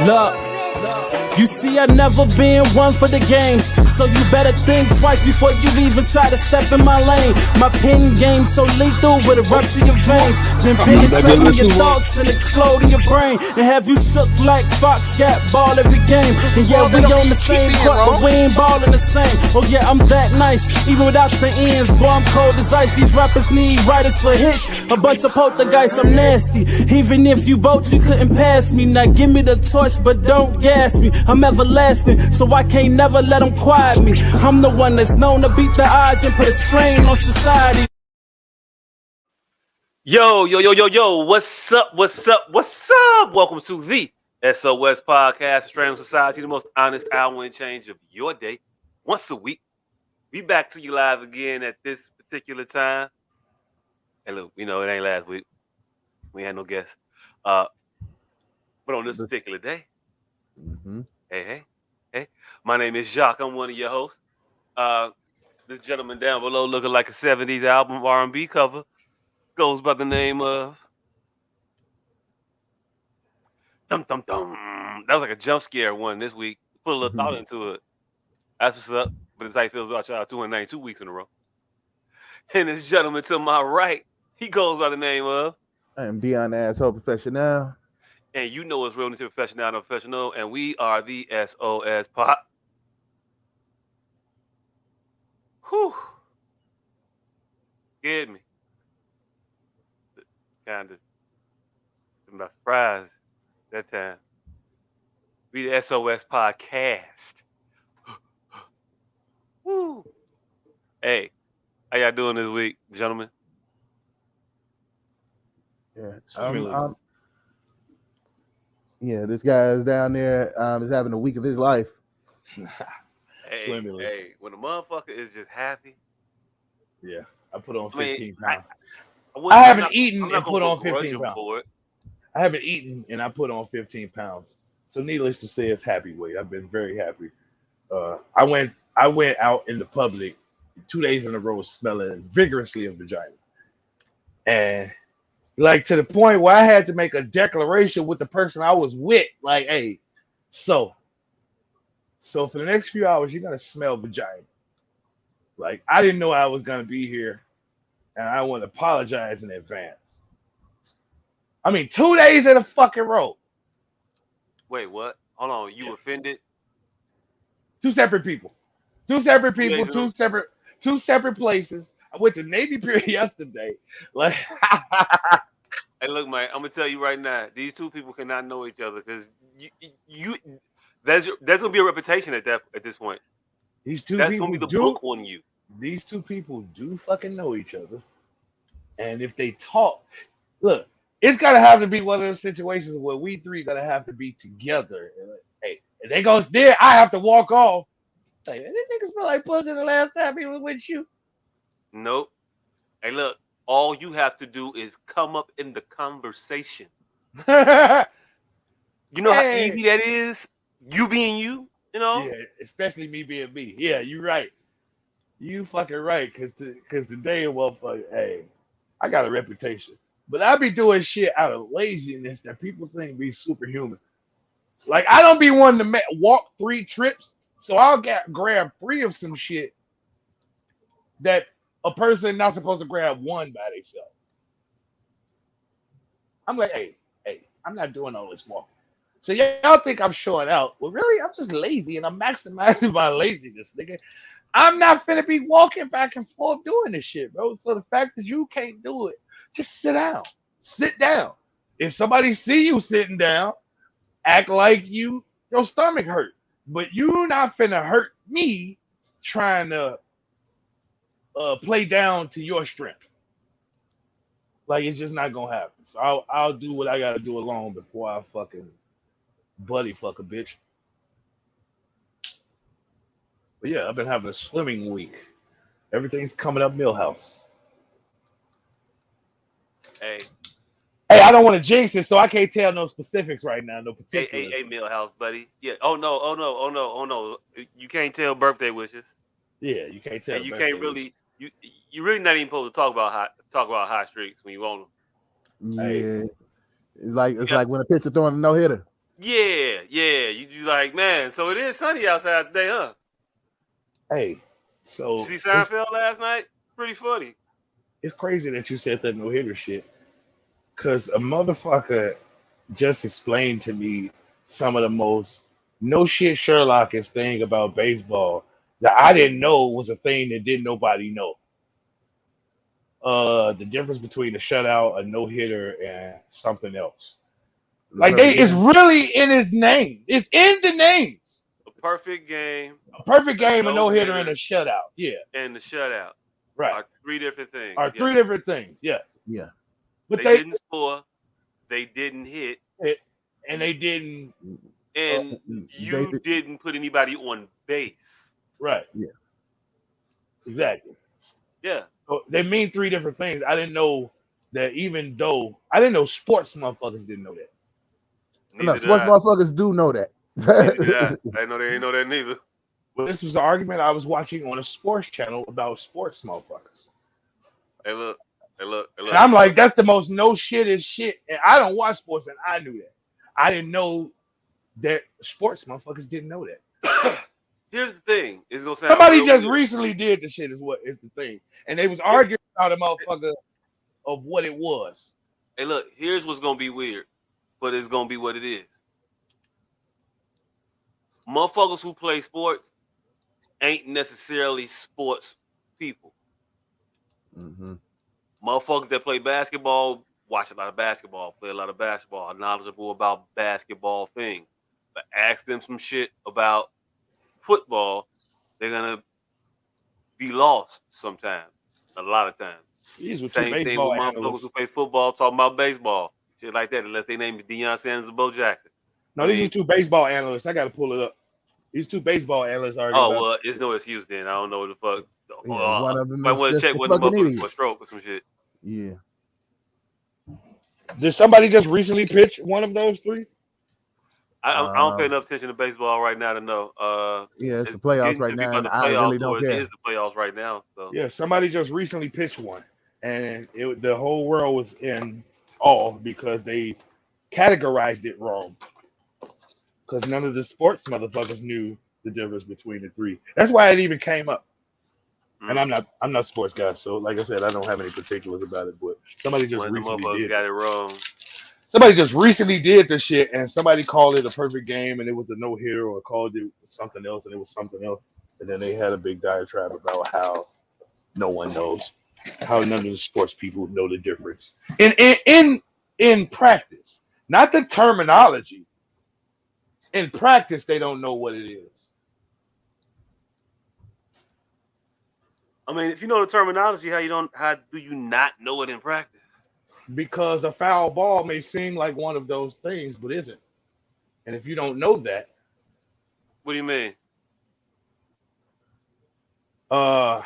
Look, you see, I never been one for the games, so you better think twice before you even try to step in my lane. My pen game so lethal with a rupture your veins, then penetrating your thoughts and exploding your brain, and have you shook like Fox got ball every game. And yeah, we on the same court, but we ain't ballin' the same. Oh yeah, I'm that nice, even without the ends. Boy, I'm cold as ice. These rappers need writers for hits. A bunch of poltergeists, I'm nasty. Even if you both, you couldn't pass me. Now give me the torch, but don't gas me. I'm everlasting, so I can't never let them quiet me. I'm the one that's known to beat the odds and put a strain on society. Yo, what's up? Welcome to the S.O.S podcast, Strain Society, the most honest hour and change of your day. Once a week, we back to you live again at this particular time. Hey, look, you know, it ain't last week. We had no guests. But on this particular day, Hey. My name is Jacques. I'm one of your hosts. This gentleman down below looking like a 70s album R&B cover goes by the name of Dum Dum Dum. That was like a jump scare one this week. Put a little thought into it. That's what's up. But it's how it feels about y'all 292 weeks in a row. And this gentleman to my right, he goes by the name of I am Dianne Asshole Professional. And you know it's real to professional and professional, and we are the S.O.S Pod. Whew. Scared me. Kind of. I'm not surprised that time. We the S.O.S Podcast. Woo. Hey, how y'all doing this week, gentlemen? Yeah. Yeah, this guy is down there is having a week of his life. Hey, when a motherfucker is just happy. Yeah, I put on 15 pounds. I haven't eaten and put on 15 pounds. I haven't eaten and I put on 15 pounds. So needless to say, it's happy weight. I've been very happy. I went out in the public 2 days in a row smelling vigorously of vagina. And like to the point where I had to make a declaration with the person I was with. Like, hey, so for the next few hours, you're going to smell vagina. Like, I didn't know I was going to be here, and I want to apologize in advance. I mean, 2 days in a fucking row. Wait, what? Hold on. You offended? Two separate people. Two separate places. I went to Navy Pier yesterday. Like, hey, look, man, I'm gonna tell you right now, these two people cannot know each other because there's gonna be a reputation at this point. These two that's people gonna be the book on you. These two people do fucking know each other, and if they talk, look, it's gotta have to be one of those situations where we three gotta have to be together. And like, hey, and they goes there, I have to walk off. Like, did this nigga smell like pussy the last time he was with you? Nope. Hey, look, all you have to do is come up in the conversation. You know how easy that is? You being you know? Yeah, especially me being me. Yeah, you're right. You fucking right, because today, motherfucker, hey, I got a reputation. But I be doing shit out of laziness that people think be superhuman. Like, I don't be wanting to walk 3 trips, so I'll grab 3 of some shit that a person not supposed to grab 1 by themselves. I'm like, hey, I'm not doing all this walking. So y'all think I'm showing out. Well, really, I'm just lazy and I'm maximizing my laziness, nigga. I'm not finna be walking back and forth doing this shit, bro. So the fact that you can't do it, just sit down. Sit down. If somebody see you sitting down, act like your stomach hurt. But you not finna hurt me trying to play down to your strength. Like, it's just not gonna happen. So I'll do what I gotta do alone before I fucking buddy fuck a bitch. But yeah, I've been having a swimming week. Everything's coming up Millhouse. Hey, I don't want to jinx it, so I can't tell no specifics right now, no particulars. Hey, Millhouse, buddy. Yeah. Oh no. You can't tell birthday wishes. Yeah, you can't tell. And you can't really. You really not even supposed to talk about hot streaks when you want them. Yeah, it's like when a pitcher throwing a no hitter. Yeah. You like, man. So it is sunny outside today, huh? Hey, so You see Seinfeld last night? Pretty funny. it's crazy that you said that no hitter shit. Cause a motherfucker just explained to me some of the most no shit Sherlockish thing about baseball that I didn't know was a thing that didn't nobody know. The difference between a shutout, a no hitter, and something else. The Like perfect it's game. really in his name. It's in the names. A perfect game, A perfect a game, a no hitter, and no-hitter, a shutout. Yeah, and the shutout right. are three different things. Are Yeah. three different things. Yeah, Yeah. but They didn't score, they didn't hit, and they didn't. and you They, didn't put anybody on base. Right. Yeah. Exactly. Yeah. So they mean three different things. I didn't know that. Even though I didn't know sports motherfuckers didn't know that. no, Neither did sports I. motherfuckers do know that. Neither did I. I know they didn't know that neither. Well, this was an argument I was watching on a sports channel about sports motherfuckers. Hey, look. And I'm like, that's the most no shit is shit. And I don't watch sports, and I knew that. I didn't know that sports motherfuckers didn't know that. Here's the thing. It's gonna sound Somebody real just weird. recently did the shit is what is the thing. And they was arguing about a motherfucker of what it was. Hey, look. Here's what's gonna be weird, but it's gonna be what it is. Motherfuckers who play sports ain't necessarily sports people. Mm-hmm. Motherfuckers that play basketball watch a lot of basketball, play a lot of basketball, are knowledgeable about basketball things. But ask them some shit about football, they're gonna be lost sometimes. A lot of times. These were two Same thing with baseball motherfuckers analysts. who play football talking about baseball. Shit like that, unless they name is Deion Sanders or Bo Jackson. No, these are two baseball analysts. I got to pull it up. These two baseball analysts arguing Oh about. well, it's no excuse then. I don't know what the fuck. Yeah, one of them I is want to just check a one of the fucking motherfuckers idiot. for a stroke or some shit. Yeah. Did somebody just recently pitch one of those three? I don't pay enough attention to baseball right now to know. Yeah, it's the playoffs getting right to be now, about and the I playoffs, really or don't it care. is the playoffs right now. So Yeah, somebody just recently pitched one, and the whole world was in awe because they categorized it wrong. Because none of the sports motherfuckers knew the difference between the three. That's why it even came up. And I'm not a sports guy, so like I said, I don't have any particulars about it. But somebody just one of the recently motherfuckers did got it. it wrong. Somebody just recently did the shit, and somebody called it a perfect game, and it was a no hitter, or called it something else, and it was something else. And then they had a big diatribe about how no one knows, how none of the sports people know the difference in practice, not the terminology. In practice, they don't know what it is. I mean, if you know the terminology, how do you not know it in practice? Because a foul ball may seem like one of those things, but isn't. And if you don't know that, What do you mean? a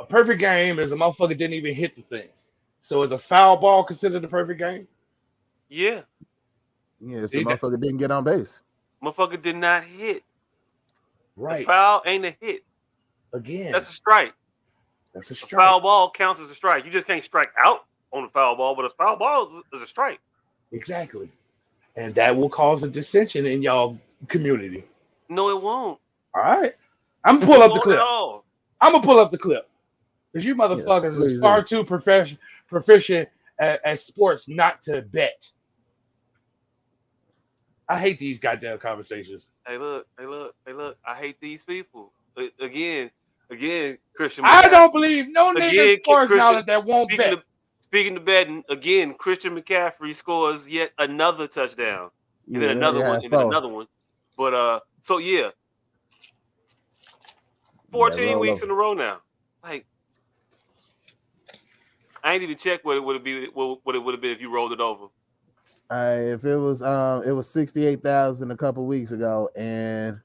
perfect game is a motherfucker didn't even hit the thing. So is a foul ball considered a perfect game? Yeah, Yeah, it's See the that? motherfucker didn't get on base. motherfucker did not hit. Right. The foul ain't a hit. Again, That's a strike. that's a A strike. foul ball counts as a strike. You just can't strike out on a foul ball, but a foul ball is a strike. Exactly. And that will cause a dissension in y'all community. No, it won't. All right. I'm gonna pull It up the won't at clip. all. I'm gonna pull up the clip. Because you motherfuckers please is far do. too proficient at sports not to bet. I hate these goddamn conversations. Hey, look. I hate these people. Again, Christian I McCaffrey. don't believe no nigga Again, sports Christian. knowledge that won't bet. Speaking of betting, again, Christian McCaffrey scores yet another touchdown, and then Yeah, another one, and then another one. But so yeah, 14 weeks in a row now. Like, I ain't even checked what it would have been if you rolled it over. If it was 68,000 a couple weeks ago, and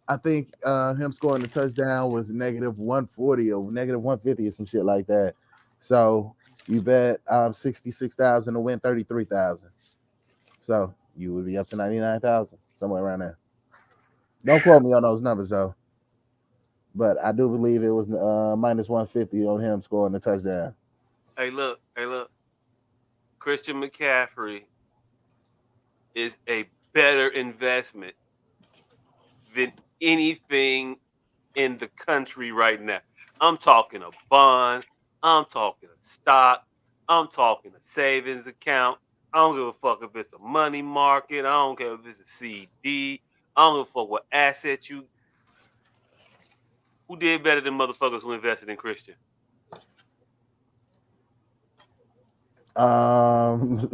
I think him scoring the touchdown was -140 or -150 or some shit like that. So you bet 66,000 to win 33,000. So you would be up to 99,000, somewhere around there. Don't quote me on those numbers though. But I do believe it was -150 on him scoring the touchdown. Hey, look. Christian McCaffrey is a better investment than anything in the country right now. I'm talking a bond. I'm talking a stock. I'm talking a savings account. I don't give a fuck if it's a money market. I don't care if it's a CD. I don't give a fuck what asset you. Who did better than motherfuckers who invested in Christian?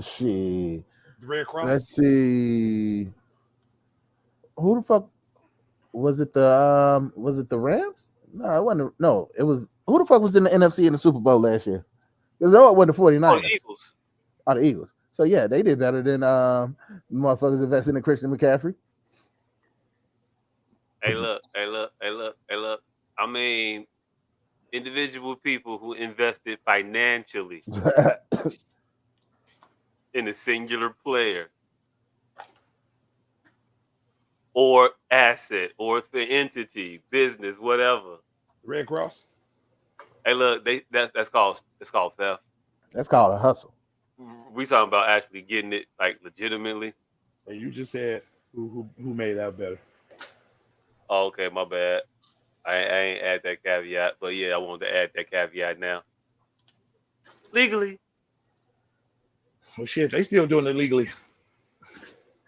Shit. Red Cross. Let's see. Who the fuck was it? The Rams? No, it wasn't. No, it was. Who the fuck was in the NFC in the Super Bowl last year? Because it wasn't the 49ers. Oh, the Eagles. Oh, the Eagles. So yeah, they did better than motherfuckers investing in Christian McCaffrey. Hey, look. I mean, individual people who invested financially in a singular player or asset or the entity, business, whatever. Red Cross. Hey, look, that's called theft. That's called a hustle. We talking about actually getting it like legitimately. And you just said who made that better. Oh, okay, my bad. I ain't add that caveat, but yeah, I wanted to add that caveat now. Legally. Well, shit, they still doing it legally.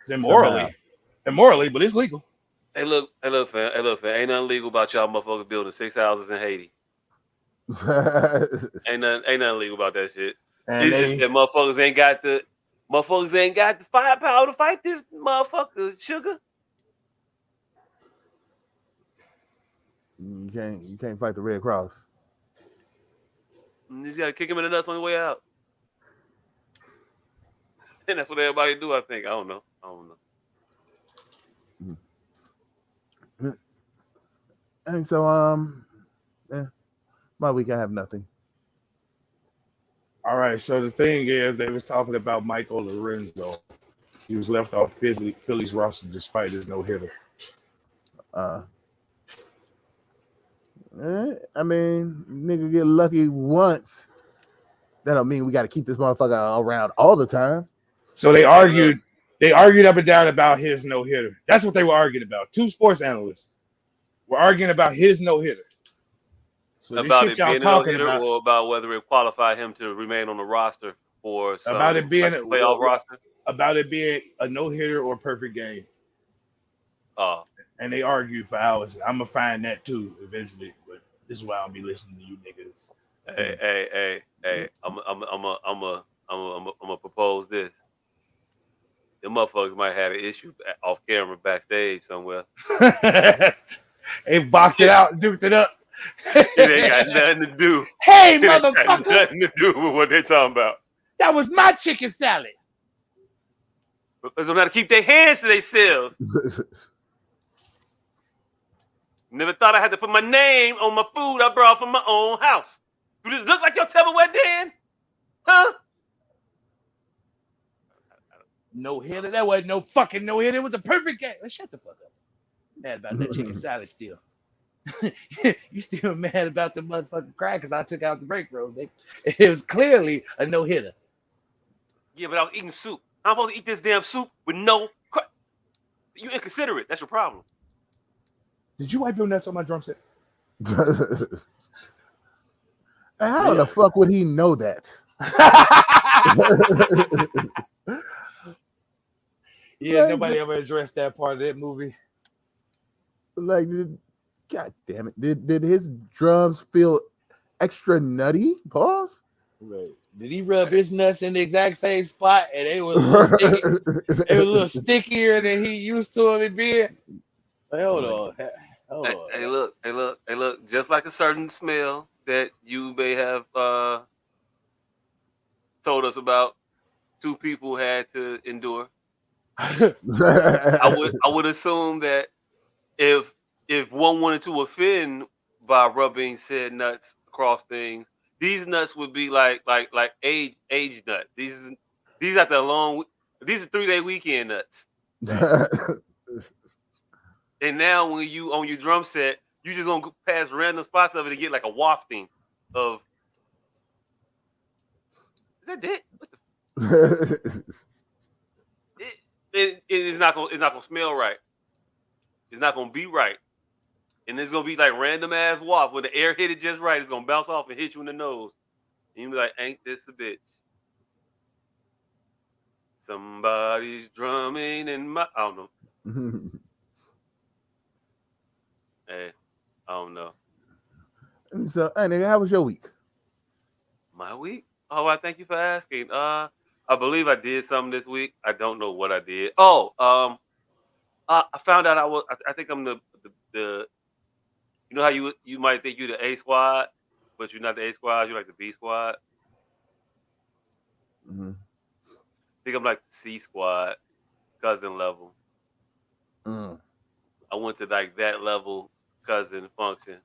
Immorally, but it's legal. Hey, look, fam. Ain't nothing legal about y'all motherfuckers building 6 houses in Haiti. Ain't nothing legal about that shit. And It's just that motherfuckers ain't got the firepower to fight this motherfucker, sugar. You can't fight the Red Cross. You just gotta kick him in the nuts on the way out. And that's what everybody do, I think. I don't know. And so my week I have nothing. all right, so the thing is, they was talking about Michael Lorenzo. He was left off Philly's roster despite his no-hitter. I mean, nigga get lucky once. That don't mean we got to keep this motherfucker around all the time. So they argued up and down about his no-hitter. That's what they were arguing about. Two sports analysts were arguing about his no-hitter. So about this it shit y'all being a talking no-hitter about, or about whether it qualified him to remain on the roster for some about it being like, playoff roster. about it being a no-hitter or a perfect game. And they argued for hours. I'm gonna find that too eventually, but this is why I'll be listening to you niggas. Hey, I'm gonna propose this. The motherfuckers might have an issue off camera backstage somewhere. They boxed it out, duked it up. It ain't got nothing to do. Hey, It ain't got motherfucker! nothing to do with what they talking about. That was my chicken salad. Because they got to keep their hands to themselves. Never thought I had to put my name on my food I brought from my own house. Do this look like your Tupperware, Dan? Huh? No hitter. That wasn't no fucking no hitter. It was a perfect game. Let's shut the fuck up. Mad about that chicken salad still. You still mad about the motherfucking crack because I took out the break room. It was clearly a no hitter. Yeah, but I was eating soup. I'm supposed to eat this damn soup with no crack. You inconsiderate. That's your problem. Did you wipe your nuts on my drum set? How the fuck would he know that? Yeah, Like, nobody ever addressed that part of that movie. Like, God damn it. Did his drums feel extra nutty? Pause. Right. Did he rub his nuts in the exact same spot and it was a little sticky? It was a little stickier than he used to it being? Hold on. Hey, look. Just like a certain smell that you may have told us about, two people had to endure. I would assume that if one wanted to offend by rubbing said nuts across things, these nuts would be like age nuts. These are 3-day weekend nuts. And now when you on your drum set, you just gonna go past random spots of it and get like a wafting of. Is that dick? What the? it's not gonna smell right. It's not gonna be right. And it's gonna be like random ass walk. When the air hit it just right, it's gonna bounce off and hit you in the nose. And you be like, ain't this a bitch? Somebody's drumming in my I don't know. Hey, I don't know. So, hey, nigga, how was your week? My week? Oh, I thank you for asking. I believe I did something this week. I don't know what I did. Oh, I found out I think I'm the you know how you might think you're the A squad, but you're not the A squad, you're like the B squad. Mm-hmm. I think I'm like the C squad, cousin level. Mm. I went to like that level cousin function.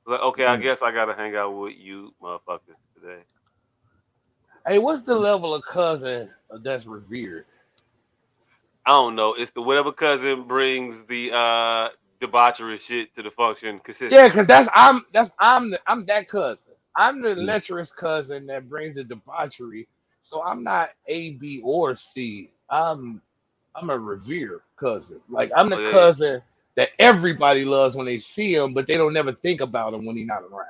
Like, okay, I guess I gotta hang out with you motherfuckers today. Hey, what's the level of cousin that's revered? I don't know. It's the whatever cousin brings the debauchery shit to the function consistently. Yeah, because I'm that cousin. I'm the lecherous cousin that brings the debauchery. So I'm not A, B, or C. I'm a revered cousin. Like I'm the cousin that everybody loves when they see him, but they don't never think about him when he's not around.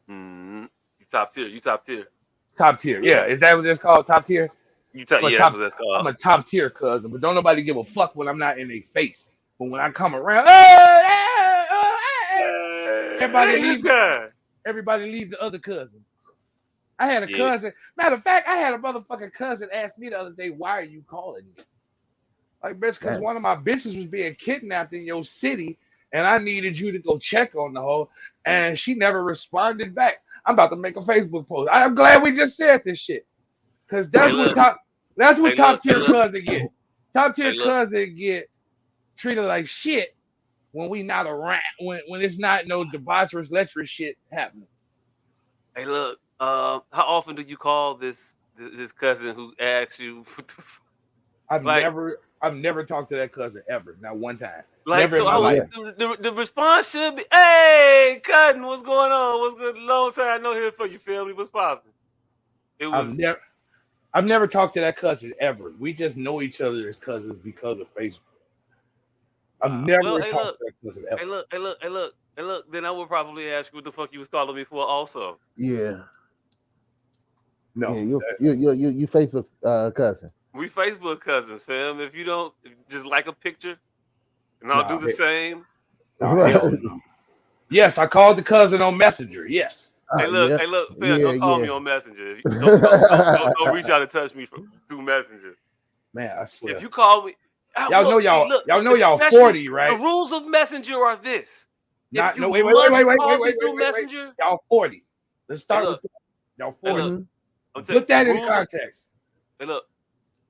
Mm-hmm. You top tier. You top tier. Top tier. Yeah. Is that what it's called? Top tier? Yeah, that's what that's called. I'm a top tier cousin, but don't nobody give a fuck when I'm not in their face. But when I come around, everybody leave the other cousins. I had a cousin. Matter of fact, I had a motherfucking cousin ask me the other day, "Why are you calling me?" Like, bitch, because one of my bitches was being kidnapped in your city, and I needed you to go check on the hoe, and she never responded back. I'm about to make a Facebook post. I'm glad we just said this shit, because that's what top tier cousin get. Top tier cousin get treated like shit when we not around, when it's not no debaucherous, lecherous shit happening. Hey, look, how often do you call this cousin who asks you? I've never talked to that cousin ever, not one time. Like, never so the response should be, "Hey, cousin, what's going on? What's good? Long time no hear for you, family. What's popping?" It was. I've never talked to that cousin ever. We just know each other as cousins because of Facebook. I've never talked to that cousin ever. Hey, look. Then I would probably ask you what the fuck you was calling me for, also. Yeah. No. Yeah, you Facebook cousin. We Facebook cousins, fam. If you don't just like a picture, and I'll do the same. Right. Yes, I called the cousin on Messenger. Yes. Hey, look, fam, don't call me on Messenger. Don't reach out and touch me through Messenger. Man, I swear. If you call me, y'all know y'all 40, right? The rules of Messenger are this. Wait. Messenger, y'all 40. Let's start with y'all 40. Put that in context. Hey, look,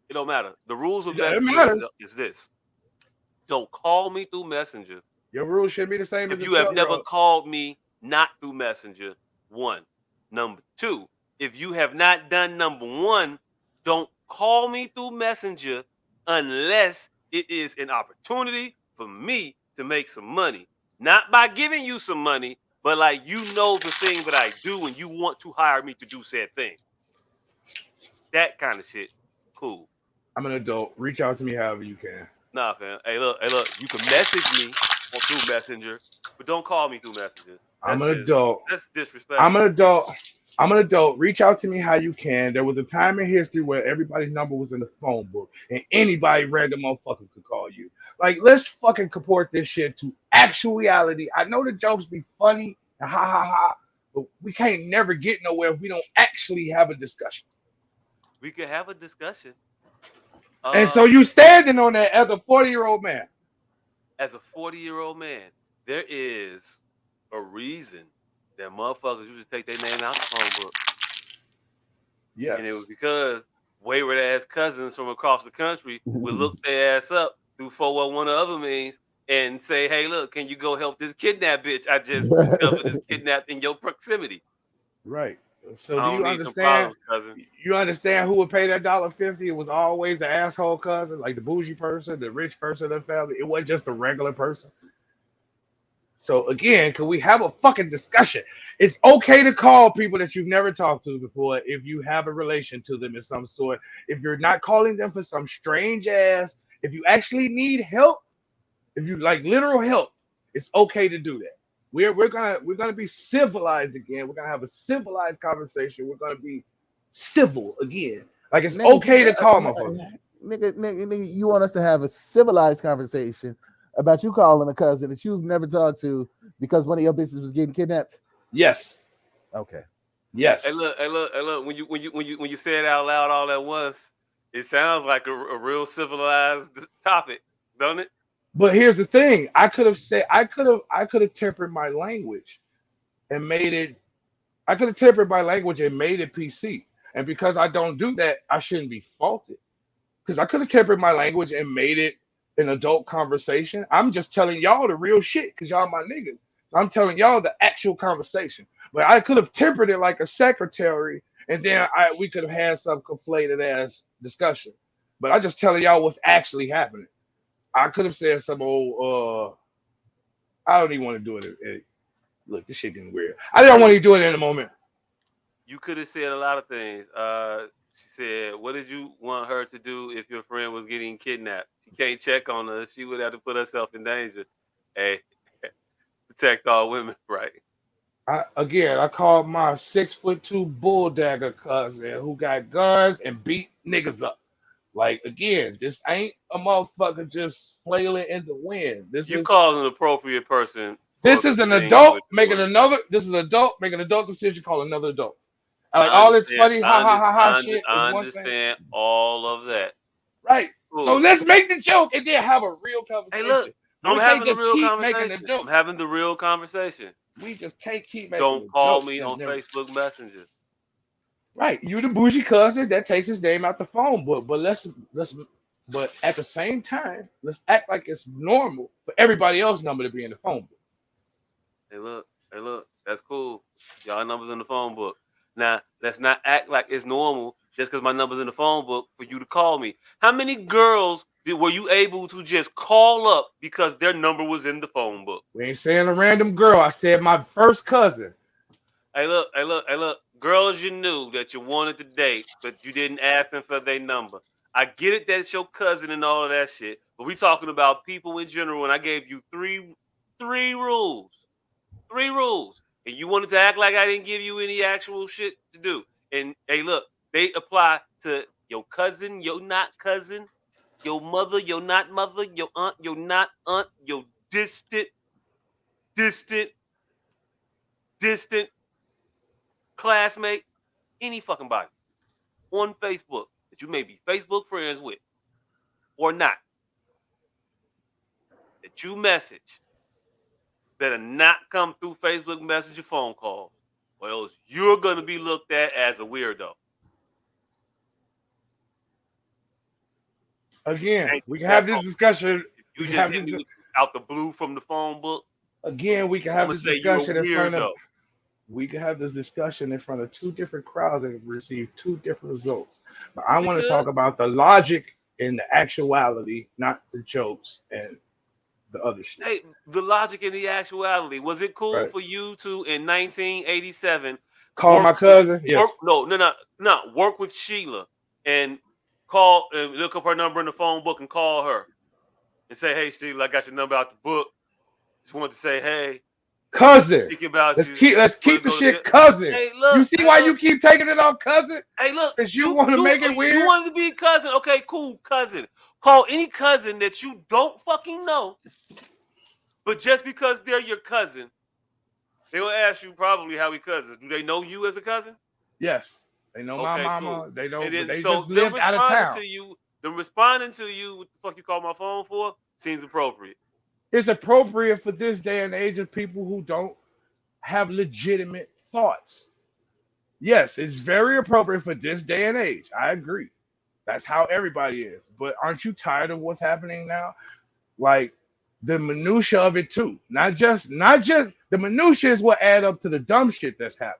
it don't matter. The rules of Messenger is this. Don't call me through Messenger. Your rules should be the same if you have never called me not through Messenger. 1. Number 2, if you have not done number 1, don't call me through Messenger unless it is an opportunity for me to make some money. Not by giving you some money, but like you know the thing that I do and you want to hire me to do said thing. That kind of shit. Cool. I'm an adult. Reach out to me however you can. Nah, fam. Hey, look. You can message me through Messenger, but don't call me through Messenger. I'm an adult. That's disrespectful. I'm an adult. Reach out to me how you can. There was a time in history where everybody's number was in the phone book, and anybody, random motherfucker, could call you. Like, let's fucking comport this shit to actual reality. I know the jokes be funny and ha ha ha, but we can't never get nowhere if we don't actually have a discussion. We could have a discussion. And so you standing on that as a 40-year-old man. As a 40-year-old man, there is a reason that motherfuckers used to take their name out the phone book. Yes. And it was because wayward ass cousins from across the country would look their ass up through 411 or other means and say, "Hey, look, can you go help this kidnap bitch? I just discovered this kidnapped in your proximity." Right. So do you understand? You understand who would pay that $1.50? It was always the asshole cousin, like the bougie person, the rich person in the family. It wasn't just a regular person. So again, can we have a fucking discussion? It's okay to call people that you've never talked to before if you have a relation to them in some sort. If you're not calling them for some strange ass, if you actually need help, if you like literal help, it's okay to do that. We're gonna be civilized again. We're gonna have a civilized conversation. We're gonna be civil again. Like it's okay to call my phone. Nigga, you want us to have a civilized conversation about you calling a cousin that you've never talked to because one of your bitches was getting kidnapped? Yes. Okay. Yes. Hey, look. When you say it out loud all at once, it sounds like a real civilized topic, don't it? But here's the thing: I could have tempered my language and made it. I could have tempered my language and made it PC. And because I don't do that, I shouldn't be faulted. Because I could have tempered my language and made it an adult conversation. I'm just telling y'all the real shit because y'all my niggas. I'm telling y'all the actual conversation. But I could have tempered it like a secretary, and then we could have had some conflated ass discussion. But I'm just telling y'all what's actually happening. I could have said some old I don't even want to do it. Look, this shit getting weird. I don't want to do it in the moment. You could have said a lot of things. She said, "What did you want her to do if your friend was getting kidnapped? She can't check on her. She would have to put herself in danger." Hey, protect all women, right? I called my 6'2" bulldagger cousin who got guns and beat niggas up. Like again, this ain't a motherfucker just flailing in the wind. You call an appropriate person. This is an adult making an adult decision. Call another adult. Like all this funny shit. I understand all of that. Right. Cool. So let's make the joke and then have a real conversation. Hey, look, I'm having the real conversation. I'm having the real conversation. We just can't keep making. Don't call me on Facebook Messenger. Right, you the bougie cousin that takes his name out the phone book. But but at the same time, let's act like it's normal for everybody else's number to be in the phone book. Hey, look, that's cool. Y'all numbers in the phone book. Now, let's not act like it's normal just because my number's in the phone book for you to call me. How many girls were you able to just call up because their number was in the phone book? We ain't saying a random girl. I said my first cousin. Hey, look. Girls you knew that you wanted to date, but you didn't ask them for their number. I get it that it's your cousin and all of that shit, but we talking about people in general, and I gave you three rules. 3 rules. And you wanted to act like I didn't give you any actual shit to do. And hey, look, they apply to your cousin, your not cousin, your mother, your not mother, your aunt, your not aunt, your distant classmate, any fucking body on Facebook that you may be Facebook friends with or not, that you message, better not come through Facebook Messenger phone calls, or else you're going to be looked at as a weirdo. Again, we can have this discussion. You just hit me out the blue from the phone book. Again, we can have this discussion in front of. We can have this discussion in front of 2 different crowds and receive 2 different results. But I want to talk about the logic and the actuality, not the jokes and the other shit. Hey, the logic and the actuality. Was it cool for you to, in 1987, call my cousin? Yes. Work with Sheila and call and look up her number in the phone book and call her and say, "Hey, Sheila, I got your number out the book. Just wanted to say, hey, cousin. Let's keep the shit cousin. Hey, look, you see why you keep taking it off cousin? Hey, look, because you want to make it weird. You wanted to be cousin. Okay, cool, cousin. Call any cousin that you don't fucking know, but just because they're your cousin, they will ask you probably how we cousins. Do they know you as a cousin? Yes, they know my mama. Cool. They know. They so just lived out of town. Them responding to you, what the fuck you call my phone for, seems appropriate. It's appropriate for this day and age of people who don't have legitimate thoughts. Yes, it's very appropriate for this day and age. I agree. That's how everybody is. But aren't you tired of what's happening now? Like the minutia of it too. Not just the minutia is what add up to the dumb shit that's happening.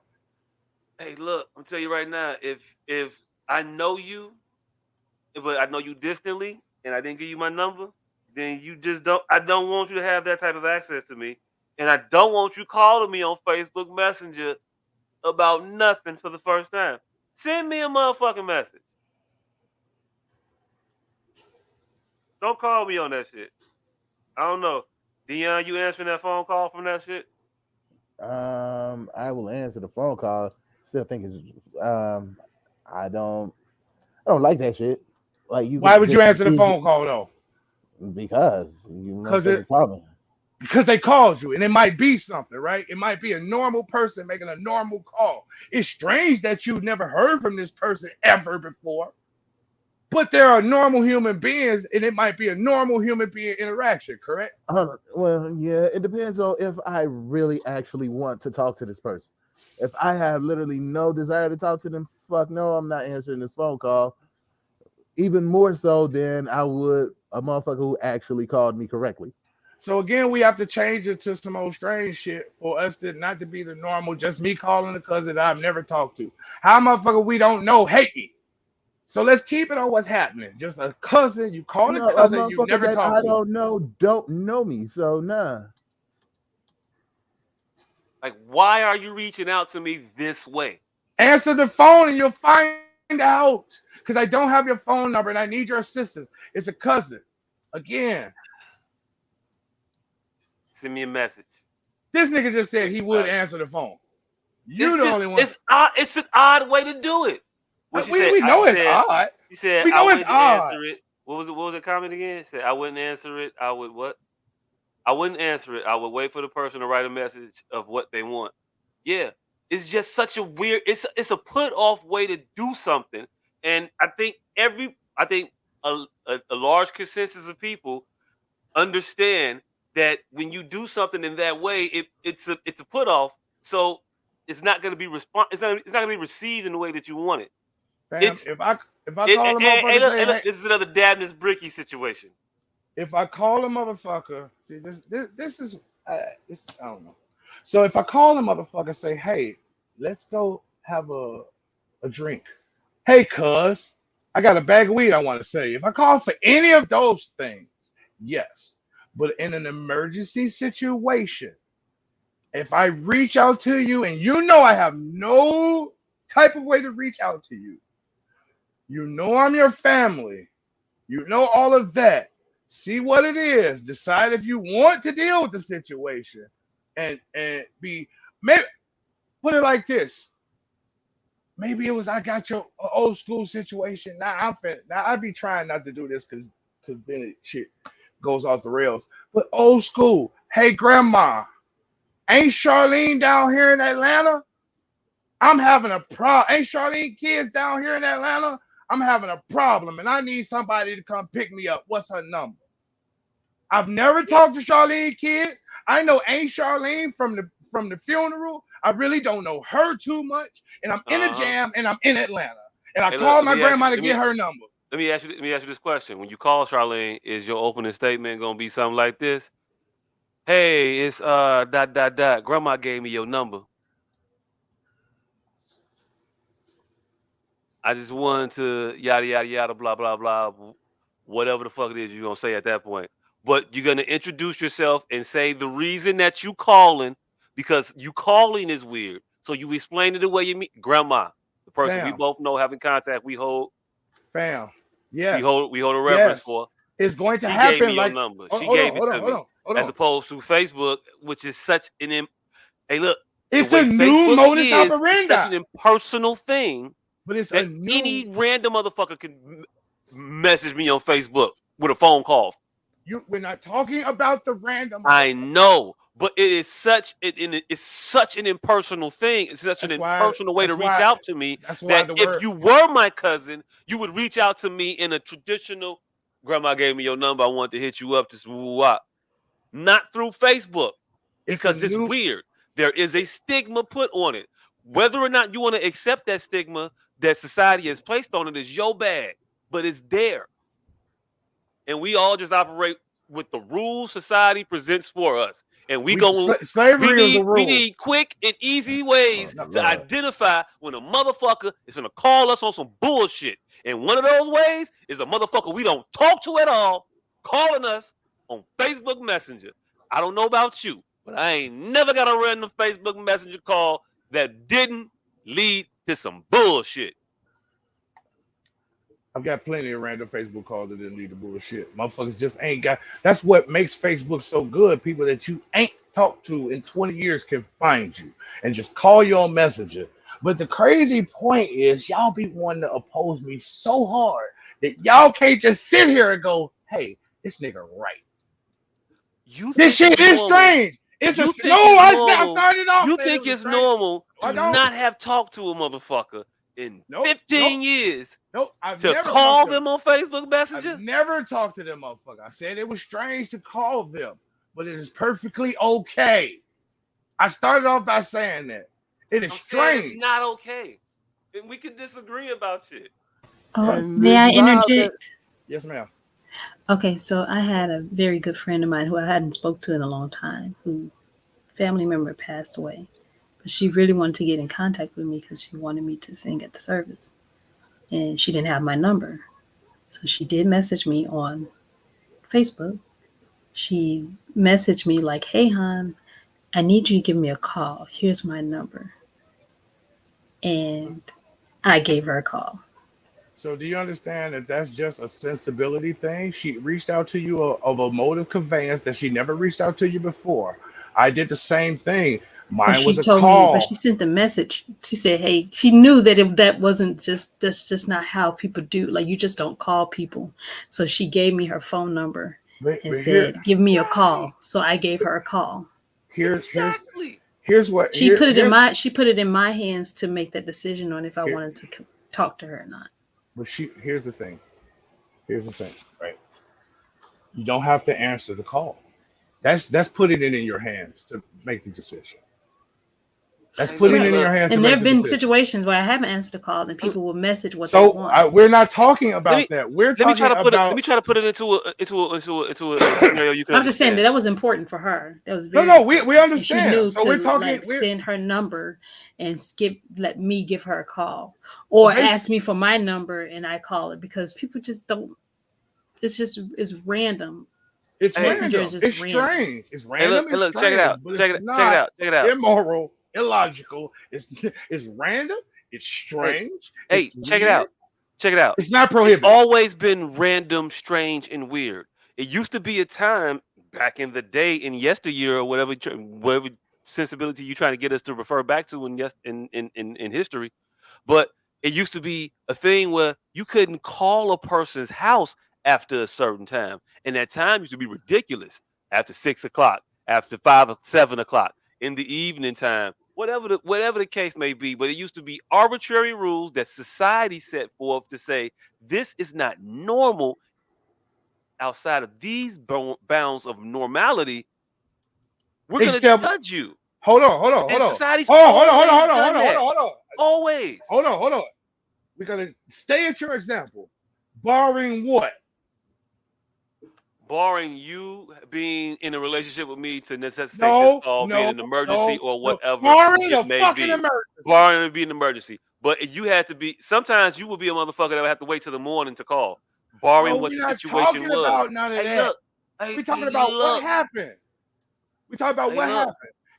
Hey, look, I'm telling you right now, if I know you, but I know you distantly, and I didn't give you my number, then you just don't. I don't want you to have that type of access to me. And I don't want you calling me on Facebook Messenger about nothing for the first time. Send me a motherfucking message. Don't call me on that shit. I don't know. Dianne, you answering that phone call from that shit? I will answer the phone call. Still think it's I don't like that shit. Like you. Why would you answer the phone call though? Because you must have called me. Because they called you, and it might be something, right? It might be a normal person making a normal call. It's strange that you've never heard from this person ever before, but there are normal human beings, and it might be a normal human being interaction, correct? Well, yeah, it depends on if I really actually want to talk to this person. If I have literally no desire to talk to them, fuck no, I'm not answering this phone call. Even more so than I would a motherfucker who actually called me correctly. So again, we have to change it to some old strange shit for us to not to be the normal, just me calling a cousin that I've never talked to. How motherfucker we don't know hate me. So let's keep it on what's happening. Just a cousin, you call a cousin you never that talked to. don't know me, so nah. Like, why are you reaching out to me this way? Answer the phone and you'll find out. Because I don't have your phone number and I need your assistance. It's a cousin. Again. Send me a message. This nigga just said he would answer the phone. You're the only one. It's an odd way to do it. We know it's odd. He said, I wouldn't answer it. What was the comment again? He said, I wouldn't answer it. I would what? I wouldn't answer it. I would wait for the person to write a message of what they want. Yeah. It's just such a weird, it's a put off way to do something. And I think a large consensus of people understand that when you do something in that way, it's a put off. So it's not going to be it's not going to be received in the way that you want it. Fam, if I call a motherfucker, this is another Dabness Bricky situation. If I call a motherfucker, see this is I don't know. So if I call a motherfucker, say, hey, let's go have a drink. Hey, cuz, I got a bag of weed I want to sell you. If I call for any of those things, yes. But in an emergency situation, if I reach out to you and you know I have no type of way to reach out to you, you know I'm your family, you know all of that, see what it is, decide if you want to deal with the situation, and be, maybe put it like this. Maybe it was I got your old school situation. Now I'd be trying not to do this because then shit goes off the rails. But old school, hey grandma, ain't Charlene down here in Atlanta? I'm having a problem. Ain't Charlene kids down here in Atlanta? I'm having a problem and I need somebody to come pick me up. What's her number? I've never talked to Charlene kids. I know Aunt Charlene from the funeral. I really don't know her too much. And I'm in a jam and I'm in Atlanta. And I called my grandma to get her number. Let me ask you this question. When you call Charlene, is your opening statement gonna be something like this? Hey, it's grandma gave me your number. I just wanted to yada yada yada blah blah blah, whatever the fuck it is you're gonna say at that point. But you're gonna introduce yourself and say the reason that you calling, because you calling is weird. So you explain it the way you meet grandma, the person we both know having contact. We hold, fam, yes, we hold a reference for. It's going to happen. Gave me like your number. She gave it to me, as opposed to Facebook, which is such an hey look, it's a new modus operandi. Such an impersonal thing. But it's that any random motherfucker can message me on Facebook with a phone call. We're not talking about the random. I know, but it is such it's such an impersonal thing. It's such an impersonal way to reach out to me that if you were my cousin, you would reach out to me in a traditional. Grandma gave me your number. I want to hit you up. Not through Facebook because it's weird. There is a stigma put on it. Whether or not you want to accept that stigma that society has placed on it is your bag, but it's there. And we all just operate with the rules society presents for us. And we need quick and easy ways to identify when a motherfucker is going to call us on some bullshit. And one of those ways is a motherfucker we don't talk to at all calling us on Facebook Messenger. I don't know about you, but I ain't never got a random Facebook Messenger call that didn't lead to some bullshit. I've got plenty of random Facebook calls that didn't lead to bullshit. Motherfuckers just ain't got. That's what makes Facebook so good. People that you ain't talked to in 20 years can find you and just call you on Messenger. But the crazy point is, y'all be wanting to oppose me so hard that y'all can't just sit here and go, "Hey, this nigga right." This shit is strange. It's a no. I started off. You think it's normal to not have talked to a motherfucker in 15 years? Nope, I've to never call them on Facebook Messenger? I've never talked to them, motherfucker. I said it was strange to call them, but it is perfectly okay. I started off by saying that. It is strange. It's not okay. And we can disagree about shit. Oh, may I interject? Yes, ma'am. Okay, so I had a very good friend of mine who I hadn't spoke to in a long time, who family member passed away. But she really wanted to get in contact with me because she wanted me to sing at the service. And she didn't have my number. So she did message me on Facebook. She messaged me like, "Hey, hon, I need you to give me a call. Here's my number." And I gave her a call. So do you understand that that's just a sensibility thing? She reached out to you of a mode of conveyance that she never reached out to you before. I did the same thing. Mine was a call. But she sent the message. She said, "Hey," she knew that if that wasn't that's just not how people do. Like, you just don't call people. So she gave me her phone number and said, "Give me a call." So I gave her a call. Here's what she put it in my hands to make that decision on if I wanted to talk to her or not. But here's the thing, right? You don't have to answer the call. That's putting it in your hands to make the decision. That's putting it in your hands. And there have been situations where I haven't answered a call and people will message what they want. So we're not talking about that. Let me try to put it into a scenario you can. I'm just saying that was important for her. That was very we understand. She knew so we're talking. Send her number and let me give her a call, or ask me for my number and I call it, because people just don't. It's random. It's random. It's strange. It's random. Hey, look, check it out. Check it out. Immoral. Illogical. It's random. It's strange. Hey, check it out. It's not prohibited. It's always been random, strange, and weird. It used to be a time back in the day, in yesteryear, or whatever sensibility you're trying to get us to refer back to in history. But it used to be a thing where you couldn't call a person's house after a certain time, and that time used to be ridiculous. After 6 o'clock, after 5 or 7 o'clock, in the evening time. Whatever the case may be, but it used to be arbitrary rules that society set forth to say this is not normal. Outside of these bounds of normality, we're going to judge you. Hold on. Society's hold on. Always. Hold on. We're going to stay at your example. Barring what? Barring you being in a relationship with me to necessitate this call being an emergency or whatever. Barring a fucking emergency. Barring it being an emergency. But you had to be, sometimes you would be a motherfucker that would have to wait till the morning to call. Barring what the situation was. About none of that. We're talking about what happened. We're talking about what happened.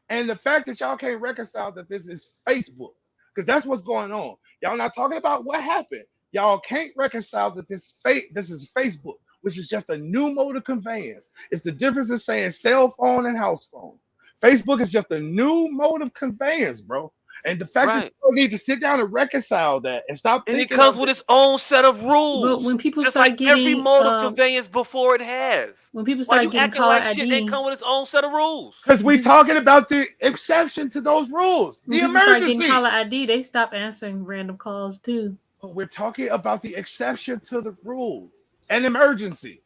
And the fact that y'all can't reconcile that this is Facebook. Because that's what's going on. Y'all not talking about what happened. Y'all can't reconcile that this is Facebook, which is just a new mode of conveyance. It's the difference in saying cell phone and house phone. Facebook is just a new mode of conveyance, bro. And the fact that you need to sit down and reconcile that and stop. And it comes with its own set of rules. But when people just start like getting every mode of conveyance before it has. When people start getting caller ID, shit, they come with its own set of rules. Because we're talking about the exception to those rules. When the people emergency. start getting caller ID, they stop answering random calls too. We're talking about the exception to the rule. An emergency.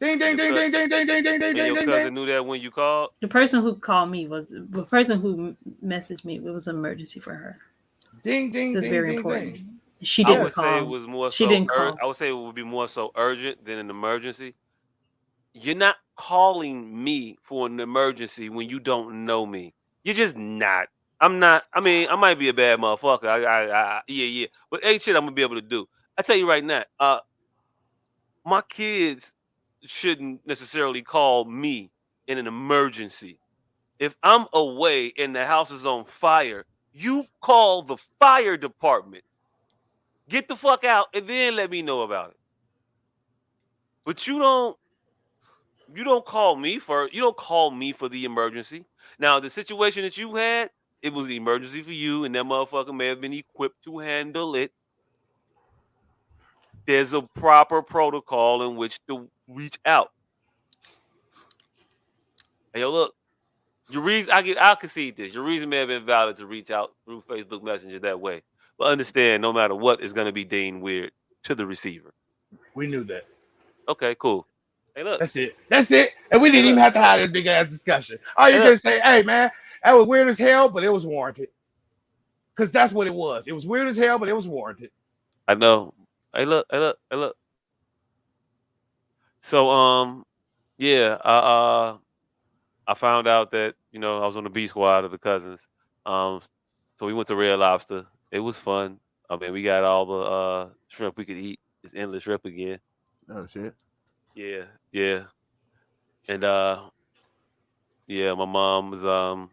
Ding, ding, ding, ding, ding, ding, ding, ding, ding, ding. Your cousin knew that when you called? The person who called me the person who messaged me. It was an emergency for her. Ding, ding, it was ding, very ding, important. Ding. She didn't I would call. say it was more she so didn't call. I would say it would be more so urgent than an emergency. You're not calling me for an emergency when you don't know me. You're just not. I'm not. I mean, I might be a bad motherfucker. Yeah. But ain't shit I'm gonna be able to do. I tell you right now, my kids shouldn't necessarily call me in an emergency. If I'm away and the house is on fire, you call the fire department. Get the fuck out and then let me know about it. But you don't call me for the emergency. Now the situation that you had, it was the emergency for you, and that motherfucker may have been equipped to handle it. There's a proper protocol in which to reach out. Hey, yo, look, your reason I'll concede this. Your reason may have been valid to reach out through Facebook Messenger that way. But understand, no matter what, is gonna be deemed weird to the receiver. We knew that. Okay, cool. Hey, look. That's it. That's it. And we didn't even have to have this big ass discussion. All you Hey, can say, hey man, that was weird as hell, but it was warranted. Because that's what it was. It was weird as hell, but it was warranted. I know. Hey, look. So, yeah, I found out that I was on the B squad of the cousins. So we went to Red Lobster. It was fun. I mean, we got all the shrimp we could eat. It's endless shrimp again. Oh shit. Yeah. And yeah, my mom was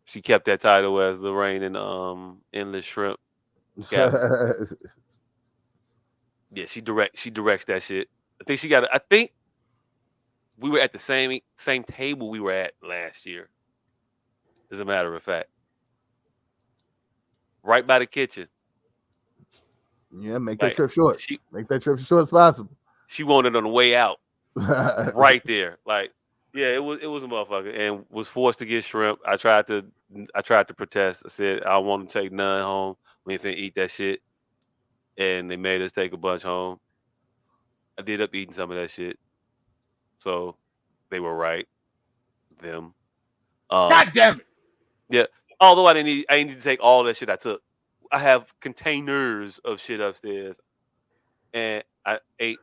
she kept that title as the reign in endless shrimp. Yeah, she directs that shit. I think we were at the same table we were at last year. As a matter of fact. Right by the kitchen. Yeah, make that trip short. Make that trip as short as possible. She wanted on the way out. Right there. Like, yeah, it was a motherfucker, and was forced to get shrimp. I tried to protest. I said I want to take none home. We ain't finna eat that shit. And they made us take a bunch home. I did up eating some of that shit. So they were right. Them. God damn it. Yeah. Although I didn't need to take all that shit I took. I have containers of shit upstairs, and I ate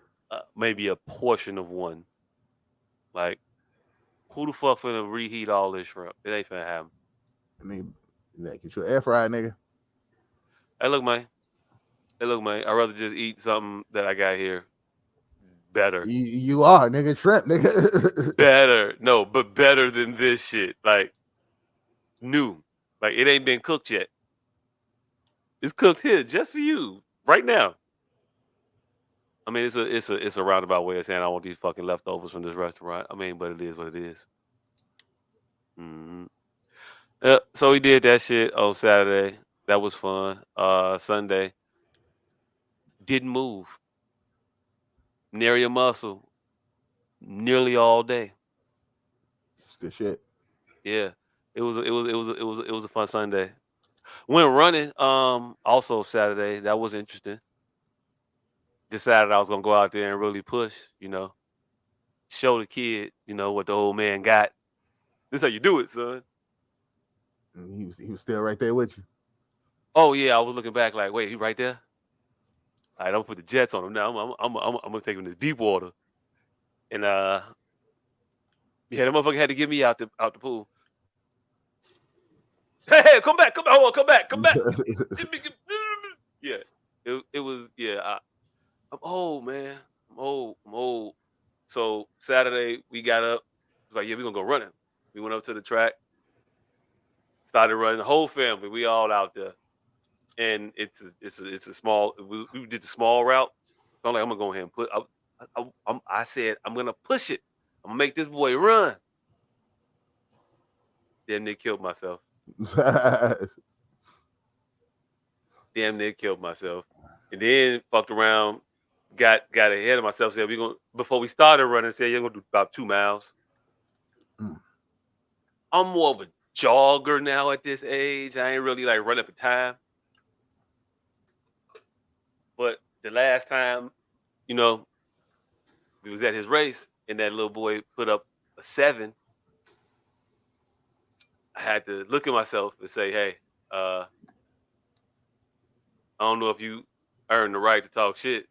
maybe a portion of one. Like, who the fuck finna reheat all this shrimp? It ain't finna happen. I mean, get your air fryer, nigga. Hey, look, man. I'd rather just eat something that I got here. Better. You are, nigga. Shrimp, nigga. Better. No, but better than this shit. Like, new. Like, it ain't been cooked yet. It's cooked here just for you right now. I mean, it's a roundabout way of saying I want these fucking leftovers from this restaurant. I mean, but it is what it is. Mm-hmm. So we did that shit on Saturday. That was fun. Sunday, didn't move. Nary a muscle. Nearly all day. It's good shit. Yeah, it was a fun Sunday. Went running. Also Saturday. That was interesting. Decided I was gonna go out there and really push. Show the kid. What the old man got. This how you do it, son. And he was still right there with you. Oh yeah, I was looking back like, wait, he right there. All right, I'm gonna put the jets on him now. I'm gonna take him to deep water. And yeah, that motherfucker had to get me out the pool. Hey, come back, hold on, come back. Yeah, it was. Yeah, I'm old, man. I'm old. So Saturday we got up. It was like, yeah, we're gonna go running. We went up to the track, started running. The whole family, we all out there. And it's a small. We did the small route. So I'm like, I'm gonna go ahead and put. I said I'm gonna push it. I'm gonna make this boy run. Damn near killed myself. And then fucked around, got ahead of myself. Said before we started running. Said you're gonna do about 2 miles. I'm more of a jogger now at this age. I ain't really like running for time. But the last time, we was at his race and that little boy put up a 7. I had to look at myself and say, hey, I don't know if you earned the right to talk shit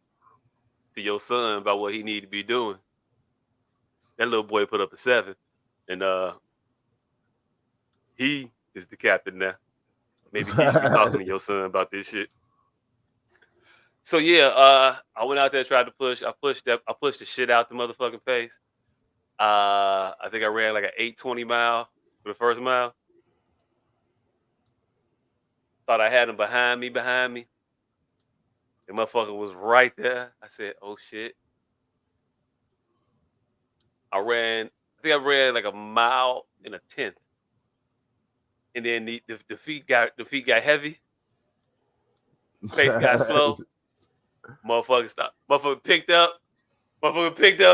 to your son about what he need to be doing. That little boy put up a 7, and he is the captain now. Maybe he should be talking to your son about this shit. So yeah, I went out there, tried to push. I pushed the shit out the motherfucking face. I think I ran like an 8:20 mile for the first mile. Thought I had him behind me. The motherfucker was right there. I said, "Oh shit." I think I ran like a mile in a tenth, and then the feet got heavy. Pace got slow. Motherfucker stopped. Motherfucker picked up.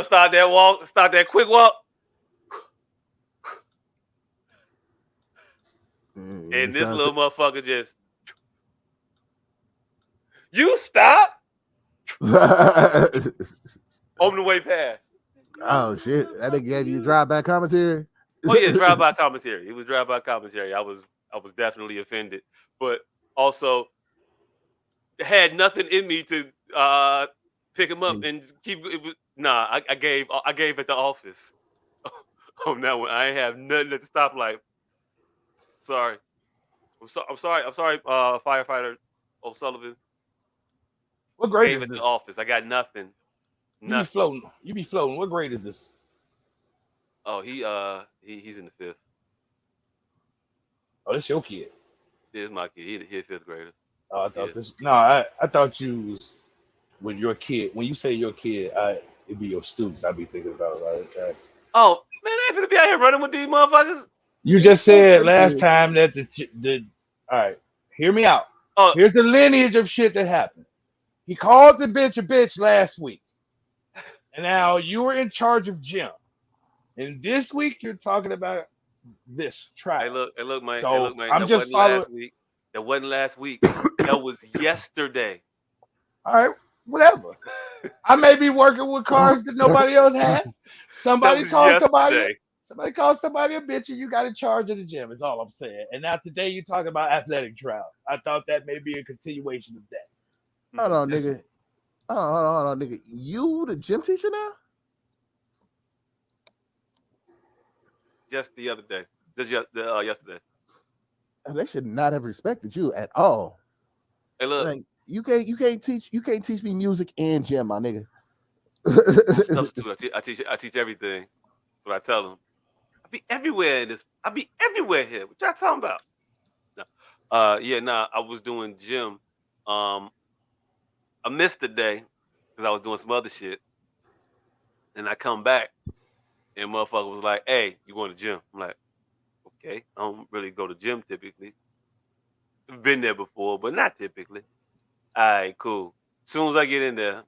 Start that quick walk. And this little motherfucker just, you stop on the way past. Oh shit! That nigga gave you drive-by commentary. Oh yeah, drive-by commentary. It was drive-by commentary. I was definitely offended, but also had nothing in me to pick him up and keep. I gave at the office. Oh no, I ain't have nothing at the stoplight. Sorry. I'm sorry, firefighter O'Sullivan. What grade Gave is at this? the office. I got nothing. You be floating. What grade is this? Oh, he's in the 5th. Oh, that's your kid. This is my kid. He a 5th grader. Oh, I thought this. No, I thought you was when your kid. When you say your kid, it'd be your students. I'd be thinking about like. Oh man, I ain't finna be out here running with these motherfuckers. You just said last time that the. All right, hear me out. Oh, here's the lineage of shit that happened. He called the bitch a bitch last week, and now you were in charge of Jim, and this week you're talking about this trial. Hey, look, man. So look, man. I'm that just wasn't following. last week. That wasn't last week. That was yesterday. All right, whatever. I may be working with cars that nobody else has. Somebody called somebody. Somebody called somebody a bitch, and you got in charge of the gym. Is all I'm saying. And now today you talking about athletic trial. I thought that may be a continuation of that. Hold on, nigga. Hold on, nigga. You the gym teacher now? Just the other day. Yesterday. They should not have respected you at all. Hey, look. Like, you can't teach me music and gym, my nigga. I teach everything. What I tell them. I be everywhere here. What y'all talking about? No. I was doing gym. I missed the day because I was doing some other shit. And I come back and motherfucker was like, "Hey, you going to gym?" I'm like, "Okay." I don't really go to gym typically. I've been there before, but not typically. All right, cool. As soon as I get in there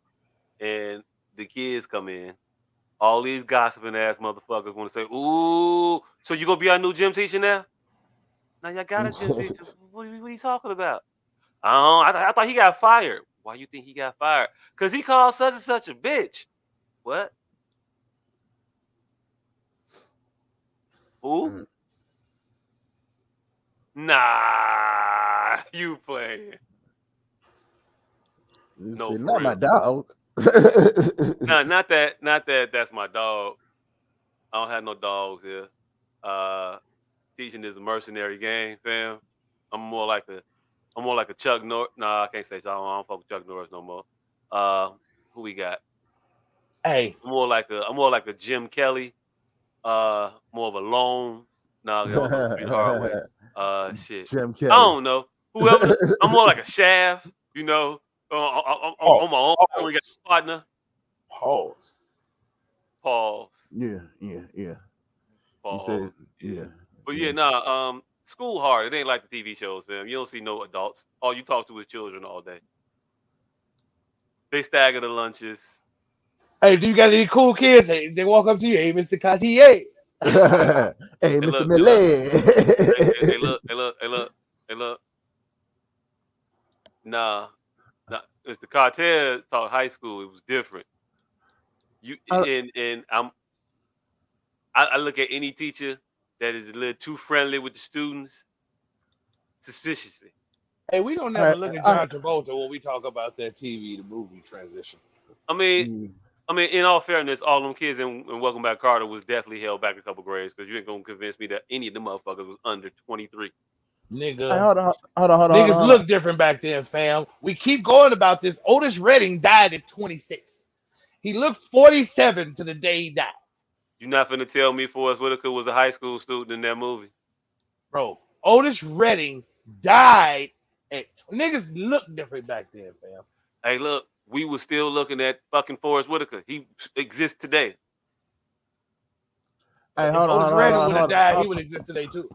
and the kids come in, all these gossiping ass motherfuckers want to say, "Ooh, so you gonna be our new gym teacher now?" Now y'all got a gym teacher. What are you talking about? I thought he got fired. Why you think he got fired? Because he called such and such a bitch. What? Who? Nah, you playing. No, not my dog. Nah, not that. That's my dog. I don't have no dogs here. Teaching is a mercenary game, fam. I'm more like a Chuck Norris. Nah, I can't say so. I don't fuck with Chuck Norris no more. Who we got? Hey, I'm more like a Jim Kelly. More of a lone. Nah, that was pretty hard way. Shit. Jim Kelly. I don't know. Whoever. I'm more like a Shaft. You know, on my own. We got a partner. Pause. Yeah. Pause. You said it. Yeah. But yeah, school hard. It ain't like the TV shows, fam. You don't see no adults. All you talk to is children all day. They stagger the lunches. Hey, do you got any cool kids? They walk up to you. Hey, Mr. Cartier. Hey, Mr. Melyssa. Hey, look. Nah. Mr. Cartel taught high school. It was different. I look at any teacher that is a little too friendly with the students suspiciously. Hey, we don't never look at John Travolta when we talk about that TV to movie transition. I mean, in all fairness, all them kids in Welcome Back Carter was definitely held back a couple grades because you ain't gonna convince me that any of them motherfuckers was under 23. Nigga. Hey, hold on. Niggas look different back then, fam. We keep going about this. Otis Redding died at 26. He looked 47 to the day he died. You're not finna tell me Forrest Whitaker was a high school student in that movie. Bro, Otis Redding died at... Niggas look different back then, fam. Hey, look, we were still looking at fucking Forrest Whitaker. He exists today. Hey, If hold Otis on. Redding would have died, he would exist today too.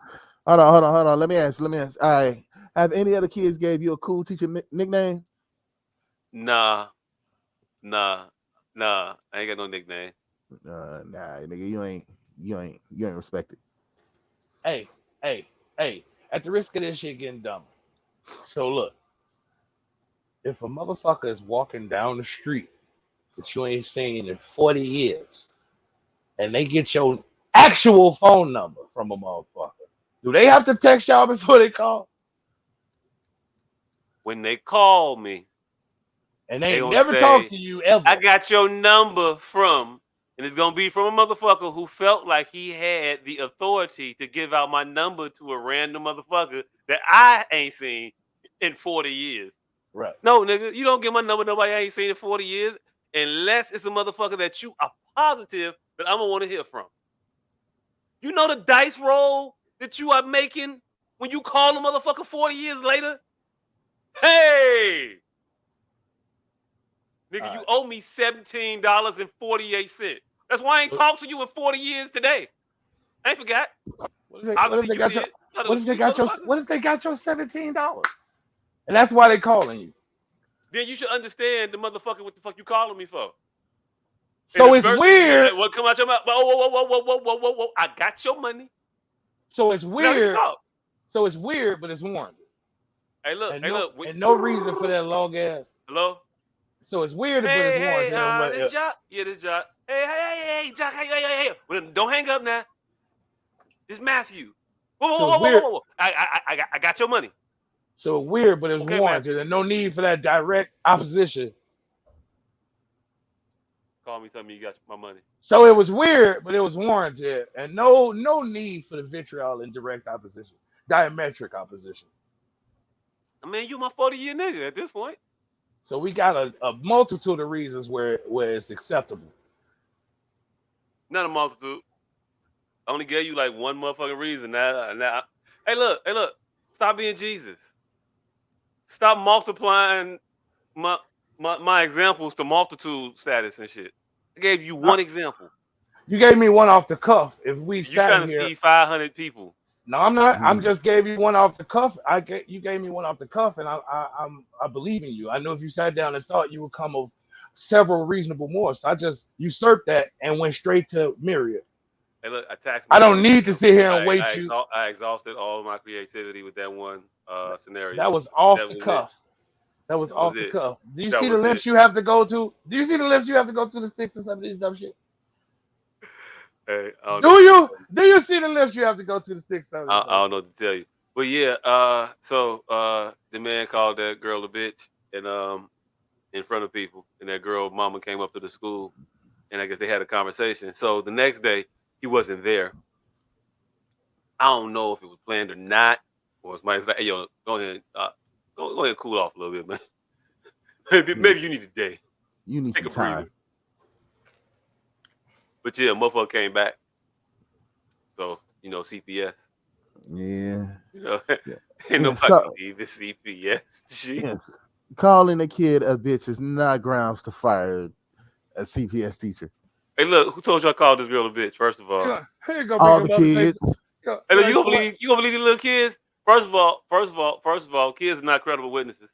Hold on. Let me ask. All right. Have any other kids gave you a cool teacher nickname? Nah. I ain't got no nickname. Nah, nigga, you ain't respected. Hey. At the risk of this shit getting dumb. So look, if a motherfucker is walking down the street that you ain't seen in 40 years, and they get your actual phone number from a motherfucker, do they have to text y'all before they call? When they call me, and they never talk to you ever. I got your number from, and it's gonna be from a motherfucker who felt like he had the authority to give out my number to a random motherfucker that I ain't seen in 40 years. Right. No, nigga, you don't give my number to nobody I ain't seen in 40 years unless it's a motherfucker that you are positive that I'm gonna want to hear from. You know the dice roll that you are making when you call a motherfucker 40 years later? Hey! Nigga, you owe me $17.48. That's why I ain't talked to you in 40 years today. I ain't forgot. What if they got your $17? And that's why they calling you. Then you should understand the motherfucker what the fuck you calling me for. So it's weird. What come out your mouth? Whoa. I got your money. So it's weird. So it's weird, but it's warranted. Hey, look. And no reason for that long ass. Hello? So it's weird, but it's warranted. This Jock. Yeah, this Jock. Hey, Jock. Hey. Well, don't hang up now. This Matthew. Whoa. I got your money. So weird, but it's warranted, and no need for that direct opposition. Call me, tell me you got my money. So it was weird, but it was warranted, and no need for the vitriol and direct opposition, diametric opposition. I mean, you my 40-year nigga at this point. So we got a multitude of reasons where it's acceptable. Not a multitude. I only gave you like one motherfucking reason. Now. Hey, look. Stop being Jesus. Stop multiplying my examples to multitude status and shit. I gave you one example. You gave me one off the cuff. If we sat here, you trying to feed 500 people. No, I'm not. I'm just gave you one off the cuff. You gave me one off the cuff, and I believe in you. I know if you sat down and thought, you would come of several reasonable more. So I just usurped that and went straight to Myriad. Hey, look, I don't need to sit here and wait you. I exhausted all of my creativity with that one scenario. That was off the cuff. That was off the cuff. Do you see the lifts you have to go to? Do you see the lifts you have to go to the sticks and some of these dumb shit? Hey, do you see the lifts you have to go to the sticks? I don't know what to tell you. But yeah, so the man called that girl a bitch and in front of people, and that girl mama came up to the school, and I guess they had a conversation. So the next day he wasn't there. I don't know if it was planned or not, or it's like, hey, yo, go ahead and cool off a little bit, man. Maybe you need a day. You need some time. Breather. But yeah, motherfucker came back. So, CPS. Yeah. Ain't nobody even CPS. Yes. Calling a kid a bitch is not grounds to fire a CPS teacher. Hey, look, who told you I called this girl a bitch? First of all, all the kids. Hey, look, you gonna believe these little kids? First of all, kids are not credible witnesses.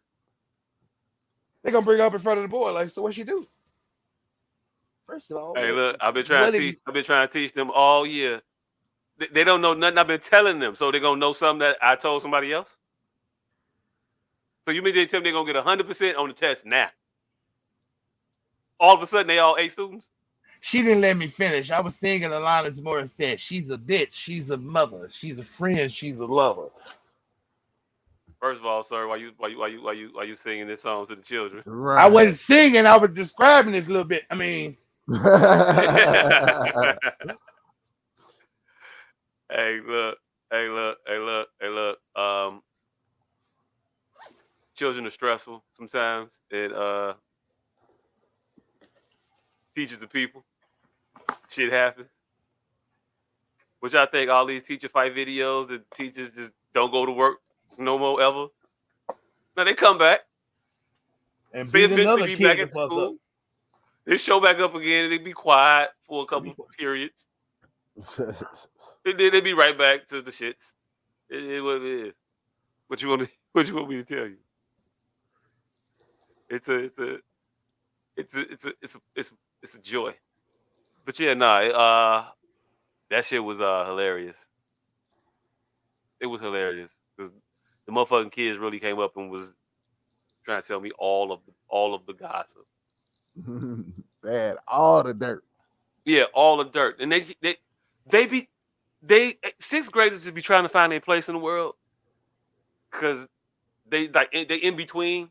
They're gonna bring her up in front of the board, like, so what she do? First of all, hey, look, I've been trying to teach them all year. They don't know nothing I've been telling them, so they're gonna know something that I told somebody else. So you mean they tell me they're gonna get 100% on the test now? All of a sudden, they all A students? She didn't let me finish. I was singing Alanis Morissette. She's a bitch. She's a mother. She's a friend. She's a lover. First of all, sir, why you singing this song to the children? Right. I wasn't singing. I was describing this a little bit. I mean, hey, Hey, look. Children are stressful sometimes, and teachers are people. Shit happens. Which I think all these teacher fight videos, the teachers just don't go to work no more ever. Now they come back. And They beat eventually another be kid back the at fuck school. up. They show back up again and they be quiet for a couple periods. And then they be right back to the shits. It is what it is. What you want me to tell you? It's a joy. But yeah, that shit was hilarious. It was hilarious because the motherfucking kids really came up and was trying to tell me all of the gossip. They had all the dirt. Yeah, all the dirt, and they sixth graders just be trying to find their place in the world because they in between,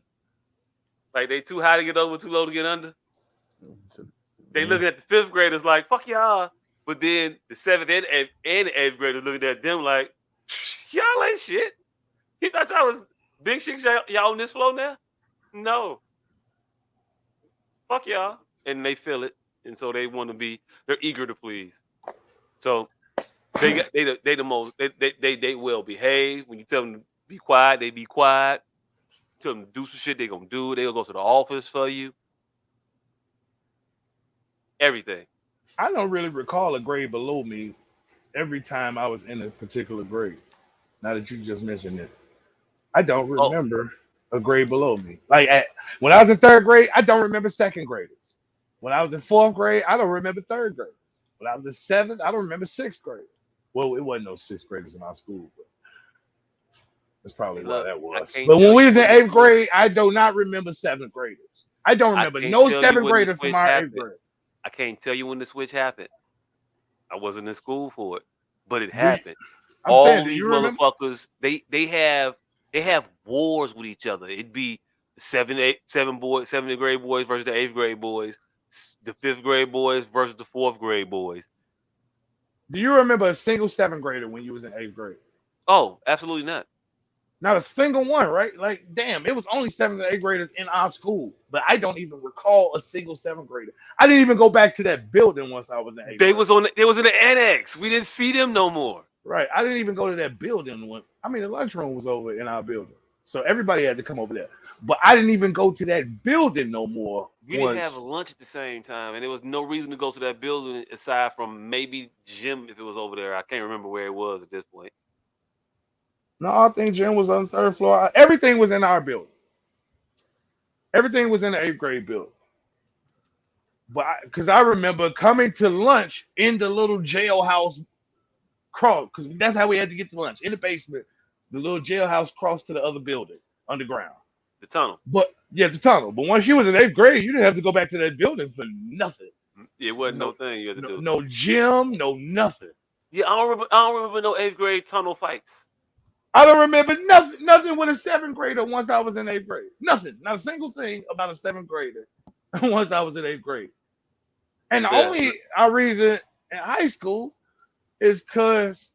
like they too high to get over, too low to get under. They looking at the fifth graders like fuck y'all, but then the seventh and the eighth graders looking at them like y'all ain't shit. He thought y'all was big shit. Y'all on this floor now? No. Fuck y'all, and they feel it, and so they want to be. They're eager to please. So they the most. They well behave. When you tell them to be quiet, they be quiet. Tell them to do some shit, they gonna do. They'll go to the office for you. Everything. I don't really recall a grade below me every time I was in a particular grade. Now that you just mentioned it, I don't remember a grade below me. Like when I was in third grade, I don't remember second graders. When I was in fourth grade, I don't remember third graders. When I was in seventh, I don't remember sixth graders. Well, it wasn't no sixth graders in our school, but that's probably why that was. But when we was in eighth grade, I do not remember seventh graders. I don't remember no seventh graders from our eighth grade. I can't tell you when the switch happened. I wasn't in school for it, but it happened. All these motherfuckers, they have wars with each other. It'd be seventh grade boys versus the eighth grade boys, the fifth grade boys versus the fourth grade boys. Do you remember a single seventh grader when you was in eighth grade? Oh, absolutely not. Not a single one, right? Like, damn, it was only seventh and eighth graders in our school, but I don't even recall a single seventh grader. I didn't even go back to that building once I was in eighth grade. They was in the annex. We didn't see them no more. Right. I didn't even go to that building. The lunchroom was over in our building. So everybody had to come over there. But I didn't even go to that building no more. We didn't have a lunch at the same time, and there was no reason to go to that building aside from maybe gym if it was over there. I can't remember where it was at this point. No, I think gym was on the third floor. Everything was in our building. Everything was in the eighth grade building. But because I remember coming to lunch in the little jailhouse crawl, because that's how we had to get to lunch in the basement. The little jailhouse crossed to the other building underground. The tunnel. But yeah, the tunnel. But once you was in eighth grade, you didn't have to go back to that building for nothing. It wasn't no thing you had to do. No gym, no nothing. Yeah, I don't remember no eighth grade tunnel fights. I don't remember nothing with a seventh grader once I was in eighth grade. Nothing. Not a single thing about a seventh grader once I was in eighth grade. And the only reason in high school is because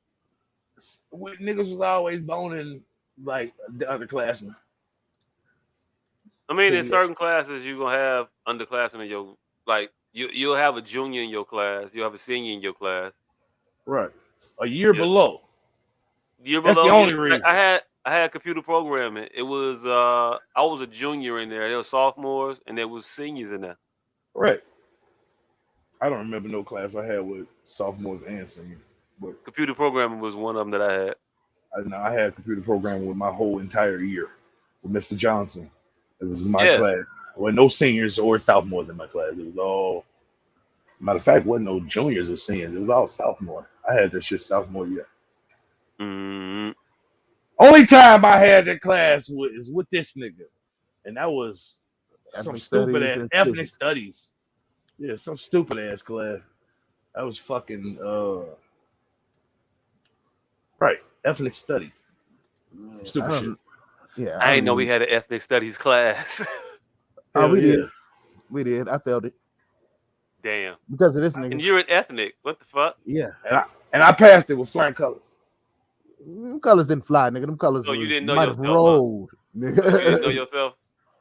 niggas was always boning like the underclassmen. I mean, in certain classes, you're going to have underclassmen in your, like, you'll have a junior in your class. You'll have a senior in your class. Right. A year below. That's the only reason. I had computer programming. It was I was a junior in there. There were sophomores and there was seniors in there. Right. I don't remember no class I had with sophomores and seniors. But computer programming was one of them that I had. I had computer programming with my whole entire year with Mr. Johnson. It was my class. Well, no seniors or sophomores in my class. It was all. Matter of fact, wasn't no juniors or seniors. It was all sophomore. I had that shit sophomore year. Mm-hmm. Only time I had that class is with this nigga, and that was some stupid ass ethnic studies. Yeah, some stupid ass class. That was fucking right, ethnic studies. Some stupid shit. Yeah, I didn't know we had an ethnic studies class. Oh, we did. We did. I felt it. Damn. Because of this nigga. And you're an ethnic. What the fuck? Yeah. And I passed it with flying colors. Them colors didn't fly, nigga. Them colors So you didn't know might have yourself, huh? rolled, You didn't know nigga. yourself.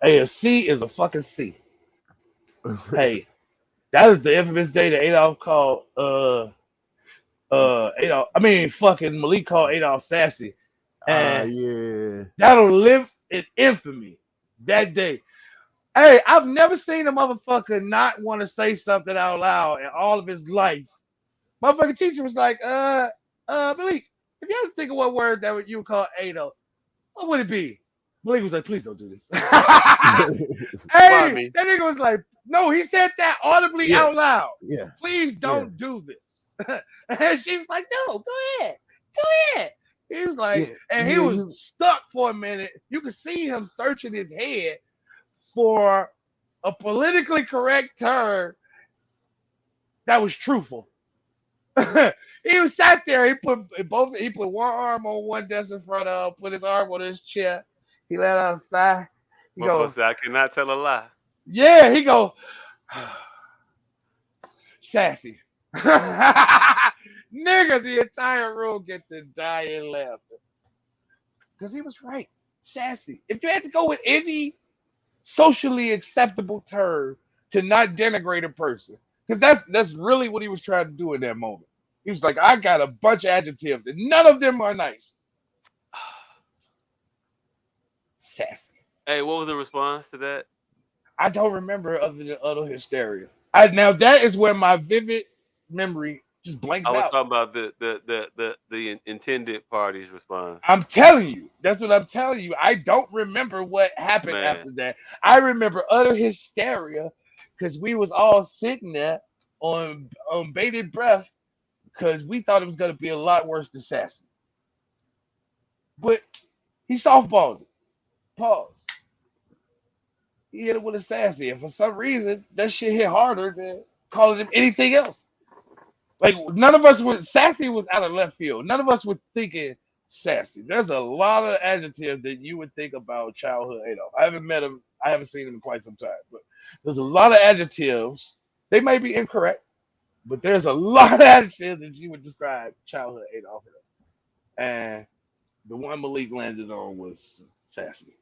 Hey, a C is a fucking C. Hey, that is the infamous day that Adolf called Adolf. I mean, fucking Malik called Adolf sassy, and Yeah. that'll live in infamy that day. Hey, I've never seen a motherfucker not want to say something out loud in all of his life. Motherfucking teacher was like, Malik, if you had to think of what word that you would call Adolf, what would it be? Malik was like, please don't do this. Why Hey, me? that nigga was like, no, he said that audibly Yeah. out loud. Yeah. Please don't do this. And she was like, no, go ahead. Go ahead. He was like, Yeah. and he Yeah, was stuck for a minute. You could see him searching his head for a politically correct term that was truthful. He was sat there. He put one arm on one desk in front of, put his arm on his chair. He let out a sigh. He Motherfucker goes, said, I cannot tell a lie. yeah. He go, sassy. Nigga, the entire room get to dying laughing. Because he was right. Sassy. If you had to go with any socially acceptable term to not denigrate a person, because that's really what he was trying to do in that moment. He was like, I got a bunch of adjectives and none of them are nice. Sassy. Hey, what was the response to that? I don't remember other than utter hysteria. Now that is where my vivid memory just blanks I was out. talking about the intended party's response. I'm telling you, that's what I'm telling you. I don't remember what happened Man. after that. I remember utter hysteria because we was all sitting there on bated breath because we thought it was going to be a lot worse than Sassy. But he softballed it. Pause. He hit it with a Sassy, and for some reason, that shit hit harder than calling him anything else. Like, none of us would, Sassy was out of left field. None of us were thinking Sassy. There's a lot of adjectives that you would think about childhood Adolf. I haven't met him. I haven't seen him in quite some time. But there's a lot of adjectives. They may be incorrect, but there's a lot of adjectives that you would describe childhood Adolf. And the one Malik landed on was Sassy.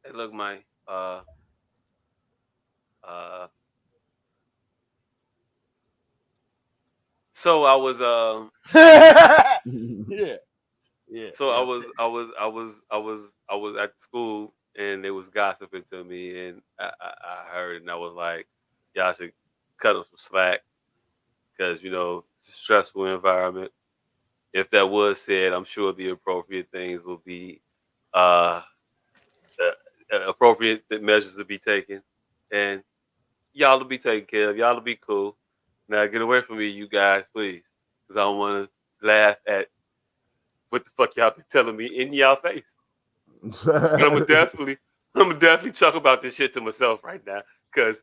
Hey, look, Mike. So I was Yeah. So I was at school and they was gossiping to me and I heard and I was like, y'all should cut them some slack because you know it's a stressful environment. If that was said, I'm sure the appropriate things will be appropriate measures to be taken, and y'all will be taken care of. Y'all will be cool. Now get away from me, you guys, please, because I don't want to laugh at what the fuck y'all been telling me in y'all face. And I'm gonna definitely talk about this shit to myself right now, because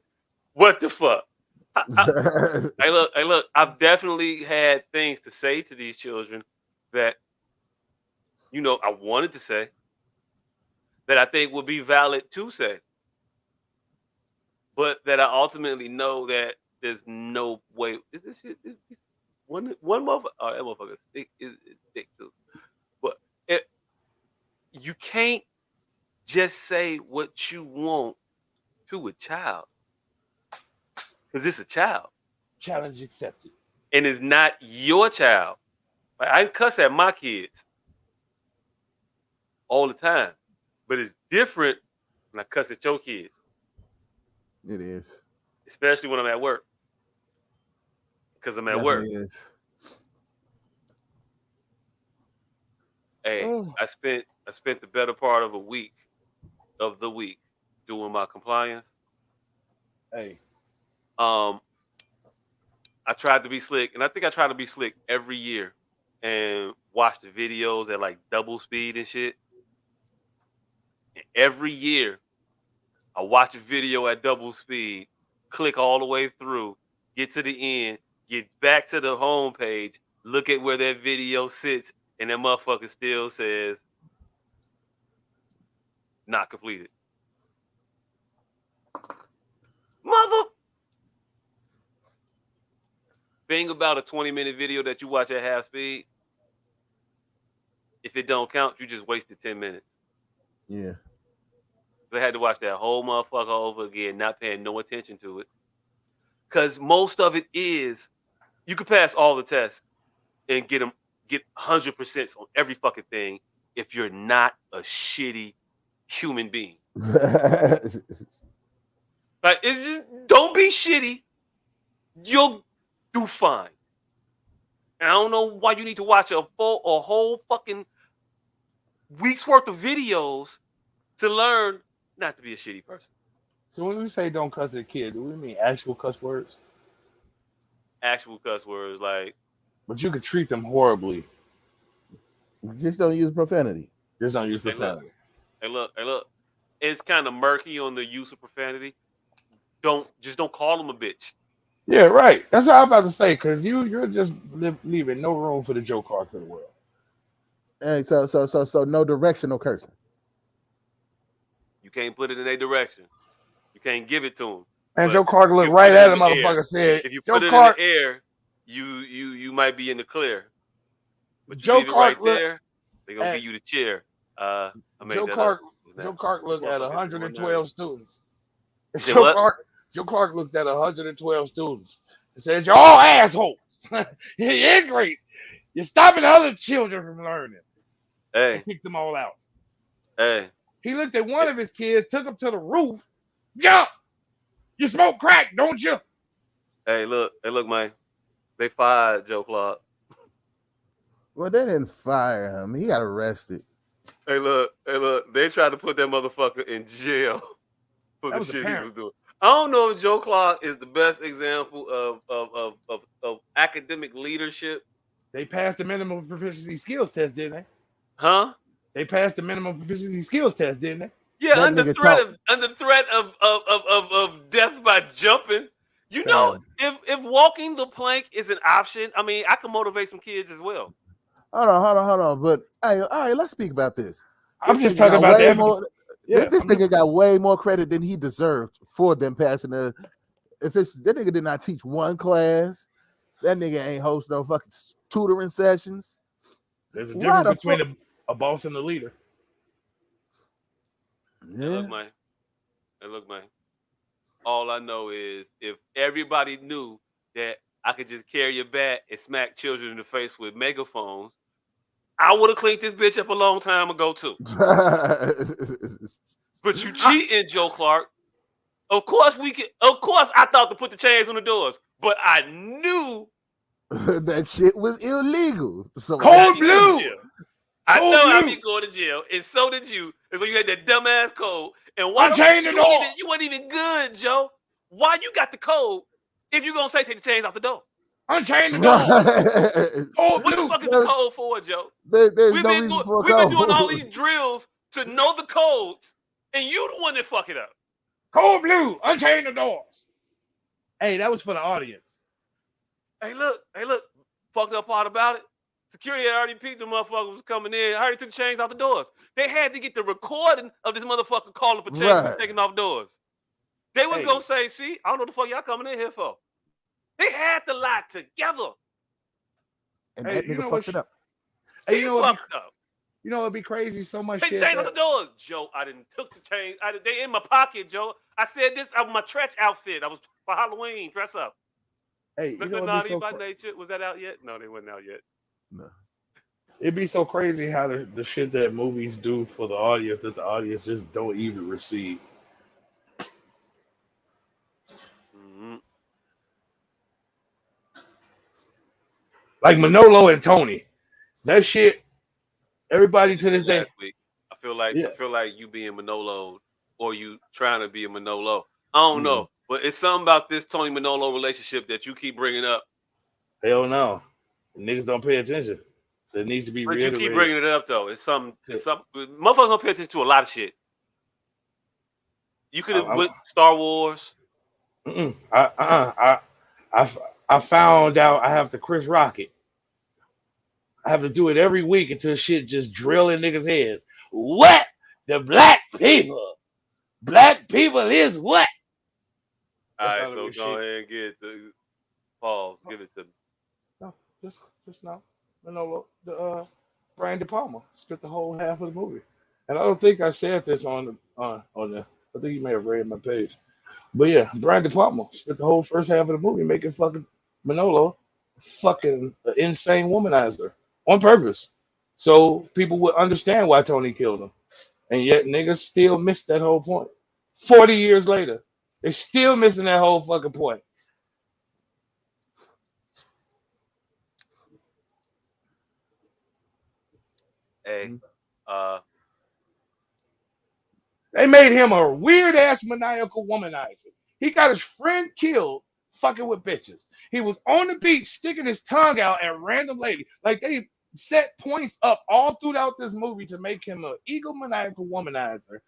what the fuck? Hey, look, I've definitely had things to say to these children that, you know, I wanted to say that I think would be valid to say, but that I ultimately know that there's no way. Is this shit? One motherfucker? Oh, that motherfucker is thick too. But you can't just say what you want to a child because it's a child. Challenge accepted. And it's not your child. Like, I cuss at my kids all the time, but it's different when I cuss at your kids. It is. Especially when I'm at work. Because I'm at work. Is. Hey, I spent the better part of the week doing my compliance. Hey. I tried to be slick, and I think I try to be slick every year and watch the videos at like double speed and shit. And every year, I watch a video at double speed, click all the way through, get to the end, get back to the home page, look at where that video sits, and that motherfucker still says not completed. Mother. Thing about a 20-minute video that you watch at half speed, if it don't count, you just wasted 10 minutes. Yeah. They had to watch that whole motherfucker over again, not paying no attention to it. Because most of it is, you can pass all the tests and get 100% on every fucking thing if you're not a shitty human being. Like, it's just, don't be shitty. You'll do fine. And I don't know why you need to watch a whole fucking week's worth of videos to learn not to be a shitty person. So when we say don't cuss at a kid, do we mean actual cuss words? Actual cuss words, like. But you could treat them horribly. Just don't use profanity. Just don't use profanity. Hey, look. It's kind of murky on the use of profanity. Don't call them a bitch. Yeah, right. That's what I'm about to say, because you're just leaving no room for the Joe Clark of the world. Hey, so no directional cursing. You can't put it in a direction. You can't give it to him. And Joe Clark looked right at him, motherfucker. Said, if you Joe put it Clark, in the air, you might be in the clear. But you Joe leave Clark it right there, they're gonna give you the chair. Joe Clark looked at 112 students. Joe Clark looked at 112 students and said, "You're all assholes. You're great. You're stopping other children from learning." Hey, and kicked them all out. Hey, he looked at one of his kids, took him to the roof. Jump! You smoke crack, don't you? Hey, look, man. They fired Joe Clark. Well, they didn't fire him. He got arrested. Hey, look. They tried to put that motherfucker in jail for the shit he was doing. I don't know if Joe Clark is the best example of academic leadership. They passed the minimum proficiency skills test, didn't they? Huh? They passed the minimum proficiency skills test, didn't they? Yeah, under threat of death by jumping. You know, if walking the plank is an option, I mean, I can motivate some kids as well. Hold on. But hey, all right, let's speak about this. I'm just talking about this nigga got way more credit than he deserved for them passing the. That nigga did not teach one class, that nigga ain't host no fucking tutoring sessions. There's a difference between a boss and a leader. Yeah. Hey, look, man. All I know is if everybody knew that I could just carry a bat and smack children in the face with megaphones, I would have cleaned this bitch up a long time ago too. But you cheating, Joe Clark. Of course I thought to put the chains on the doors, but I knew that shit was illegal. So Cold blue. I know I'd be going to jail, and so did you. Is when you had that dumbass code. And why you weren't even good, Joe? Why you got the code if you gonna say take the chains off the door? Unchain the door. What the fuck is the code for, Joe? We've been doing all these drills to know the codes, and you the one that fuck it up. Cold blue, unchain the doors. Hey, that was for the audience. Hey, look. Fucked up part about it. Security had already peeped the motherfucker was coming in. I already took the chains off the doors. They had to get the recording of this motherfucker calling for chains taking off doors. They was gonna say, see, I don't know what the fuck y'all coming in here for. They had to lie together. And that nigga fucked it up. He fucked up. You know, it'd be crazy so much shit. They chains on the doors. Joe, I didn't took the chains. They in my pocket, Joe. I said this out of my trench outfit. I was for Halloween, dress up. Hey, you know Naughty by Nature, was that out yet? No, they wasn't out yet. No. It'd be so crazy how the shit that movies do for the audience that the audience just don't even receive. Mm-hmm. Like Manolo and Tony. That shit, everybody to this day. I feel like you being Manolo or you trying to be a Manolo. I don't know. But it's something about this Tony Manolo relationship that you keep bringing up. Hell no. Niggas don't pay attention. So it needs to be reiterated. But you keep bringing it up, though. It's something. Motherfuckers don't pay attention to a lot of shit. You could have went Star Wars. I found out I have to Chris Rocket. I have to do it every week until shit just drill in niggas' heads. What? The black people. Black people is what? All right, so go ahead and get the pause. Give it to me. No, just now. Manolo, Brian De Palma spent the whole half of the movie, and I don't think I said this on the. I think you may have read my page, but yeah, Brian De Palma spent the whole first half of the movie making fucking Manolo fucking insane womanizer on purpose, so people would understand why Tony killed him, and yet niggas still missed that whole point. 40 years later, they're still missing that whole fucking point. Hey, They made him a weird ass maniacal womanizer. He got his friend killed fucking with bitches. He was on the beach sticking his tongue out at random lady. Like they set points up all throughout this movie to make him an egomaniacal womanizer.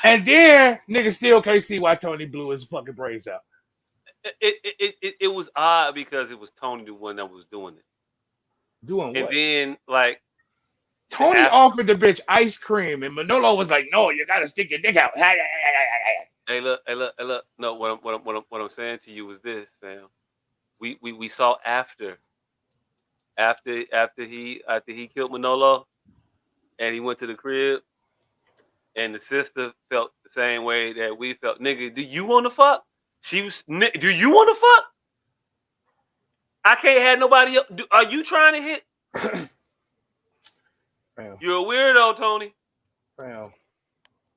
And then niggas still can't see why Tony blew his fucking brains out. It was odd because it was Tony the one that was doing it. Doing what? And then like Tony offered the bitch ice cream, and Manolo was like, "No, you gotta stick your dick out." Hey, look. No, what I'm saying to you is this, fam. We saw after he killed Manolo, and he went to the crib, and the sister felt the same way that we felt. Nigga, do you want to fuck? Do you want to fuck? I can't have nobody else. Are you trying to hit? You're a weirdo, Tony.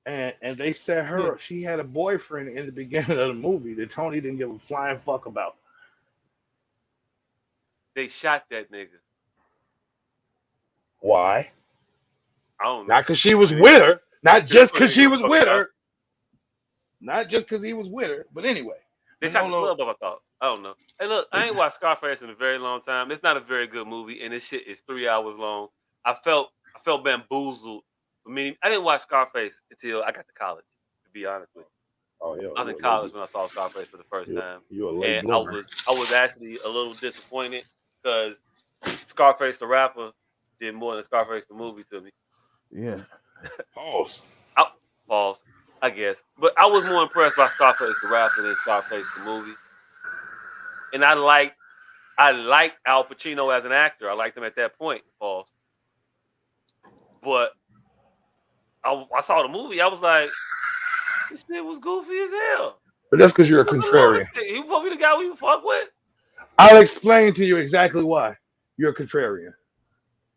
And they set her up. She had a boyfriend in the beginning of the movie that Tony didn't give a flying fuck about. They shot that nigga. Why? I don't know. Not because she was with her. Not just because she was with her. Not just because he was with her. But anyway. They shot the club up, I thought. I don't know. Hey, look, I ain't watched Scarface in a very long time. It's not a very good movie, and this shit is 3 hours long. I felt bamboozled. I mean, I didn't watch Scarface until I got to college, to be honest with you. Oh, yeah, I was in college when I saw Scarface for the first time. And I was actually a little disappointed because Scarface the rapper did more than Scarface the movie to me. Yeah. Pause. Pause, I guess. But I was more impressed by Scarface the rapper than Scarface the movie. And I liked Al Pacino as an actor. I liked him at that point, Pause. But I saw the movie. I was like, this shit was goofy as hell. But that's because you're a contrarian. He was probably the guy we fuck with. I'll explain to you exactly why. You're a contrarian.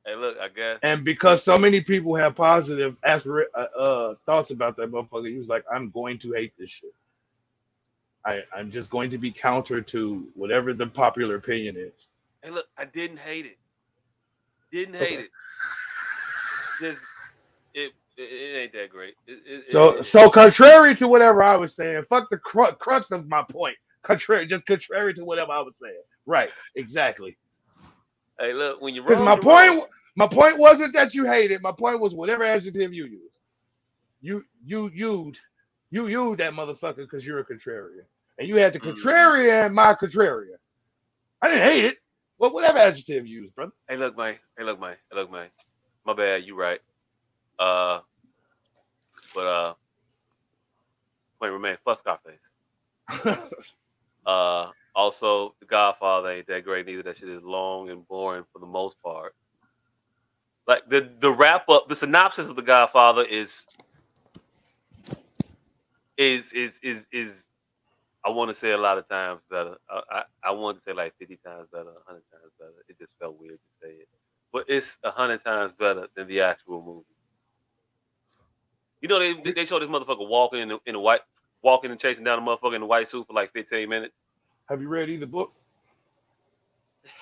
Hey, look, I guess. And because so many people have positive thoughts about that motherfucker, he was like, I'm going to hate this shit. I'm just going to be counter to whatever the popular opinion is. Hey, look, I didn't hate it. Didn't hate it. Just it ain't that great. So contrary to whatever I was saying, fuck the crux of my point. Contrary to whatever I was saying. Right, exactly. Hey, look, when you're wrong, my point wasn't that you hate it. My point was whatever adjective you used. You used that motherfucker because you're a contrarian. And you had the contrarian, my contrarian. I didn't hate it. Well, whatever adjective you used, brother. Hey, look, man. My bad, you right. But point remain, fuck Scarface. Also, The Godfather ain't that great neither. That shit is long and boring for the most part. Like the wrap up, the synopsis of The Godfather is I want to say a lot of times better. I want to say like 50 times better, 100 times better. It just felt weird to say it. But it's 100 times better than the actual movie. You know, they showed this motherfucker walking walking and chasing down a motherfucker in a white suit for like 15 minutes. Have you read either book?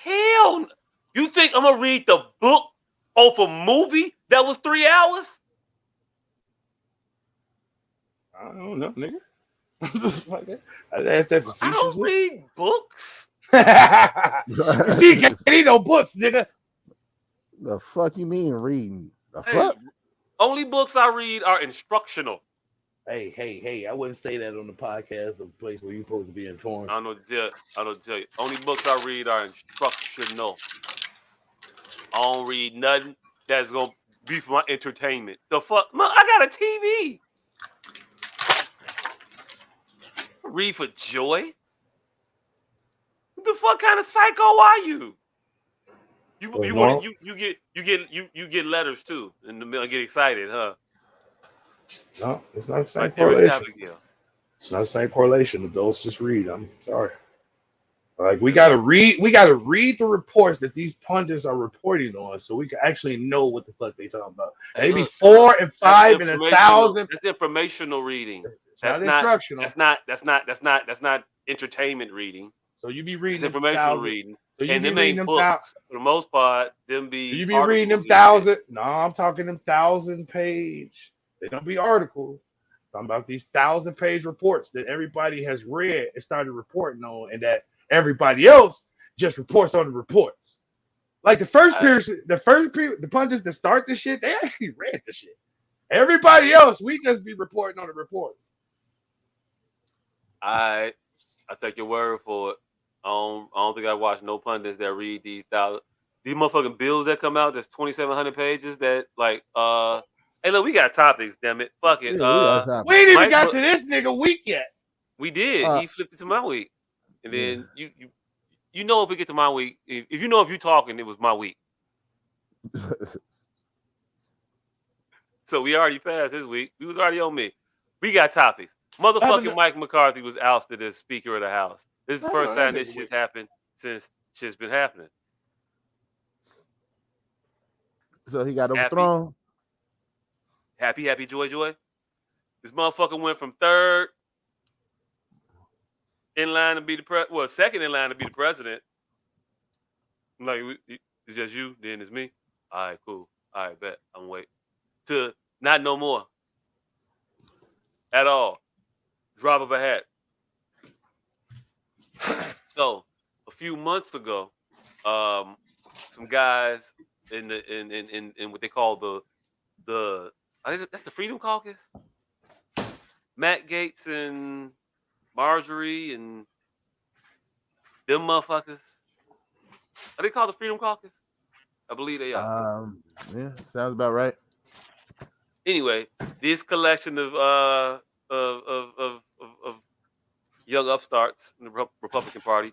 Hell no. You think I'm gonna read the book off a movie that was 3 hours? I don't know, nigga. I asked that facetiously. I don't read books. See, can't read no books, nigga. The fuck you mean reading? The Hey, fuck? only books I read are instructional. Hey, I wouldn't say that on the podcast, a place where you're supposed to be informed. I don't know to tell you. Only books I read are instructional. I don't read nothing that's gonna be for my entertainment. The fuck? I got a TV. Read for joy? What the fuck kind of psycho are you? You get letters too in the mail. Get excited, huh? No, it's not the same Like Terrence correlation. Abigail. It's not the same correlation. Adults just read. I'm sorry. Like we gotta read the reports that these pundits are reporting on, so we can actually know what the fuck they talking about. Hey, Maybe look, 4 and 5 and 1,000. That's informational reading. It's not instructional. That's not entertainment reading. So you be It's reading informational reading. So you and be them reading ain't them books for the most part. Them be you be reading them 1,000. No, I'm talking them 1,000-page. They don't be articles. I'm talking about these 1,000-page reports that everybody has read and started reporting on, and that everybody else just reports on the reports. Like the pundits that start this shit, they actually read the shit. Everybody else, we just be reporting on the report. I take your word for it. I don't think I watch no pundits that read these motherfucking bills that come out. That's 2,700 pages. That like hey look, we got topics. Damn it, fuck it. Yeah, we ain't even got to this nigga week yet. We did. He flipped it to my week, and then you know if we get to my week, if you talking, it was my week. So we already passed his week. We was already on me. We got topics. Motherfucking Mike McCarthy was ousted as Speaker of the House. This is the first time this shit's happened since shit's been happening. So he got overthrown. Happy, joy. This motherfucker went from third in line to be second in line to be the president. I'm like, it's just you, then it's me. All right, cool. All right, bet. I'm wait. To not no more. At all. Drop of a hat. So a few months ago, some guys in what they call the I think that's the Freedom Caucus. Matt Gaetz and Marjorie and them motherfuckers. Are they called the Freedom Caucus? I believe they are. Yeah, sounds about right. Anyway, this collection of young upstarts in the Republican Party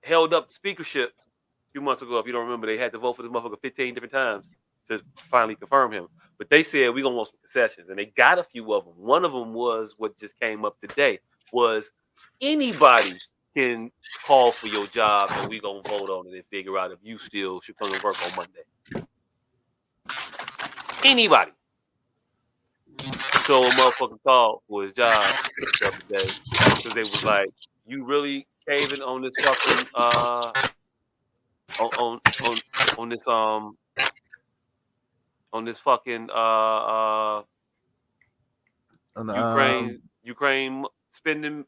held up the speakership a few months ago. If you don't remember, they had to vote for this motherfucker 15 different times to finally confirm him. But they said we're gonna want some concessions, and they got a few of them. One of them was what just came up today: was anybody can call for your job, and we gonna vote on it and figure out if you still should come to work on Monday. Anybody. So a motherfucker called for his job the other day because they was like, "You really caving on this fucking on this fucking Ukraine spending?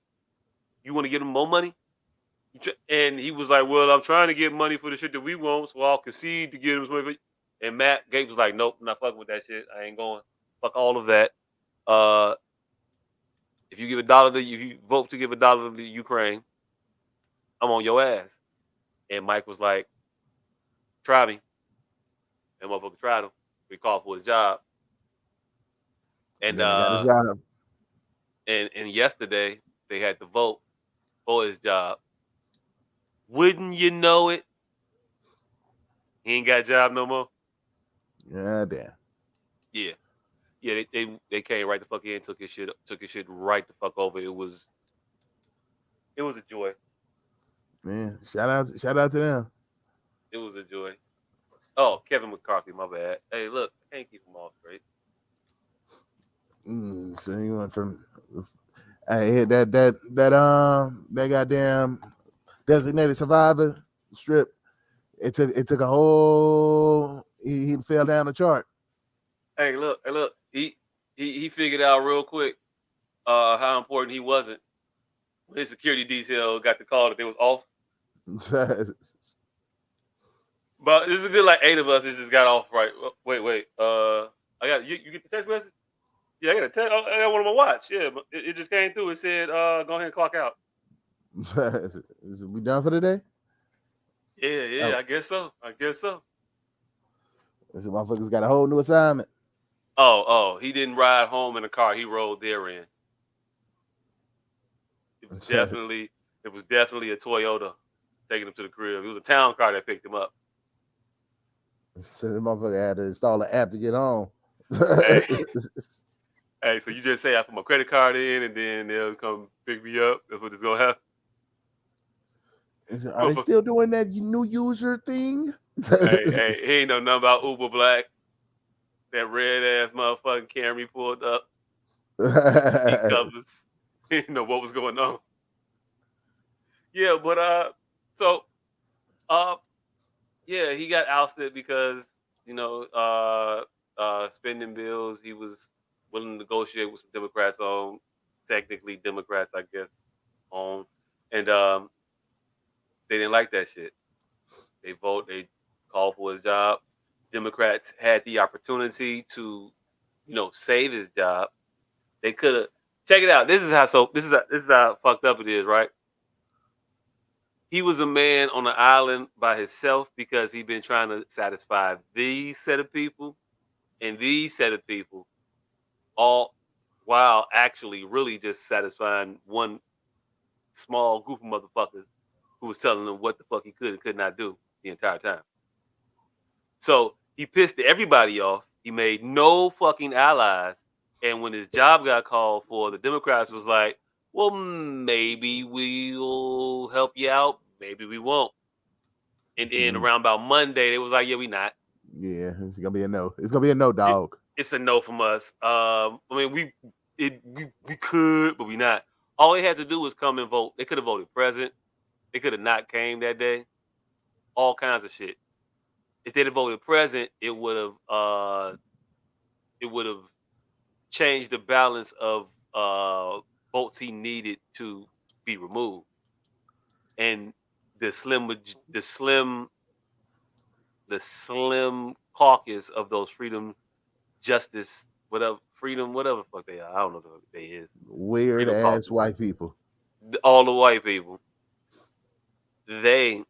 You want to give them more money?" And he was like, "Well, I'm trying to get money for the shit that we want, so I'll concede to give them money." And Matt Gaetz was like, "Nope, I'm not fucking with that shit. I ain't going. Fuck all of that. If you vote to give $1 to Ukraine, I'm on your ass." And Mike was like, "Try me." And motherfucker tried him. We called for his job. And got his job. And yesterday they had to vote for his job. Wouldn't you know it? He ain't got a job no more. Yeah, damn. Yeah. Yeah, they came right the fuck in, took his shit right the fuck over. It was a joy. Man, shout out to them. It was a joy. Oh, Kevin McCarthy, my bad. Hey, look, I can't keep them all straight. So you went from that goddamn designated survivor strip. It took a whole. He fell down the chart. Hey, look. He figured out real quick how important he wasn't. His security detail got the call that they was off. But this is a good like 8 of us that just got off right. Wait. I got you get the text message? Yeah, I got a text. I got one on my watch. Yeah, but it just came through. It said, "Go ahead and clock out." Is we done for the day? Yeah. Oh. I guess so. This motherfucker's got a whole new assignment. Oh, he didn't ride home in a car. He rode therein. It was definitely a Toyota taking him to the crib. It was a town car that picked him up. So the motherfucker had to install an app to get on. Hey, hey, so you just say I put my credit card in and then they'll come pick me up. That's what it's gonna happen. Are they still doing that new user thing? Hey, he ain't know nothing about Uber Black. That red ass motherfucking Camry pulled up. He covers. He didn't know what was going on. Yeah, but yeah, he got ousted because spending bills. He was willing to negotiate with some Democrats on, technically Democrats, I guess, on, and they didn't like that shit. They called for his job. Democrats had the opportunity to, save his job. They could have. Check it out. This is how fucked up it is, right? He was a man on an island by himself because he'd been trying to satisfy these set of people and these set of people, all while actually really just satisfying one small group of motherfuckers who was telling him what the fuck he could and could not do the entire time. So he pissed everybody off. He made no fucking allies. And when his job got called for, the Democrats was like, well, maybe we'll help you out. Maybe we won't. And then around about Monday, they was like, yeah, we not. Yeah, it's going to be a no. It's going to be a no, dog. It's a no from us. I mean, we could, but we not. All they had to do was come and vote. They could have voted president. They could have not came that day. All kinds of shit. If they'd have voted president, it would have changed the balance of votes he needed to be removed, and the slim caucus of those freedom, justice, whatever the fuck they are. I don't know what they is. Weird ass caucus. White people. All the white people. They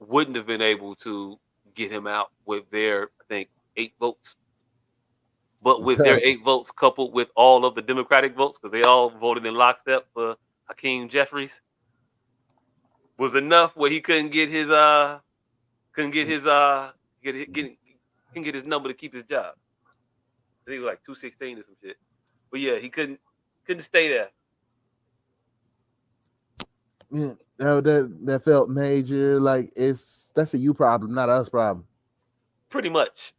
wouldn't have been able to get him out with their, I think, 8 votes. But with their 8 votes coupled with all of the Democratic votes, because they all voted in lockstep for Hakeem Jeffries, was enough where he couldn't get his number to keep his job. I think it was like 216 or some shit. But yeah, he couldn't stay there. Yeah, that felt major. Like that's a you problem, not us problem. Pretty much.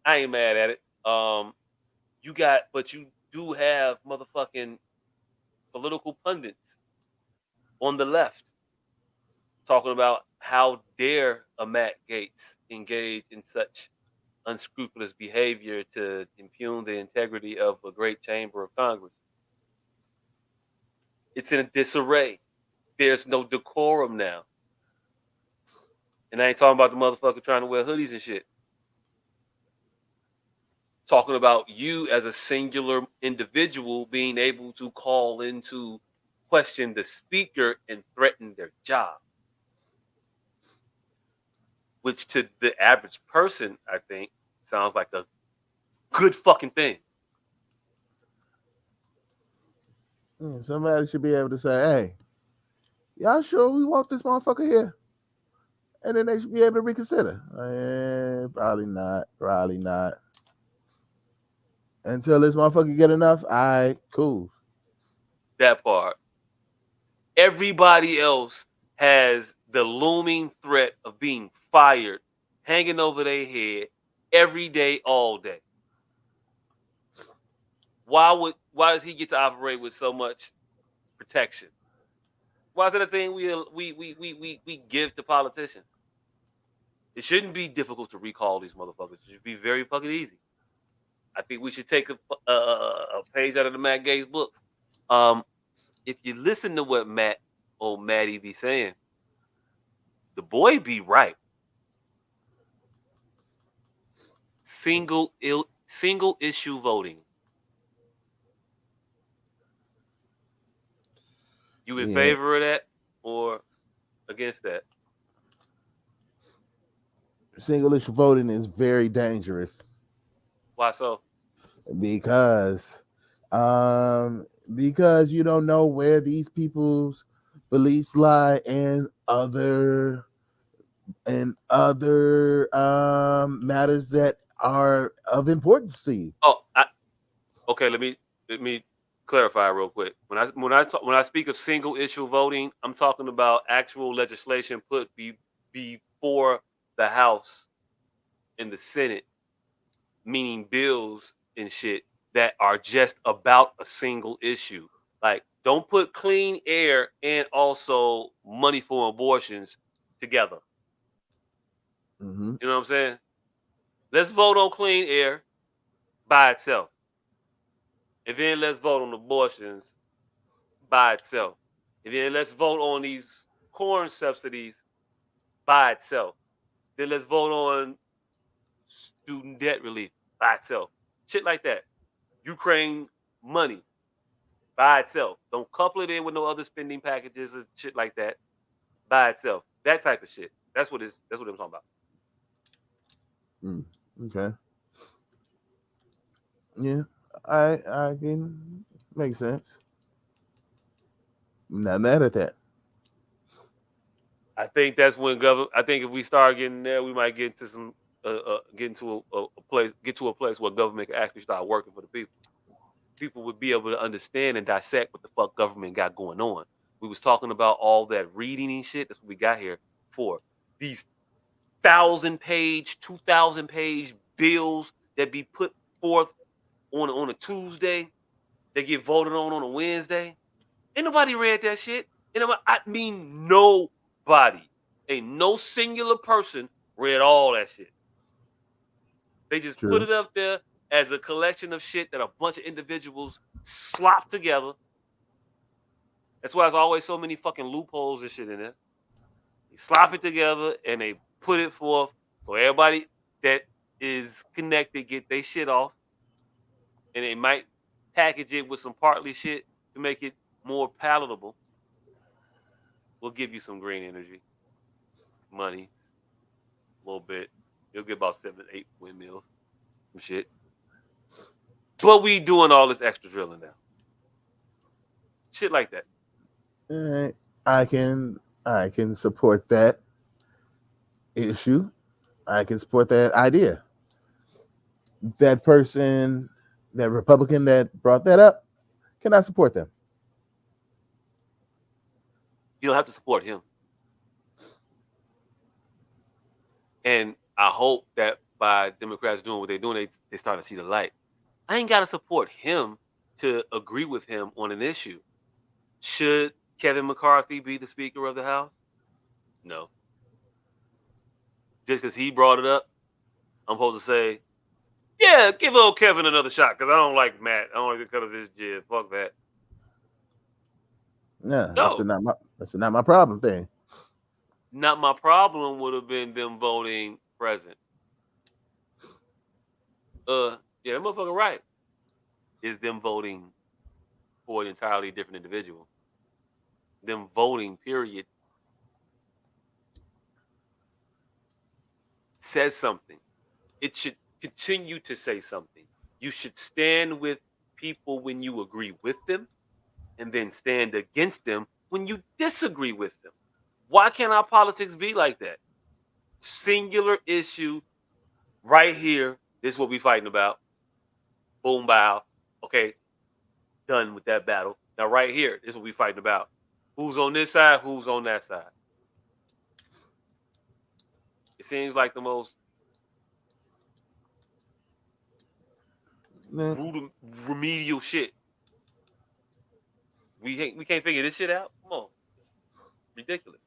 I ain't mad at it. But you do have motherfucking political pundits on the left talking about how dare a Matt Gaetz engage in such unscrupulous behavior to impugn the integrity of a great chamber of Congress. It's in a disarray. There's no decorum now. And I ain't talking about the motherfucker trying to wear hoodies and shit. Talking about you as a singular individual being able to call into question the speaker and threaten their job. Which to the average person, I think, sounds like a good fucking thing. Somebody should be able to say, hey, y'all sure we want this motherfucker here? And then they should be able to reconsider. Probably not. Until this motherfucker get enough, all right, cool. That part. Everybody else has the looming threat of being fired hanging over their head every day, all day. Why does he get to operate with so much protection? Why is that a thing we give to politicians? It shouldn't be difficult to recall these motherfuckers. It should be very fucking easy. I think we should take a page out of the Matt Gaetz book. If you listen to what Matty be saying, the boy be right. Single issue voting. You in favor of that or against that? Single issue voting is very dangerous. Why so? Because you don't know where these people's beliefs lie and other and other matters that are of importance to you. Oh, okay. Let me clarify real quick. When I speak of single issue voting, I'm talking about actual legislation put before the House and the Senate, meaning bills and shit that are just about a single issue. Like, don't put clean air and also money for abortions together. Mm-hmm. You know what I'm saying? Let's vote on clean air by itself. And then let's vote on abortions by itself. And then let's vote on these corn subsidies by itself. Then let's vote on student debt relief by itself. Shit like that. Ukraine money by itself. Don't couple it in with no other spending packages or shit like that. By itself. That type of shit. That's what I'm talking about. Okay. Yeah, I can make sense. I'm not mad at that. I think that's when I think if we start getting there, we might get into some get to a place where government can actually start working for the people. People would be able to understand and dissect what the fuck government got going on. We was talking about all that reading and shit. That's what we got here for. These 1,000-page, 2,000-page bills that be put forth on a Tuesday, they get voted on a Wednesday. Ain't nobody read that shit. I mean, nobody. Ain't no singular person read all that shit. They just put it up there as a collection of shit that a bunch of individuals slop together. That's why there's always so many fucking loopholes and shit in there. They slop it together and they put it forth so everybody that is connected get their shit off. And they might package it with some partly shit to make it more palatable. We'll give you some green energy, money, a little bit. You'll get about 7, 8 windmills, some shit. But we doing all this extra drilling now. Shit like that. All right. I can support that issue. I can support that idea. That person, that Republican that brought that up, can I support them? You don't have to support him. And I hope that by Democrats doing what they're doing, they start to see the light. I ain't got to support him to agree with him on an issue. Should Kevin McCarthy be the Speaker of the House? No. Just because he brought it up, I'm supposed to say, yeah, give old Kevin another shot because I don't like Matt. I don't like the cut of his jib. Fuck that. No, that's not my problem thing. Not my problem would have been them voting present. Yeah, that motherfucker right. Is them voting for an entirely different individual. Them voting, period, says something. It should continue to say something. You should stand with people when you agree with them and then stand against them when you disagree with them. Why can't our politics be like that? Singular issue right here. This is what we're fighting about. Boom, bow. Okay, done with that battle. Now right here, this is what we're fighting about. Who's on this side? Who's on that side? It seems like the most remedial shit. We can't figure this shit out. Come on, it's ridiculous.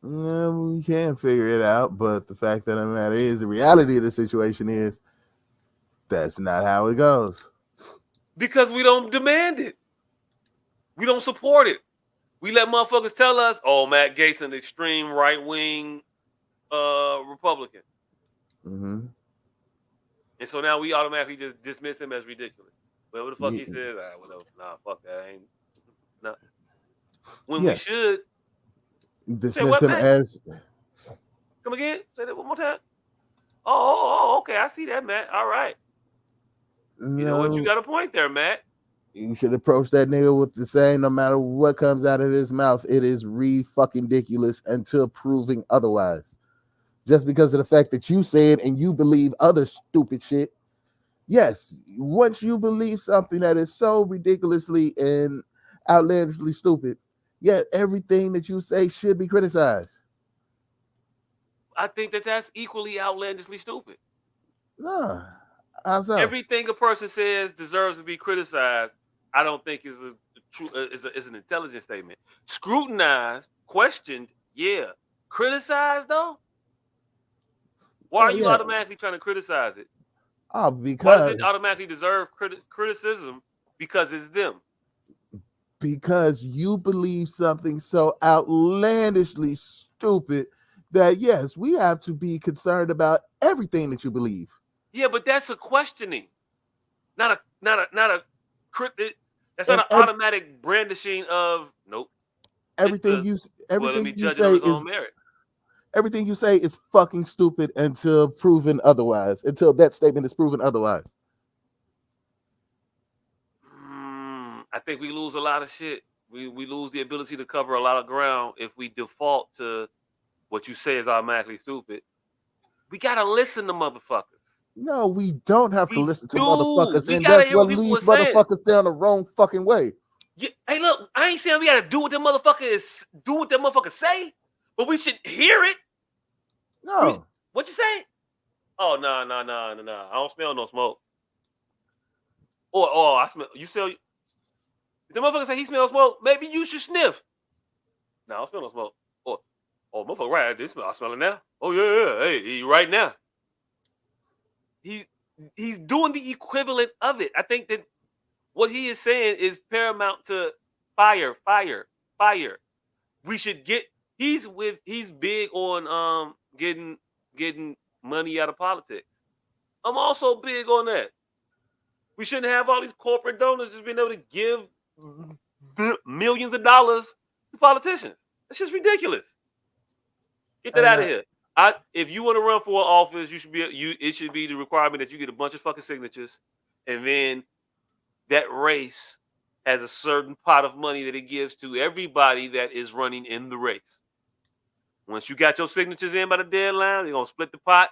We can't figure it out, but the fact of the matter is, the reality of the situation is that's not how it goes. Because we don't demand it. We don't support it. We let motherfuckers tell us, oh, Matt Gaetz an extreme right-wing Republican. Mm-hmm. And so now we automatically just dismiss him as ridiculous. Whatever the fuck he says, whatever. Nah, fuck that. Ain't nah. When we should dismiss him as. Come again? Say that one more time. Oh, okay. I see that, Matt. All right. You know what? You got a point there, Matt. You should approach that nigga with the same, no matter what comes out of his mouth, it is fucking ridiculous until proving otherwise. just because of the fact that you said and you believe other stupid shit. Yes, once you believe something that is so ridiculously and outlandishly stupid, yet everything that you say should be criticized. I think that that's equally outlandishly stupid. No, how so? Everything a person says deserves to be criticized. I don't think is a true is an intelligent statement. Scrutinized, questioned, yeah. Criticized though. Why are you Yeah. automatically trying to criticize it? Oh, Why does because it automatically deserve criticism? Because it's them. you believe something so outlandishly stupid that yes, we have to be concerned about everything that you believe. Yeah, but that's a questioning, not a that's And not an automatic brandishing of nope. everything Well, let me you judge it on say its own merit. everything you say is fucking stupid until proven otherwise. Until that statement is proven otherwise. I think we lose a lot of shit. We lose the ability to cover a lot of ground if we default to what you say is automatically stupid. We gotta listen to motherfuckers. No, we don't have to listen to motherfuckers, We and gotta that's hear what what people leads are saying. motherfuckers down the wrong fucking way. Yeah, hey, look, I ain't saying we gotta do what them motherfuckers say, but we should hear it. No. What you say? Oh no. I don't smell no smoke. Or I smell. You smell. If the motherfucker say he smells smoke, maybe you should sniff. No, I don't smell no smoke. Or motherfucker, right? I smell it now. Oh yeah. Hey, right now. He's doing the equivalent of it. I think that what he is saying is paramount to fire. We should get. He's big on getting money out of politics. I'm also big on that. We shouldn't have all these corporate donors just being able to give millions of dollars to politicians. That's just ridiculous. Get that out of here. If you want to run for office, it should be the requirement that you get a bunch of fucking signatures, and then that race has a certain pot of money that it gives to everybody that is running in the race. Once you got your signatures in by the deadline, they're gonna split the pot.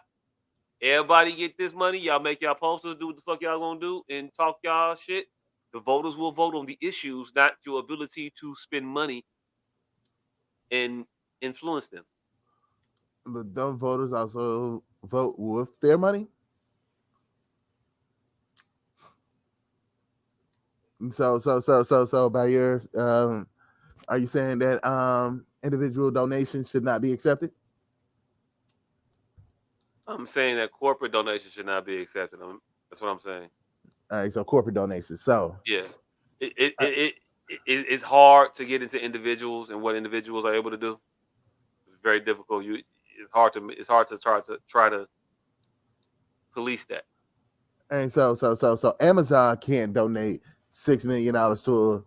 Everybody get this money. Y'all make y'all posters, do what the fuck y'all gonna do, and talk y'all shit. The voters will vote on the issues, not your ability to spend money and influence them. But don't voters also vote with their money? So by yours, are you saying that individual donations should not be accepted? I'm saying that corporate donations should not be accepted. That's what I'm saying. All right, so corporate donations. So yeah, it's hard to get into individuals and what individuals are able to do. It's very difficult. It's hard to try to police that. And so Amazon can't donate $6 million to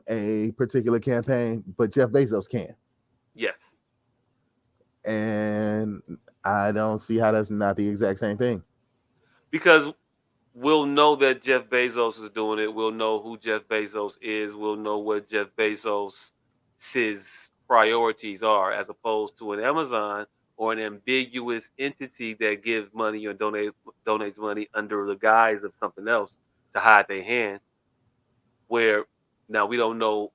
a particular campaign, but Jeff Bezos can. Yes. And I don't see how that's not the exact same thing. Because we'll know that Jeff Bezos is doing it. We'll know who Jeff Bezos is. We'll know what Jeff Bezos' priorities are, as opposed to an Amazon or an ambiguous entity that gives money or donates money under the guise of something else to hide their hand, where now we don't know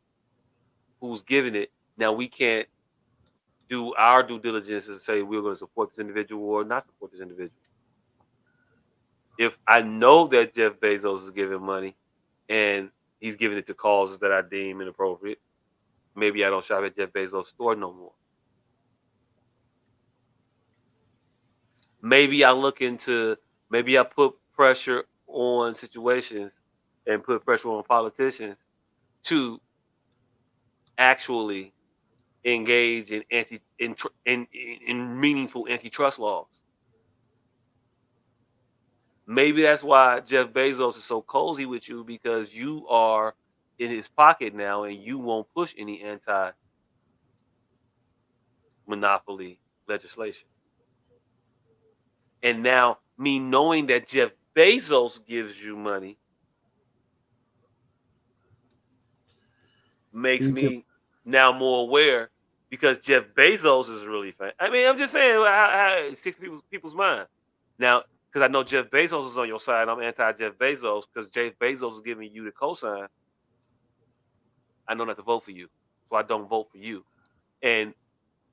who's giving it. Now we can't do our due diligence and say we're going to support this individual or not support this individual. If I know that Jeff Bezos is giving money and he's giving it to causes that I deem inappropriate, maybe I don't shop at Jeff Bezos' store no more. Maybe I put pressure on situations and put pressure on politicians to actually engage in meaningful antitrust laws. Maybe that's why Jeff Bezos is so cozy with you, because you are in his pocket now and you won't push any anti-monopoly legislation. And now me knowing that Jeff Bezos gives you money makes me now more aware, because Jeff Bezos is really famous. I mean, I'm just saying how it sticks to people's mind. Now, because I know Jeff Bezos is on your side, I'm anti-Jeff Bezos because Jeff Bezos is giving you the cosign. I know not to vote for you, so I don't vote for you. And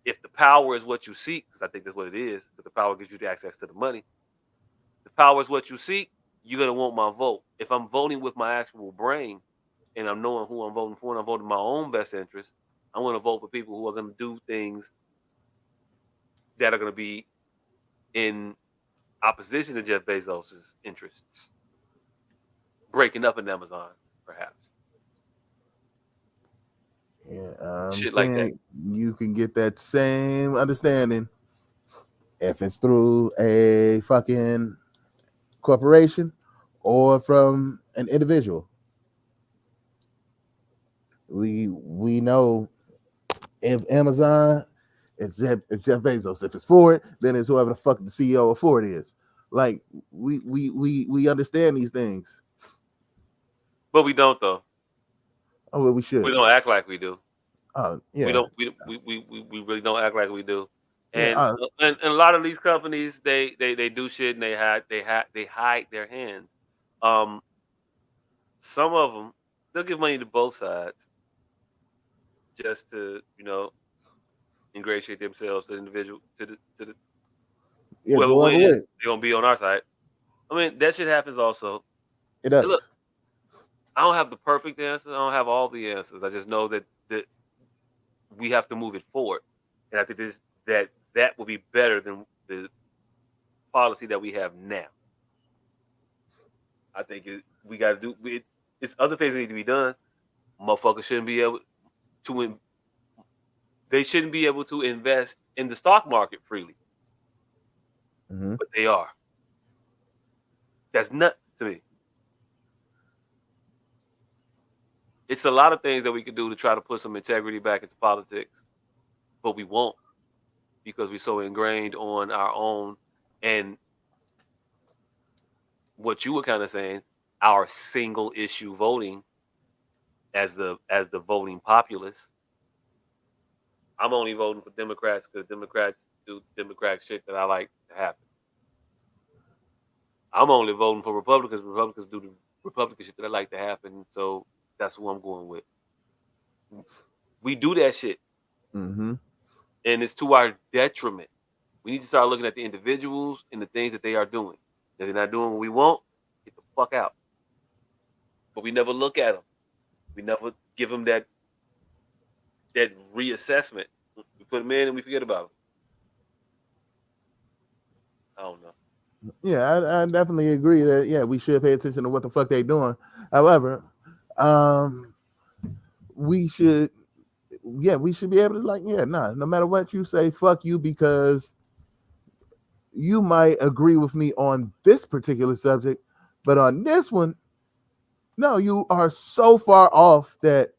if the power is what you seek, because I think that's what it is, because the power gives you the access to the money. The power is what you seek. You're gonna want my vote. If I'm voting with my actual brain, and I'm knowing who I'm voting for, and I'm voting my own best interest, I'm gonna vote for people who are gonna do things that are gonna be in opposition to Jeff Bezos' interests, breaking up in Amazon, perhaps. Yeah, I'm Shit like that. saying you can get that same understanding if it's through a fucking corporation or from an individual. We know if Amazon, it's Jeff Bezos. If it's Ford, then it's whoever the fuck the CEO of Ford is. Like we understand these things. But we don't though. Oh well, we should. We don't act like we do. Yeah. We don't. We really don't act like we do. And Yeah, and a lot of these companies, they do shit and they hide their hand. Some of them, they'll give money to both sides just to ingratiate themselves to the individual to the yeah, whoever whoever wins, wins. they're gonna be on our side. I mean, that shit happens also. It does. And look, I don't have the perfect answer. I don't have all the answers. I just know that we have to move it forward, and I think that will be better than the policy that we have now. I think we got to do it. It's other things that need to be done. Motherfuckers shouldn't be able to. They shouldn't be able to invest in the stock market freely, but they are. That's nuts to me. It's a lot of things that we could do to try to put some integrity back into politics, but we won't because we're so ingrained on our own and what you were kind of saying, our single issue voting as the voting populace. I'm only voting for Democrats because Democrats do Democrat shit that I like to happen. I'm only voting for Republicans. Republicans do the Republican shit that I like to happen. So that's who I'm going with. We do that shit. And it's to our detriment. We need to start looking at the individuals and the things that they are doing. If they're not doing what we want, get the fuck out. But we never look at them. We never give them that reassessment. We put them in and we forget about them. I don't know. Yeah, I definitely agree that we should pay attention to what the fuck they doing. However, we should be able to no matter what you say, fuck you, because you might agree with me on this particular subject, but on this one, no, you are so far off that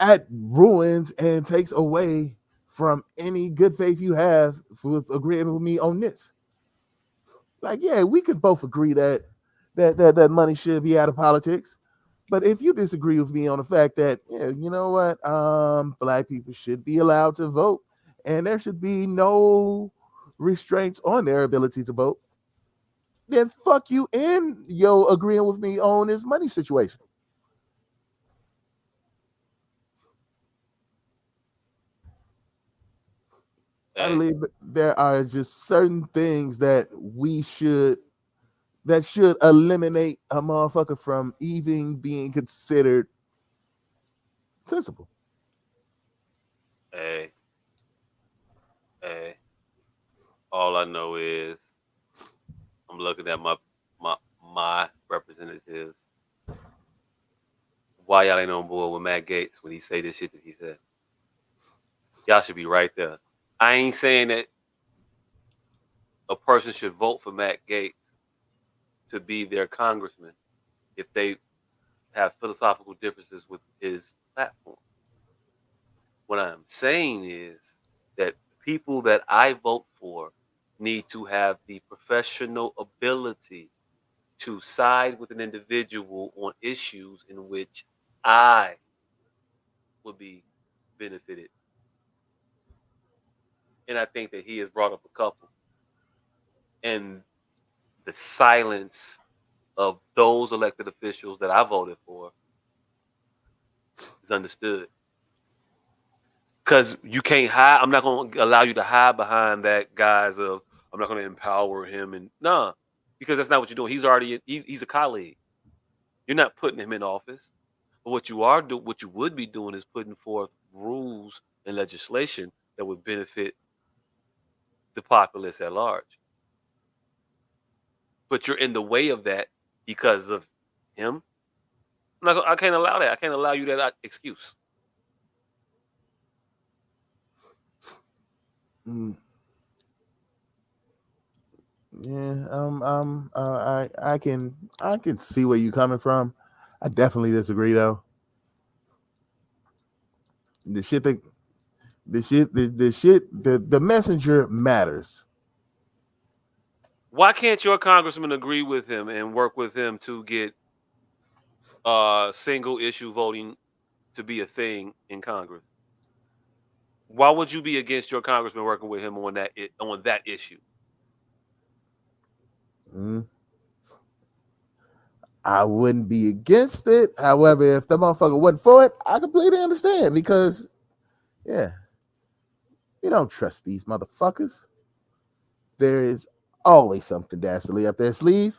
it ruins and takes away from any good faith you have with agreeing with me on this. Like, yeah, we could both agree that money should be out of politics. But if you disagree with me on the fact that, you know what, black people should be allowed to vote and there should be no restraints on their ability to vote, then fuck you and agreeing with me on this money situation. I believe there are just certain things that should eliminate a motherfucker from even being considered sensible. Hey, all I know is I'm looking at my representatives. Why y'all ain't on board with Matt Gaetz when he say this shit that he said? Y'all should be right there. I ain't saying that a person should vote for Matt Gaetz to be their congressman if they have philosophical differences with his platform. What I'm saying is that people that I vote for need to have the professional ability to side with an individual on issues in which I would be benefited and I think that he has brought up a couple. And the silence of those elected officials that I voted for is understood. Because you can't hide. I'm not going to allow you to hide behind that guise of I'm not going to empower him. And nah, because that's not what you're doing. He's already he's a colleague. You're not putting him in office. But what you would be doing is putting forth rules and legislation that would benefit the populace at large. But you're in the way of that because of him. I can't allow that. I can't allow you that excuse. Yeah, I can see where you're coming from. I definitely disagree though. The messenger matters. Why can't your congressman agree with him and work with him to get single issue voting to be a thing in Congress? Why would you be against your congressman working with him on that issue? I wouldn't be against it. However, if the motherfucker wasn't for it, I completely understand because, yeah, you don't trust these motherfuckers. There is always something dastardly up their sleeve.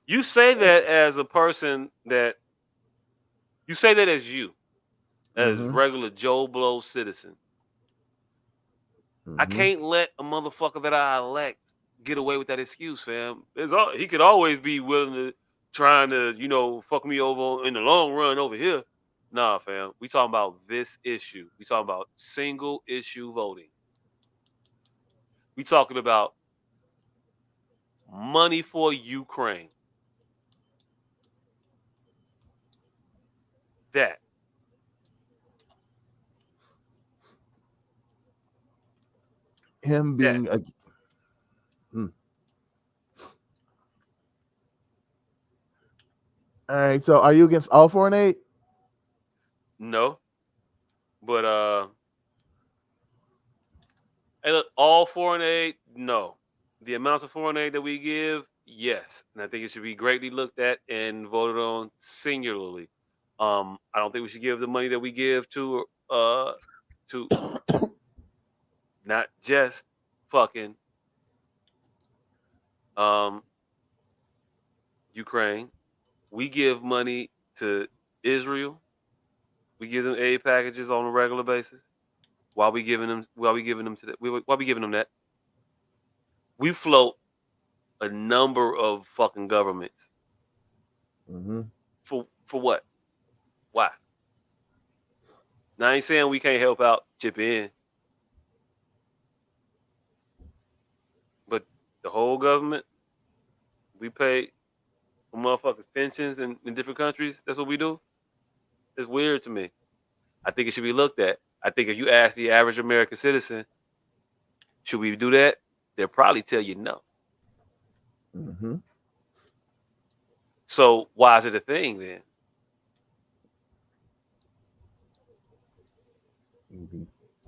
You say that as a person that you say that as you, as regular Joe Blow citizen. I can't let a motherfucker that I elect get away with that excuse, fam. He could always be willing to trying to, fuck me over in the long run over here. Nah, fam. We talking about this issue. We talking about single issue voting. We talking about money for Ukraine. That. Him being that. All right, so are you against all foreign aid? No. But hey, look, all foreign aid, no. The amounts of foreign aid that we give, yes. And I think it should be greatly looked at and voted on singularly. I don't think we should give the money that we give to not just fucking Ukraine. We give money to Israel. We give them aid packages on a regular basis. Why we giving them that? We float a number of fucking governments. For what? Why? Now I ain't saying we can't help out, chip in. But the whole government, we pay for motherfuckers' pensions in different countries. That's what we do. It's weird to me. I think it should be looked at. I think if you ask the average American citizen, should we do that? They'll probably tell you no. So why is it a thing then?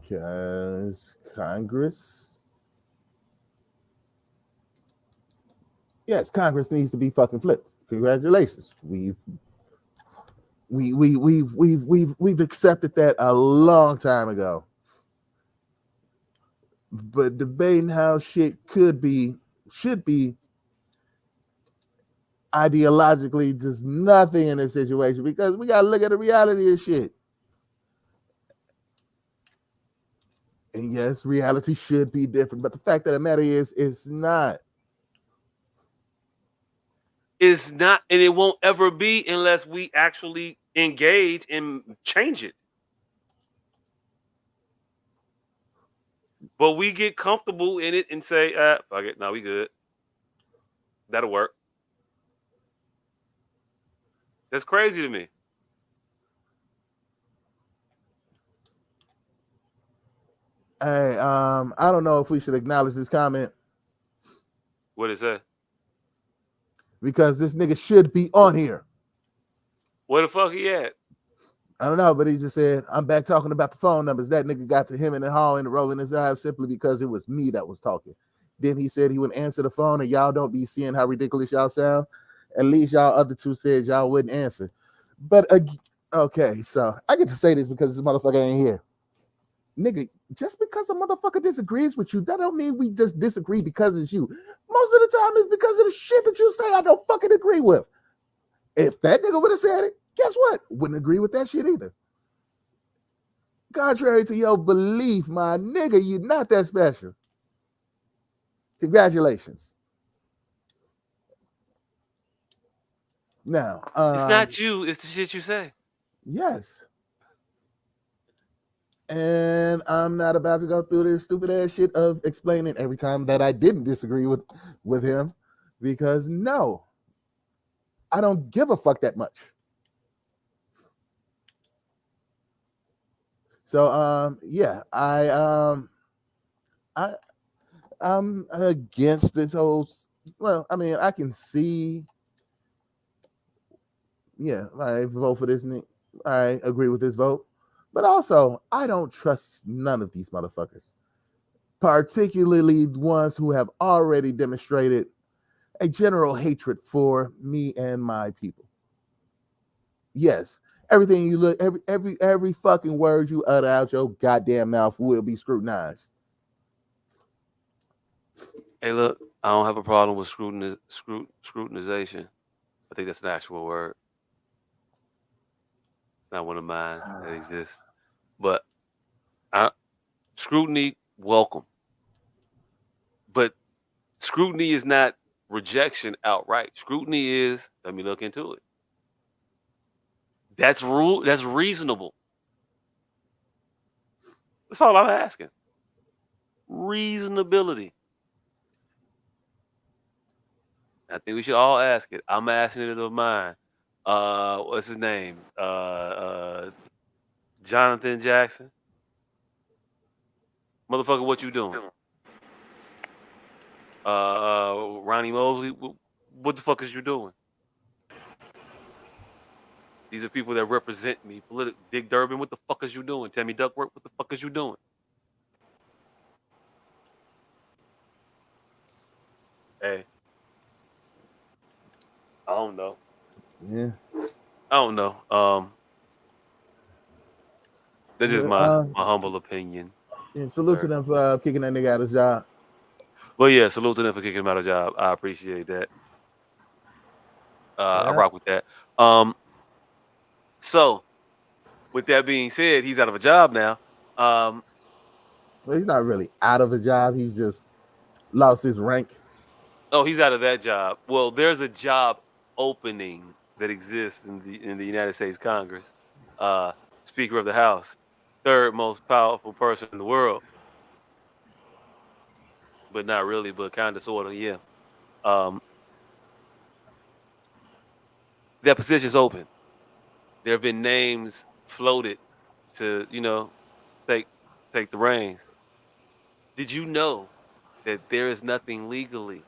Because Congress. Yes, Congress needs to be fucking flipped. Congratulations. We've accepted that a long time ago. But debating how shit should be ideologically does nothing in this situation because we gotta look at the reality of shit. And yes, reality should be different, but the fact of the matter is, it's not. It's not, and it won't ever be unless we actually engage and change it. But we get comfortable in it and say, fuck it, no, we good. That'll work. That's crazy to me. Hey, I don't know if we should acknowledge this comment. What is that? Because this nigga should be on here. Where the fuck he at? I don't know, but he just said, I'm back talking about the phone numbers. That nigga got to him in the hall and rolling his eyes simply because it was me that was talking. Then he said he wouldn't answer the phone, and y'all don't be seeing how ridiculous y'all sound. At least y'all other two said y'all wouldn't answer. But okay, so I get to say this because this motherfucker ain't here. Nigga, just because a motherfucker disagrees with you, that don't mean we just disagree because it's you. Most of the time it's because of the shit that you say I don't fucking agree with. If that nigga would have said it, guess what? Wouldn't agree with that shit either. Contrary to your belief, my nigga, you're not that special. Congratulations. Now, it's not you, it's the shit you say. Yes. And I'm not about to go through this stupid ass shit of explaining every time that I didn't disagree with him, because no, I don't give a fuck that much. So yeah, I'm against this whole. Well, I mean, I can see. Yeah, I vote for this. I agree with this vote, but also I don't trust none of these motherfuckers, particularly ones who have already demonstrated a general hatred for me and my people. Yes, everything you look, every fucking word you utter out your goddamn mouth will be scrutinized. Hey, look, I don't have a problem with scrutinization. I think that's an actual word. It's not one of mine that exists. But scrutiny, welcome. But scrutiny is not rejection outright. Scrutiny is, let me look into it. That's reasonable. That's all I'm asking. Reasonability. I think we should all ask it. I'm asking it of mine. What's his name? Jonathan Jackson. Motherfucker, what you doing? Ronnie Mosley, what the fuck is you doing? These are people that represent me. Dick Durbin, what the fuck is you doing? Tammy Duckworth, what the fuck is you doing? Hey, I don't know. Yeah, I don't know. That's just my humble opinion. Yeah, salute to them for kicking that nigga out of his job. Well, yeah, salute to them for kicking him out of job. I appreciate that. I rock with that. So, with that being said, he's out of a job now. Well, he's not really out of a job. He's just lost his rank. Oh, he's out of that job. Well, there's a job opening that exists in the United States Congress. Speaker of the House, third most powerful person in the world, but not really, but kind of, sort of, yeah. That position's open. There have been names floated to, take the reins. Did you know that there is nothing legally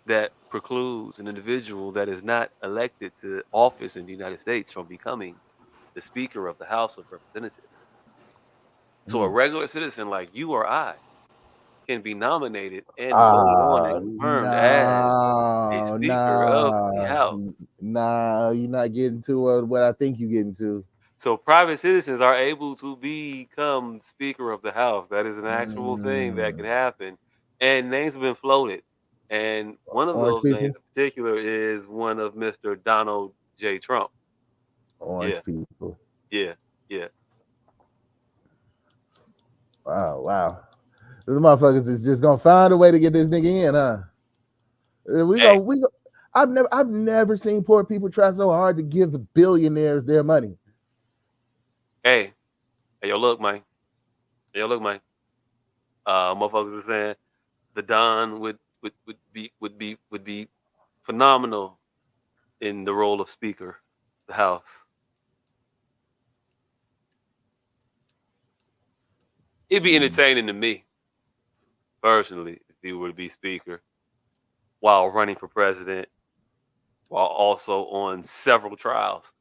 that precludes an individual that is not elected to office in the United States from becoming the Speaker of the House of Representatives? So a regular citizen like you or I can be nominated and voted on and confirmed as a Speaker of the House. Nah, you're not getting to what I think you're getting to. So private citizens are able to become Speaker of the House. That is an actual thing that can happen. And names have been floated. And one of those names in particular is one of Mr. Donald J. Trump. Orange people. Yeah. Wow. These motherfuckers is just gonna find a way to get this nigga in, huh? I've never seen poor people try so hard to give billionaires their money. Hey, yo, look, man. Motherfuckers are saying the Don would be phenomenal in the role of Speaker of the House. It'd be entertaining to me, personally, if he were to be Speaker while running for president, while also on several trials.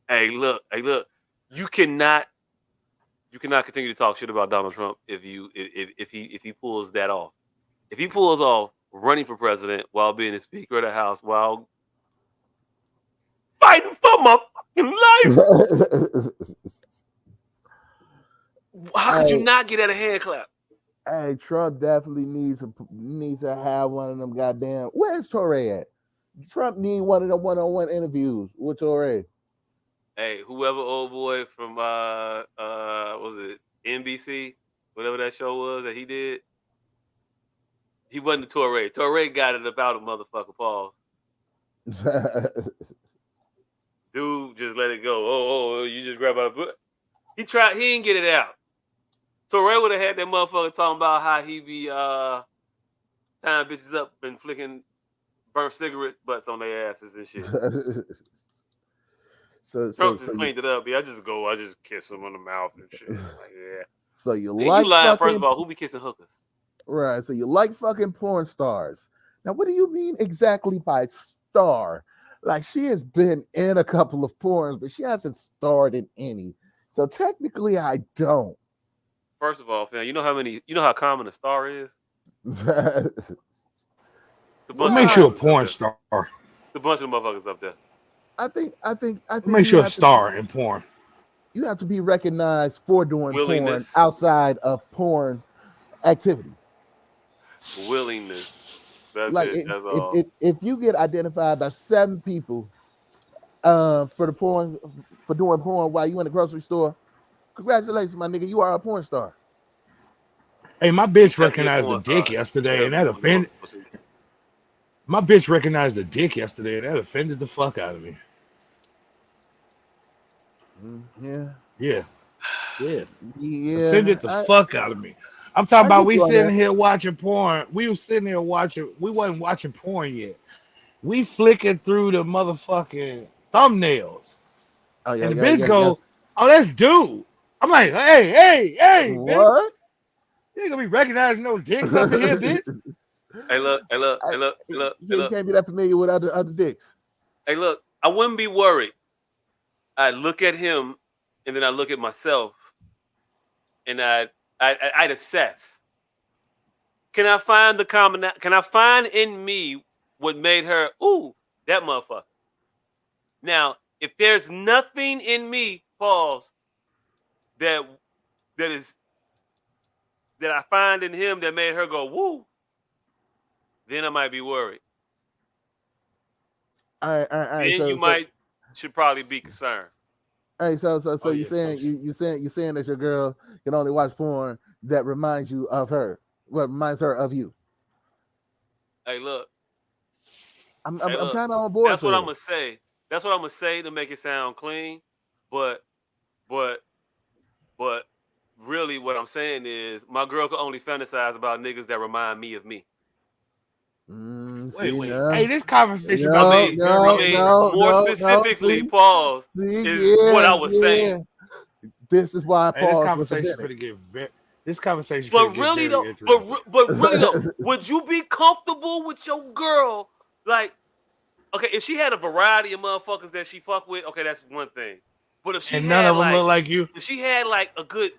Hey, look. You cannot continue to talk shit about Donald Trump if he pulls that off. If he pulls off running for president while being the Speaker of the House while fighting for my fucking life, how could you not get at a hand clap? Hey, Trump definitely needs to have one of them goddamn. Where's Torre at? Trump need one of them one-on-one interviews with Torre. Hey, whoever old boy from was it NBC, whatever that show was that he did, he wasn't the Torre. Torre got it about a motherfucker, Paul. Dude, just let it go. Oh, you just grab out a book. He didn't get it out. Terrell would have had that motherfucker talking about how he be tying bitches up and flicking burnt cigarette butts on their asses and shit. Trump just cleaned it up. I just kiss him on the mouth and shit. Like, yeah. So you then like you lying, fucking, first of all, who be kissing hookers? Right. So you like fucking porn stars. Now, what do you mean exactly by star? Like, she has been in a couple of porns, but she hasn't starred in any. So technically, I don't. First of all, fam, you know how common a star is? What makes you a porn star? It's a bunch of motherfuckers up there. I think what makes you a star in porn? You have to be recognized for doing Willingness. porn outside of porn activity. Willingness. That's Like it. That's all. If you get identified by 7 people for doing porn while you in the grocery store, congratulations, my nigga, you are a porn star. Hey, my bitch recognized the dick yesterday, and that offended. My bitch recognized the dick yesterday, and that offended the fuck out of me. Yeah. Offended the fuck out of me. I'm talking about we sitting here watching porn. We were sitting here watching. We wasn't watching porn yet. We flicking through the motherfucking thumbnails. Oh yeah. And the bitch goes, "Oh, that's dude." I'm like, "Hey, what? Bitch. You ain't gonna be recognizing no dicks up in here, bitch." Hey, look. You can't be that familiar with other dicks. Hey, look. I wouldn't be worried. I look at him, and then I look at myself, and I'd assess. Can I find the common? Can I find in me what made her? Ooh, that motherfucker. Now, if there's nothing in me, pause, that I find in him that made her go woo, then I might be worried. All right. Then should probably be concerned. Hey, so you're saying that your girl can only watch porn that reminds you of her, what reminds her of you. Hey, look. I'm kind of on board. That's what I'm gonna say. That's what I'm gonna say to make it sound clean. But really, what I'm saying is, my girl could only fantasize about niggas that remind me of me. Wait. Hey, this conversation about more specifically, pause is what I was saying. This is why I paused. This conversation. But really though, would you be comfortable with your girl? Like, okay, if she had a variety of motherfuckers that she fuck with, okay, that's one thing. But if she none of them look like you, if she had like a good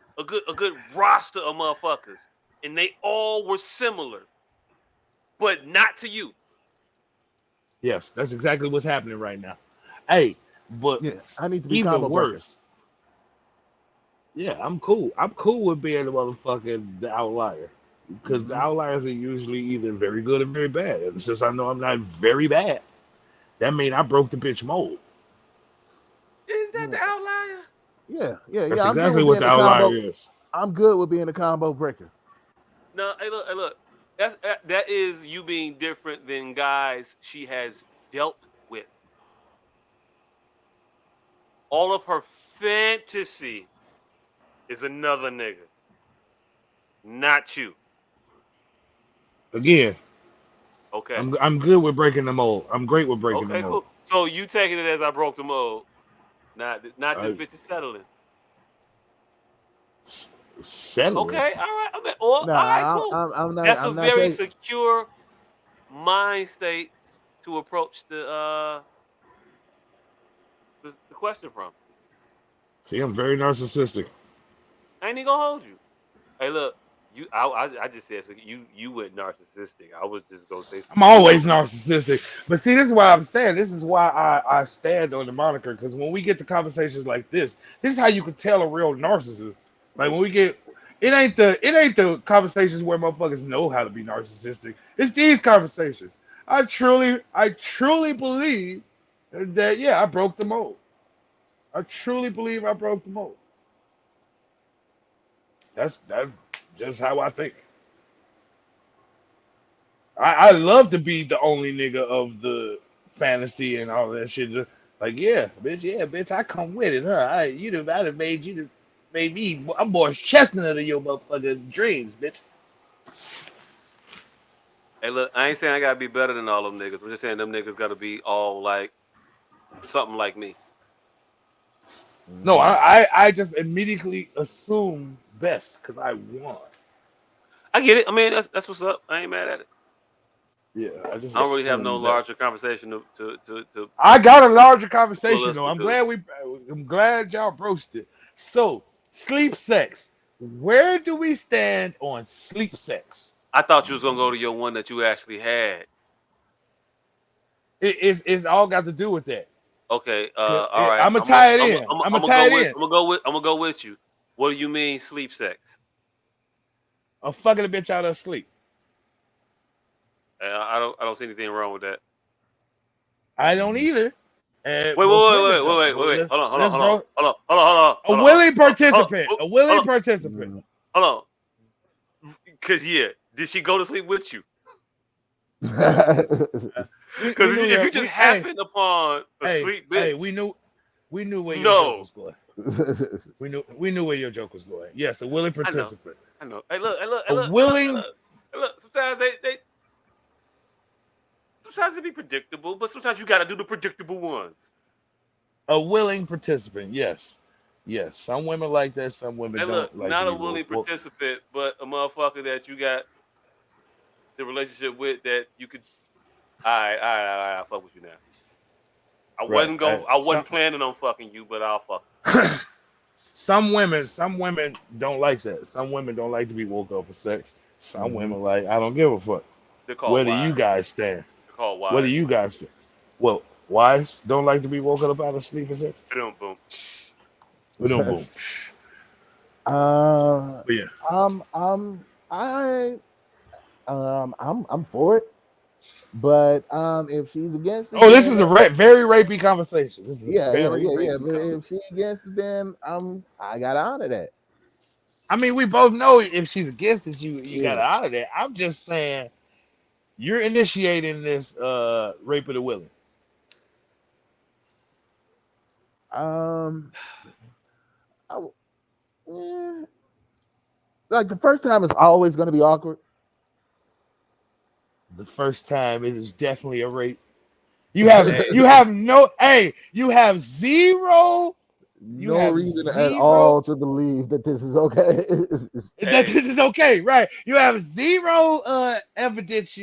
roster of motherfuckers, and they all were similar, but not to you. Yes, that's exactly what's happening right now. Hey, but I need to be even worse. Yeah, I'm cool. I'm cool with being the outlier, because the outliers are usually either very good or very bad. And since I know I'm not very bad, that means I broke the bitch mold. Is that the outlier? Yeah. That's exactly what the outlier is. I'm good with being a combo breaker. No, hey, look. That is you being different than guys she has dealt with. All of her fantasy is another nigga, not you. Again. Okay. I'm good with breaking the mold. I'm great with breaking the mold. Cool. So you taking it as I broke the mold? Not this bitch is settling. Settling. Okay, all right. All right, cool. I'm not, that's I'm a not very secure mind state to approach the question from? See, I'm very narcissistic. I ain't even gonna hold you. Hey, look, I just said so you went narcissistic. I was just gonna say I'm always narcissistic. But see, this is why I'm saying. This is why I stand on the moniker. Because when we get to conversations like this is how you can tell a real narcissist. Like when we get, it ain't the conversations where motherfuckers know how to be narcissistic. It's these conversations. I truly believe that I broke the mold. I truly believe I broke the mold. That's just how I think. I love to be the only nigga of the fantasy and all that shit. Just like, bitch, I come with it, huh? I'd have made me. I'm more chestnut of your motherfucking dreams, bitch. Hey, look, I ain't saying I gotta be better than all them niggas. I'm just saying them niggas gotta be all like something like me. No, I just immediately assume best because I won. I get it. I mean, that's what's up. I ain't mad at it. Yeah, I don't really have no larger conversation to. I got a larger conversation though. I'm glad y'all broached it. So, sleep sex. Where do we stand on sleep sex? I thought you was gonna go to your one that you actually had. It's all got to do with that. Okay, all right. I'm gonna tie it in. I'm gonna go with you. What do you mean sleep sex? I'm fucking a bitch out of sleep. I don't see anything wrong with that. I don't either. Wait. Hold on. A willing participant. Hold on. Because did she go to sleep with you? Because if you just happened upon a sleep bitch, we knew where your joke was going. We knew where your joke was going. Yes, a willing participant. I know. Hey, look. Look, sometimes sometimes it be predictable, but sometimes you got to do the predictable ones. A willing participant, yes. Some women like that. Some women don't like. Not a willing participant, but a motherfucker that you got the relationship with that you could. All right, I'll fuck with you now. I wasn't planning on fucking you, but I'll fuck. Some women don't like that. Some women don't like to be woke up for sex. Some women like, I don't give a fuck. Where do you guys stand? They're called wives. Where do you guys stand? Well, wives don't like to be woken up out of sleep for sex. Boom. Boom. Yeah. I'm for it. But if she's against it, this is a very rapey conversation. This is But if she's against it, then I got out of that. I mean, we both know if she's against it, you got out of that. I'm just saying, you're initiating this rape of the willing. Like the first time is always going to be awkward. The first time is definitely a rape. You have zero. No reason at all to believe that this is okay. That this is okay, right? You have zero evidence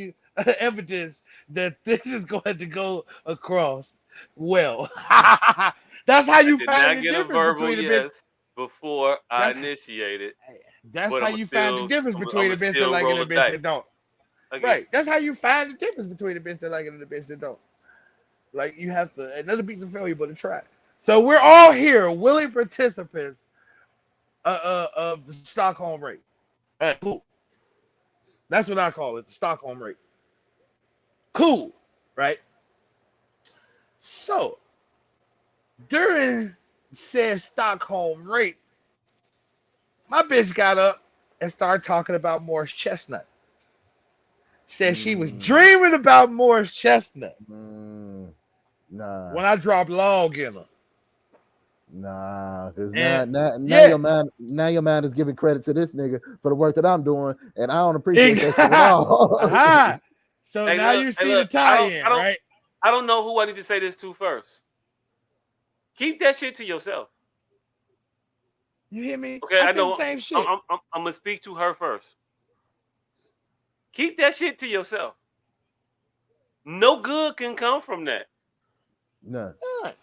that this is going to go across well. That's how you find the difference between the bitch. Before I initiated. That's how you find the difference between a bitch that like it and a bitch that don't. Right. That's how you find the difference between a bitch that like it and a bitch that don't. Like you have to another piece of failure, but to try. So we're all here, willing participants of the Stockholm rape. Cool. That's what I call it, the Stockholm rape. Cool, right? So during said Stockholm rape, my bitch got up and started talking about Morris Chestnut. Said she was dreaming about Morris Chestnut. Nah. When I dropped log in her. Nah, because now your man is giving credit to this nigga for the work that I'm doing, and I don't appreciate that shit at all. So now you see the tie-in, right? I don't know who I need to say this to first. Keep that shit to yourself. You hear me? Okay, I know. The same shit. I'm gonna speak to her first. Keep that shit to yourself. No good can come from that. None.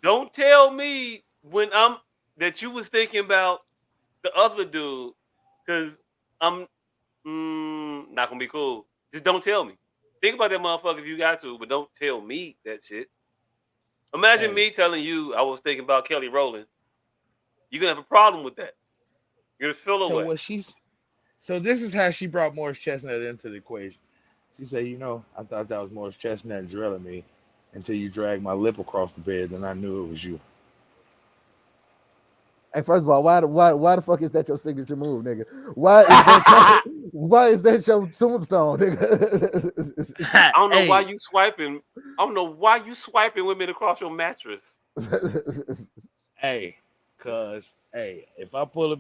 Don't tell me that you was thinking about the other dude, because I'm not gonna be cool. Just don't tell me. Think about that motherfucker if you got to, but don't tell me that shit. Imagine me telling you I was thinking about Kelly Rowland. You're gonna have a problem with that. You're gonna feel away. So this is how she brought Morris Chestnut into the equation. She said, I thought that was Morris Chestnut drilling me until you dragged my lip across the bed, then I knew it was you. Hey, first of all, why the fuck is that your signature move, nigga? Why is that your tombstone, nigga? I don't know why you swiping. I don't know why you swiping women across your mattress. If I pull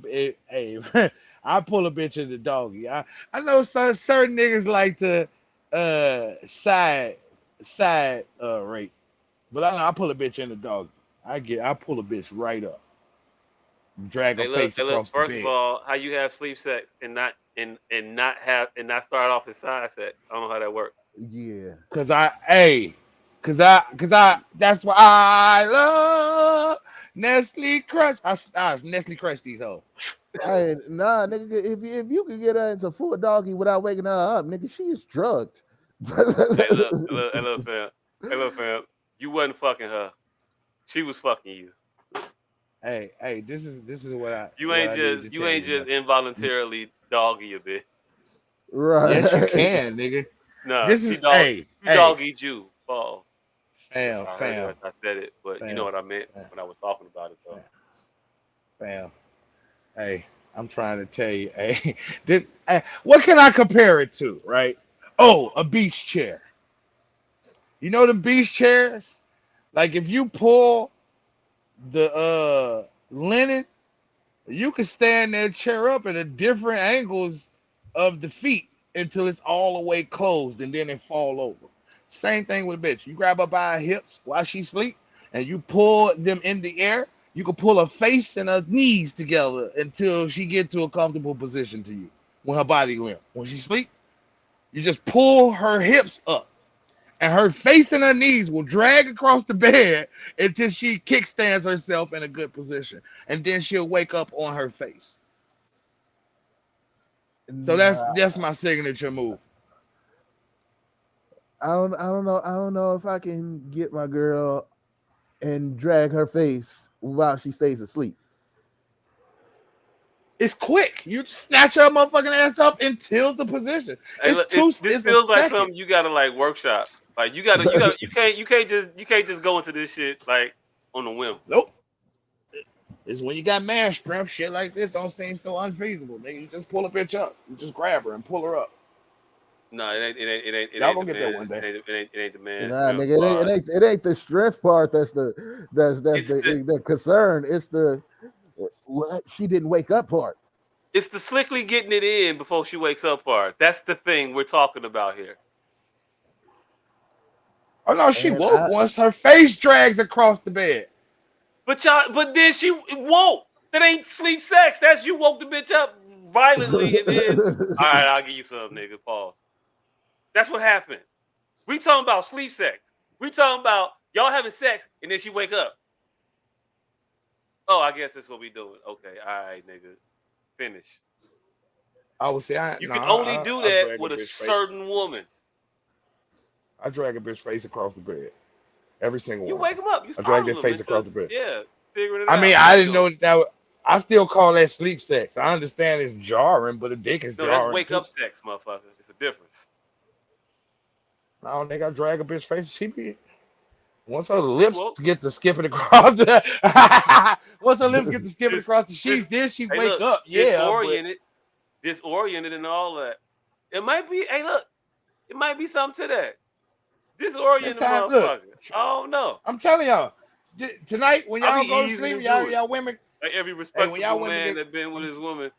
I pull a bitch in the doggy. I know certain niggas like to side rape, but I pull a bitch in the doggy. I pull a bitch right up. Drag her face across the bed. First of all, how you have sleep sex and not start off as side sex? I don't know how that works. Yeah. Cause that's why I love Nestle Crunch. I Nestle Crunch these hoes. Hey, nah, nigga, if you could get her into full doggy without waking her up, nigga, she is drugged. Hey, look, fam. You wasn't fucking her. She was fucking you. Hey, this is what I. You ain't just involuntarily doggy a bit. Right. Yes, you can, nigga. No, this is doggy you. Paul. Fam. I said it, but you know what I meant when I was talking about it, though. Fam. Hey, I'm trying to tell you. Hey, what can I compare it to? Right? Oh, a beach chair. You know the beach chairs? Like if you pull the linen, you can stand that chair up at a different angles of the feet until it's all the way closed and then it fall over. Same thing with a bitch. You grab her by her hips while she sleep and you pull them in the air. You can pull her face and her knees together until she get to a comfortable position to you when her body limp. When she sleep, you just pull her hips up and her face and her knees will drag across the bed until she kickstands herself in a good position. And then she'll wake up on her face. So that's my signature move. I don't know if I can get my girl and drag her face while she stays asleep. It's quick. You snatch her motherfucking ass up and tilt the position. Hey, this feels like something you gotta like workshop. Like you can't just go into this shit like on a whim. Nope. It's when you got man strength, shit like this don't seem so unfeasible. Nigga, you just pull a bitch up. You just grab her and pull her up. No, it ain't. Y'all gonna get that one day. It ain't the man. Nah, nigga, it ain't the strength part that's the concern. It's the what she didn't wake up part. It's the slickly getting it in before she wakes up part. That's the thing we're talking about here. Oh no, she woke once her face dragged across the bed. But then she woke. That ain't sleep sex. That's you woke the bitch up violently and then all right, I'll give you some, nigga. Pause. That's what happened. We talking about sleep sex. We talking about y'all having sex and then she wake up. Oh, I guess that's what we doing. Okay, all right, nigga. Finish. I would say you can only do that with a certain woman. I drag a bitch face across the bed. Every single one. You wake them up. I drag their face across the bed. Yeah, figuring it out. I mean, I didn't know that. I still call that sleep sex. I understand it's jarring, but a dick is jarring. No, that's wake up sex, motherfucker. It's a difference. I don't think I drag a bitch face. She be once her lips get to skipping across the sheets, then she wake up. Yeah, disoriented and all that. It might be. Hey, look, it might be something to that. Disoriented motherfucker. Look, I don't know. I'm telling y'all, tonight when y'all go to sleep, y'all women. Like every respectable man that been with his woman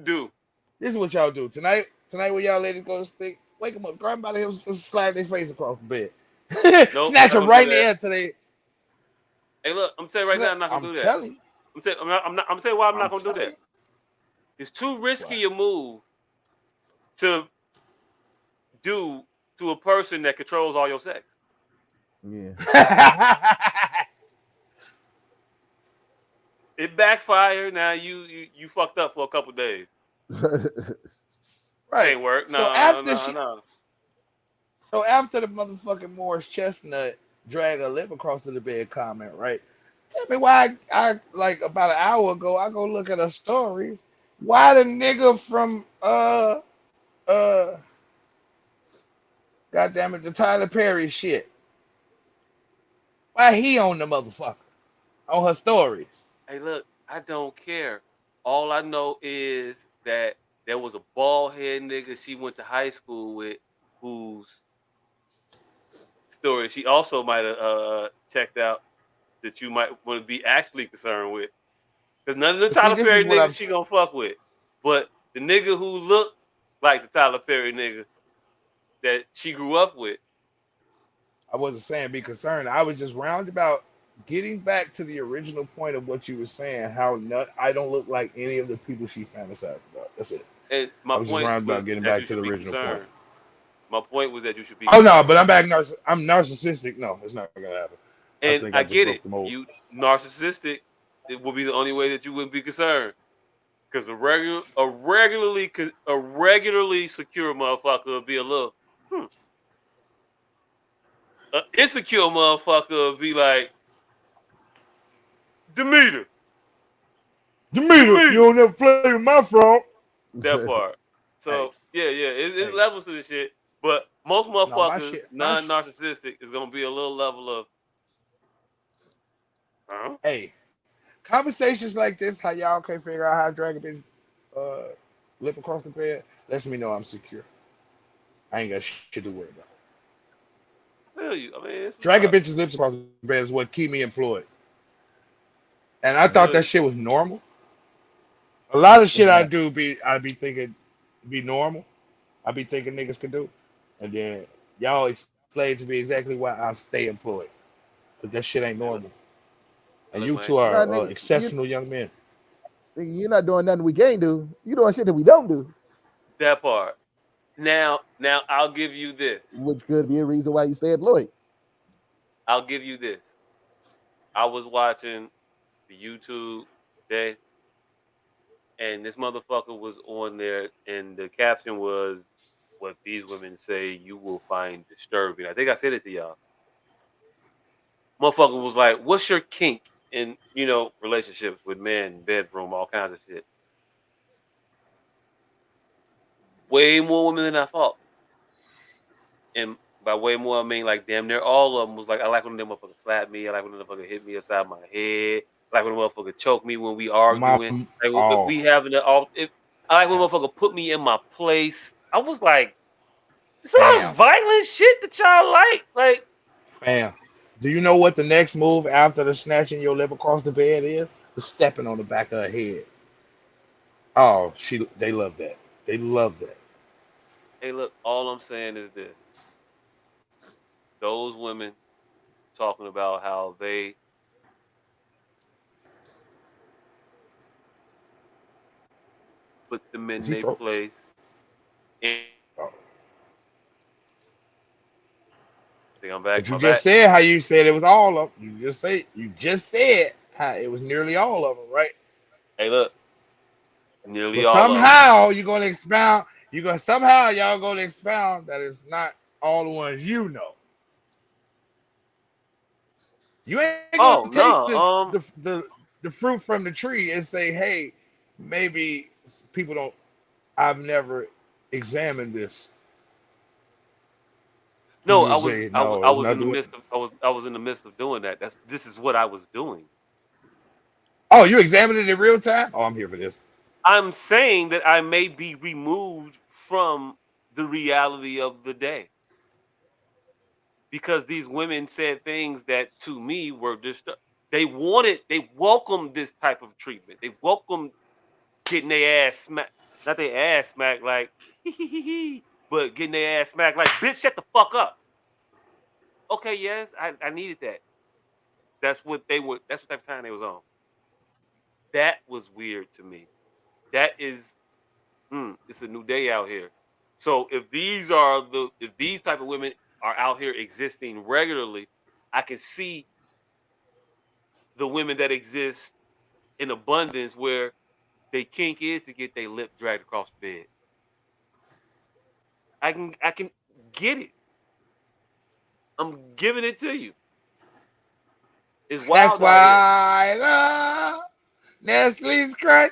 do. This is what y'all do tonight. Tonight when y'all ladies go to sleep, wake them up, grab them by the hips, just slide their face across the bed. Nope, snatch them right in the air today. Hey, look, I'm telling you right now, I'm not gonna do that. I'm telling you why I'm not gonna do that. It's too risky a move to do to a person that controls all your sex. Yeah. It backfired. Now you fucked up for a couple days. Right. Ain't work. So after the motherfucking Morris Chestnut drag her lip across to the bed comment, right? Tell me why I like about an hour ago I go look at her stories. Why the nigga from goddamn it, the Tyler Perry shit? Why he on the motherfucker on her stories? Hey, look, I don't care. All I know is that there was a bald head nigga she went to high school with, whose story she also might have checked out, that you might want to be actually concerned with. Because none of the But see, Tyler this Perry is what niggas she gonna fuck with. But the nigga who looked like the Tyler Perry nigga that she grew up with. I wasn't saying be concerned. I was just roundabout getting back to the original point of what you were saying. How I don't look like any of the people she fantasized about. That's it. And I my was just point was roundabout getting that back you to the should be original point. concerned. My point was that you should be Oh concerned. no, but I'm back. I'm narcissistic. No, it's not gonna happen. And think I just get broke it. the mold. You narcissistic. It will be the only way that you wouldn't be concerned. Because a regularly secure motherfucker would be a little. An insecure motherfucker would be like, Demeter, You don't never play with my frog. that part. So it's levels to the shit. But most No, motherfuckers, non-narcissistic, is gonna be a little level of. Hey, conversations like this, how y'all can't figure out how to drag a bitch lip across the bed, lets me know I'm secure. I ain't got shit to worry about. I feel you. I mean, Dragging bitches' lips across the bed is what keep me employed. And I thought that shit was normal. A lot of shit I be thinking be normal. I be thinking niggas could do. And then y'all explain to me exactly why I stay employed. But that shit ain't normal. And you two are exceptional young men. You're not doing nothing we can't do. You doing shit that we don't do. That part. Now I'll give you this. Which could be a reason why you stay employed. I'll give you this. I was watching the YouTube day, and this motherfucker was on there, and the caption was, "What these women say you will find disturbing." I think I said it to y'all. Motherfucker was like, "What's your kink in relationships with men, bedroom, all kinds of shit?" Way more women than I thought. And by way more, I mean like damn near all of them was like, I like when them motherfuckers slap me. I like when the motherfucker hit me upside my head. I like when the motherfucker choke me when we arguing. If we having I like when the motherfucker put me in my place. I was like, it's a lot of violent shit that y'all like. Like, fam, do you know what the next move after the snatching your lip across the bed is? The stepping on the back of her head. Oh, they love that. They love that. Hey, look, all I'm saying is this. Those women talking about how they put them in their place. I think I'm back. But you just said how you said it was all of them. You just said how it was nearly all of them, right? Hey, look. Nearly but all somehow you're gonna expound. Somehow y'all gonna expound that it's not all the ones you know. You ain't gonna take the fruit from the tree and say, hey, maybe people don't. I've never examined this. No, I was in the midst of doing that. This is what I was doing. Oh, you examined it in real time? Oh, I'm here for this. I'm saying that I may be removed from the reality of the day. Because these women said things that to me were just they welcomed this type of treatment. They welcomed getting their ass smacked. Not their ass smacked like but getting their ass smacked like, bitch, shut the fuck up. Okay, yes, I needed that. That's what type of time they was on. That was weird to me. That is it's a new day out here. So if these type of women are out here existing regularly, I can see the women that exist in abundance where they kink is to get their lip dragged across the bed. I can get it. I'm giving it to you. It's That's wild out here. why I love Nestle's Crunch.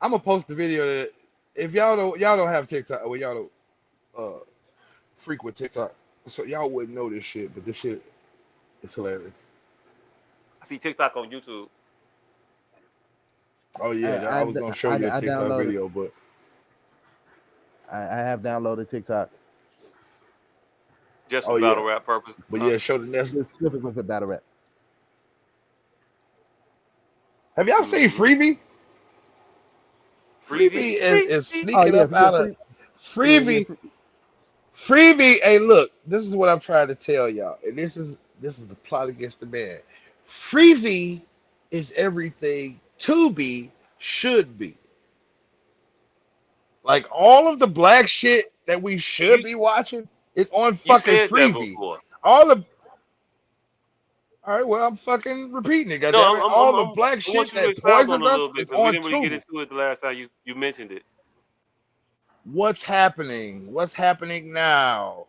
I'm gonna post the video that if y'all don't have TikTok, well y'all don't frequent TikTok, so y'all wouldn't know this shit, but this shit is hilarious. I see TikTok on YouTube. Oh yeah, I was gonna show you a TikTok video, but I have downloaded TikTok. Just for battle rap purposes. But yeah, show the Nestle. Specifically for battle rap. Have y'all seen Freevee? Freevee is sneaking up out of Freevee. Freevee, hey, look, this is what I'm trying to tell y'all, and this is the plot against the man. Freevee is everything Tubi should be. Like all of the black shit that we should be watching is on fucking Freevee. All right, well, I'm fucking repeating it. All the black shit that poisons us is on we didn't really get into it the last time you mentioned it. What's happening? What's happening now?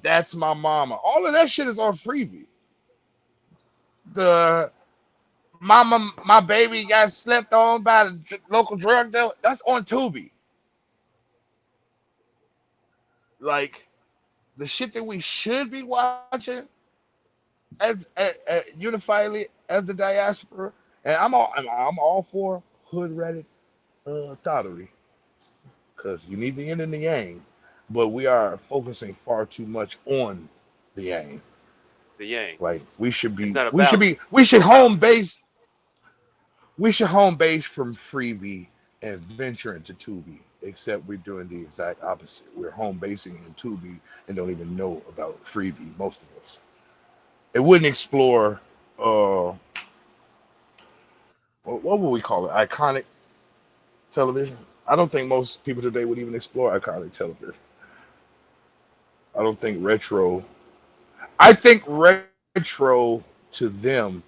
That's my mama. All of that shit is on Freevee. The mama, my baby got slept on by the local drug dealer. That's on Tubi. Like the shit that we should be watching as unifiedly as the diaspora, and I'm all for hood Reddit thottery, because you need the yin and the yang, but we are focusing far too much on the yang. The yang. Like we should home base from Freevee and venture into Tubi, except we're doing the exact opposite. We're home basing in Tubi and don't even know about Freevee, most of us. It wouldn't explore what would we call it? Iconic television. I don't think most people today would even explore iconic television. I don't think retro. I think retro to them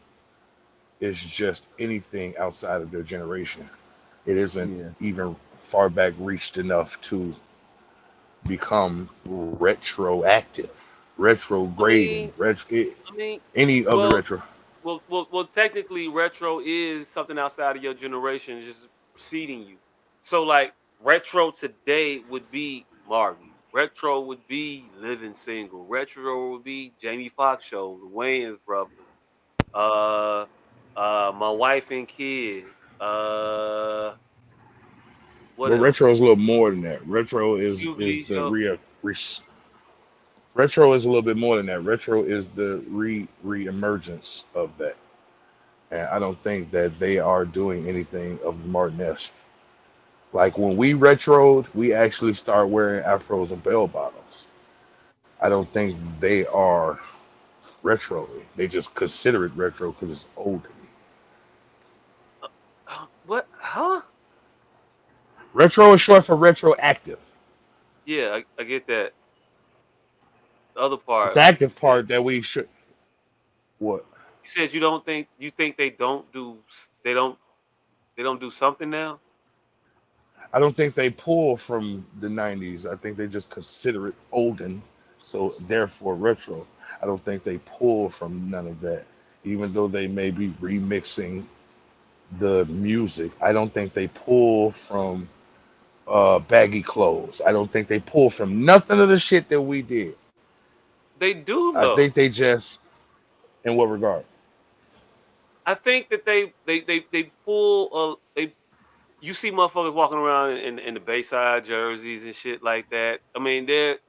is just anything outside of their generation. It isn't even far back reached enough to become retroactive, retrograding, any of the retro. Well, technically, retro is something outside of your generation, just preceding you. So, like, retro today would be Martin. Retro would be Living Single. Retro would be Jamie Foxx show, the Wayans brothers. My Wife and Kids. But retro is a little more than that. Retro is retro is a little bit more than that. Retro is the re-emergence of that. And I don't think that they are doing anything of the Martin-esque. Like when we retroed, we actually start wearing afros and bell bottoms. I don't think they are retro. They just consider it retro because it's old to me. What? Huh? Retro is short for retroactive. Yeah, I get that. The other part. It's the active part that we should. What? You said you think they don't do something now? I don't think they pull from the 90s. I think they just consider it olden, so therefore retro. I don't think they pull from none of that, even though they may be remixing the music. I don't think they pull from baggy clothes. I don't think they pull from nothing of the shit that we did. They do though. I think they just, in what regard? I think that they pull you see motherfuckers walking around in the Bayside jerseys and shit like that. I mean, there's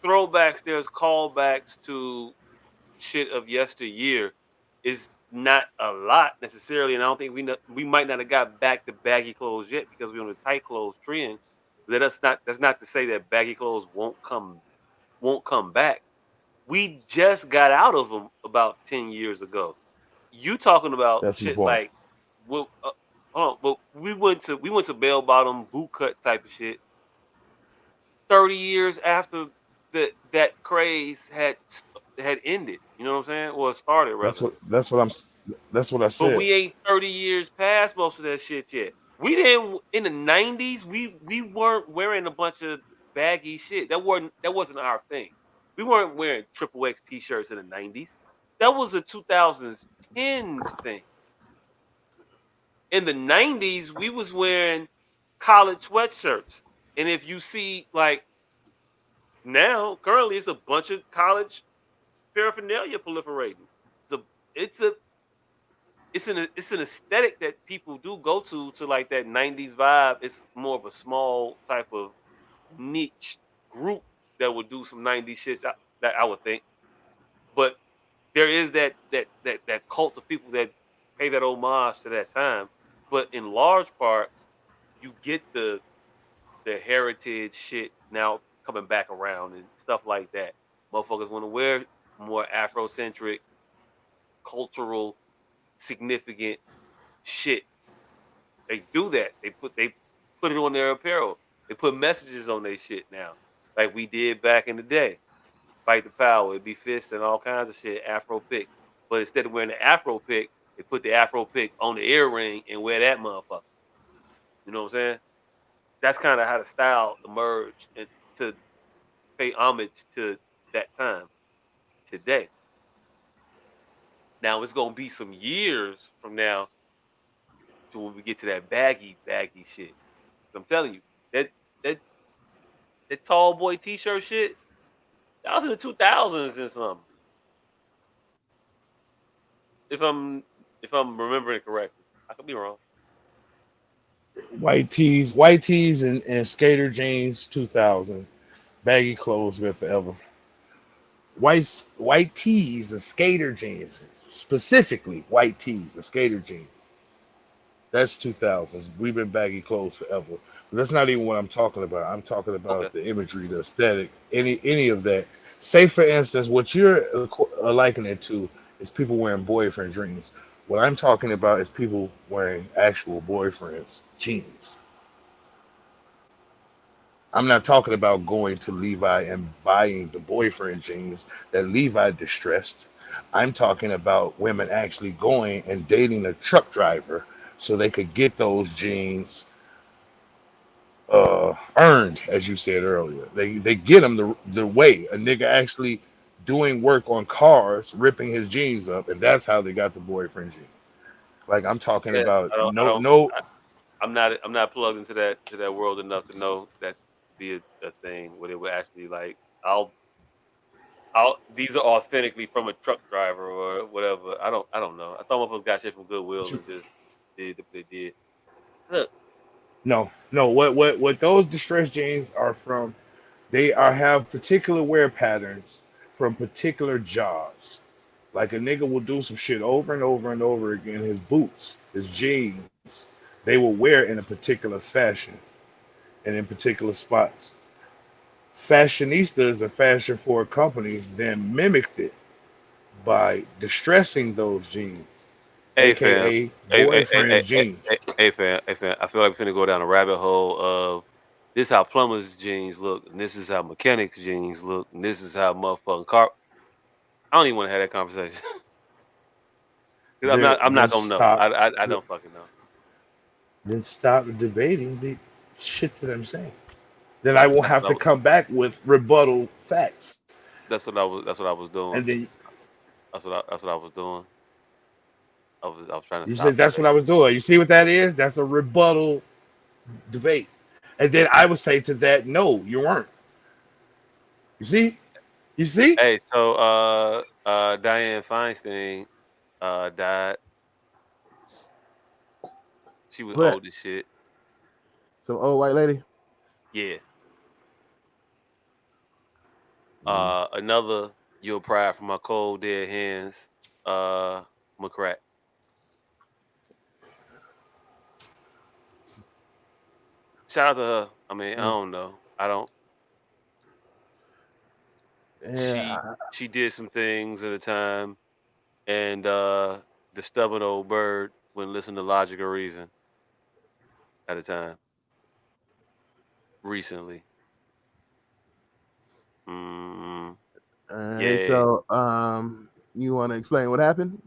throwbacks, there's callbacks to shit of yesteryear. Is not a lot necessarily, and I don't think we might not have got back to baggy clothes yet because we're on the tight clothes trend. That's not to say that baggy clothes won't come back. We just got out of them about 10 years ago. You talking about That's shit like, well, hold on, but we went to bell bottom boot cut type of shit 30 years after that craze had ended. You know what I'm saying? Or started rather. That's what I But said. we ain't 30 years past most of that shit yet. We didn't in the 90s. We weren't wearing a bunch of baggy shit. That wasn't our thing. We weren't wearing triple X t-shirts in the 90s. That was a 2010s thing. In the 90s, we was wearing college sweatshirts. And if you see like now, currently it's a bunch of college paraphernalia proliferating. It's a it's a it's an aesthetic that people do go to like that 90s vibe. It's more of a small type of niche group that would do some 90s shit that I would think. But there is that cult of people that pay that homage to that time. But in large part, you get the heritage shit now coming back around and stuff like that. Motherfuckers want to wear more Afrocentric, cultural, significant shit. They do that. They put it on their apparel. They put messages on their shit now, like we did back in the day. Fight the power. It'd be fists and all kinds of shit. Afro picks. But instead of wearing the Afro pick, they put the Afro pick on the earring and wear that motherfucker. You know what I'm saying? That's kind of how the style emerged and to pay homage to that time today. Now it's gonna be some years from now to when we get to that baggy shit. I'm telling you, that that tall boy t-shirt shit, that was in the 2000s and something. If I'm remembering correctly, I could be wrong. White tees, and skater jeans, 2000. Baggy clothes been forever. White tees and skater jeans, specifically white tees and skater jeans. That's 2000s. We've been baggy clothes forever. But that's not even what I'm talking about. I'm talking Okay. about the imagery, the aesthetic, any of that. Say, for instance, what you're likening it to is people wearing boyfriend jeans. What I'm talking about is people wearing actual boyfriends jeans. I'm not talking about going to Levi and buying the boyfriend jeans that Levi distressed. I'm talking about women actually going and dating a truck driver so they could get those jeans earned, as you said earlier. They get them the way a nigga actually doing work on cars, ripping his jeans up, and that's how they got the boyfriend jeans. Like I'm talking Yes, about I don't. no. I'm not plugged into that world enough to know that be a thing where they would actually like I'll these are authentically from a truck driver or whatever. I don't know. I thought motherfuckers got shit from Goodwill and just did what they did. Look, No. What those distressed jeans are from? They are have particular wear patterns from particular jobs. Like a nigga will do some shit over and over and over again. His boots, his jeans, they will wear in a particular fashion and in particular spots. Fashionistas and fashion forward companies then mimicked it by distressing those jeans, hey fam, aka boyfriend jeans. hey fam. I feel like we're finna go down a rabbit hole of this how plumbers jeans look, and this is how mechanics jeans look, and this is how motherfucking car. I don't even want to have that conversation because I'm Then not gonna know. stop. I don't fucking know. Then stop debating the shit that I'm saying. Then I will That's have what I to was. come back with rebuttal facts. That's what I was doing. And then That's what I was doing. I was trying to you stop said that's what debate. I was doing. You see what that is? That's a rebuttal debate. And then I would say to that, no, you weren't. You see? You see? Hey, so Dianne Feinstein died. She was Who that? old as shit. Some old white lady. Yeah. Mm. Another you'll pry from my cold dead hands. McCrack. Shout out to her. I mean, I Mm. don't know. I don't. Yeah, She did some things at a time, and the stubborn old bird wouldn't listen to logic or reason at a time. Recently, Mm, All right, yeah. so you want to explain what happened?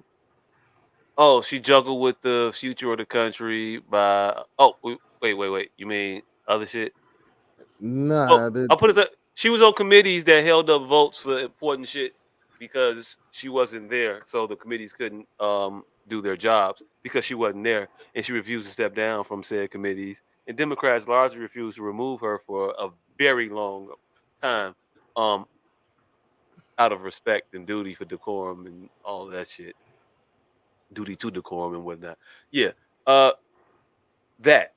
Oh, she juggled with the future of the country by. Oh, wait. You mean other shit? Oh, Nah, I'll put it. She was on committees that held up votes for important shit because she wasn't there, so the committees couldn't do their jobs because she wasn't there, and she refused to step down from said committees. And Democrats largely refused to remove her for a very long time, um, out of respect and duty for decorum and all that shit, duty to decorum and whatnot. Yeah, uh, that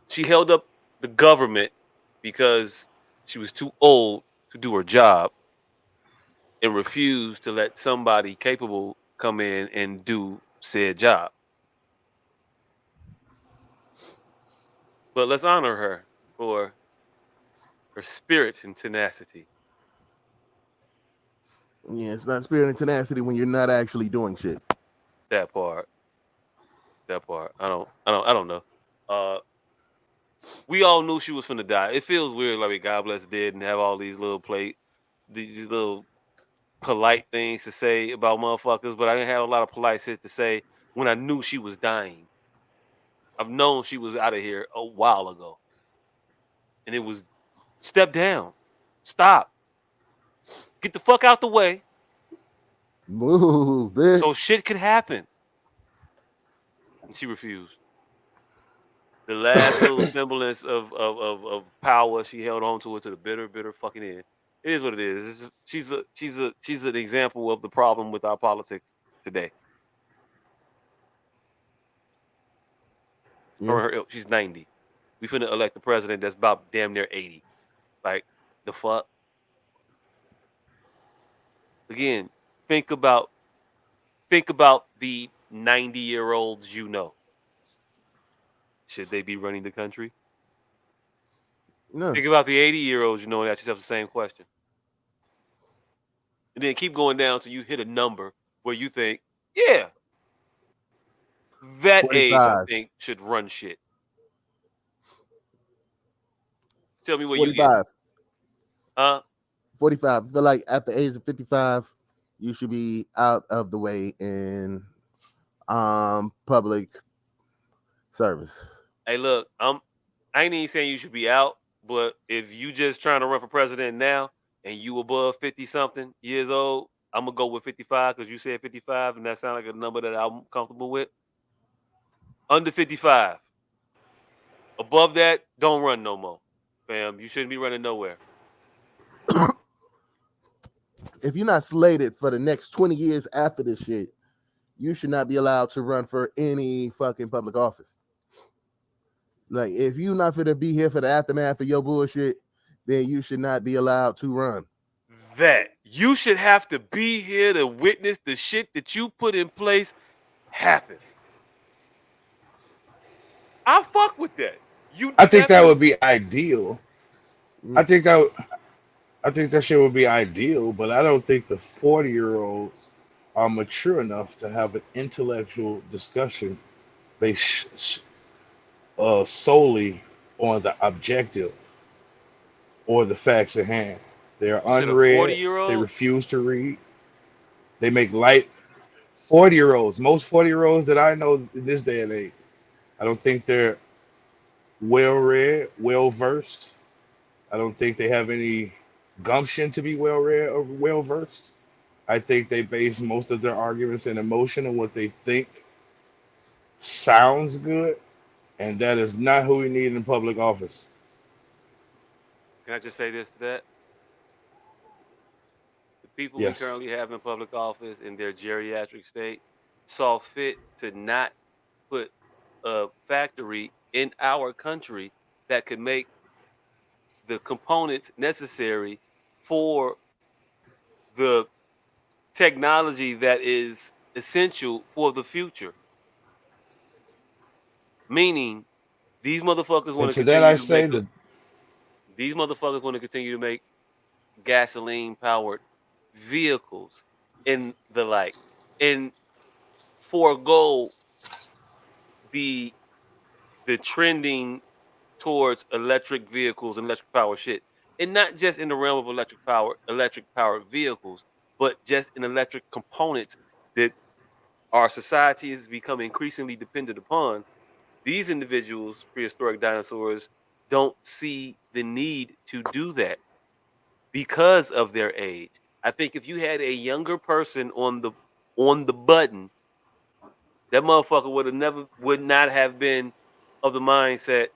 she held up the government because she was too old to do her job and refused to let somebody capable come in and do said job. But let's honor her for her spirit and tenacity. yeah, it's not spirit and tenacity when you're not actually doing shit. That part. That part. I don't know. Uh we all knew she was finna die. It feels weird like we God bless dead and have all these these little polite things to say about motherfuckers, but I didn't have a lot of polite shit to say when I knew she was dying. I've known she was out of here a while ago. And it was step down. Stop. Get the fuck out the way Move, so bitch. shit could happen. And she refused. The last little semblance of power, she held on to it to the bitter fucking end. It is what it is. She's an example of the problem with our politics today. Yeah. She's 90. We finna elect the president that's about damn near 80. Like the fuck. Again, think about the 90-year-olds you know. Should they be running the country? No. Think about the 80-year-olds you know and ask yourself the same question. And then keep going down till you hit a number where you think, yeah, that age I 45. think should run shit. Tell me where you get. 45. Huh? 45. I feel like at the age of 55, you should be out of the way in public service. Hey, look, I ain't even saying you should be out, but if you just trying to run for president now and you above 50 something years old, I'm gonna go with 55 because you said 55 and that sounds like a number that I'm comfortable with. Under 55. Above that, don't run no more. Fam, you shouldn't be running nowhere. If you're not slated for the next 20 years after this shit, you should not be allowed to run for any fucking public office. Like, if you're not going to be here for the aftermath of your bullshit, then you should not be allowed to run. That you should have to be here to witness the shit that you put in place happen. I fuck with that. You I think that definitely would be ideal. I Mm. think that shit would be ideal, but I don't think the 40-year-olds are mature enough to have an intellectual discussion based solely on the objective or the facts at hand. They are you said a unread. 40-year-old They old. refuse to read. They make light. 40-year-olds, most 40-year-olds that I know in this day and age, I don't think they're well read, well versed. I don't think they have any gumption to be well read or well versed. I think they base most of their arguments and emotion on what they think sounds good, and that is not who we need in public office. Can I just say this to that? The people we Yes. currently have in public office in their geriatric state saw fit to not put a factory in our country that could make the components necessary for the technology that is essential for the future. Meaning, these motherfuckers want And to to that I continue to say make that these motherfuckers want to continue to make gasoline powered vehicles and the like, and forego the trending towards electric vehicles and electric power shit. and not just in the realm of electric powered vehicles, but just in electric components that our society has become increasingly dependent upon. These individuals, prehistoric dinosaurs, don't see the need to do that because of their age. I think if you had a younger person on the Budden, that motherfucker would not have been of the mindset.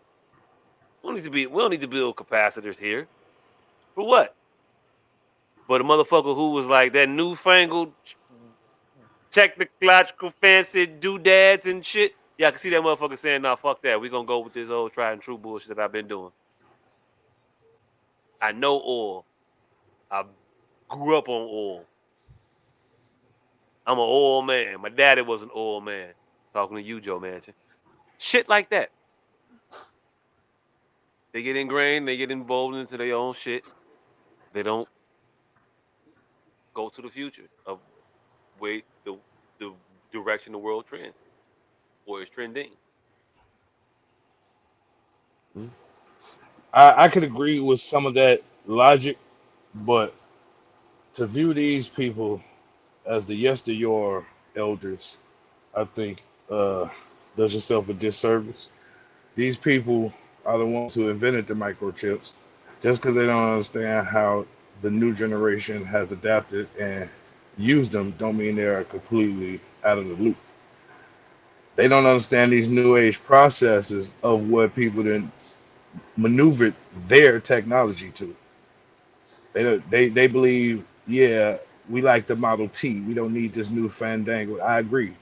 We don't need to build capacitors here. For what? But a motherfucker who was like that newfangled technological fancy doodads and shit. Yeah, I can see that motherfucker saying, nah, fuck that. We're gonna go with this old tried and true bullshit that I've been doing. I know oil. I grew up on oil. I'm an oil man. My daddy was an oil man. Talking to you, Joe Manchin. Shit like that. They get ingrained, they get involved into their own shit. They don't go to the future of where the direction the world trends or is trending. I could agree with some of that logic, but to view these people as the yesteryear elders, I think does yourself a disservice. These people are the ones who invented the microchips. Just because they don't understand how the new generation has adapted and used them, don't mean they are completely out of the loop. They don't understand these new age processes of what people then maneuvered their technology to. They believe, yeah, we like the Model T. We don't need this new fandangle. I agree.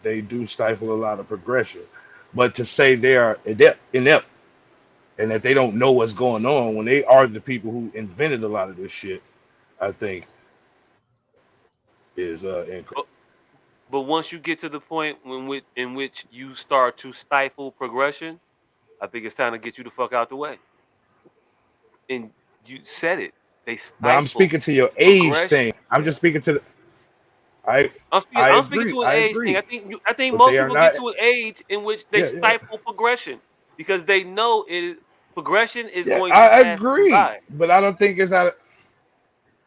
They do stifle a lot of progression, but to say they are inept and that they don't know what's going on when they are the people who invented a lot of this shit, I think is incorrect. But, but once you get to the point in which you start to stifle progression, I think it's time to get you the fuck out the way. And you said it. They But I'm stifle speaking to your age progression. thing. I'm just speaking to the, I I'm speaking to an I age thing. agree, I think but most they are people get not. to an age in which they Yeah, yeah, stifle progression because they know progression is yeah. going to I pass them agree, by. but I don't think it's out.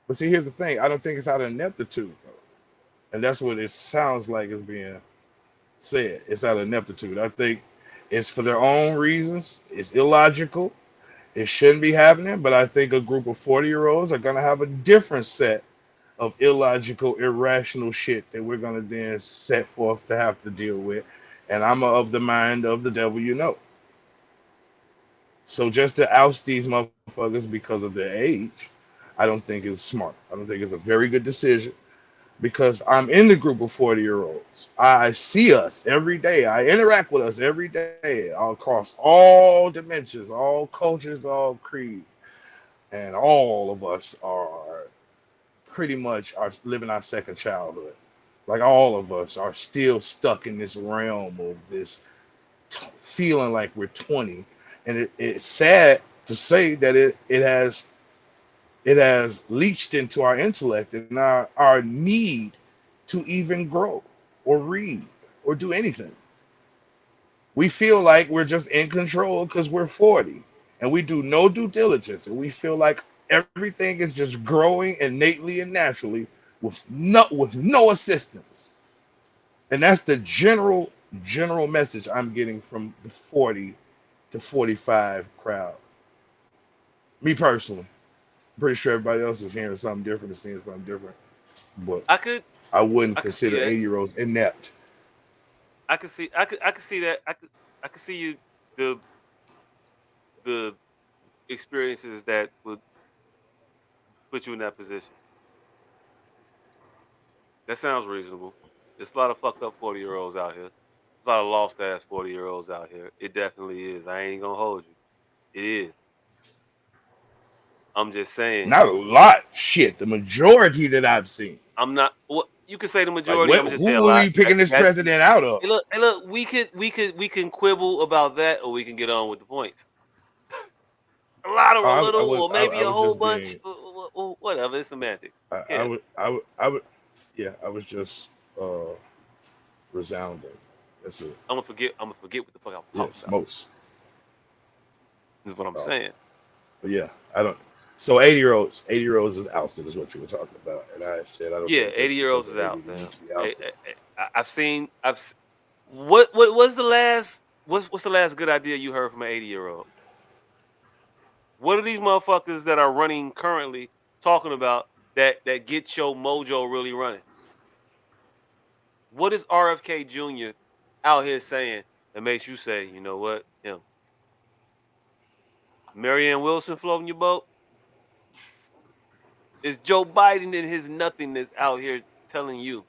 But see, here's the thing. I don't think it's out of ineptitude, though. And that's what it sounds like is being said. It's out of ineptitude. I think it's for their own reasons. It's illogical. It shouldn't be happening. But I think a group of 40-year-olds are gonna have a different set of illogical, irrational shit that we're gonna then set forth to have to deal with. And I'm of the mind of the devil, you know. So just to oust these motherfuckers because of their age, I don't think is smart. I don't think it's a very good decision because I'm in the group of 40-year-olds. I see us every day. I interact with us every day across all dimensions, all cultures, all creeds. And all of us are pretty much are living our second childhood. Like all of us are still stuck in this realm of this feeling like we're 20. And it's sad to say that it has leached into our intellect and our need to even grow or read or do anything. We feel like we're just in control because we're 40 and we do no due diligence and we feel like everything is just growing innately and naturally with no assistance. And that's the general message I'm getting from the 40 to 45 crowd. Me personally. I'm pretty sure everybody else is hearing something different and seeing something different. But I could I wouldn't I could see consider that. 80-year-olds inept. I could see that. I could see you the experiences that would put you in that position. That sounds reasonable. There's a lot of fucked up 40-year-olds out here. There's a lot of lost ass 40-year-olds out here. It definitely is. I ain't gonna hold you. It is. I'm just saying. Not a lot. Shit, the majority that I've seen. I'm not. What you can say the Like, majority. I'm what? gonna just say a Who are lot. we picking this president out of? Hey, look. We can quibble about that, or we can get on with the points. A lot or a I little, was, or I maybe a was whole just bunch. being. Whatever. It's semantics. Who I cares? would. I would. Yeah, I was just resounding. That's it. I'm gonna forget what the fuck I was talking Yes, about. most. This is what I'm Oh, saying. but yeah, I don't. So 80-year-olds is ousted is what you were talking about, and I said I don't Yeah, think just 80-year-olds because is of 80 out, they man. need to be ousted. What was the last? What's the last good idea you heard from an 80-year-old? What are these motherfuckers that are running currently talking about that get your mojo really running? What is RFK Jr. out here saying that makes you say, you know what, him? Marianne Wilson floating your boat? Is Joe Biden in his nothingness out here telling you,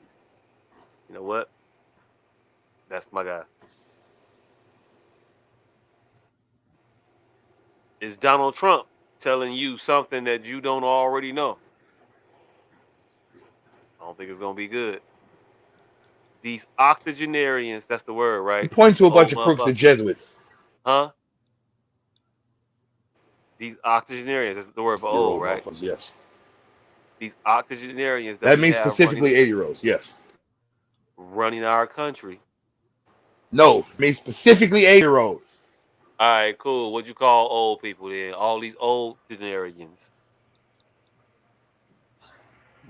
you know what? That's my guy. Is Donald Trump telling you something that you don't already know? I don't think it's gonna be good. These octogenarians, that's the word, You right? point to These a bunch old of crooks and motherfuckers. Jesuits. Huh? These octogenarians, that's the word for Year old, old right? motherfuckers, yes. These octogenarians that That we means have specifically 80-year-olds, yes. running our country. No, it means specifically 80-year-olds. All right, cool. What you call old people then? All these old genarians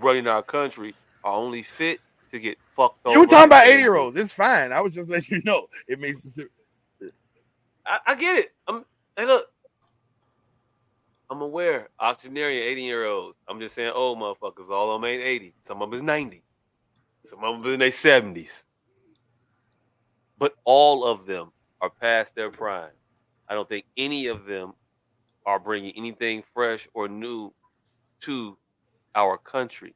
running our country are only fit to get fucked You were over talking for about saying bullshit. 80-year-olds. It's fine. I was just letting you know. It means specific. I get it. Hey, look, I'm aware. Octogenarian, 80-year-olds. I'm just saying old motherfuckers. All of them ain't 80. Some of them is 90. Some of them in their 70s. But all of them are past their prime. I don't think any of them are bringing anything fresh or new to our country.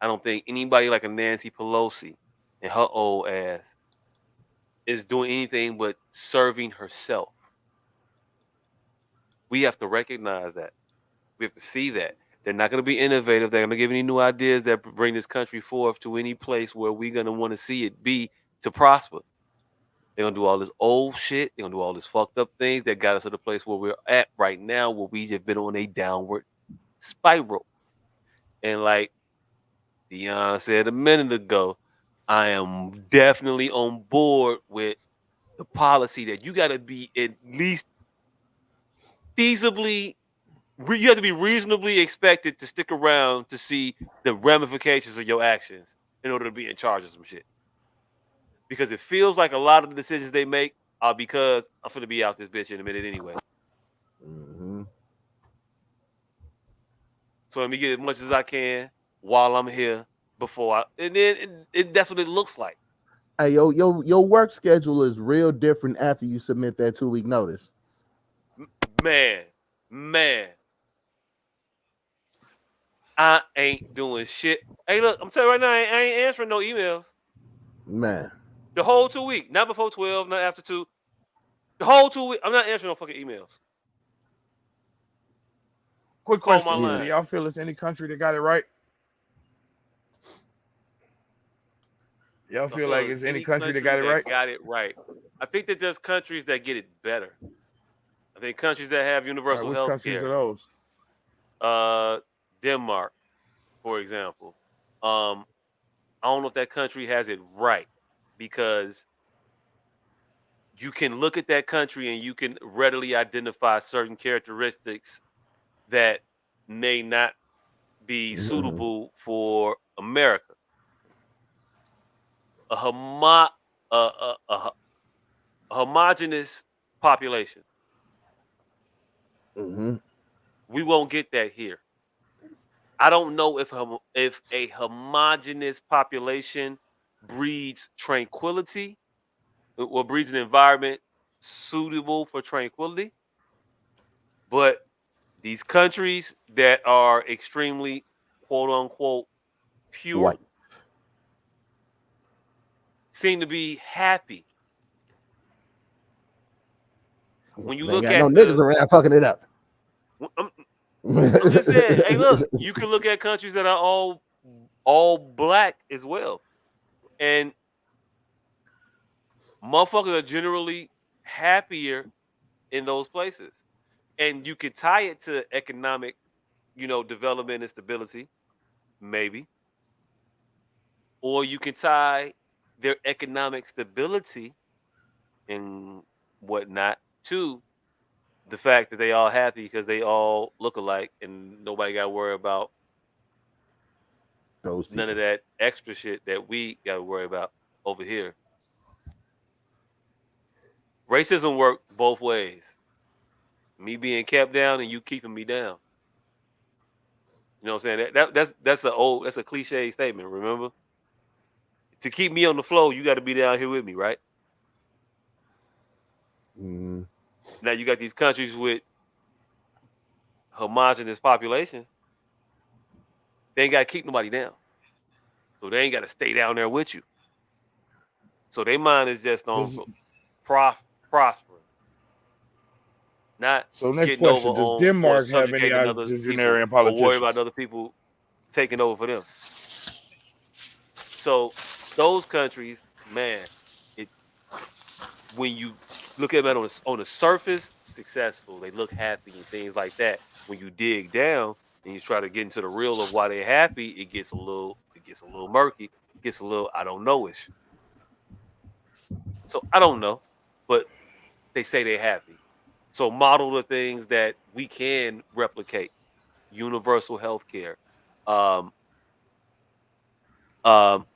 I don't think anybody like a Nancy Pelosi and her old ass is doing anything but serving herself. We have to recognize that. We have to see that. They're not going to be innovative. They're going to give any new ideas that bring this country forth to any place where we're going to want to see it be to prosper. They're going to do all this old shit. They're going to do all this fucked up things that got us to the place where we're at right now, where we have been on a downward spiral. And like Dianne said a minute ago, I am definitely on board with the policy that you got to be at least feasibly, you have to be reasonably expected to stick around to see the ramifications of your actions in order to be in charge of some shit. Because it feels like a lot of the decisions they make are because I'm going to be out this bitch in a minute anyway. Mm-hmm. So let me get as much as I can while I'm here and then that's what it looks like. Hey, your work schedule is real different after you submit that 2-week notice. Man, I ain't doing shit. Hey, look, I'm telling you right now, I ain't answering no emails. Man. The whole 2 weeks, not before 12, not after 2. The whole 2 weeks, I'm not answering no fucking emails. Quick Call my question. line. Do y'all feel it's any country that got it right? Y'all feel like it's any country that got it right? Got it right. I think that there's countries that get it better. I think countries that have universal Which health countries care. are those? Denmark, for example. I don't know if that country has it right because you can look at that country and you can readily identify certain characteristics that may not be suitable for America. A homogenous population. Mm-hmm. We won't get that here. I don't know if a homogenous population breeds tranquility or breeds an environment suitable for tranquility. But these countries that are extremely quote unquote pure White seem to be happy. When you they ain't look got at no niggas around fucking it up. I'm just saying, hey, look, you can look at countries that are all black as well. And motherfuckers are generally happier in those places. And you could tie it to economic, development and stability, maybe. Or you can tie their economic stability and whatnot to the fact that they all happy because they all look alike and nobody got to worry about Those none of people. that extra shit that we got to worry about over here. Racism worked both ways. Me being kept down and you keeping me down. You know what I'm saying? That's a cliche statement. Remember, to keep me on the floor, you got to be down here with me, right? Mm. Now you got these countries with homogenous populations. They ain't got to keep nobody down, so they ain't got to stay down there with you. So their mind is just on Does, prospering, not so next getting over question: does on or Denmark have any subjugating other people octogenarian or worry about politicians? other people taking over for them. So those countries, man, it when you look at them on the surface, successful. They look happy and things like that. When you dig down and you try to get into the real of why they're happy, it gets a little murky. It gets a little I don't know-ish. So I don't know, but they say they're happy. So model the things that we can replicate. Universal health care. Um, um,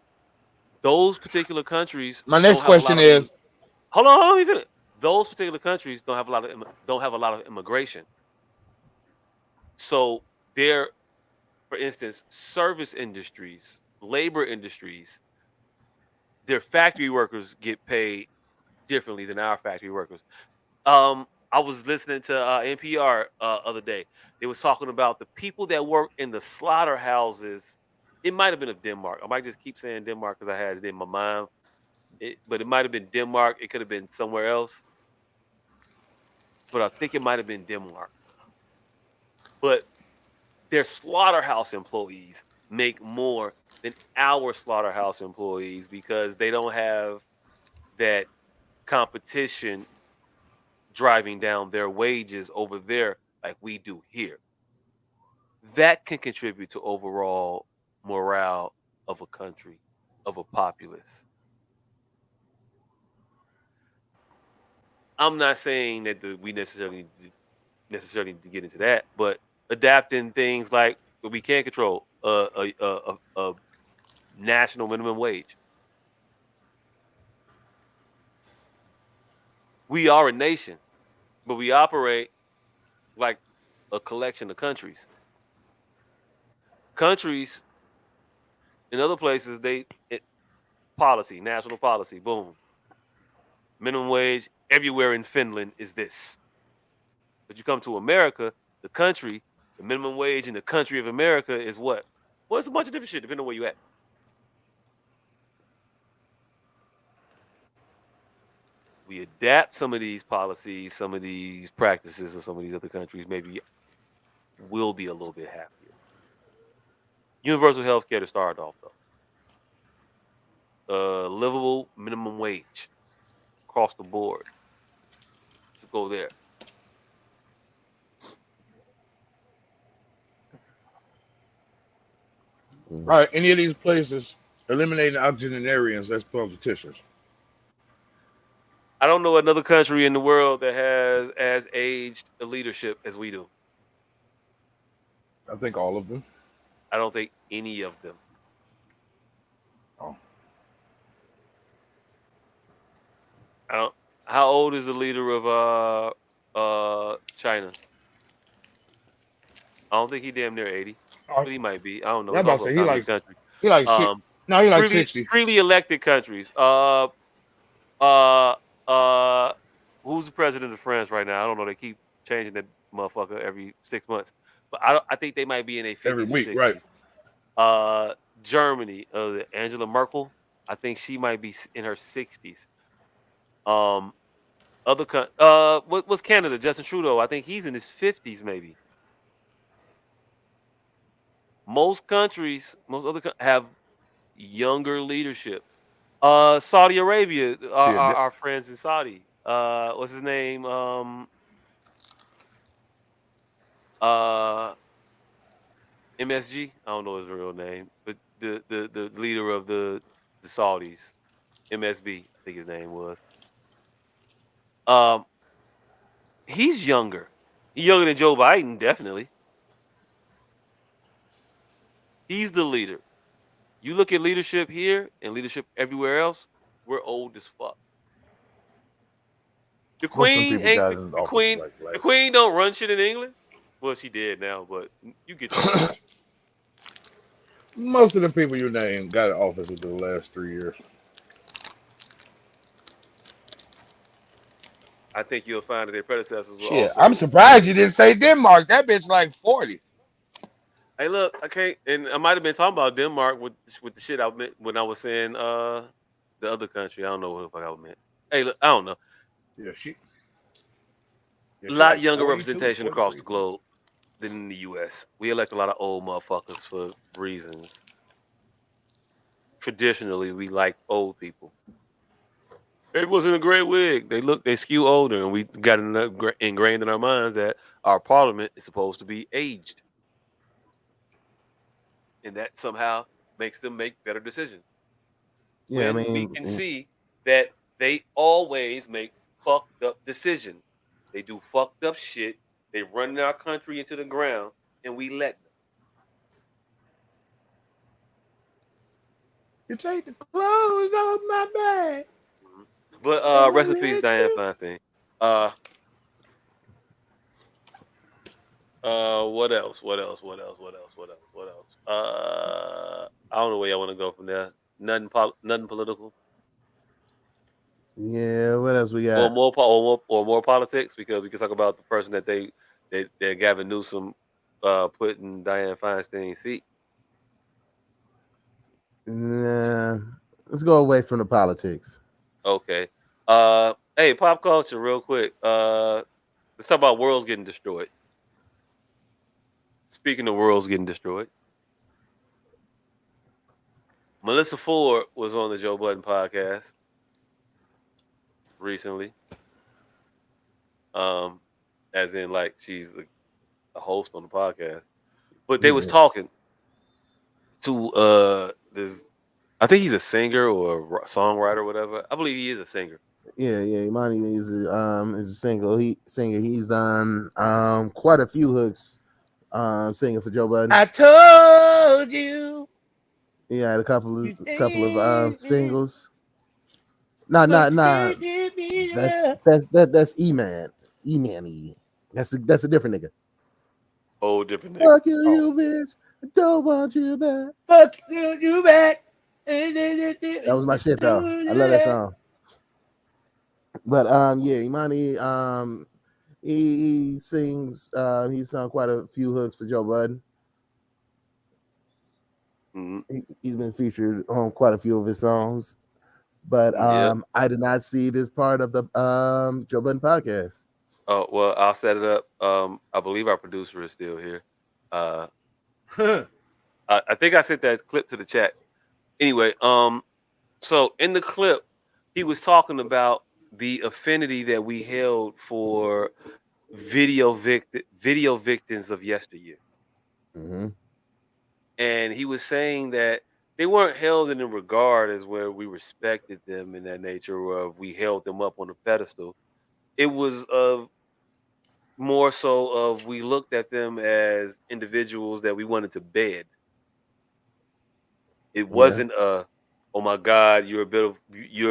those particular countries My don't next have a lot question of is: hold on, let me finish. Those particular countries don't have a lot of immigration. So they're, for instance, service industries, labor industries, their factory workers get paid differently than our factory workers. I was listening to NPR other day. They was talking about the people that work in the slaughterhouses. It might have been of Denmark. I might just keep saying Denmark because I had it in my mind. But it might have been Denmark. It could have been somewhere else. But I think it might have been Denmark. But their slaughterhouse employees make more than our slaughterhouse employees because they don't have that competition driving down their wages over there like we do here. That can contribute to overall morale of a country, of a populace. I'm not saying that we necessarily need to get into that, but adapting things like what we can control, a national minimum wage. We are a nation, but we operate like a collection of countries. Countries in other places, policy, national policy, boom. Minimum wage everywhere in Finland is this. But you come to America, the country, the minimum wage in the country of America is what? Well, it's a bunch of different shit depending on where you at. We adapt some of these policies, some of these practices in some of these other countries, maybe we'll be a little bit happier. Universal health care to start off, though. Livable minimum wage across the board. Let's go there. all right, any of these places eliminating octogenarians as politicians? I don't know another country in the world that has as aged a leadership as we do. I think all of them. I don't think any of them. Oh. I don't. How old is the leader of China? I don't think he damn near 80, but he might be. I don't know. I'm It's about to also a say communist country. he like shit. Um, No, he like 60. freely elected countries. Uh, who's the president of France right now? I don't know. They keep changing that motherfucker every 6 months, but I think they might be in their Every 50s or week, right? 60s. Germany, Angela Merkel. I think she might be in her 60s. What's Canada? Justin Trudeau. I think he's in his 50s, maybe. Most countries, have younger leadership. Saudi Arabia, Yeah, our friends in Saudi. What's his name? Uh, MSG. I don't know his real name, but the leader of the Saudis, MSB, I think his name was. Um, He's younger. He's younger than Joe Biden, definitely. He's the leader. You look at leadership here and leadership everywhere else, we're old as fuck. The Most of them queen people ain't got in the office queen. like The last. queen don't run shit in England. Well, she did now, but you get the point. Most of the people you name got in office within the last 3 years. I think you'll find that their predecessors will Shit, I'm also. surprised you didn't say Denmark. That bitch like 40. Hey, look, I can't, and I might have been talking about Denmark with the shit I meant when I was saying the other country. I don't know what the fuck I meant. Hey, look, I don't know. Yeah, she. Yeah, A she lot like younger 42, representation across 43, the something. globe than in the U.S. We elect a lot of old motherfuckers for reasons. Traditionally, we like old people. It wasn't a great wig. They skew older, and we got ingrained in our minds that our parliament is supposed to be aged, and that somehow makes them make better decisions. Yeah, I When we mean, can see that they always make fucked up decisions, they do fucked up shit. They run our country into the ground, and we let them. You take the clothes off my back. Mhm. But And I rest in peace, let Dianne you. Feinstein. What else? What else? What else? What else? What else? What else? I don't know where y'all want to go from there. Nothing political, yeah. What else we or got? more politics, because we can talk about the person that Gavin Newsom put in Dianne Feinstein's seat. Nah, let's go away from the politics. Okay. Hey, pop culture, real quick. Let's talk about worlds getting destroyed. Speaking of worlds getting destroyed, Melyssa Ford was on the Joe Budden podcast recently. Um, as in like she's a host on the podcast. But they was Yeah, talking to this. I think he's a singer or a songwriter, or whatever. I believe he is a singer. yeah. Emanny is a single. He's done quite a few hooks singing for Joe Budden. I told you. He had a You couple of did, singles. Nah, but nah, you nah. can't give me That up. that's Emanny. That's a different nigga. Whole different nigga. Fuck you, Oh, you bitch. I don't want you back. fuck you back. That was my shit though. I love that song. But yeah, Imani he sings he's sung quite a few hooks for Joe Budden. Mm-hmm. He's been featured on quite a few of his songs. But Yep. I did not see this part of the Joe Budden podcast. Oh well, I'll set it up. I believe our producer is still here. Uh, I think I sent that clip to the chat. Anyway, so in the clip, he was talking about the affinity that we held for video victims of yesteryear, Mm-hmm. and he was saying that they weren't held in the regard as where we respected them in that nature, or we held them up on a pedestal. It was of more so of we looked at them as individuals that we wanted to bed. It Yeah. wasn't oh my God, you're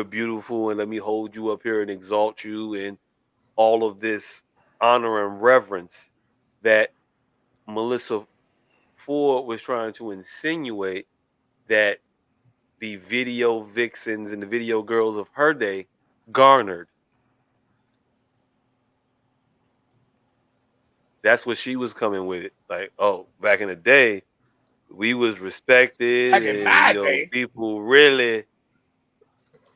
beautiful, and let me hold you up here and exalt you, and all of this honor and reverence that Melyssa Ford was trying to insinuate that the video vixens and the video girls of her day garnered. That's what she was coming with it. Like, oh, back in the day, we was respected, Back in and my day. people really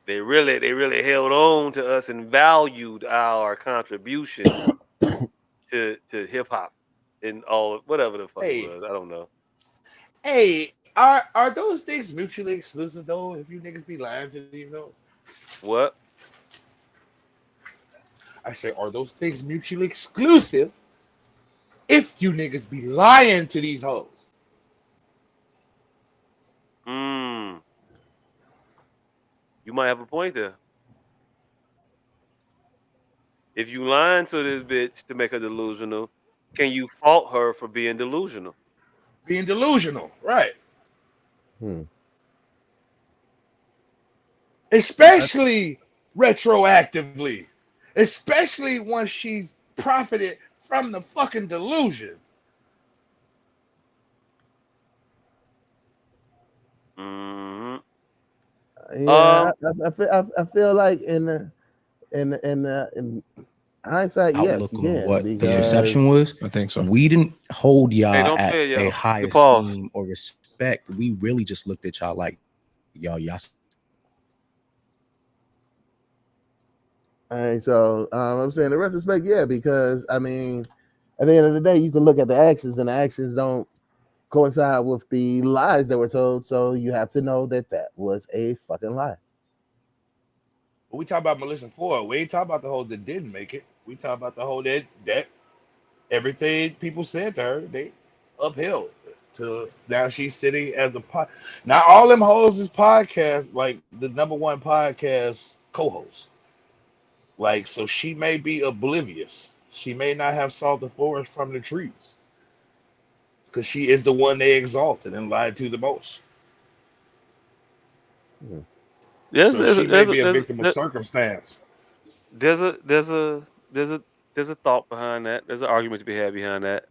they really held on to us and valued our contribution to hip hop and all whatever the fuck it Hey, was. I don't know. hey, are those things mutually exclusive though? If you niggas be lying to these hoes, What? I say, are those things mutually exclusive? If you niggas be lying to these hoes, Mm, you might have a point there. If you lying to this bitch to make her delusional, can you fault her for being delusional? Being delusional, right? Especially retroactively, especially once she's profited from the fucking delusion. Mm-hmm. Yeah, I feel like in hindsight, yes, Outlook you on can, what the because perception was. I think so. We didn't hold y'all Hey, don't at fail, y'all. a high Good pause. esteem or respect. We really just looked at y'all like y'all. All right, so I'm saying in retrospect, yeah, because I mean, at the end of the day, you can look at the actions, and the actions don't coincide with the lies that were told. So you have to know that that was a fucking lie. We talk about Melyssa Ford. We ain't talk about the whole that didn't make it. We talk about the whole that everything people said to her, they upheld. To now she's sitting as a pod. Now all them hoes is podcast, like the #1 podcast co-host. Like, so she may be oblivious. She may not have saw the forest from the trees. Because she is the one they exalted and lied to the most. So she may be a victim of circumstance. There's a thought behind that. There's an argument to be had behind that.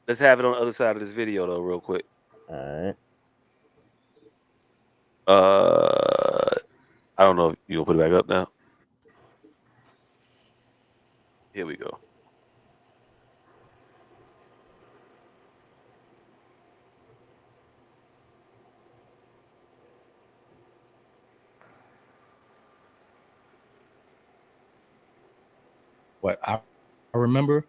Let's have it on the other side of this video though, real quick. All right. I don't know if you'll put it back up now. Here we go. What I remember,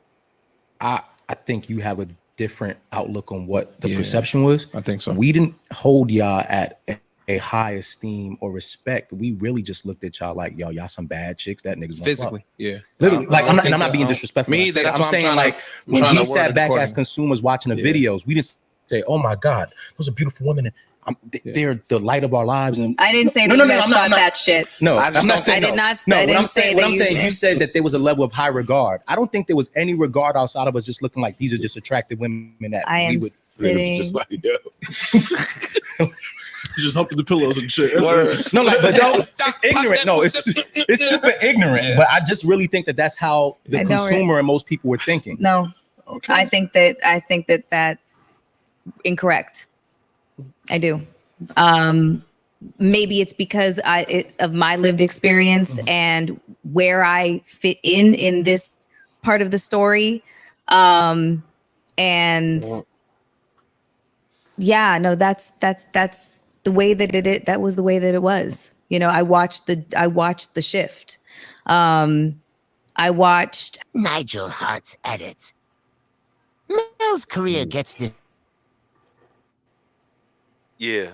I think you have a different outlook on what the perception was. I think so. We didn't hold y'all at a high esteem or respect. We really just looked at y'all like y'all some bad chicks that niggas physically, yeah, literally. Like I'm not being disrespectful. Me either. I'm saying like when we sat back as consumers watching the videos, we didn't say, "Oh my God, those are beautiful women." And they're the light of our lives. And I didn't say that you guys thought that shit. No, I'm not saying I did not. No, I what didn't I'm saying, say you said that there was a level of high regard. I don't think there was any regard outside of us just looking like these are just attractive women that I am we would. sitting. Just like, yeah. You just humping the pillows and shit. No, like, but it's ignorant. No, it's super ignorant. Yeah. But I just really think that that's how the consumer and most people were thinking. No, Okay. I think that that's incorrect. I do. Maybe it's because of my lived experience and where I fit in this part of the story. And yeah, no, that's the way that that was the way that it was. You know, I watched the shift. I watched Nigel Hart's edits. Mel's career gets this. Yeah.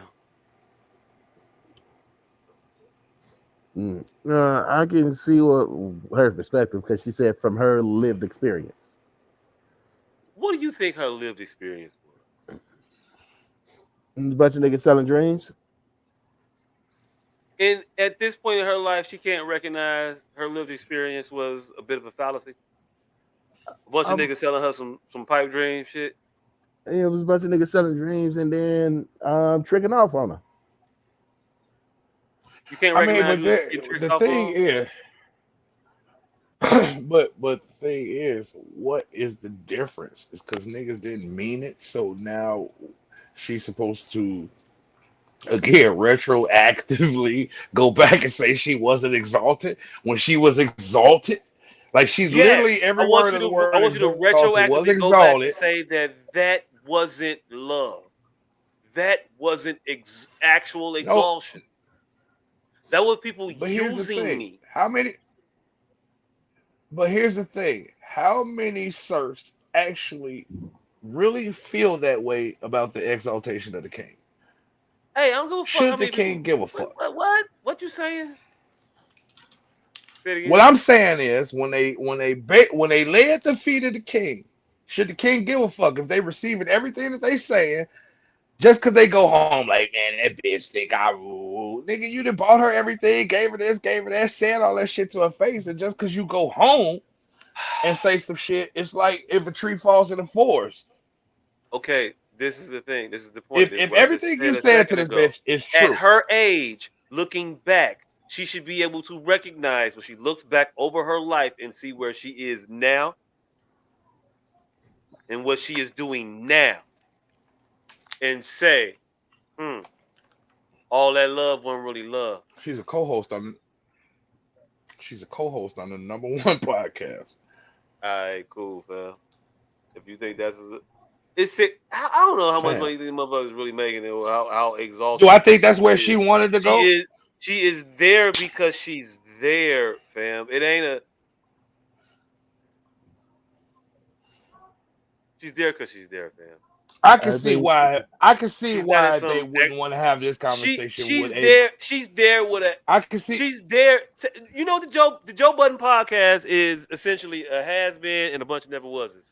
I can see what her perspective, because she said from her lived experience. What do you think her lived experience was? A bunch of niggas selling dreams. And at this point in her life, she can't recognize her lived experience was a bit of a fallacy. A bunch of niggas selling her some pipe dream shit. It was a bunch of niggas selling dreams and then tricking off on her. You can't recognize the thing is, but the thing is, what is the difference? It's because niggas didn't mean it, so now she's supposed to again retroactively go back and say she wasn't exalted when she was exalted. Like she's literally every word of the word. I want you to retroactively go back and say that wasn't love. That wasn't actual exaltation. Nope. That was people using me. But here's the thing. How many serfs actually really feel that way about the exaltation of the king? Hey, I don't give a fuck. Should the king give a fuck? What you saying? What I'm saying is when they lay at the feet of the king, should the king give a fuck if they receiving everything that they saying Just because they go home like, man, that bitch think I rule. Nigga, you done bought her everything, gave her this, gave her that, said all that shit to her face. And just because you go home and say some shit, it's like if a tree falls in the forest. Okay, this is the thing. This is the point. This is If what I just everything said you a said to second this ago. bitch is At true. her age, looking back, she should be able to recognize when she looks back over her life and see where she is now and what she is doing now and say, all that love wasn't really love. She's a co-host on the number 1 podcast. All right, cool, fam. If you think that's it's sick. I don't know how much money these motherfuckers really making or how exalted. Do I think that's where she wanted to go? She is there because she's there, fam. It ain't she's there because she's there, fam. I can see why they wouldn't want to have this conversation she's with there. She's there with a. I can see she's there. You know the Joe Budden podcast is essentially a has been and a bunch of never wases.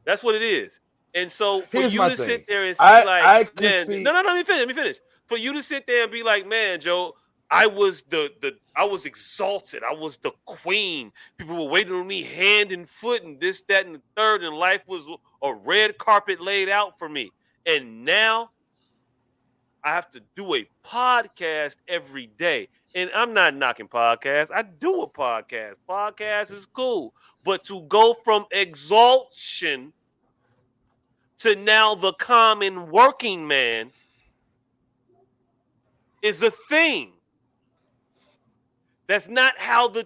That's what it is. And so for you to sit there and see man, no, let me finish. For you to sit there and be like, man, Joe, I was I was exalted. I was the queen. People were waiting on me hand and foot and this, that, and the third, and life was a red carpet laid out for me. And now I have to do a podcast every day. And I'm not knocking podcasts. I do a podcast. Podcast is cool. But to go from exaltation to now the common working man is a thing. That's not how the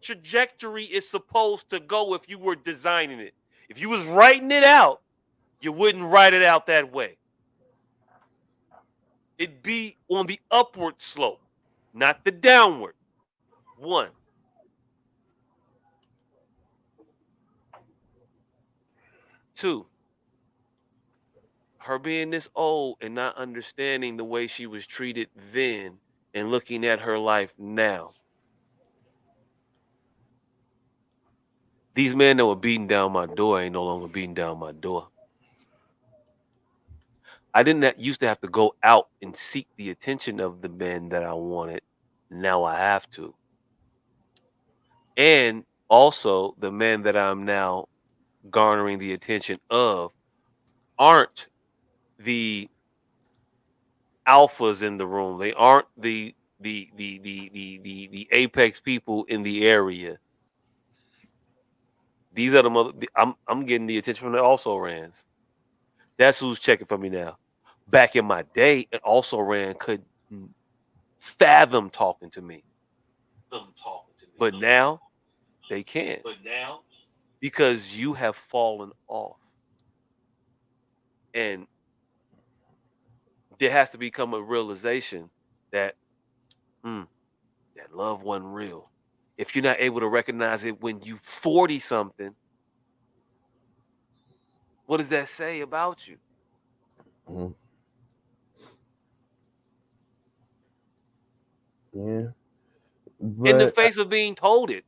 trajectory is supposed to go if you were designing it. If you was writing it out, you wouldn't write it out that way. It'd be on the upward slope, not the downward. 1. 2. Her being this old and not understanding the way she was treated then and looking at her life now. These men that were beating down my door ain't no longer beating down my door. I didn't used to have to go out and seek the attention of the men that I wanted. Now I have to. And also the men that I'm now garnering the attention of aren't the alphas in the room. They aren't the apex people in the area. These are I'm getting the attention from the also rans. That's who's checking for me now. Back in my day, an also ran couldn't fathom talking to me. But now they can. Because you have fallen off. And there has to become a realization that that love wasn't real. If you're not able to recognize it when you 40 something, what does that say about you? Mm-hmm. Yeah. But in the face of being told it.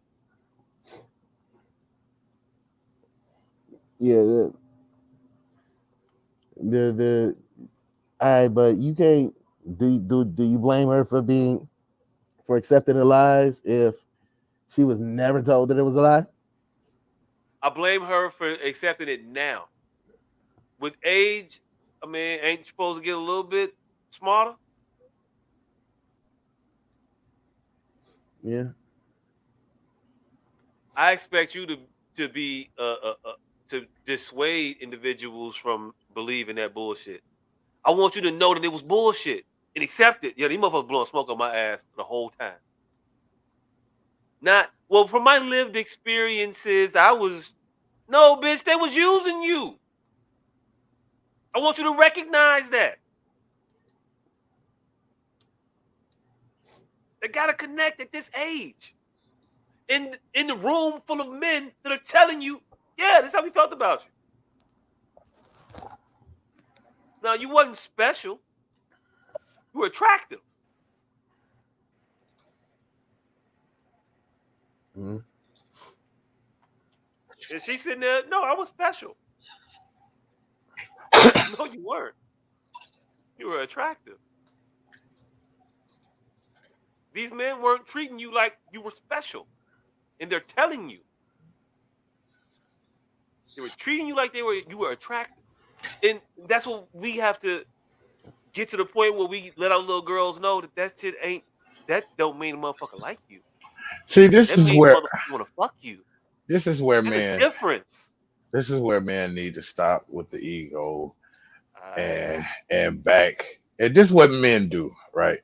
Yeah. The all right, but you can't do you blame her for accepting the lies if she was never told that it was a lie? I blame her for accepting it now. With age, I mean, ain't you supposed to get a little bit smarter? Yeah. I expect you to be to dissuade individuals from believing that bullshit. I want you to know that it was bullshit and accept it. Yeah, these motherfuckers blowing smoke on my ass the whole time. From my lived experiences, no, bitch, they was using you. I want you to recognize that. They gotta connect at this age. In the room full of men that are telling you, yeah, this is how we felt about you. Now, you wasn't special. You were attractive. Mm-hmm. And she's sitting there, no, I was special. No, you weren't. You were attractive. These men weren't treating you like you were special. And they're telling you. They were treating you like you were attractive. And that's what we have to get to the point where we let our little girls know that shit that don't mean a motherfucker like you. See, this That is means where motherfucker want to fuck you. this is where There's man a difference. this is where men need to stop with the ego and back. And this is what men do, right?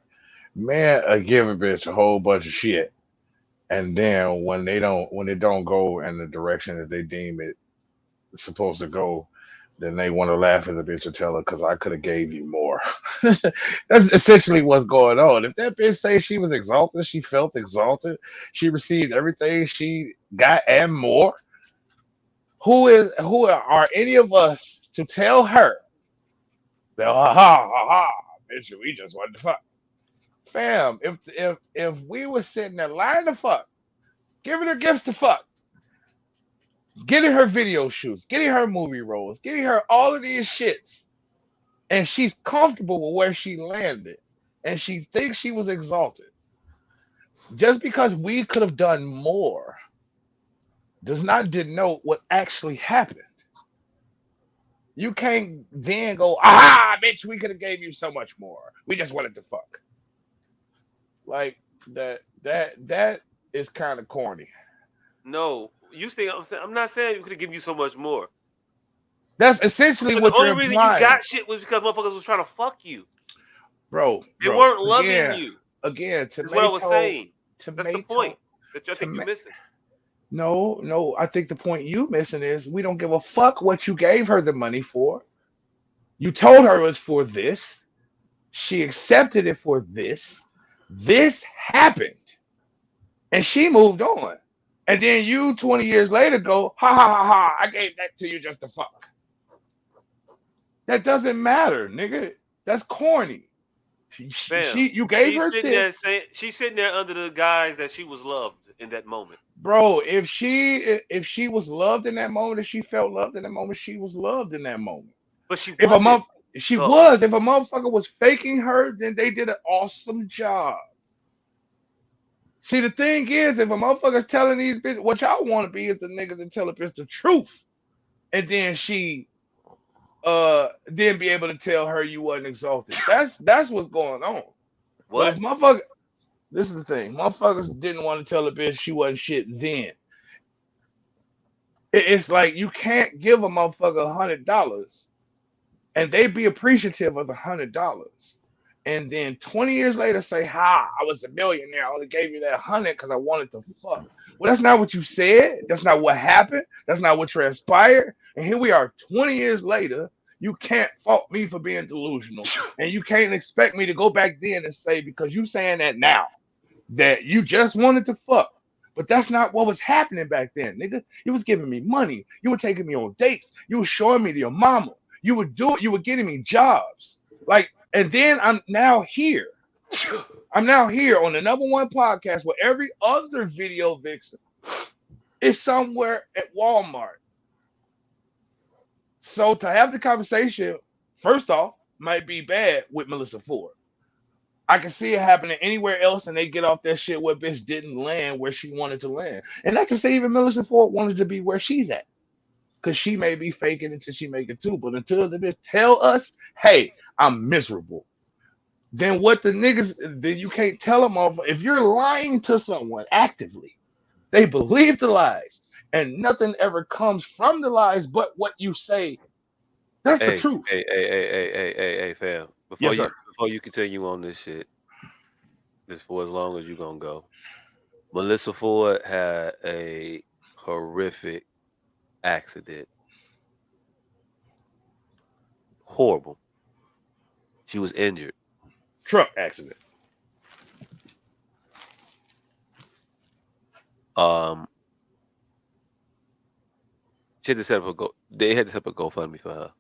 Men are giving bitch a whole bunch of shit, and then when it don't go in the direction that they deem it's supposed to go, then they want to laugh at the bitch and tell her, because I could have gave you more. That's essentially what's going on. If that bitch say she was exalted, she felt exalted, she received everything she got and more, who are any of us to tell her that bitch, we just wanted to fuck? Fam, if we were sitting there lying to fuck, giving her gifts to fuck, getting her video shoots, getting her movie roles, getting her all of these shits, and she's comfortable with where she landed, and she thinks she was exalted, just because we could have done more does not denote what actually happened. You can't then go, bitch, we could have gave you so much more. We just wanted to fuck. Like that is kind of corny. No, you think I'm not saying we could have given you so much more. That's essentially But what the you're only reason implying. you got shit was because motherfuckers was trying to fuck you. Bro, They weren't loving you. Again, That's what I was saying. That's the point that I think you're missing. No, I think the point you missing is we don't give a fuck what you gave her the money for. You told her it was for this. She accepted it for this. This happened. And she moved on. And then you 20 years later go, ha, I gave that to you just to fuck. That doesn't matter, nigga. That's corny. You gave her this. She's sitting there under the guise that she was loved in that moment. Bro, if she was loved in that moment, if she felt loved in that moment, she was loved in that moment. But if a motherfucker was faking her, then they did an awesome job. See, the thing is, if a motherfucker's telling these bitches, what y'all want to be is the niggas that tell a bitch the truth, and then she then be able to tell her you wasn't exalted. That's what's going on. What? But if this is the thing, motherfuckers didn't want to tell a bitch she wasn't shit then. It's like you can't give a motherfucker $100 and they be appreciative of the $100. And then 20 years later say, I was a millionaire. I only gave you that 100 because I wanted to fuck. Well, that's not what you said. That's not what happened. That's not what transpired. And here we are 20 years later. You can't fault me for being delusional. And you can't expect me to go back then and say, because you saying that now, that you just wanted to fuck. But that's not what was happening back then, nigga. You was giving me money. You were taking me on dates. You were showing me to your mama. You were getting me jobs. And then I'm now here. I'm now here on the #1 podcast where every other video vixen is somewhere at Walmart. So to have the conversation, first off, might be bad with Melyssa Ford. I can see it happening anywhere else, and they get off that shit where bitch didn't land where she wanted to land. And not to say even Melyssa Ford wanted to be where she's at, because she may be faking until she make it too. But until the bitch tell us, hey, I'm miserable, then what the niggas, then you can't tell them off. If you're lying to someone actively, they believe the lies, and nothing ever comes from the lies but what you say. That's the truth. Hey, fam. Yes, sir. Before you continue on this shit, just for as long as you're gonna go, Melyssa Ford had a horrific accident. Horrible. She was injured. Truck accident. She had to set up they had to set up a GoFundMe for her.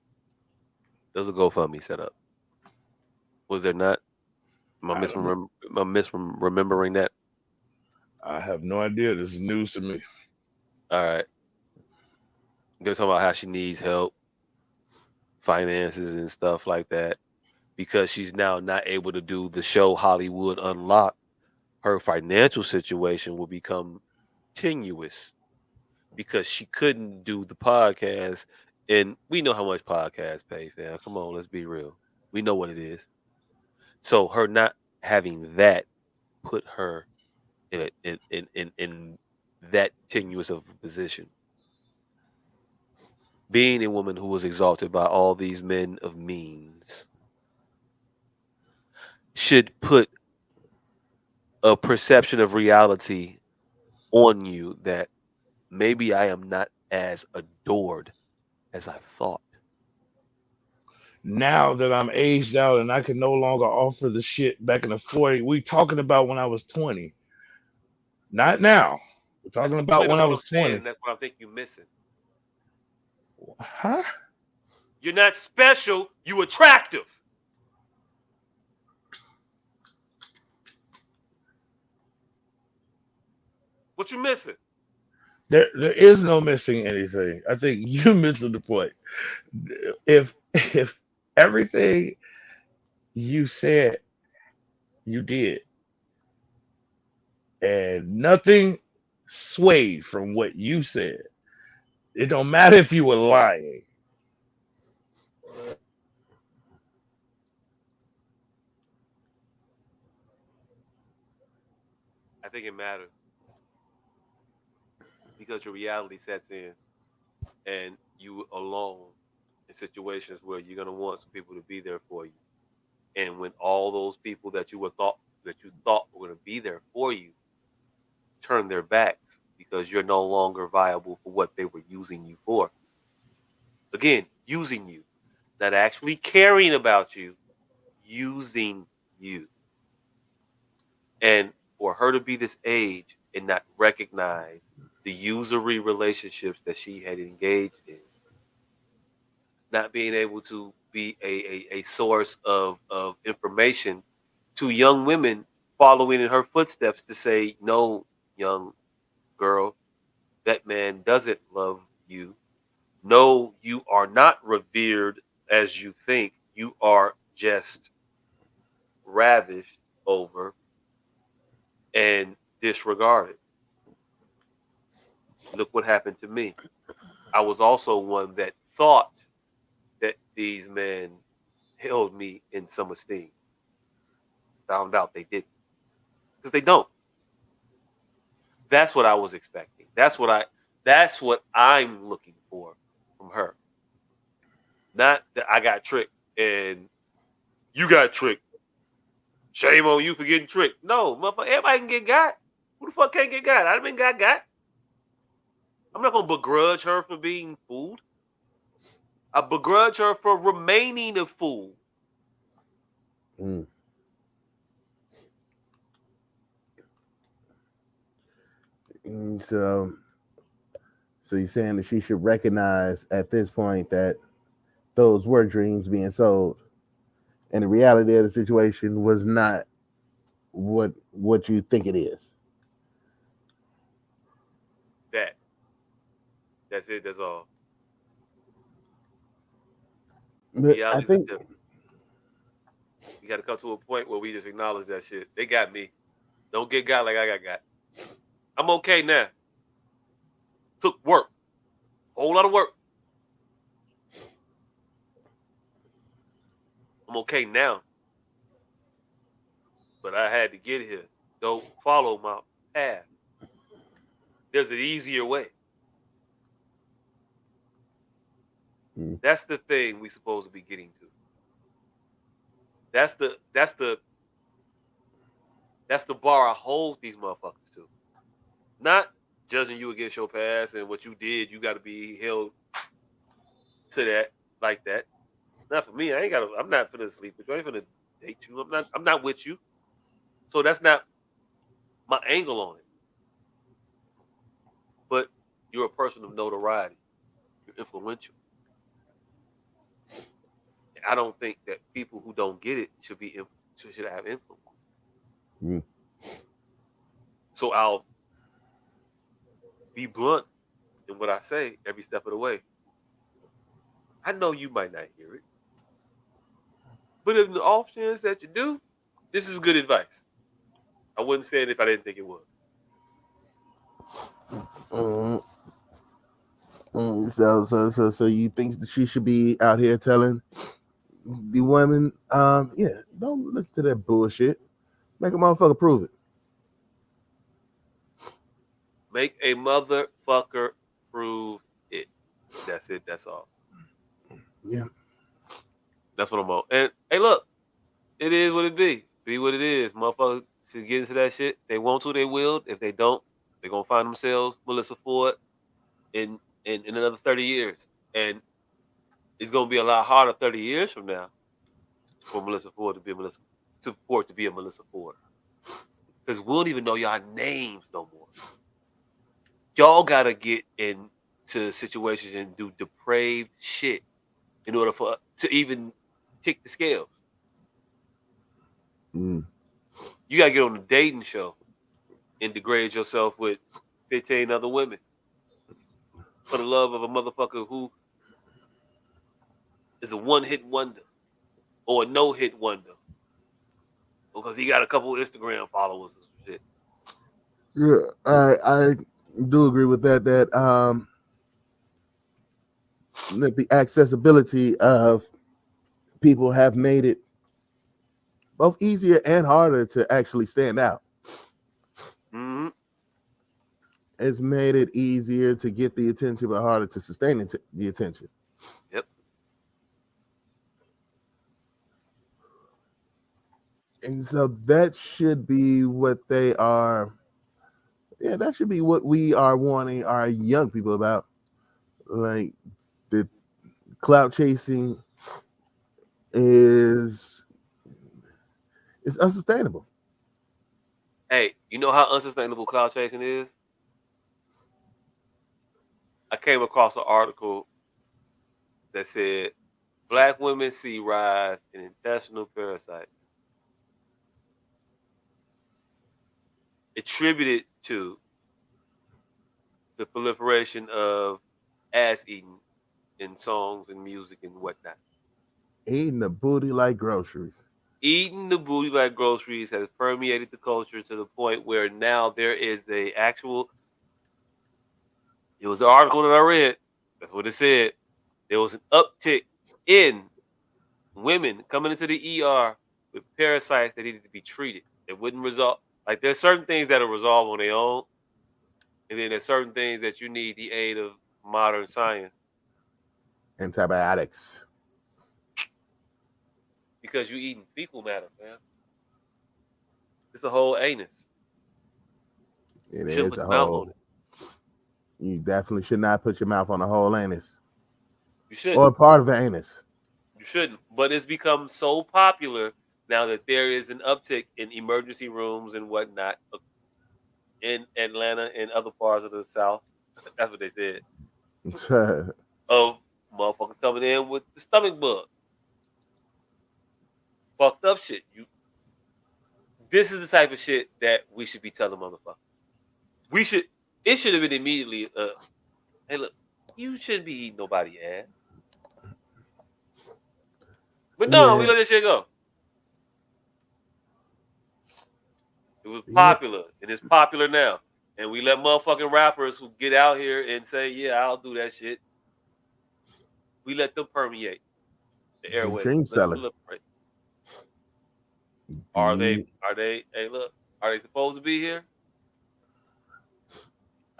There was a GoFundMe set up. Was there not? Am I misremembering that? I have no idea. This is news to me. All right. They're talking about how she needs help, finances and stuff like that. because she's now not able to do the show Hollywood Unlocked, her financial situation will become tenuous because she couldn't do the podcast. And we know how much podcasts pay, fam. Come on, let's be real. We know what it is. So her not having that put her in that tenuous of a position. Being a woman who was exalted by all these men of means should put a perception of reality on you that maybe I am not as adored as I thought. Now that I'm aged out and I can no longer offer the shit back in the 40, we talking about when I was 20. Not now. We're That's talking the about point when of I what I'm was saying. 20. That's what I think you're missing. Huh? You're not special. You attractive. What you missing? There is no missing anything. I think you missing the point. If everything you said you did and nothing swayed from what you said, it don't matter if you were lying. I think it matters because your reality sets in and you alone in situations where you're gonna want some people to be there for you. And when all those people that you thought were gonna be there for you turn their backs because you're no longer viable for what they were using you for. Again, using you, not actually caring about you, using you. And for her to be this age and not recognize the usury relationships that she had engaged in, not being able to be a source of information to young women following in her footsteps to say, no, young girl, that man doesn't love you. No, you are not revered as you think. You are just ravished over and disregarded. Look what happened to me. I was also one that thought that these men held me in some esteem. Found out they didn't. Because they don't. That's what I was expecting. That's what I'm looking for from her. Not that I got tricked and you got tricked. Shame on you for getting tricked. No, motherfucker, everybody can get got. Who the fuck can't get got? I've been got. I'm not gonna begrudge her for being fooled. I begrudge her for remaining a fool. Mm. So you're saying that she should recognize at this point that those were dreams being sold, and the reality of the situation was not what you think it is. That's it. That's all. I think you got to come to a point where we just acknowledge that shit. They got me. Don't get got like I got. I'm okay now. Took work. Whole lot of work. I'm okay now. But I had to get here. Don't follow my path. There's an easier way. That's the thing we supposed to be getting to. That's the bar I hold these motherfuckers to. Not judging you against your past and what you did. You got to be held to that like that. Not for me. I'm not finna sleep with you. I ain't finna date you. I'm not with you. So that's not my angle on it. But you're a person of notoriety. You're influential. And I don't think that people who don't get it should have influence. So I'll be blunt in what I say every step of the way. I know you might not hear it, But in the off chance that you do, this is good advice. I wouldn't say it if I didn't think it was. So you think that she should be out here telling the women, yeah, don't listen to that bullshit. Make a motherfucker prove it. Make a motherfucker prove it. That's it. That's all. Yeah. That's what I'm on. And hey, look, it is what it be. Be what it is. Motherfuckers should get into that shit. They want to, they will. If they don't, they're gonna find themselves Melyssa Ford in another 30 years. And it's gonna be a lot harder 30 years from now for Melyssa Ford to be a Melyssa Ford. Because we don't even know y'all names no more. Y'all gotta get into situations and do depraved shit in order to even kick the scales. You gotta get on a dating show and degrade yourself with 15 other women for the love of a motherfucker who is a one-hit wonder or a no-hit wonder because he got a couple Instagram followers and shit. Yeah, I do agree with that. That the accessibility of people have made it both easier and harder to actually stand out. It's made it easier to get the attention, but harder to sustain the attention. Yep. And so that should be what they are. Yeah, that should be what we are warning our young people about. Like, the clout chasing is unsustainable. Hey, you know how unsustainable clout chasing is? I came across an article that said Black women see rise in intestinal parasites attributed to the proliferation of ass eating in songs and music and whatnot. Eating the booty like groceries. Eating the booty like groceries has permeated the culture to the point where now there is it was an article that I read. That's what it said. There was an uptick in women coming into the ER with parasites that needed to be treated. It wouldn't resolve. Like, there's certain things that are resolved on their own. And then there's certain things that you need the aid of modern science. Antibiotics. Because you're eating fecal matter, man. It's a whole anus. It is a whole. You definitely should not put your mouth on a whole anus. You shouldn't. Or part of the anus. You shouldn't. But it's become so popular now that there is an uptick in emergency rooms and whatnot in Atlanta and other parts of the South. That's what they said. Of motherfuckers coming in with the stomach bug. Fucked up shit. This is the type of shit that we should be telling motherfuckers. It should have been immediately, hey, look, you shouldn't be eating nobody's ass. But no, we let that shit go. It was popular, and it's popular now. And we let motherfucking rappers who get out here and say, yeah, I'll do that shit. We let them permeate the airways. Dream seller. Are they, hey, look, are they supposed to be here?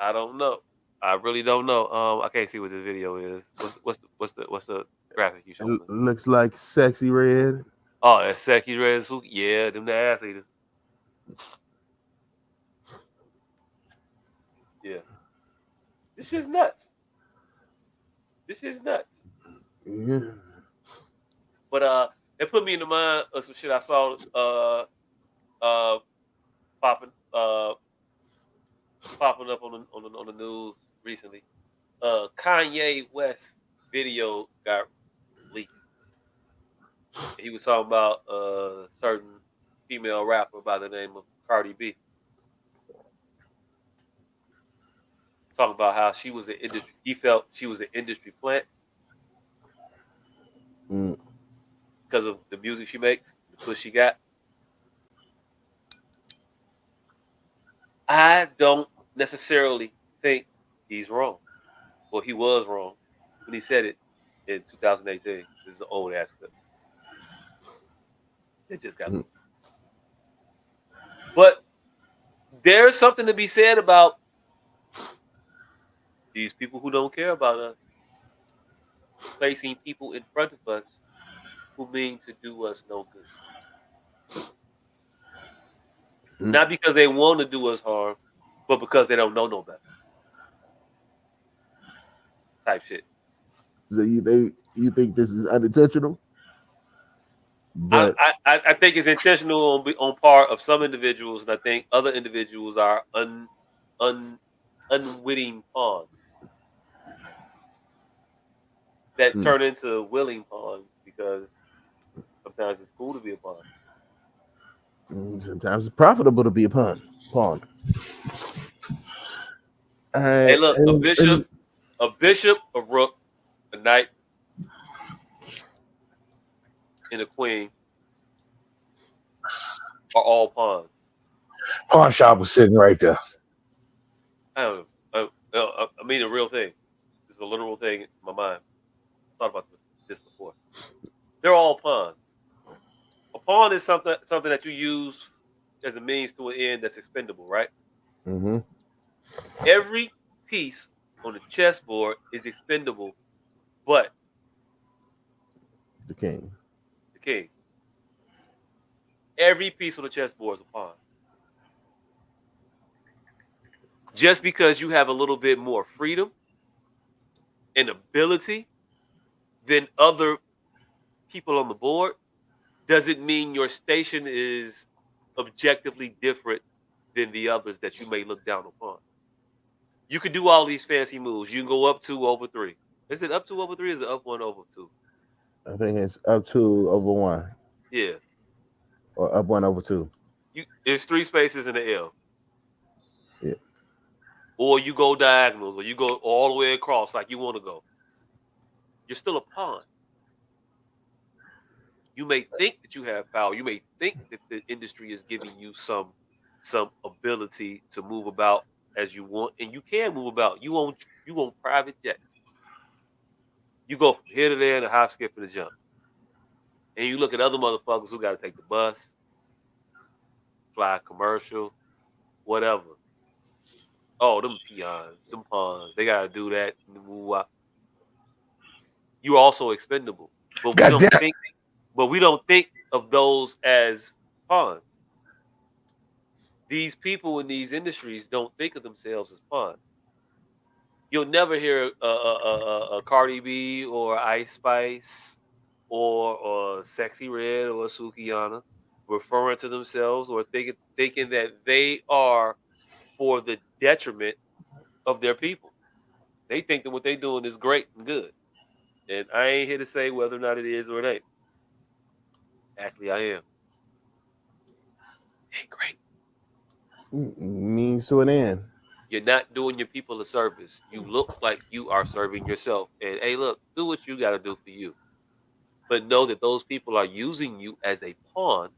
I don't know. I really don't know. I can't see what this video is. What's the graphic you showing? Looks like Sexy Red. Oh, that's Sexy Red. Yeah, them the ass eaters. Yeah. This shit's nuts. Yeah. But it put me in the mind of some shit I saw popping up on the news recently. Kanye West video got leaked. He was talking about a certain female rapper by the name of Cardi B. Talking about how she was he felt she was an industry plant. because of the music she makes, the push she got. I don't necessarily think he's wrong. Well, he was wrong when he said it in 2018. This is an old ass clip. It just got. But there's something to be said about these people who don't care about us placing people in front of us who mean to do us no good. Not because they want to do us harm, but because they don't know no better. Type shit. So you think this is unintentional? But I think it's intentional on part of some individuals, and I think other individuals are unwitting pawns that turn into willing pawns because sometimes it's cool to be a pawn. Sometimes it's profitable to be a pawn. Hey, look, a bishop, a rook, a knight, and a queen are all pawns. Pawn shop was sitting right there. I mean, a real thing. It's a literal thing in my mind. I thought about this before. They're all pawns. A pawn is something that you use as a means to an end that's expendable, right? Mm-hmm. Every piece on the chessboard is expendable, but the king. Every piece on the chessboard is a pawn. Just because you have a little bit more freedom and ability than other people on the board doesn't mean your station is objectively different than the others that you may look down upon. You can do all these fancy moves. You can go up 2 over 3. Is it up 2 over 3 or is it up 1 over 2? I think it's up 2 over 1. Yeah. Or up 1 over 2. There's 3 spaces in the L. Yeah. Or you go diagonals, or you go all the way across like you want to go. You're still a pawn. You may think that you have power. You may think that the industry is giving you some ability to move about as you want, and you can move about. You want private jets. You go from here to there in a hop, skip, and a jump. And you look at other motherfuckers who got to take the bus, fly a commercial, whatever. Oh, them peons, them pawns, they got to do that. You're also expendable. But we don't think of those as pawns. These people in these industries don't think of themselves as pawns. You'll never hear a Cardi B or Ice Spice or Sexy Red or Sukiyana referring to themselves or thinking that they are for the detriment of their people. They think that what they're doing is great and good. And I ain't here to say whether or not it is or it ain't. Actually, I am. Ain't great. Means to an end. You're not doing your people a service. You look like you are serving yourself. And hey, look, do what you got to do for you. But know that those people are using you as a pawn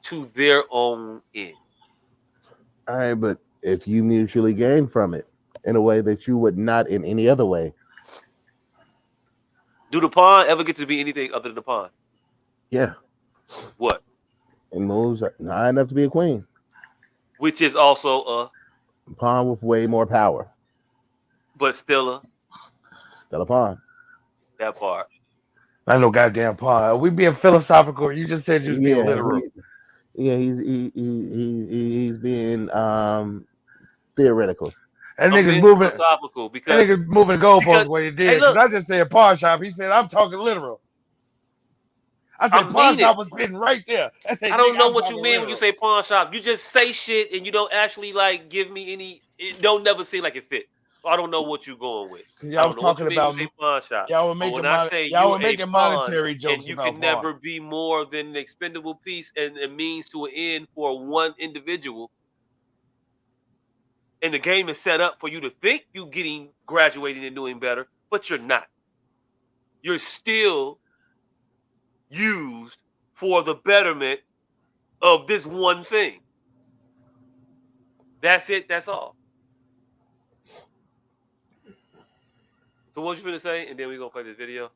to their own end. All right, but if you mutually gain from it in a way that you would not in any other way. Do the pawn ever get to be anything other than a pawn? Yeah. What? It moves high enough to be a queen. Which is also a pawn with way more power. But still a pawn. That part. Not no goddamn pawn. Are we being philosophical? You just said you was being literal. He's being theoretical. That nigga's moving philosophical because that nigga's moving the goalposts the way he did. Hey, look, I just said pawn shop. He said I'm talking literal. I said pawn shop was sitting right there. I don't know what you mean when you say pawn shop. You just say shit and you don't actually like give me any. It don't never seem like it fit. So I don't know what you're going with. Y'all was talking about pawn shop. Y'all were making monetary jokes. And you can never be more than an expendable piece and a means to an end for one individual. And the game is set up for you to think you getting graduating and doing better, but you're not. You're still used for the betterment of this one thing. That's it. That's all. So what you finna say? And then we're gonna play this video.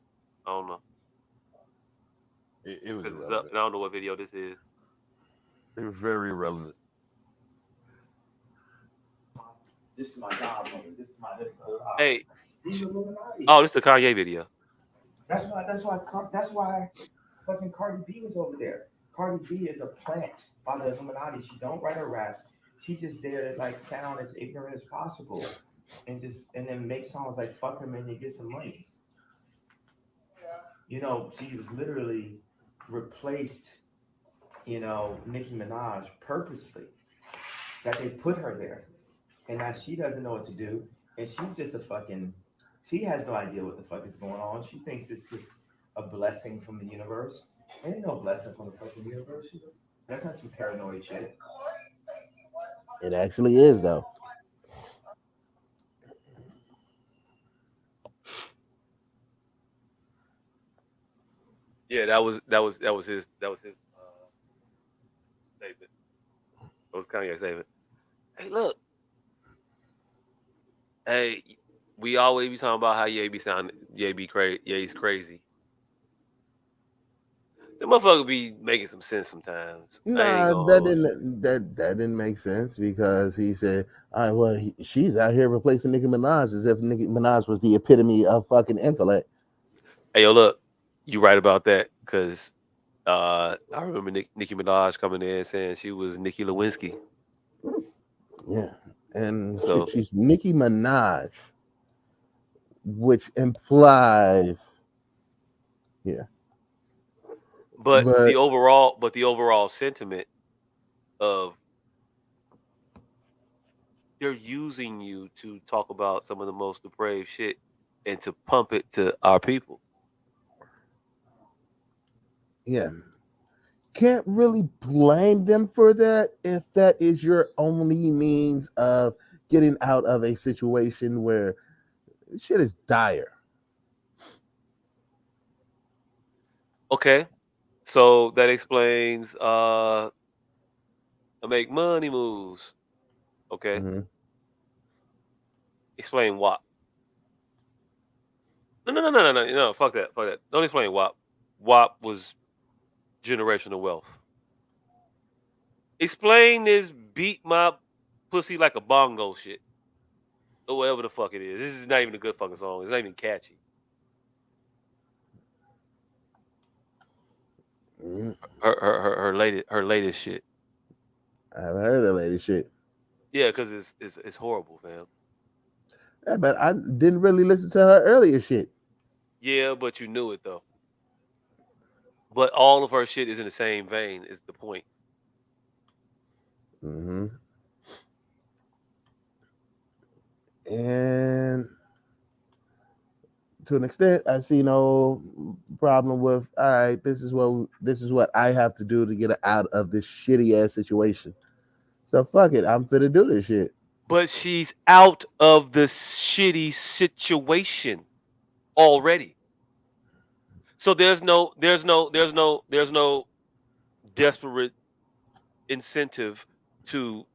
I don't know. It was Up, irrelevant. and I don't know what video this is. It was very irrelevant. This is my godmother. This is my Hey. These Illuminati. Oh, this is the Kanye video. That's why fucking Cardi B was over there. Cardi B is a plant by the Illuminati. She don't write her raps. She's just there to like sound as ignorant as possible, and then make songs like "fuck him" and you get some money. You know, she was literally replaced. You know, Nicki Minaj purposely. That they put her there, and now she doesn't know what to do, and she's just a fucking. She has no idea what the fuck is going on. She thinks it's just a blessing from the universe. Ain't no blessing from the fucking universe. That's not some paranoid shit. It actually is though. Yeah, that was his statement. That was Kanye's statement. Hey, look. Hey, we always be talking about how Ye be crazy. Ye's crazy. The motherfucker be making some sense sometimes. Nah, that didn't make sense because he said, "All right, well, she's out here replacing Nicki Minaj as if Nicki Minaj was the epitome of fucking intellect." Hey, yo, look, you right about that because I remember Nicki Minaj coming in saying she was Nicki Lewinsky. Yeah, and So she's Nicki Minaj, which implies, yeah. But the overall sentiment of they're using you to talk about some of the most depraved shit and to pump it to our people. Yeah. Can't really blame them for that if that is your only means of getting out of a situation where shit is dire. Okay. So that explains I make money moves. Okay. Mm-hmm. Explain WAP. No, fuck that. Don't explain WAP. WAP was generational wealth. Explain this beat my pussy like a bongo shit. Or whatever the fuck it is. This is not even a good fucking song. It's not even catchy. Mm-hmm. Her latest shit. I haven't heard of latest shit. Yeah, because it's horrible, fam. Yeah, but I didn't really listen to her earlier shit. Yeah, but you knew it though. But all of her shit is in the same vein, is the point. Mm-hmm. And to an extent, I see no problem with, all right, this is what I have to do to get out of this shitty ass situation. So fuck it, I'm finna do this shit. But she's out of the shitty situation already. So there's no desperate incentive to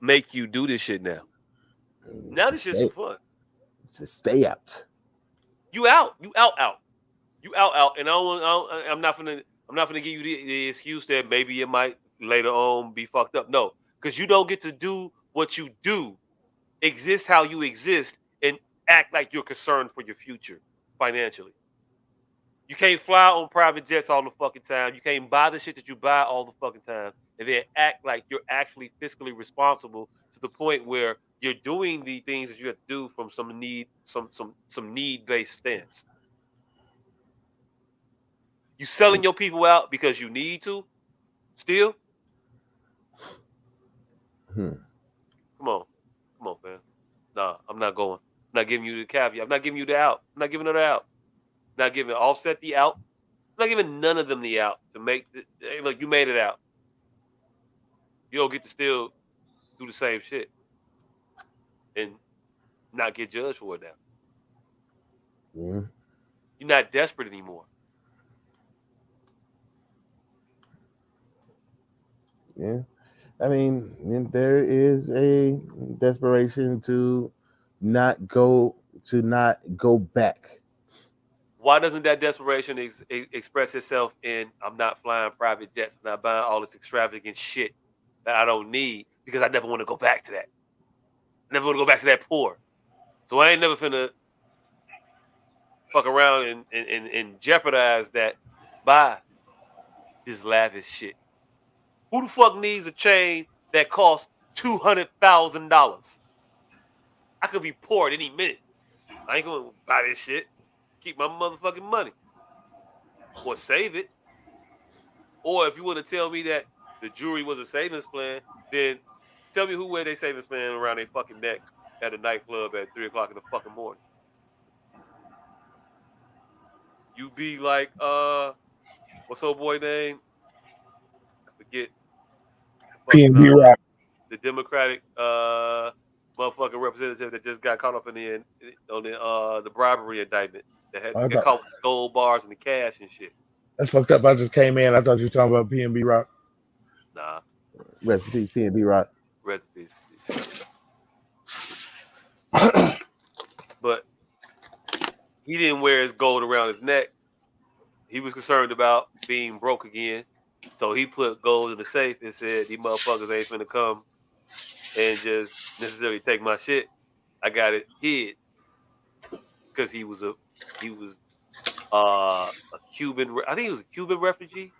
make you do this shit now. Now this shit's fun. To stay out. You out, and I'm not gonna give you the excuse that maybe it might later on be fucked up. No, because you don't get to do what you do, exist how you exist, and act like you're concerned for your future financially. You can't fly on private jets all the fucking time. You can't buy the shit that you buy all the fucking time, and then act like you're actually fiscally responsible to the point where you're doing the things that you have to do from some need-based stance. You selling your people out because you need to still? Come on, man. Nah, I'm not going. I'm not giving you the caveat. I'm not giving you the out. I'm not giving her the out. I'm not giving Offset the out. I'm not giving none of them the out to make. Hey, look, you made it out. You don't get to still do the same shit and not get judged for it now. Yeah. You're not desperate anymore. Yeah. I mean, there is a desperation to not go back. Why doesn't that desperation express itself in I'm not flying private jets, I'm not buying all this extravagant shit that I don't need because I never want to go back to that. I never want to go back to that poor. So I ain't never finna fuck around and jeopardize that by this lavish shit. Who the fuck needs a chain that costs $200,000? I could be poor at any minute. I ain't gonna buy this shit. Keep my motherfucking money. Or save it. Or if you want to tell me that the jewelry was a savings plan, then tell me who wear their savings plan around their fucking neck at a nightclub at 3 o'clock in the fucking morning. You be like, what's old boy name? I forget. P&B Rock. The Democratic motherfucking representative that just got caught up in the bribery indictment that had got caught with the gold bars and the cash and shit. That's fucked up. I just came in. I thought you were talking about P&B Rock. Nah. Rest in peace, P&B Rock. Rest in peace. But he didn't wear his gold around his neck. He was concerned about being broke again. So he put gold in the safe and said, these motherfuckers ain't finna come and just necessarily take my shit. I got it hid. Because he was a Cuban, I think he was a Cuban refugee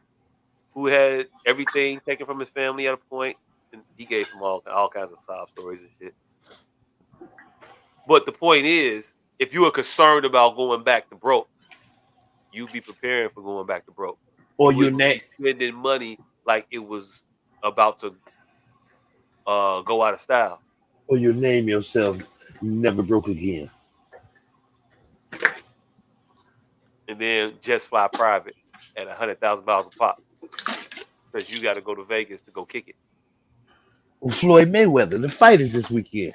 who had everything taken from his family at a point. And he gave some all kinds of sob stories and shit. But the point is, if you are concerned about going back to broke, you be preparing for going back to broke. Or you you be spending money like it was about to go out of style. Or you name yourself Never Broke Again. And then just fly private at $100,000 a pop. Because you got to go to Vegas to go kick it. Well, Floyd Mayweather, the fight is this weekend.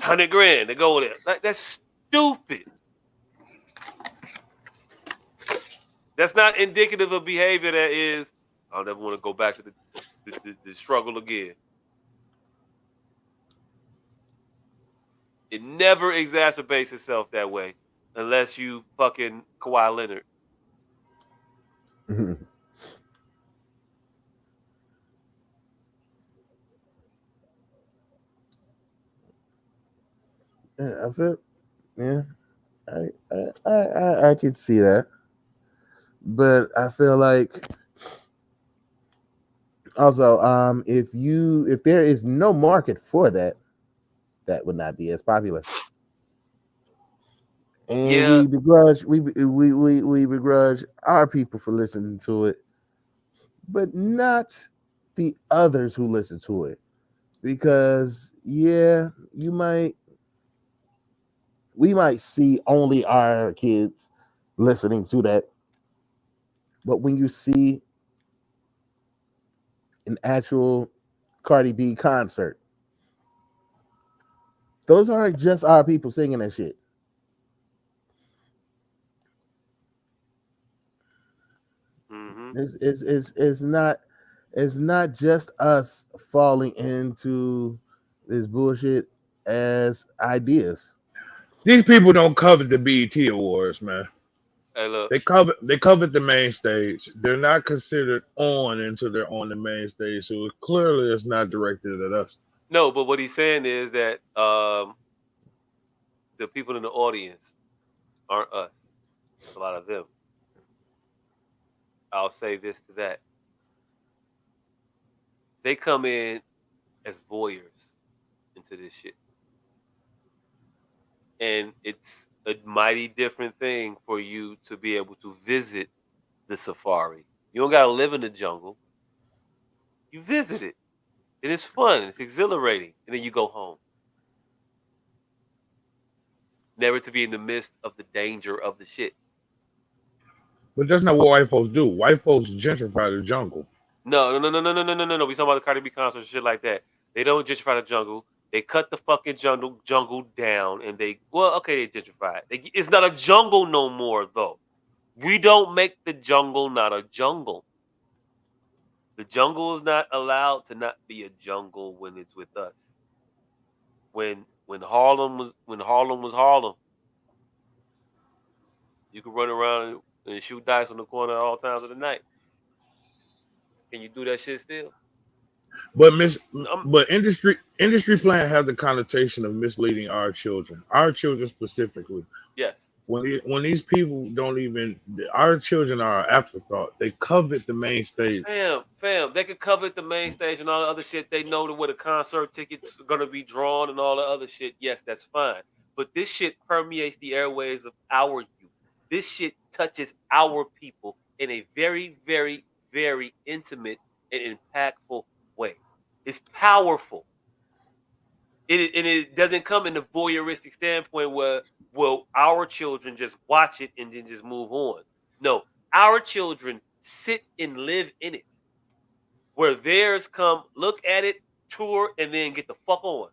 $100,000 to go there. Like, that's stupid. That's not indicative of behavior that is, I'll never want to go back to the struggle again. It never exacerbates itself that way unless you fucking Kawhi Leonard. Yeah, I feel, yeah, I could see that, but I feel like also, if there is no market for that, that would not be as popular. And we begrudge our people for listening to it, but not the others who listen to it, because we might see only our kids listening to that, but when you see an actual Cardi B concert, those aren't just our people singing that shit. Mm-hmm. It's not just us falling into this bullshit as ideas. These people don't cover the BET Awards, man. Hey, look. They covered the main stage. They're not considered on until they're on the main stage. So clearly it's not directed at us. No, but what he's saying is that the people in the audience aren't us. It's a lot of them. I'll say this to that. They come in as voyeurs into this shit. And it's a mighty different thing for you to be able to visit the safari. You don't got to live in the jungle. You visit it. And it's fun. It's exhilarating. And then you go home. Never to be in the midst of the danger of the shit. But that's not what white folks do. White folks gentrify the jungle. No. We talking about the Cardi B concert and shit like that. They don't gentrify the jungle. They cut the fucking jungle down, and they gentrify it. It's not a jungle no more, though. We don't make the jungle not a jungle. The jungle is not allowed to not be a jungle when it's with us. When Harlem was Harlem, you could run around and shoot dice on the corner at all times of the night. Can you do that shit still? But industry plan has a connotation of misleading our children specifically. Yes. When these people don't even, our children are an afterthought. They covet the main stage. Fam, they could covet the main stage and all the other shit. They know that where the concert tickets are gonna be drawn and all the other shit. Yes, that's fine. But this shit permeates the airways of our youth. This shit touches our people in a very, very, very intimate and impactful way. It's powerful. It doesn't come in the voyeuristic standpoint where, well, our children just watch it and then just move on. No, our children sit and live in it. Where theirs come, look at it, tour, and then get the fuck on.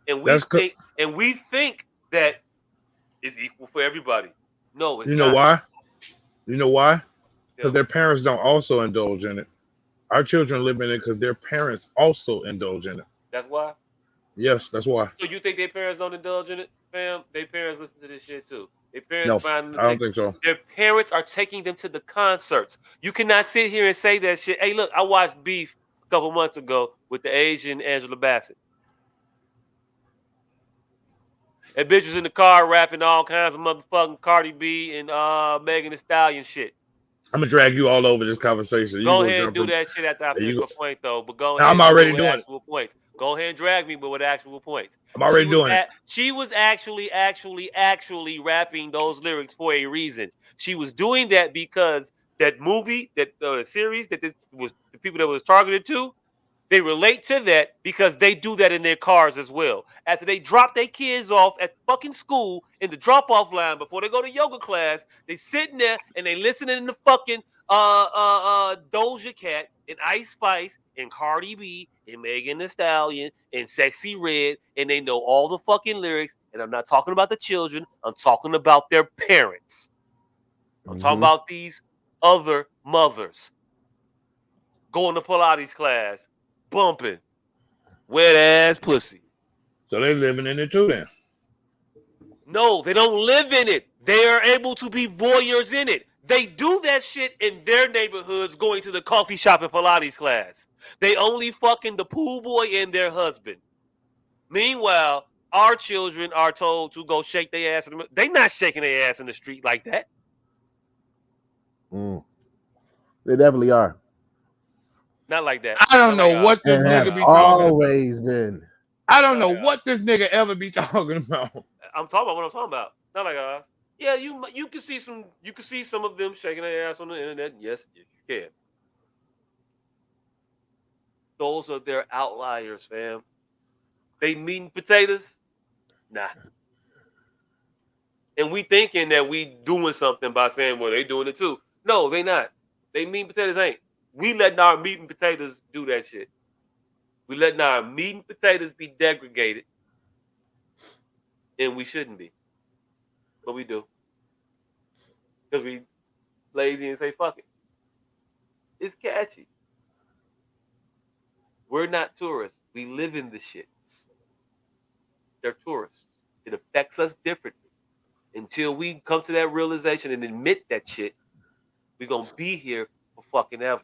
And we think that it's equal for everybody. No, it's not. You know why? Because their parents don't also indulge in it. Our children live in it because their parents also indulge in it. That's why? Yes, that's why. So you think their parents don't indulge in it, fam? Their parents listen to this shit too. Their parents I don't think so. Their parents are taking them to the concerts. You cannot sit here and say that shit. Hey, look, I watched Beef a couple months ago with the Asian Angela Bassett. That bitch was in the car rapping all kinds of motherfucking Cardi B and Megan Thee Stallion shit. I'm gonna drag you all over this conversation. Go ahead and do that shit after I finish my point, though. But go ahead. I'm already doing actual points. Go ahead and drag me, but with actual points. I'm already doing it. She was actually rapping those lyrics for a reason. She was doing that because that movie, that series, that this was the people that was targeted to, they relate to that because they do that in their cars as well. After they drop their kids off at fucking school in the drop-off line before they go to yoga class, they sitting there and they listening to fucking Doja Cat and Ice Spice and Cardi B and Megan Thee Stallion and Sexy Red, and they know all the fucking lyrics. And I'm not talking about the children. I'm talking about their parents. I'm talking about these other mothers going to Pilates class, bumping wet ass pussy. So they living in it too then? No, they don't live in it. They are able to be voyeurs in it. They do that shit in their neighborhoods going to the coffee shop and Pilates class. They only fucking the pool boy and their husband. Meanwhile, our children are told to go shake their ass. They not shaking their ass in the street like that. They definitely are. Not like that. I don't know what this nigga be talking about. Always been. I don't know what this nigga ever be talking about. I'm talking about what I'm talking about. Not like yeah, you can see some of them shaking their ass on the internet. Yes, you can. Those are their outliers, fam. They meat and potatoes? Nah. And we thinking that we doing something by saying, well, they doing it too. No, they not. They meat and potatoes ain't. We letting our meat and potatoes do that shit. We letting our meat and potatoes be degraded. And we shouldn't be. But we do. Because we lazy and say, fuck it. It's catchy. We're not tourists. We live in the shits. They're tourists. It affects us differently. Until we come to that realization and admit that shit, we're going to be here for fucking ever.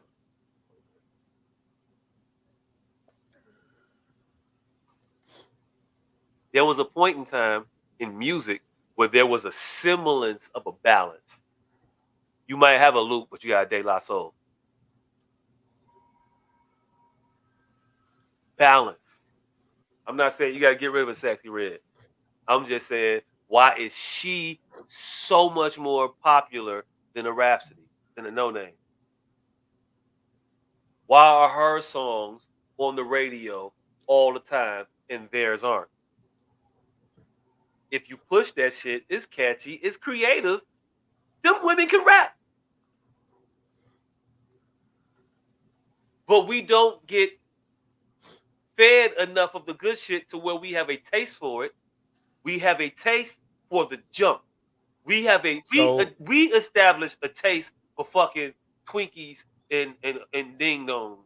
There was a point in time in music where there was a semblance of a balance. You might have a loop, but you got a De La Soul. Balance. I'm not saying you got to get rid of a Sexy Red. I'm just saying, why is she so much more popular than a Rhapsody, than a No Name? Why are her songs on the radio all the time and theirs aren't? If you push that shit, it's catchy, it's creative, them women can rap. But we don't get fed enough of the good shit to where we have a taste for it. We have a taste for the jump. We have we establish a taste for fucking Twinkies and Ding Dong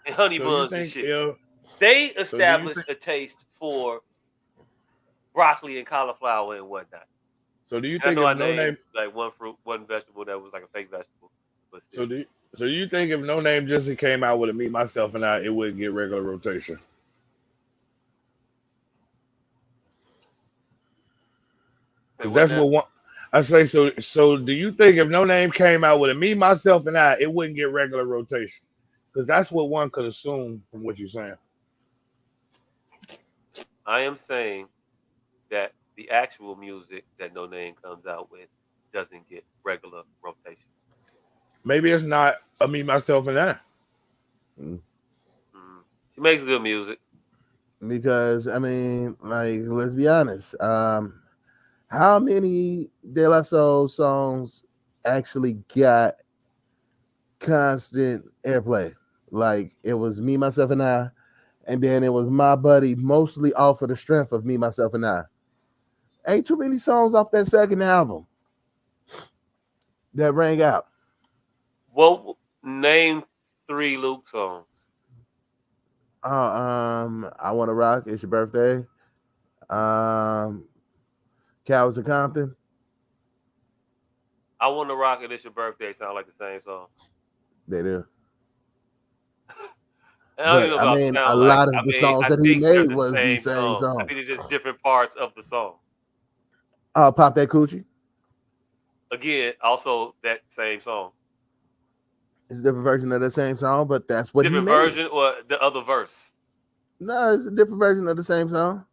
and Honey So Buns and shit. They established a taste for broccoli and cauliflower and whatnot. So do you And think I if know No I Name? named like one fruit, one vegetable that was like a fake vegetable. But So do you think if No Name just came out with a Me, Myself, and I, it wouldn't get regular rotation? Because that's what one. I say so. So do you think if No Name came out with a Me, Myself, and I, it wouldn't get regular rotation? Because that's what one could assume from what you're saying. I am saying that the actual music that No Name comes out with doesn't get regular rotation. Maybe it's not a Me, Myself, and I. She makes good music. Because I mean, like, let's be honest. How many De La Soul songs actually got constant airplay? Like, it was Me, Myself, and I, and then it was My Buddy, mostly off of the strength of Me, Myself, and I. Ain't too many songs off that second album that rang out. Well, name 3 Luke songs. I Wanna Rock, It's Your Birthday. Cowards of Compton. I Wanna Rock It, It's Your Birthday sound like the same song. They do. I mean, a lot of the songs that he made was the same song. I think it's just different parts of the song. Pop That Coochie. Again, also that same song. It's a different version of the same song, but that's what different he made. Version or the other verse? No, it's a different version of the same song.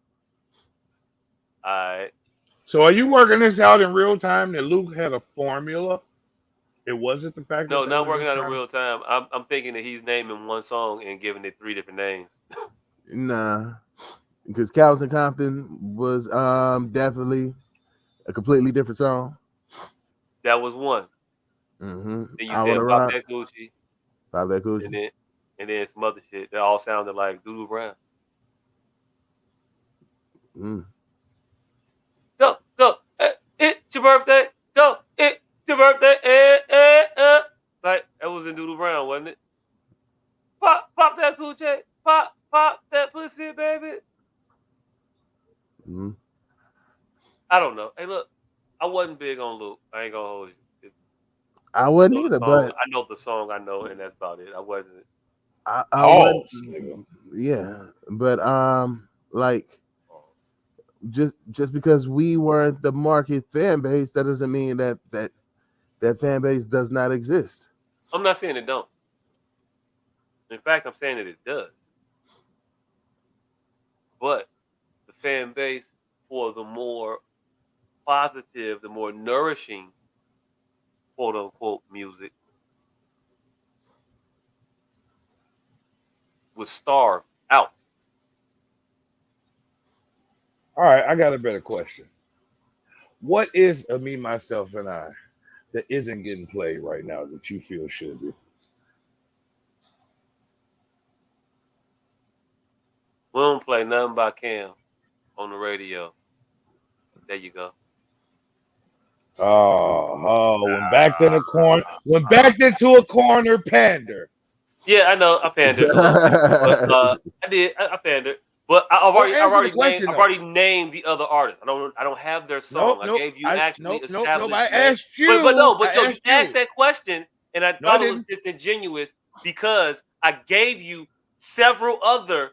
All right. So are you working this out in real time that Luke had a formula? It wasn't the fact No, that not working out in real time. I'm thinking that he's naming one song and giving it 3 different names. Nah, because Cowards of Compton was definitely a completely different song. That was one. Mm-hmm. Then you said Pop That Coochie. Pop That Coochie. And then some other shit that all sounded like Doodoo Brown. Go. It's your birthday. Go. It's your birthday. Like, that was in Doodoo Brown, wasn't it? Pop that coochie. Pop that pussy, baby. I don't know. Hey, look, I wasn't big on Luke. I ain't gonna hold you. I wasn't either, but I know the song I know, and that's about it. I wasn't. Yeah, but like, just because we weren't the market fan base, that doesn't mean that fan base does not exist. I'm not saying it don't. In fact, I'm saying that it does. But the fan base for the more positive, the more nourishing, quote unquote, music was starved out. All right, I got a better question. What is a Me, Myself, and I that isn't getting played right now that you feel should be? We don't play nothing by Cam on the radio. There you go. Went back in the corner. Went back into a corner, pander. Yeah, I know. I pandered. But, I did. I pandered. But I've already named the other artists. I don't have their song. I gave you established. I asked you. But you asked that question, and I thought it was disingenuous because I gave you several other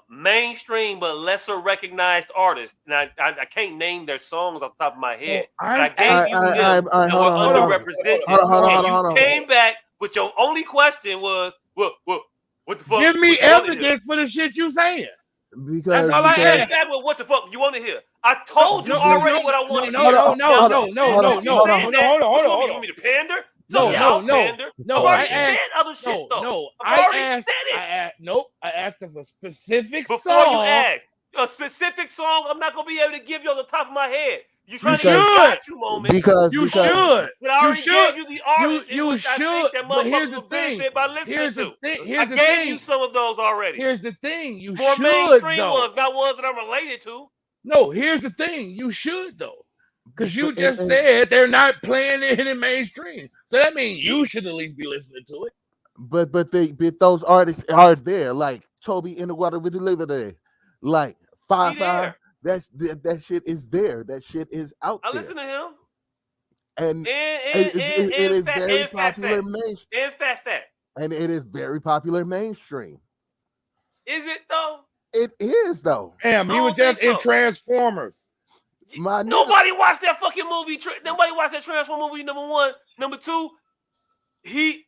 mainstream but lesser recognized artists, and I can't name their songs off the top of my head. I gave you them that were underrepresented. And you came back, but your only question was, what the fuck? Give me evidence for the shit you saying. Because that's all I asked. What the fuck you want to hear? I told you already what I want to hear. No. You want me to pander? No. I said other shit though. I asked for a specific song. Before you asked a specific song, I'm not gonna be able to give you on the top of my head. You trying to get you moment? Because you should. But I already gave you the artists. You should. But here's the thing. By listening to. I gave you some of those already. Here's the thing. You more should. Mainstream ones, not ones that I'm related to. No, here's the thing. You should though. Because you just said they're not playing it in mainstream. So that means you should at least be listening to it. But those artists are there, like Toby in the water with the liver there, like Five. That shit is there. That shit is out there. I listen to him. And it is very popular mainstream. And Fat. And it is very popular mainstream. Is it though? It is though. Damn, he was just in Transformers. Nobody watched that fucking movie. Nobody watched that Transformers movie. Number one. Number two, he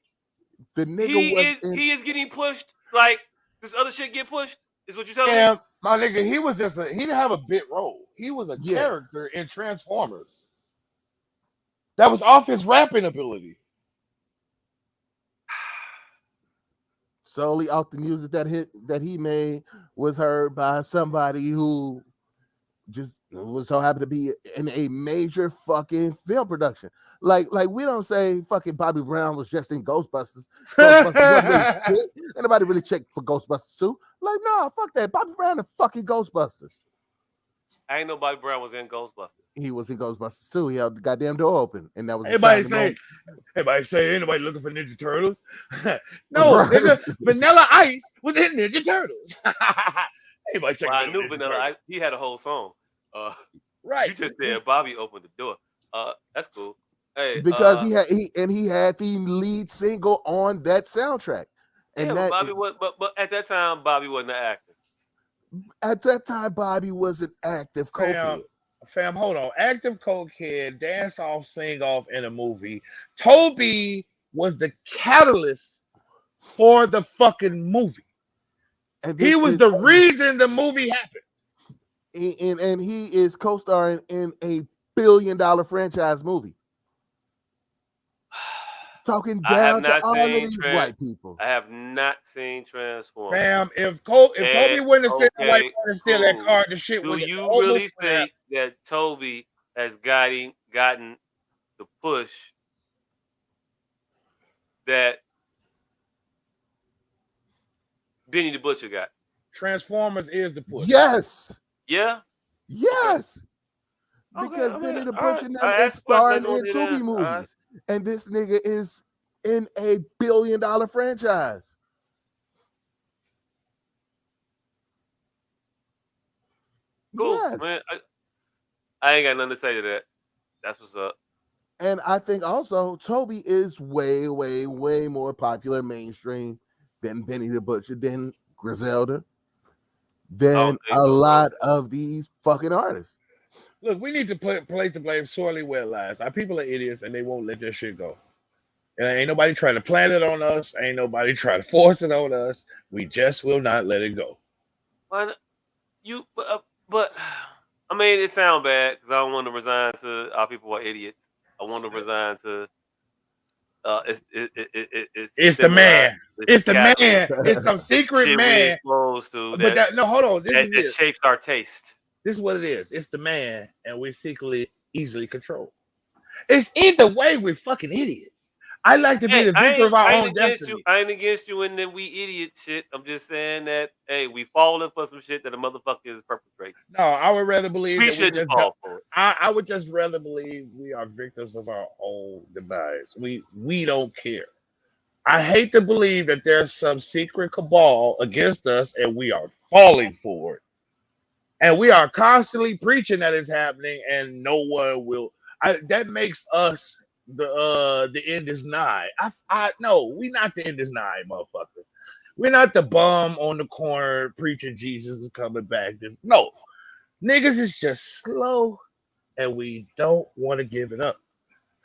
is getting pushed like this other shit get pushed. Is what you're telling me? Yeah, my nigga, he didn't have a bit role. He was a character in Transformers. That was off his rapping ability. Solely off the music that he made was heard by somebody who just was so happy to be in a major fucking film production. Like we don't say fucking Bobby Brown was just in Ghostbusters. Ghostbusters really anybody really checked for Ghostbusters 2? Like, no, fuck that. Bobby Brown in fucking Ghostbusters. I ain't know Bobby Brown was in Ghostbusters. He was in Ghostbusters too. He held the goddamn door open, and that was everybody say anybody looking for Ninja Turtles? No, nigga, Vanilla Ice was in Ninja Turtles. Anybody check? I knew Vanilla Ice. He had a whole song. Right. You just said Bobby opened the door. That's cool. Hey, because he had the lead single on that soundtrack. And yeah, Bobby was, but at that time, Bobby wasn't an actor. At that time, Bobby was an active cokehead. Fam, hold on. Active cokehead, dance off, sing off in a movie. Toby was the catalyst for the fucking movie. And he was the reason the movie happened. And he is co-starring in a $1 billion franchise movie. Talking down to all of these white people. I have not seen Transformers. Fam, if Toby wouldn't have said the white man steal that car, the shit would. Do you really think that Toby has gotten the push that Benny the Butcher got? Transformers is the push. Yes. Yeah. Yes. Because Benny the Butcher now is starring in Tubi movies. And this nigga is in a $1 billion franchise. Cool, yes. Man. I ain't got nothing to say to that. That's what's up. And I think also Toby is way, way, way more popular mainstream than Benny the Butcher, than Griselda, than a lot of these fucking artists. Look, we need to place the blame sorely where it lies. Our people are idiots and they won't let their shit go. And ain't nobody trying to plant it on us. Ain't nobody trying to force it on us. We just will not let it go. But I mean, it sounds bad because I don't want to resign to our people are idiots. I want to resign to it's the man. It's the man. It's some secret man. Close to but that, no, hold on. This shapes our taste. This is what it is. It's the man, and we're secretly easily controlled. It's either way, we're fucking idiots. I like to be the victor of our own destiny. I ain't against you and then we idiot shit. I'm just saying that, hey, we falling for some shit that a motherfucker is perpetrating. No, I would rather believe we shouldn't fall for it. I would just rather believe we are victims of our own demise. We don't care. I hate to believe that there's some secret cabal against us and we are falling for it. And we are constantly preaching that it's happening, and no one will. That makes us the end is nigh. No, we not the end is nigh, motherfucker. We're not the bum on the corner preaching Jesus is coming back. No, niggas is just slow, and we don't want to give it up.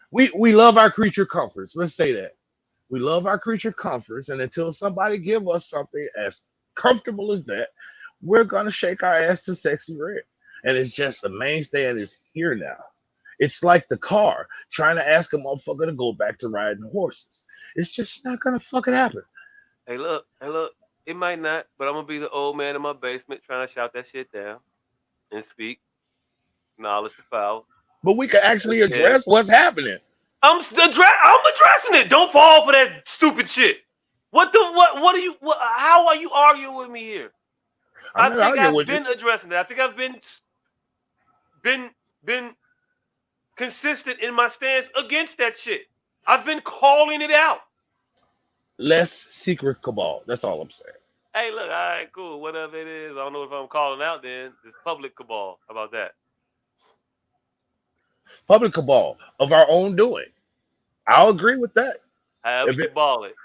We love our creature comforts. Let's say that we love our creature comforts, and until somebody give us something as comfortable as that, we're gonna shake our ass to Sexy Red. And it's just a mainstay and it's here now. It's like the car trying to ask a motherfucker to go back to riding horses. It's just not gonna fucking happen. Hey, look, it might not, but I'm gonna be the old man in my basement trying to shout that shit down and speak knowledge to power. But we can actually address what's happening. I'm addressing it. Don't fall for that stupid shit. What are you? How are you arguing with me here? I think I've been addressing it. I think I've been consistent in my stance against that shit. I've been calling it out. Less secret cabal. That's all I'm saying. Hey, look, all right, cool. Whatever it is, I don't know if I'm calling out then. It's public cabal. How about that? Public cabal of our own doing. I'll agree with that. However you ball it.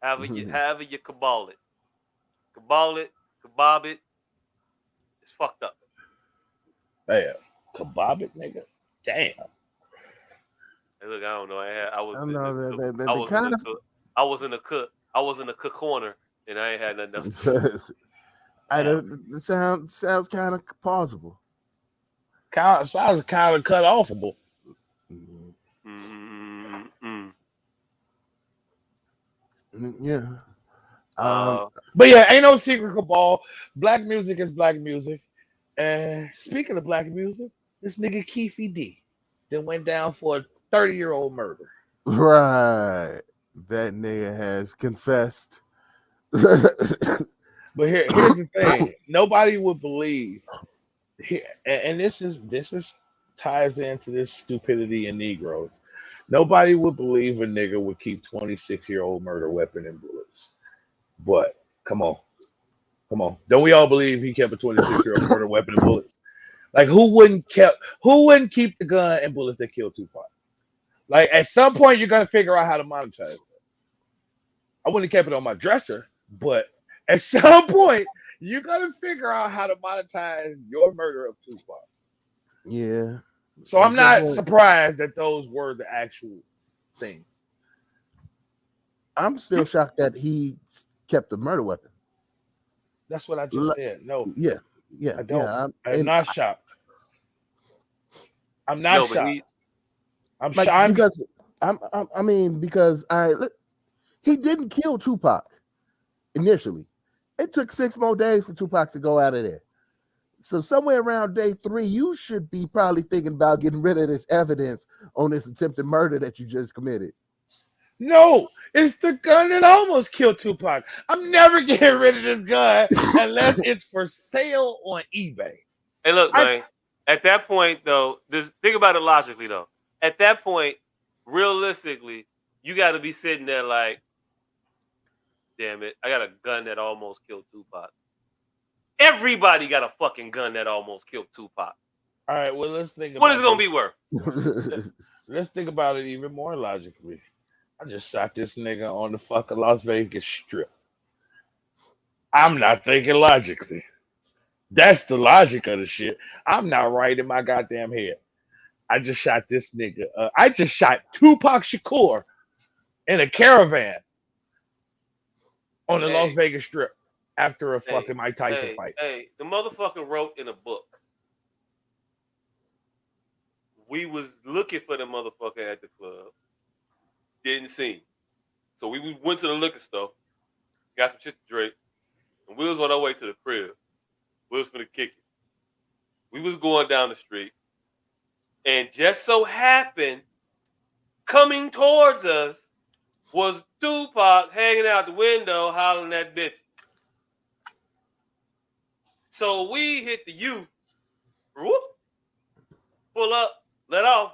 However you cabal it. Cabal it, kebab it. It's fucked up. Damn. Kebab it, nigga. Damn. Hey, look, I don't know. I was in the cook corner, and I ain't had nothing else. The sounds kind of plausible. Sounds kind of cut offable. Yeah. But yeah, ain't no secret cabal. Black music is black music. And speaking of black music, this nigga Keefy D then went down for a 30-year-old murder. Right. That nigga has confessed. But here's the thing. Nobody would believe. And this ties into this stupidity in Negroes. Nobody would believe a nigga would keep 26-year-old murder weapon and bullets. But come on. Don't we all believe he kept a 26-year-old murder weapon and bullets? Like who wouldn't keep the gun and bullets that killed Tupac? Like at some point you're gonna figure out how to monetize it. I wouldn't have kept it on my dresser, but at some point you're gonna figure out how to monetize your murder of Tupac. Yeah. So I'm not surprised that those were the actual thing. I'm still shocked that he kept the murder weapon. That's what I just said. No. Yeah. I don't. Yeah, I'm not shocked. I'm not shocked. I'm like, shocked because because he didn't kill Tupac initially. It took 6 more days for Tupac to go out of there. So somewhere around day 3, you should be probably thinking about getting rid of this evidence on this attempted murder that you just committed. No, it's the gun that almost killed Tupac. I'm never getting rid of this gun unless it's for sale on eBay. Hey, look, man. At that point, though, think about it logically, though. At that point, realistically, you got to be sitting there like, damn it, I got a gun that almost killed Tupac. Everybody got a fucking gun that almost killed Tupac. All right, well, let's think about what is it going to be worth? Let's think about it even more logically. I just shot this nigga on the fucking Las Vegas Strip. I'm not thinking logically. That's the logic of the shit. I'm not right in my goddamn head. I just shot this nigga. I just shot Tupac Shakur in a caravan on the Las Vegas Strip after a fucking Mike Tyson fight. Hey, the motherfucker wrote in a book. We was looking for the motherfucker at the club. Didn't see him. So we went to the liquor store, got some shit to drink, and we was on our way to the crib. We was finna kick it. We was going down the street, and just so happened, coming towards us was Tupac hanging out the window hollering at bitches. So we hit the U, whoop, pull up, let off,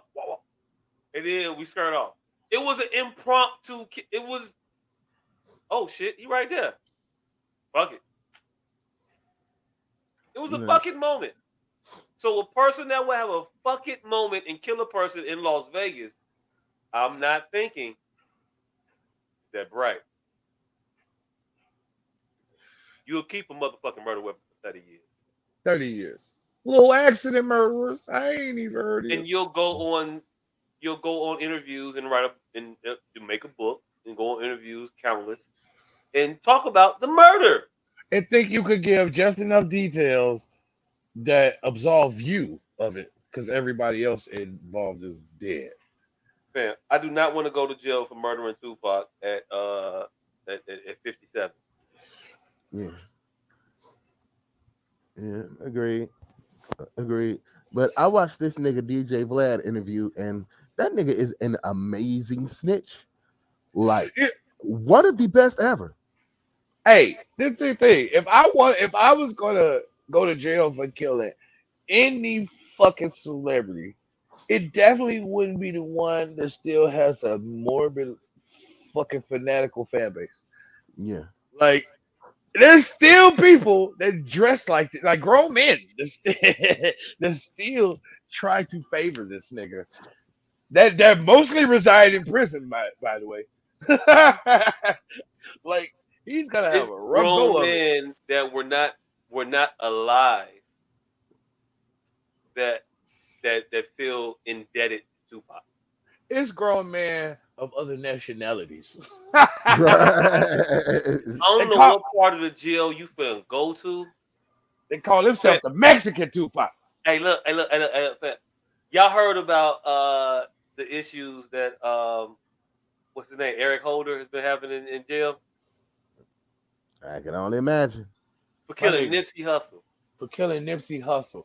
and then we skirt off. It was an impromptu. It was, oh shit, he right there. Fuck it. It was a fucking moment. So a person that will have a fucking moment and kill a person in Las Vegas, I'm not thinking that bright. You'll keep a motherfucking murder weapon for 30 years. 30 years. Little accident murderers. I ain't even heard of it. And you'll go on interviews and write up and make a book and go on interviews, countless, and talk about the murder. And think you could give just enough details that absolve you of it because everybody else involved is dead. Man, I do not want to go to jail for murdering Tupac at 57. Yeah. Yeah, agreed. But I watched this nigga DJ Vlad interview, and that nigga is an amazing snitch. Like one of the best ever. Hey, this is the thing. If I was gonna go to jail for killing any fucking celebrity, it definitely wouldn't be the one that still has a morbid, fucking fanatical fan base. Yeah. Like, there's still people that dress like grown men that still try to favor this nigga. That mostly reside in prison, by the way. Like, he's gonna have It's a rough go grown of it. men that were not alive that feel indebted to Tupac. It's grown men of other nationalities. I don't know what part of the jail you finna go to. They call themselves the Mexican Tupac. Hey, look. Y'all heard about the issues that what's his name? Eric Holder has been having in jail I can only imagine. for killing Nipsey Hussle. For killing Nipsey Hussle.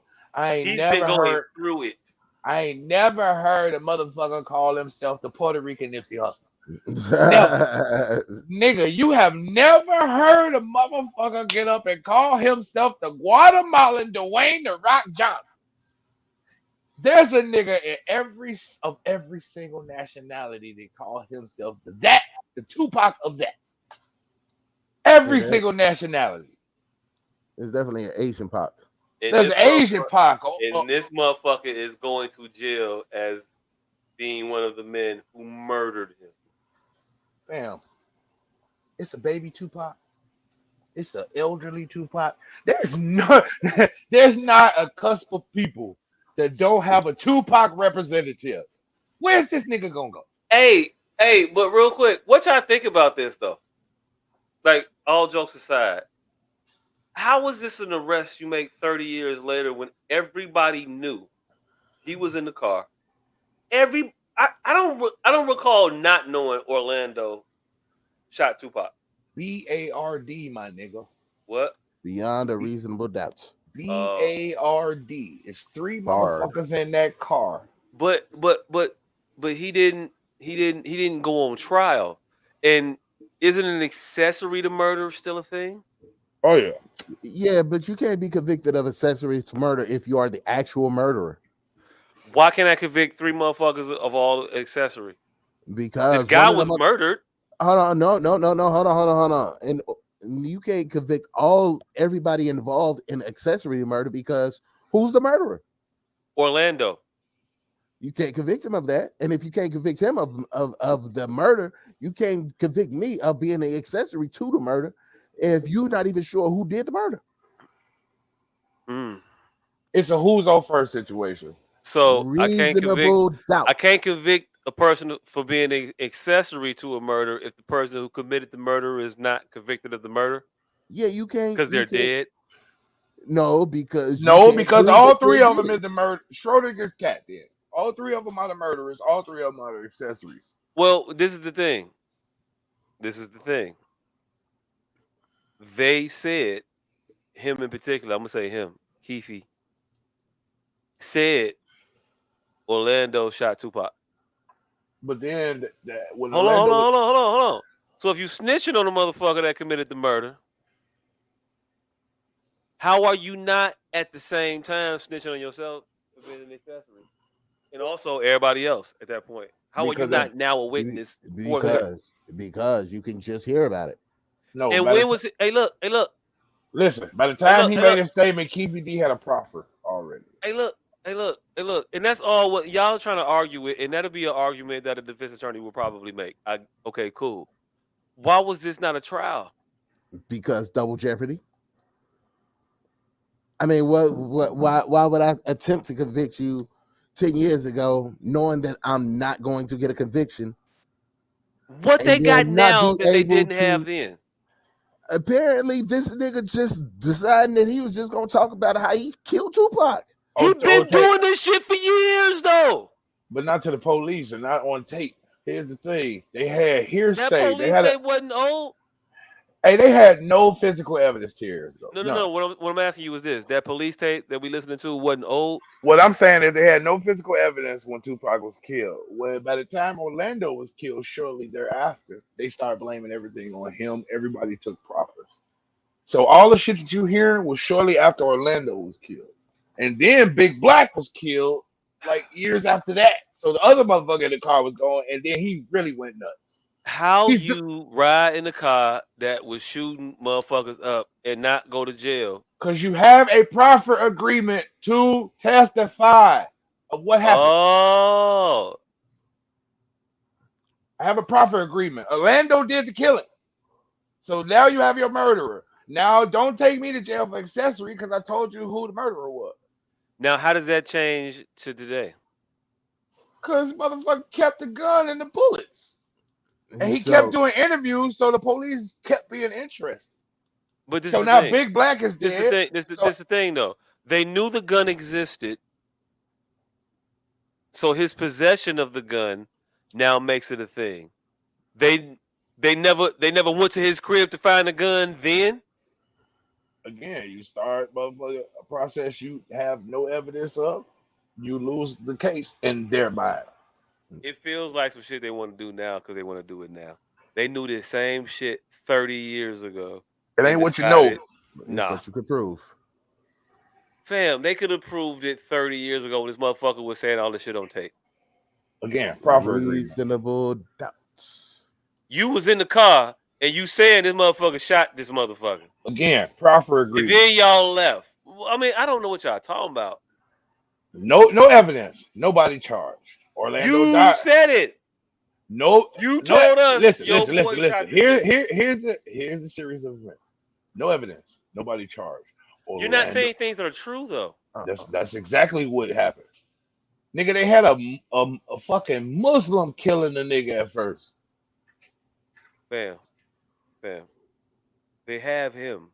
He's been going through it. I ain't never heard a motherfucker call himself the Puerto Rican Nipsey Hussle. Nigga, you have never heard a motherfucker get up and call himself the Guatemalan Dwayne the Rock Johnson. There's a nigga in every single nationality that call himself the Tupac of that. Every single nationality. It's definitely an Asian Pac. There's an Asian Pac. And this motherfucker is going to jail as being one of the men who murdered him. Damn. It's a baby Tupac. It's an elderly Tupac. There's not a cusp of people that don't have a Tupac representative. Where's this nigga gonna go? Hey, but real quick, what y'all think about this though? Like, all jokes aside, how was this an arrest you make 30 years later when everybody knew he was in the car? I don't recall not knowing Orlando shot Tupac. B-A-R-D, my nigga. What? Beyond a reasonable doubt. B-A-R-D. It's three motherfuckers in that car. But he didn't go on trial. And isn't an accessory to murder still a thing? Oh yeah. Yeah, but you can't be convicted of accessory to murder if you are the actual murderer. Why can't I convict three motherfuckers of all accessory? Because the guy was murdered. Hold on, no, hold on. And you can't convict everybody involved in accessory murder because who's the murderer? Orlando. You can't convict him of that. And if you can't convict him of the murder, you can't convict me of being an accessory to the murder if you're not even sure who did the murder. It's a who's on first situation. So I can't convict a person for being an accessory to a murder if the person who committed the murder is not convicted of the murder. Yeah, you can't because they're dead. No, because all three of them is the murder. Schrodinger's cat then. All three of them are the murderers. All three of them are the accessories. Well, this is the thing. They said, him in particular, I'm gonna say him, Keefe, said Orlando shot Tupac. But then when hold on. So if you snitching on the motherfucker that committed the murder, how are you not at the same time snitching on yourself for being an accessory? And also everybody else at that point. How are you not now a witness? Because you can just hear about it. No. And when was it? Hey, look. Listen, by the time he made a statement, Keefe D had a proffer already. Hey, look. And that's all what y'all trying to argue with, and that'll be an argument that a defense attorney will probably make. Okay, cool. Why was this not a trial? Because double jeopardy. I mean, why would I attempt to convict you 10 years ago, knowing that I'm not going to get a conviction? What they got now that they didn't have then? Apparently, this nigga just deciding that he was just going to talk about how he killed Tupac. He's been doing this shit for years, though. But not to the police and not on tape. Here's the thing. They had hearsay. That police wasn't old. Hey, they had no physical evidence here. No. What I'm asking you is this: that police tape that we listening to wasn't old. What I'm saying is they had no physical evidence when Tupac was killed. When by the time Orlando was killed, shortly thereafter, they started blaming everything on him. Everybody took proffers. So all the shit that you hear was shortly after Orlando was killed. And then Big Black was killed like years after that. So the other motherfucker in the car was going, and then he really went nuts. How you ride in a car that was shooting motherfuckers up and not go to jail? Because you have a proffer agreement to testify of what happened. Oh. I have a proffer agreement. Orlando did the killing. So now you have your murderer. Now don't take me to jail for accessory because I told you who the murderer was. Now, how does that change to today? Because motherfucker kept the gun and the bullets. And he kept doing interviews, so the police kept being interested. But this so is now thing. Big Black is dead. This is the thing, though. They knew the gun existed. So his possession of the gun now makes it a thing. They never went to his crib to find the gun then. Again, you start motherfucker a process you have no evidence of, you lose the case and thereby. It feels like some shit they want to do now because they want to do it now. They knew this same shit 30 years ago. It ain't what you know. Nah. What you could prove. Fam, they could have proved it 30 years ago when this motherfucker was saying all this shit on tape. Again, proper reasonable doubts. You was in the car and you saying this motherfucker shot this motherfucker. Again, proper agreement. And then y'all left. I mean, I don't know what y'all talking about. No evidence. Nobody charged. Orlando died. You said it. No, you told us. Listen. Here's the series of events. No evidence. Nobody charged. Orlando. You're not saying things that are true though. That's exactly what happened. Nigga, they had a fucking Muslim killing the nigga at first. Bam. They have him.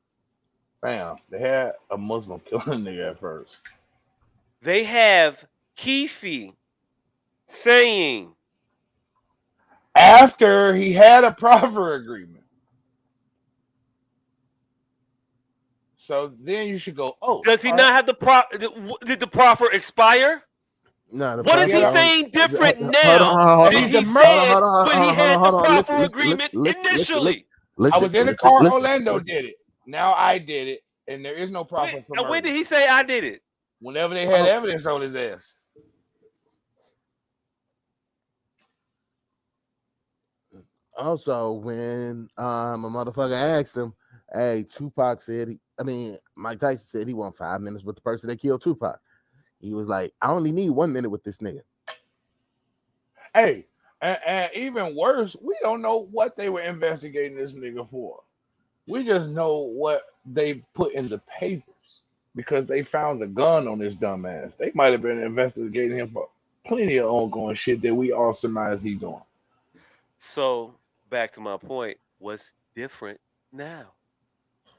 Bam. They had a Muslim killing the nigga at first. They have Keefe saying after he had a proffer agreement. So then you should go, oh. Does he not have did the proffer expire? No. What is he saying different now? He's the murderer when he had the proffer agreement initially. I was in the car. Orlando did it. Now I did it, and there is no proffer for murder. When did he say I did it? Whenever they had evidence on his ass. Also, when a motherfucker asked him, hey, Tupac said, Mike Tyson said he want 5 minutes with the person that killed Tupac. He was like, I only need 1 minute with this nigga. Hey, and even worse, we don't know what they were investigating this nigga for. We just know what they put in the papers because they found the gun on this dumbass. They might have been investigating him for plenty of ongoing shit that we all surmise he's doing. So, back to my point, what's different now?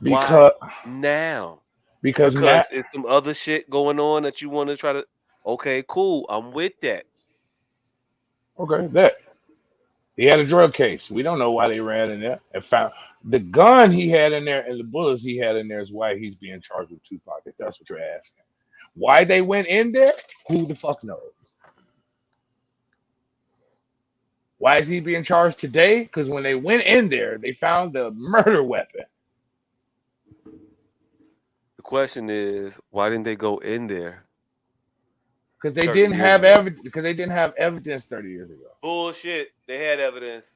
Because why now? Because it's some other shit going on that you want to try to. Okay, cool. I'm with that. Okay, that he had a drug case. We don't know why they ran in there and found the gun he had in there and the bullets he had in there is why he's being charged with Tupac. If that's what you're asking, why they went in there? Who the fuck knows? Why is he being charged today? Because when they went in there, they found the murder weapon. The question is, why didn't they go in there? Because they didn't have evidence. Because they didn't have evidence 30 years ago. Bullshit. They had evidence.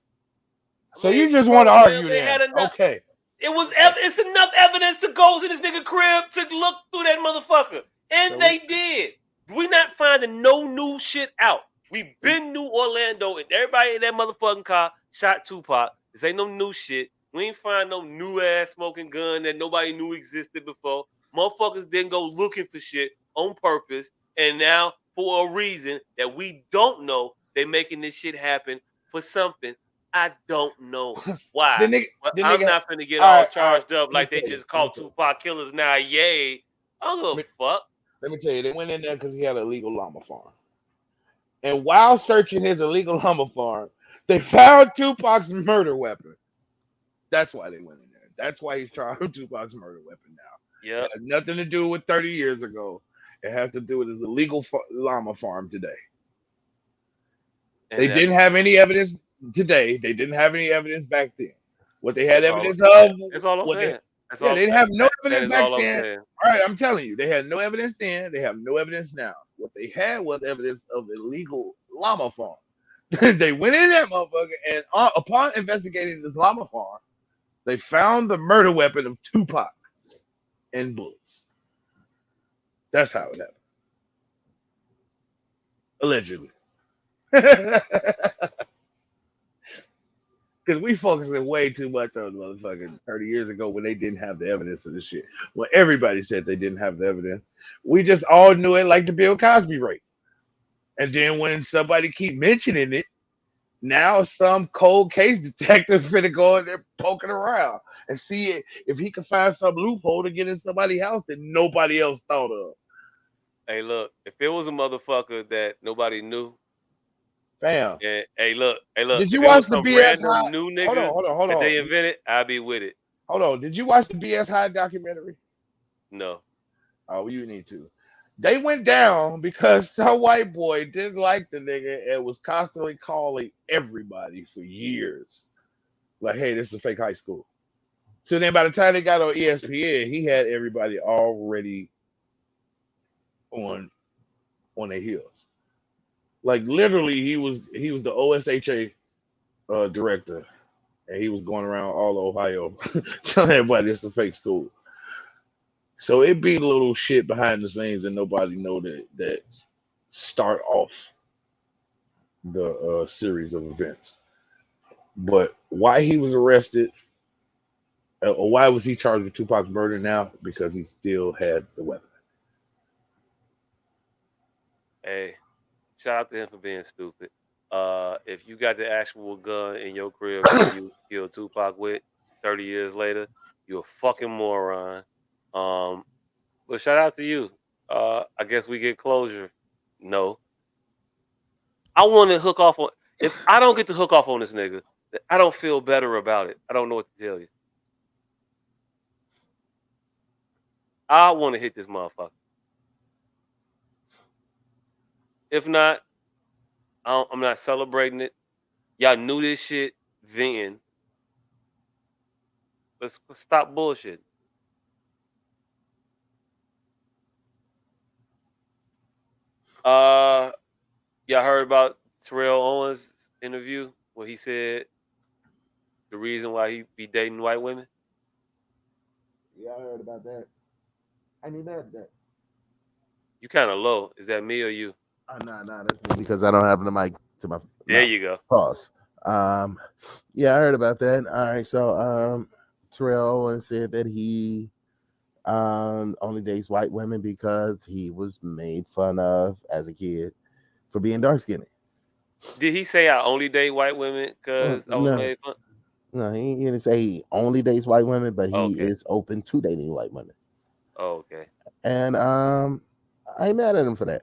So you just want to argue that? Okay. It's enough evidence to go to this nigga crib to look through that motherfucker, and so they did. We not finding no new shit out. We been New Orlando, and everybody in that motherfucking car shot Tupac. This ain't no new shit. We ain't find no new ass smoking gun that nobody knew existed before. Motherfuckers didn't go looking for shit on purpose, and now for a reason that we don't know, they making this shit happen for something. I don't know why. I'm not finna get all charged up like they just called Tupac killers now. Yay. I don't give a fuck. Let me tell you, they went in there because he had an illegal llama farm. And while searching his illegal llama farm, they found Tupac's murder weapon. That's why they went in there. That's why he's charged with Tupac's murder weapon now. Yeah. It has nothing to do with 30 years ago. It has to do with his illegal llama farm today. And they didn't have any evidence today. They didn't have any evidence back then. What they had evidence of. That's all I'm saying. That's Yeah, all. they have no That evidence is back all I'm then. saying. All right, I'm telling you, they had no evidence then. They have no evidence now. What they had was evidence of illegal llama farm. They went in that motherfucker, and upon investigating this llama farm, they found the murder weapon of Tupac and bullets. That's how it happened. Allegedly. Because we focusing way too much on motherfucking 30 years ago when they didn't have the evidence of this shit. When everybody said they didn't have the evidence. We just all knew it like the Bill Cosby rape. And then when somebody keep mentioning it, now some cold case detective finna go in there poking around and see it, if he can find some loophole to get in somebody's house that nobody else thought of. Hey, look, if it was a motherfucker that nobody knew, Fam. and hey, look, Did you if it watch was the some BS High? random new nigga Hold that on. they invented, I'd be with it. Hold on. Did you watch the BS High documentary? No. Oh, you need to. They went down because some white boy didn't like the nigga and was constantly calling everybody for years. Like, hey, this is a fake high school. So then by the time they got on ESPN, he had everybody already on their heels. Like literally, he was the OSHA director, and he was going around all Ohio telling everybody it's a fake school. So it be a little shit behind the scenes, and nobody know that start off the series of events. But why he was arrested, or why was he charged with Tupac's murder now? Because he still had the weapon. Hey, shout out to him for being stupid. If you got the actual gun in your crib that you killed Tupac with 30 years later, you're a fucking moron. But shout out to you. I guess we get closure. No. I want to hook off on. If I don't get to hook off on this nigga, I don't feel better about it. I don't know what to tell you. I want to hit this motherfucker. If not, I'm not celebrating it. Y'all knew this shit then. Let's stop bullshit. Y'all heard about Terrell Owens' interview where he said the reason why he be dating white women? Yeah, I heard about that. I ain't mad at that. You kind of low. Is that me or you? Nah, that's me because I don't have the mic to my. There you go. Pause. Yeah, I heard about that. All right, so Terrell Owens said that he only dates white women because he was made fun of as a kid for being dark skinned. Did he say I only date white women because I was made fun? No, he didn't say he only dates white women, but he is open to dating white women. Oh, okay. And I ain't mad at him for that.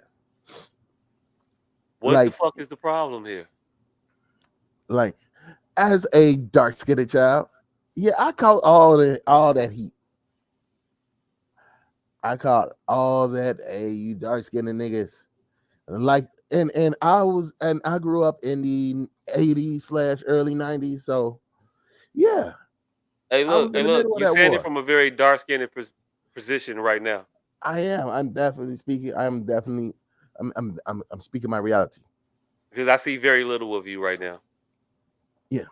What the fuck is the problem here? Like, as a dark-skinned child, yeah, I caught all that heat. I caught all that, hey, you dark-skinned niggas. Like, and I grew up in the 80s / early 90s, so yeah. Hey, look, you're saying it from a very dark-skinned position right now. I am. I'm definitely speaking. I'm speaking my reality. Because I see very little of you right now. Yeah.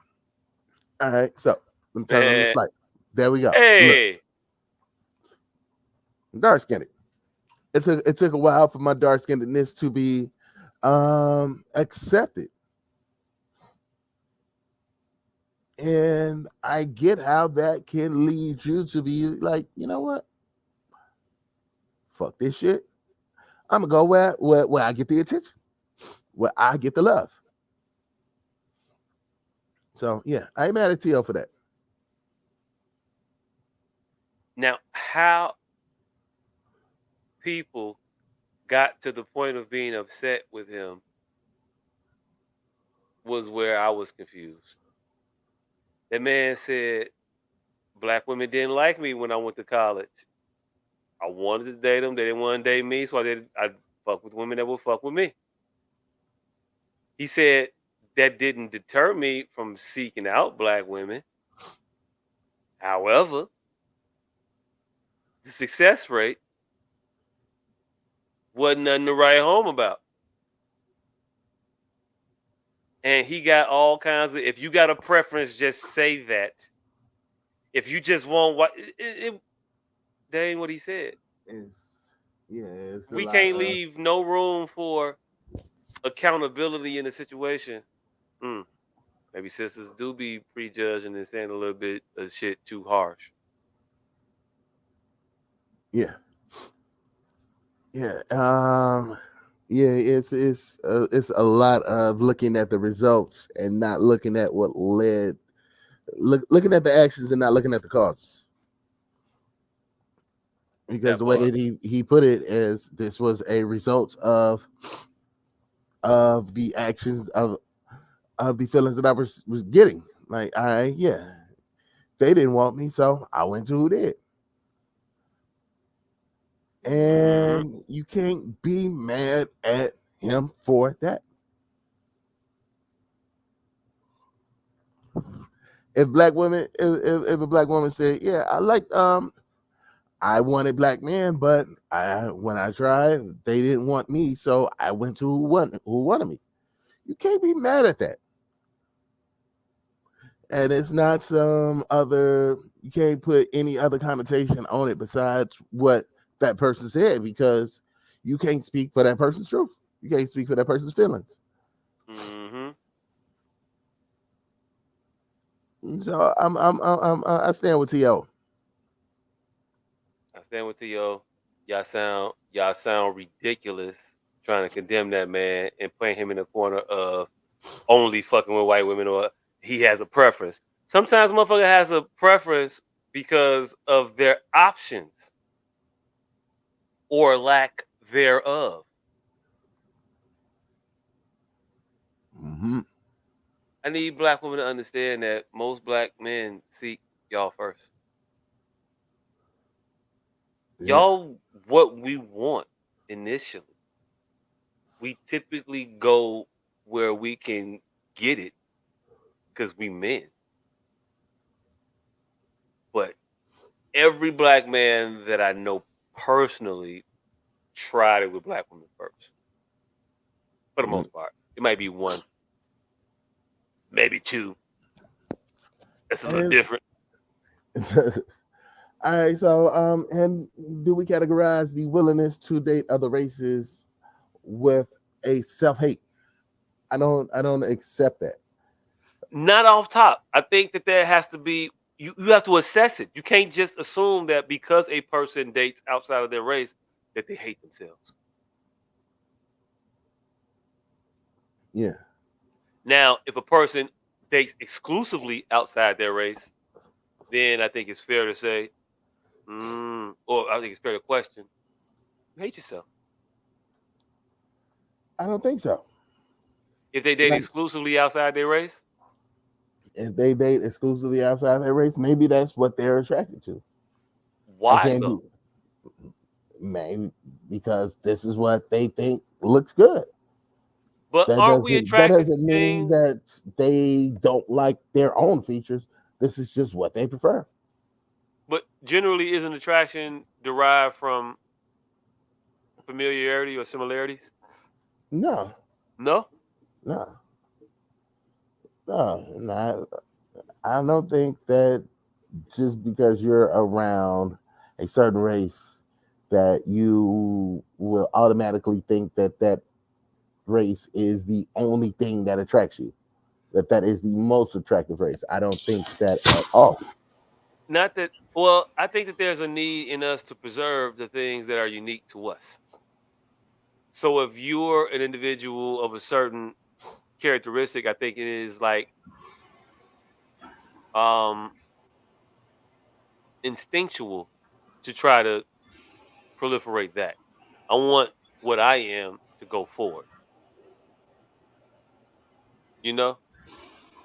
All right. So let me turn on this light. There we go. Hey. Dark skinned. It took a while for my dark skinnedness to be accepted. And I get how that can lead you to be like, you know what? Fuck this shit. I'm gonna go where I get the attention, where I get the love. So yeah, I ain't mad at T.O. for that. Now, how people got to the point of being upset with him was where I was confused. That man said black women didn't like me when I went to college. I wanted to date them. They didn't want to date me, so I fuck with women that would fuck with me. He said that didn't deter me from seeking out black women. However, success rate wasn't nothing to write home about. And he got all kinds of, if you got a preference, just say that. If you just want what, that ain't what he said. It's we can't leave no room for accountability in a situation. Maybe sisters do be prejudging and saying a little bit of shit too harsh. Yeah. It's a lot of looking at the results and not looking at what led, looking at the actions and not looking at the causes. Because the way that he put it is, this was a result of the actions of the feelings that I was getting. Like, they didn't want me, so I went to who did. And you can't be mad at him for that. If a black woman said, I wanted black men, but when I tried, they didn't want me, so I went to who wanted me. You can't be mad at that. And it's not you can't put any other connotation on it besides what that person said, because you can't speak for that person's truth. You can't speak for that person's feelings. So I stand with T.O. I stand with T.O. Y'all sound ridiculous trying to condemn that man and putting him in the corner of only fucking with white women, or he has a preference. Sometimes motherfucker has a preference because of their options or lack thereof. I need black women to understand that most black men seek y'all first. Y'all what we want initially. We typically go where we can get it because we men. But every black man that I know personally tried it with black women first. For the most part. It might be one, maybe two. That's a little different. All right, so and do we categorize the willingness to date other races with a self-hate? I don't accept that. Not off top. I think that there has to be, you have to assess it. You can't just assume that because a person dates outside of their race that they hate themselves. Yeah. Now, if a person dates exclusively outside their race, then I think it's fair to say, or I think it's fair to question, you hate yourself. I don't think so. If they date exclusively outside their race? If they date exclusively outside their race, maybe that's what they're attracted to. Why though? Maybe because this is what they think looks good. But aren't we attracted? That doesn't mean that they don't like their own features. This is just what they prefer. But generally, isn't attraction derived from familiarity or similarities? No. I don't think that just because you're around a certain race that you will automatically think that race is the only thing that attracts you, that is the most attractive race. I don't think that at all. Not that, well, I think that there's a need in us to preserve the things that are unique to us. So if you're an individual of a certain characteristic, I think it is like instinctual to try to proliferate that. I want what I am to go forward. You know?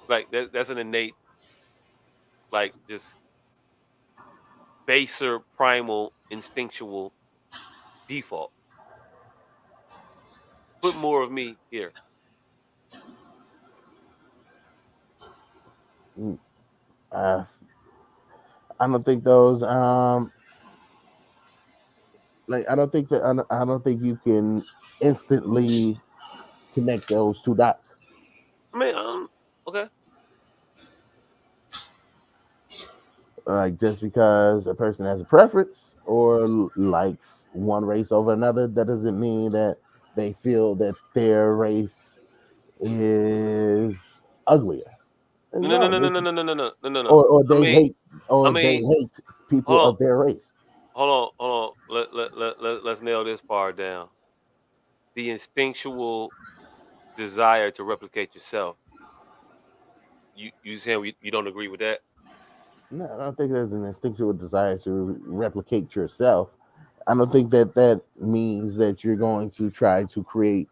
Like that's an innate, like just baser, primal, instinctual default. Put more of me here. I don't think those Like I don't think you can instantly connect those two dots. I mean, okay. Like just because a person has a preference or likes one race over another, that doesn't mean that they feel that their race is uglier. No. Or they I mean, hate people hold on, of their race. hold on. Let's nail this part down. The instinctual desire to replicate yourself. You saying you don't agree with that? No, I don't think there's an instinctual desire to replicate yourself. I don't think that means that you're going to try to create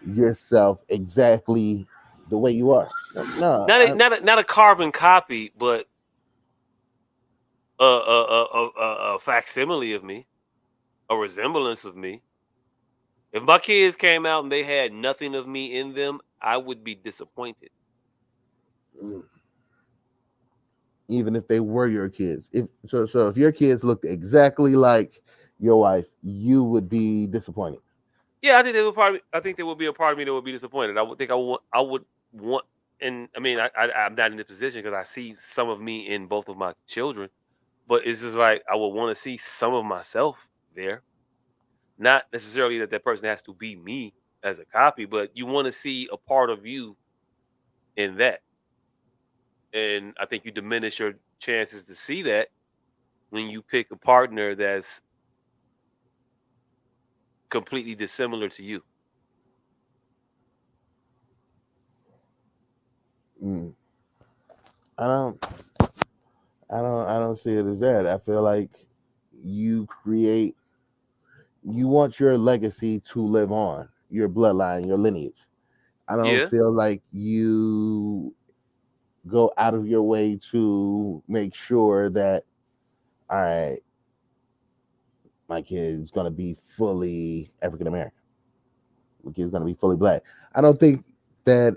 yourself exactly the way you are. No, Not a carbon copy, but a facsimile of me, a resemblance of me. If my kids came out and they had nothing of me in them, I would be disappointed. even if they were your kids. If your kids looked exactly like your wife, you would be disappointed. Yeah, I think there would be a part of me that would be disappointed. I would want, and I mean, I'm not in this position because I see some of me in both of my children, but it's just like I would want to see some of myself there. Not necessarily that person has to be me as a copy, but you want to see a part of you in that. And I think you diminish your chances to see that when you pick a partner that's completely dissimilar to you. I don't see it as that. I feel like you want your legacy to live on, your bloodline, your lineage. I don't feel like you go out of your way to make sure that, all right, my kid's gonna be fully African American. My kid's gonna be fully black. I don't think that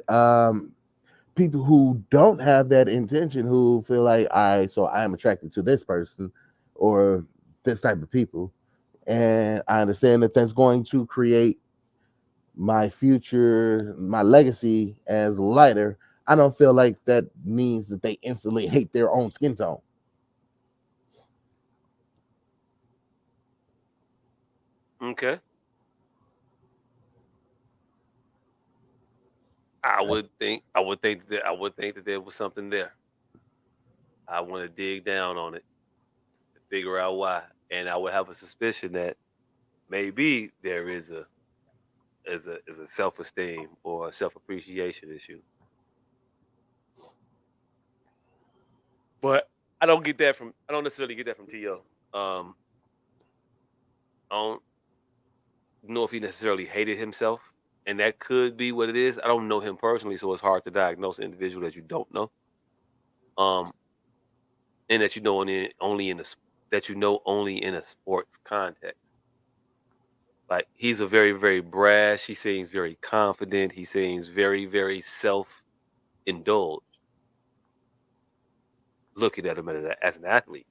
people who don't have that intention, who feel like, all right, so I am attracted to this person or this type of people, and I understand that that's going to create my future, my legacy as lighter. I don't feel like that means that they instantly hate their own skin tone. Okay. I would think that there was something there. I want to dig down on it to figure out why, and I would have a suspicion that maybe there is a self-esteem or a self-appreciation issue. But I don't necessarily get that from T.O. I don't know if he necessarily hated himself, and that could be what it is. I don't know him personally, so it's hard to diagnose an individual that you don't know. And that you know only in a sports context. Like, he's a very, very brash. He seems very confident. He seems very, very self-indulged. Looking at him as an athlete.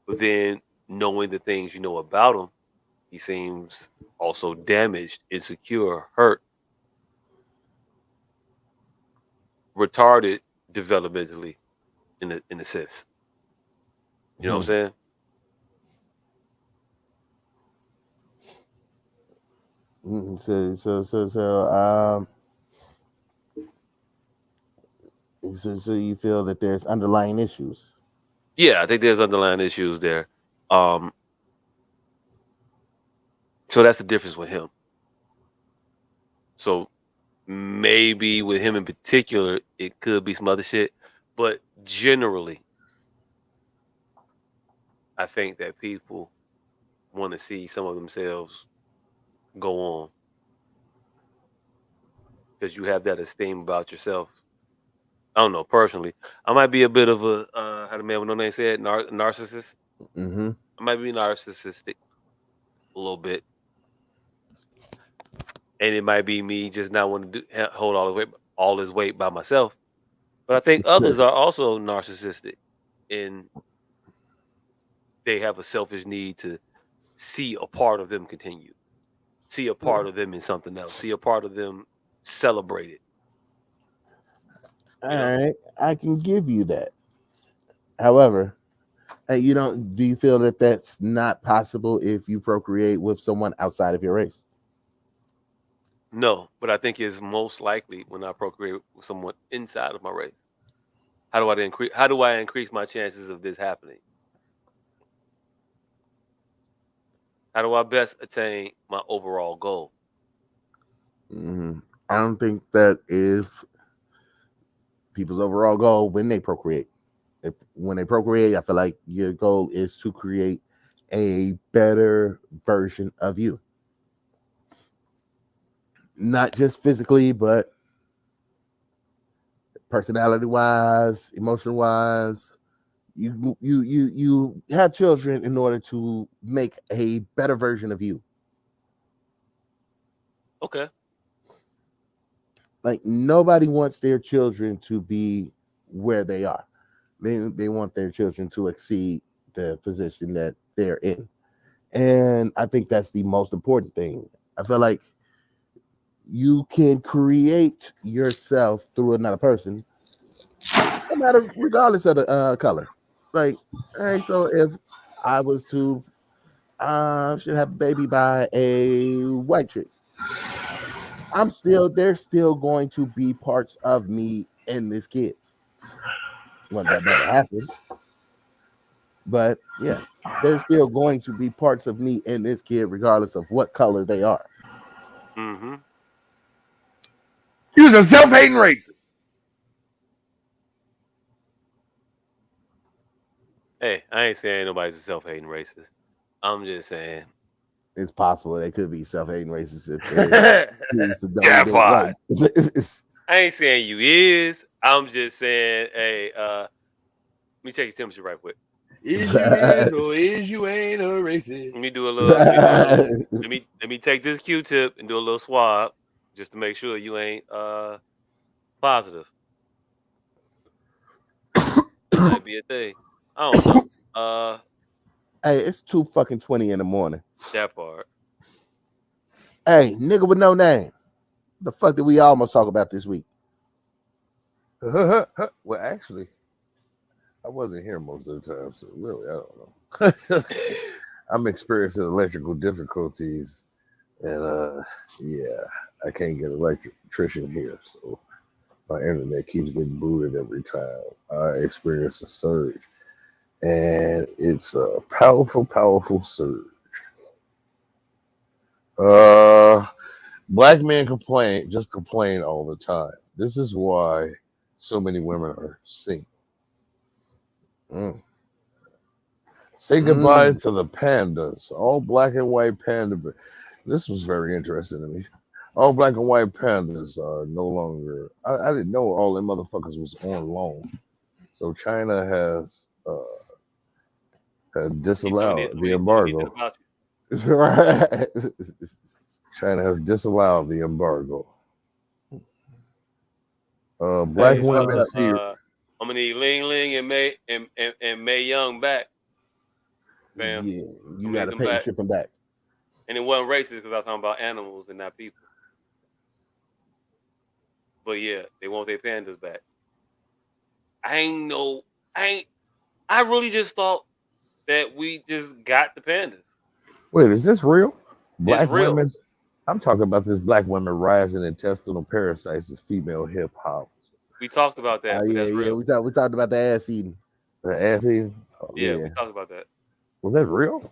But then, knowing the things you know about him, he seems also damaged, insecure, hurt, retarded developmentally, in a sense. You know what I'm saying? So you feel that there's underlying issues? Yeah, I think there's underlying issues there. So that's the difference with him. So maybe with him in particular, it could be some other shit. But generally, I think that people want to see some of themselves go on. Because you have that esteem about yourself. I don't know, personally. I might be a bit of a, how the man with no name said, narcissist. Mm-hmm. I might be narcissistic a little bit. And it might be me just not wanting to hold all his weight by myself. But I think others are also narcissistic, and they have a selfish need to see a part of them continue, see a part of them in something else, see a part of them celebrated. All right, I can give you that. However, do you feel that that's not possible if you procreate with someone outside of your race? No, but I think it's most likely when I procreate with someone inside of my race. How do I increase my chances of this happening? How do I best attain my overall goal? I don't think that is people's overall goal when they procreate. When they procreate, I feel like your goal is to create a better version of you. Not just physically, but personality wise, emotion wise. You have children in order to make a better version of you. Okay. Like, nobody wants their children to be where they are. They want their children to exceed the position that they're in. And I think that's the most important thing. I feel like you can create yourself through another person, no matter, regardless of the color. Like, all right, so if I was to should have a baby by a white chick, there's still going to be parts of me in this kid. Well, that never happened. But yeah, there's still going to be parts of me in this kid, regardless of what color they are. Mm-hmm. You're a self-hating racist. Hey, I ain't saying nobody's a self-hating racist. I'm just saying it's possible they could be self-hating racists if they choose to dominate white. I ain't saying you is. I'm just saying, hey, let me check your temperature right quick. Is you is or is you ain't a racist? Let me do a little. Let me take this Q-tip and do a little swab just to make sure you ain't positive. Might be a thing. I don't know. Hey, it's 2:20 in the morning. That part. Hey, nigga with no name. The fuck did we almost talk about this week? Well, actually, I wasn't here most of the time, so really, I don't know. I'm experiencing electrical difficulties, and yeah, I can't get an electrician here, so my internet keeps getting booted every time I experience a surge, and it's a powerful, powerful surge. Black men complain all the time. This is why so many women are single. Say goodbye to the pandas. All black and white panda. This was very interesting to me. All black and white pandas are no longer. I didn't know all them motherfuckers was on loan. So China has disallowed the embargo. China has disallowed the embargo. Black women see. I'm gonna need Ling Ling and May Young back. Fam. Yeah, you gotta pay to ship them back. And it wasn't racist because I was talking about animals and not people. But yeah, they want their pandas back. I really just thought that we just got the pandas. Wait, is this real? Black women. I'm talking about this black women rising intestinal parasites as female hip hop. We talked about that. Yeah. We talked about the ass eating. The ass eating? Oh, yeah, we talked about that. Was that real?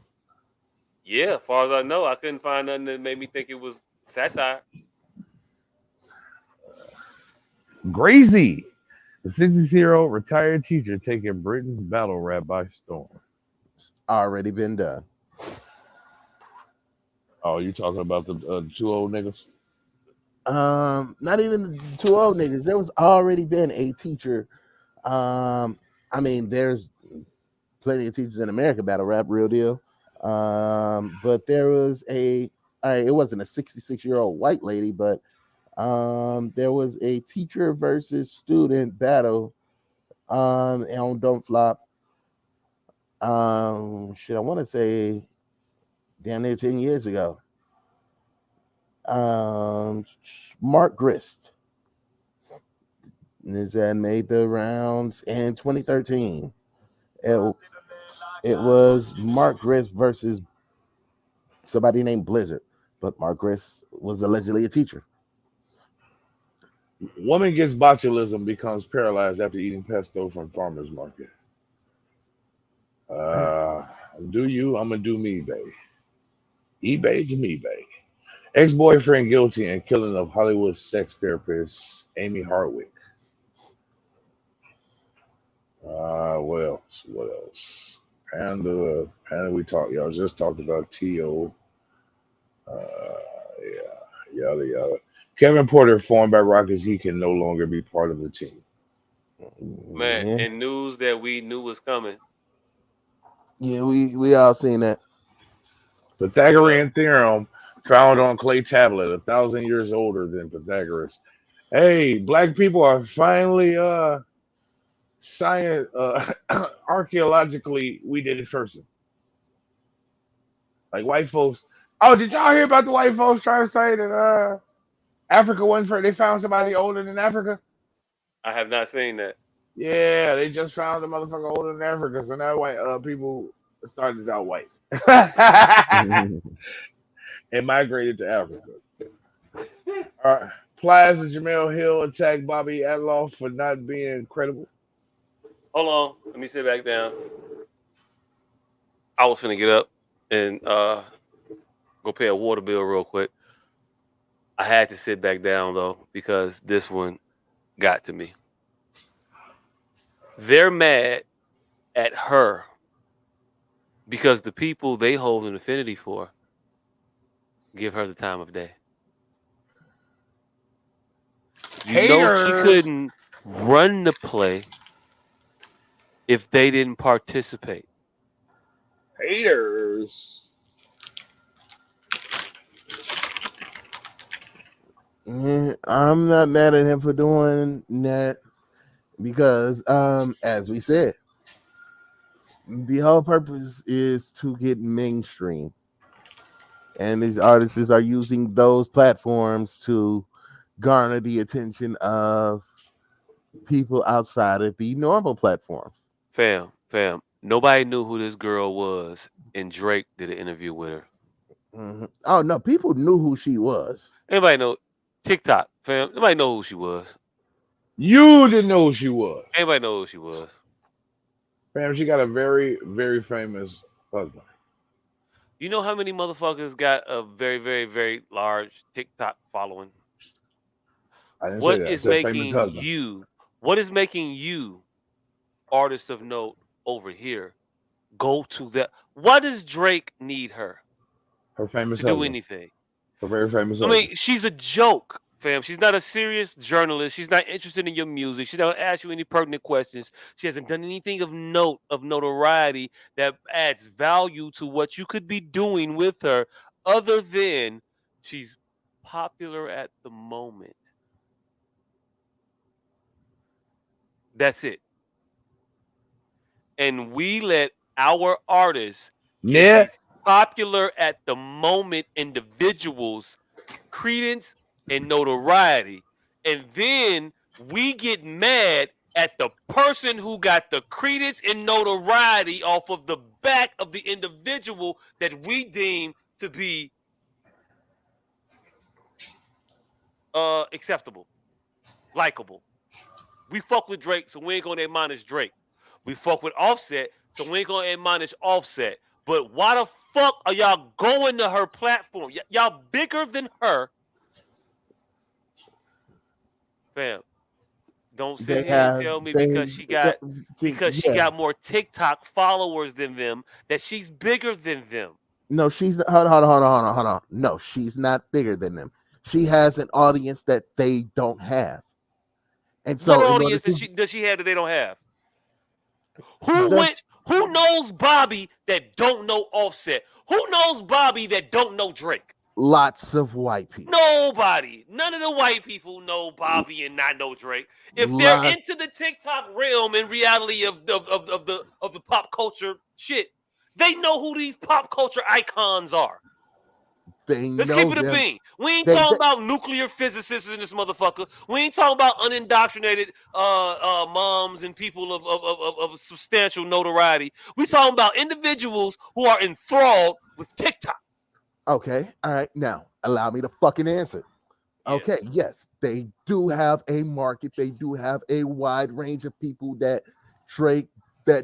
Yeah, as far as I know, I couldn't find nothing that made me think it was satire. Grazy, the 60-year-old retired teacher taking Britain's battle rap by storm. It's already been done. Oh, you talking about the two old niggas? Not even the two old niggas. There was already been a teacher. I mean, there's plenty of teachers in America battle rap, real deal. But there was it wasn't a 66-year-old white lady, but there was a teacher versus student battle on Don't Flop. I want to say damn near 10 years ago. Mark Grist. This had made the rounds in 2013. It was Mark Grist versus somebody named Blizzard, but Mark Grist was allegedly a teacher. Woman gets botulism, becomes paralyzed after eating pesto from farmer's market. Do you? I'm gonna do me, babe. eBay to me, babe. Ex-boyfriend guilty in killing of Hollywood sex therapist Amy Hardwick. What else? What else? Panda. We talked. Y'all just talked about T.O. Yada yada. Kevin Porter informed by Rockets he can no longer be part of the team. Man, and news that we knew was coming. Yeah, we all seen that. Pythagorean theorem found on clay tablet, 1,000 years older than Pythagoras. Hey, black people are finally science archaeologically we did it first. Like white folks. Oh, did y'all hear about the white folks trying to say that Africa wasn't for they found somebody older than Africa? I have not seen that. Yeah, they just found a motherfucker older than Africa, so now white people started out white and migrated to Africa. All right. Plies and Jamel Hill attacked Bobby Adloff for not being credible. Hold on, let me sit back down. I was finna get up and go pay a water bill real quick. I had to sit back down though because this one got to me. They're mad at her because the people they hold an affinity for give her the time of day. You know she couldn't run the play if they didn't participate. Haters. Yeah, I'm not mad at him for doing that because, as we said, the whole purpose is to get mainstream, and these artists are using those platforms to garner the attention of people outside of the normal platforms. Fam, nobody knew who this girl was, and Drake did an interview with her. Mm-hmm. Oh no, people knew who she was. Anybody know TikTok, fam? Nobody know who she was. You didn't know who she was. Anybody know who she was? Fam, she got a very, very famous husband. You know how many motherfuckers got a very, very, very large TikTok following? What is making you, artist of note over here, go to that? Why does Drake need her? Her famous to do anything. Her very famous. I mean, she's a joke, fam. She's not a serious journalist. She's not interested in your music. She don't ask you any pertinent questions. She hasn't done anything of note, of notoriety that adds value to what you could be doing with her, other than she's popular at the moment. That's it. And we let our artists get these popular at the moment individuals credence and notoriety, and then we get mad at the person who got the credence and notoriety off of the back of the individual that we deem to be acceptable, likable. We fuck with Drake, so we ain't gonna admonish Drake. We fuck with Offset, so we ain't gonna admonish Offset. But why the fuck are y'all going to her platform? Y'all bigger than her. Fam, don't sit here and tell me because she got more TikTok followers than them that she's bigger than them. No, she's not. Hold on. No, she's not bigger than them. She has an audience that they don't have. And so, what audience does she have that they don't have? Who knows Bobby that don't know Offset? Who knows Bobby that don't know Drake? Lots of white people. Nobody. None of the white people know Bobby and not know Drake. If they're into the TikTok realm and reality of the pop culture shit, They know who these pop culture icons are. Let's keep it a bean. We ain't talking about nuclear physicists in this motherfucker. We ain't talking about unindoctrinated moms and people of substantial notoriety. We talking about individuals who are enthralled with TikTok. Okay, all right. Now, allow me to fucking answer. Okay, yes, they do have a market. They do have a wide range of people that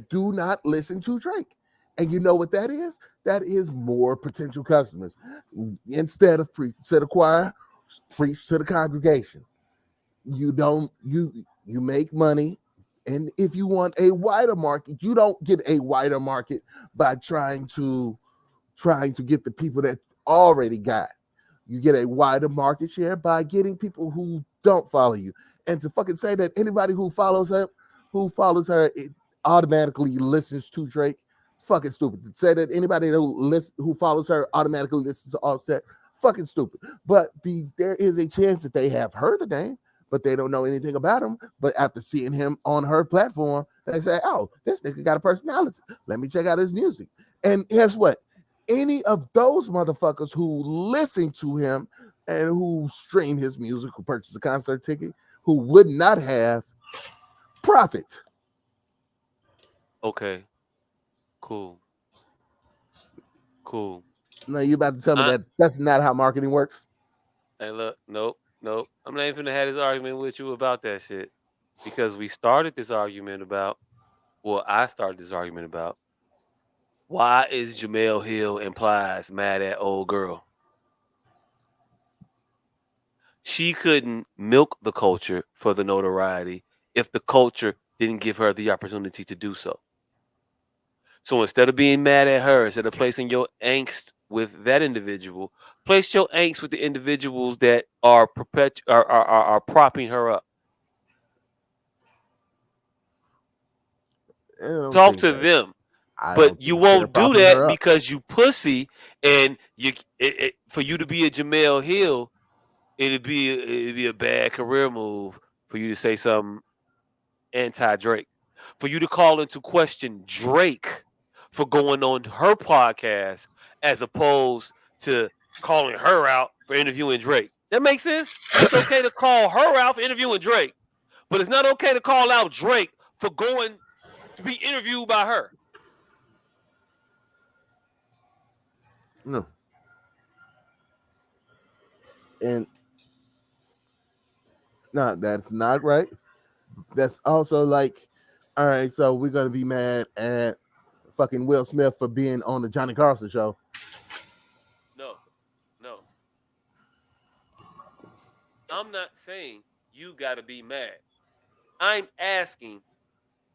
do not listen to Drake. And you know what that is? That is more potential customers. Instead of preach to the choir, preach to the congregation. You make money. And if you want a wider market, you don't get a wider market by trying to get the people that already got. You get a wider market share by getting people who don't follow you. And to fucking say that anybody who follows her, it automatically listens to Drake, fucking stupid. To say that anybody who follows her automatically listens to Offset, fucking stupid. But there is a chance that they have heard the name, but they don't know anything about him. But after seeing him on her platform, they say, "Oh, this nigga got a personality. Let me check out his music." And guess what? Any of those motherfuckers who listen to him and who stream his music, who purchase a concert ticket, who would not have profit. Okay. Cool. Now you about to tell me that that's not how marketing works? Hey, look, nope. I'm not even gonna have this argument with you about that shit. Because I started this argument about why is Jemele Hill implies mad at old girl? She couldn't milk the culture for the notoriety if the culture didn't give her the opportunity to do so. So instead of being mad at her, instead of placing your angst with that individual, place your angst with the individuals that are propping her up. Talk to them. But you won't do that because you pussy, and for you to be a Jemele Hill, it'd be a bad career move for you to say something anti-Drake, for you to call into question Drake for going on her podcast as opposed to calling her out for interviewing Drake. That makes sense? It's okay to call her out for interviewing Drake, but it's not okay to call out Drake for going to be interviewed by her. No. And no, that's not right. That's also like, all right, so we're gonna be mad at fucking Will Smith for being on the Johnny Carson show. No. I'm not saying you gotta be mad. I'm asking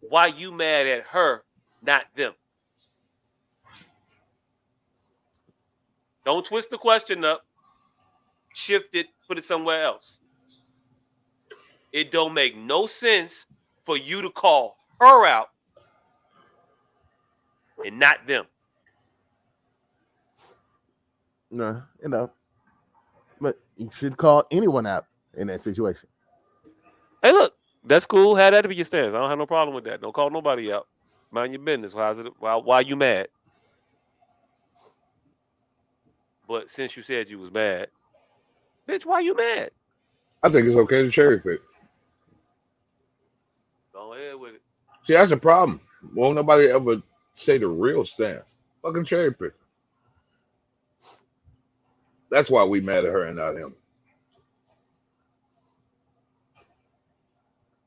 why you mad at her, not them. Don't twist the question up, shift it, put it somewhere else. It don't make no sense for you to call her out and not them. No, but you should call anyone out in that situation. Hey, look, that's cool. Have that to be your stance. I don't have no problem with that. Don't call nobody out. Mind your business. Why you mad? But since you said you was mad, bitch, why you mad? I think it's okay to cherry pick. Go ahead with it. See, that's a problem. Won't nobody ever say the real stance. Fucking cherry pick. That's why we mad at her and not him.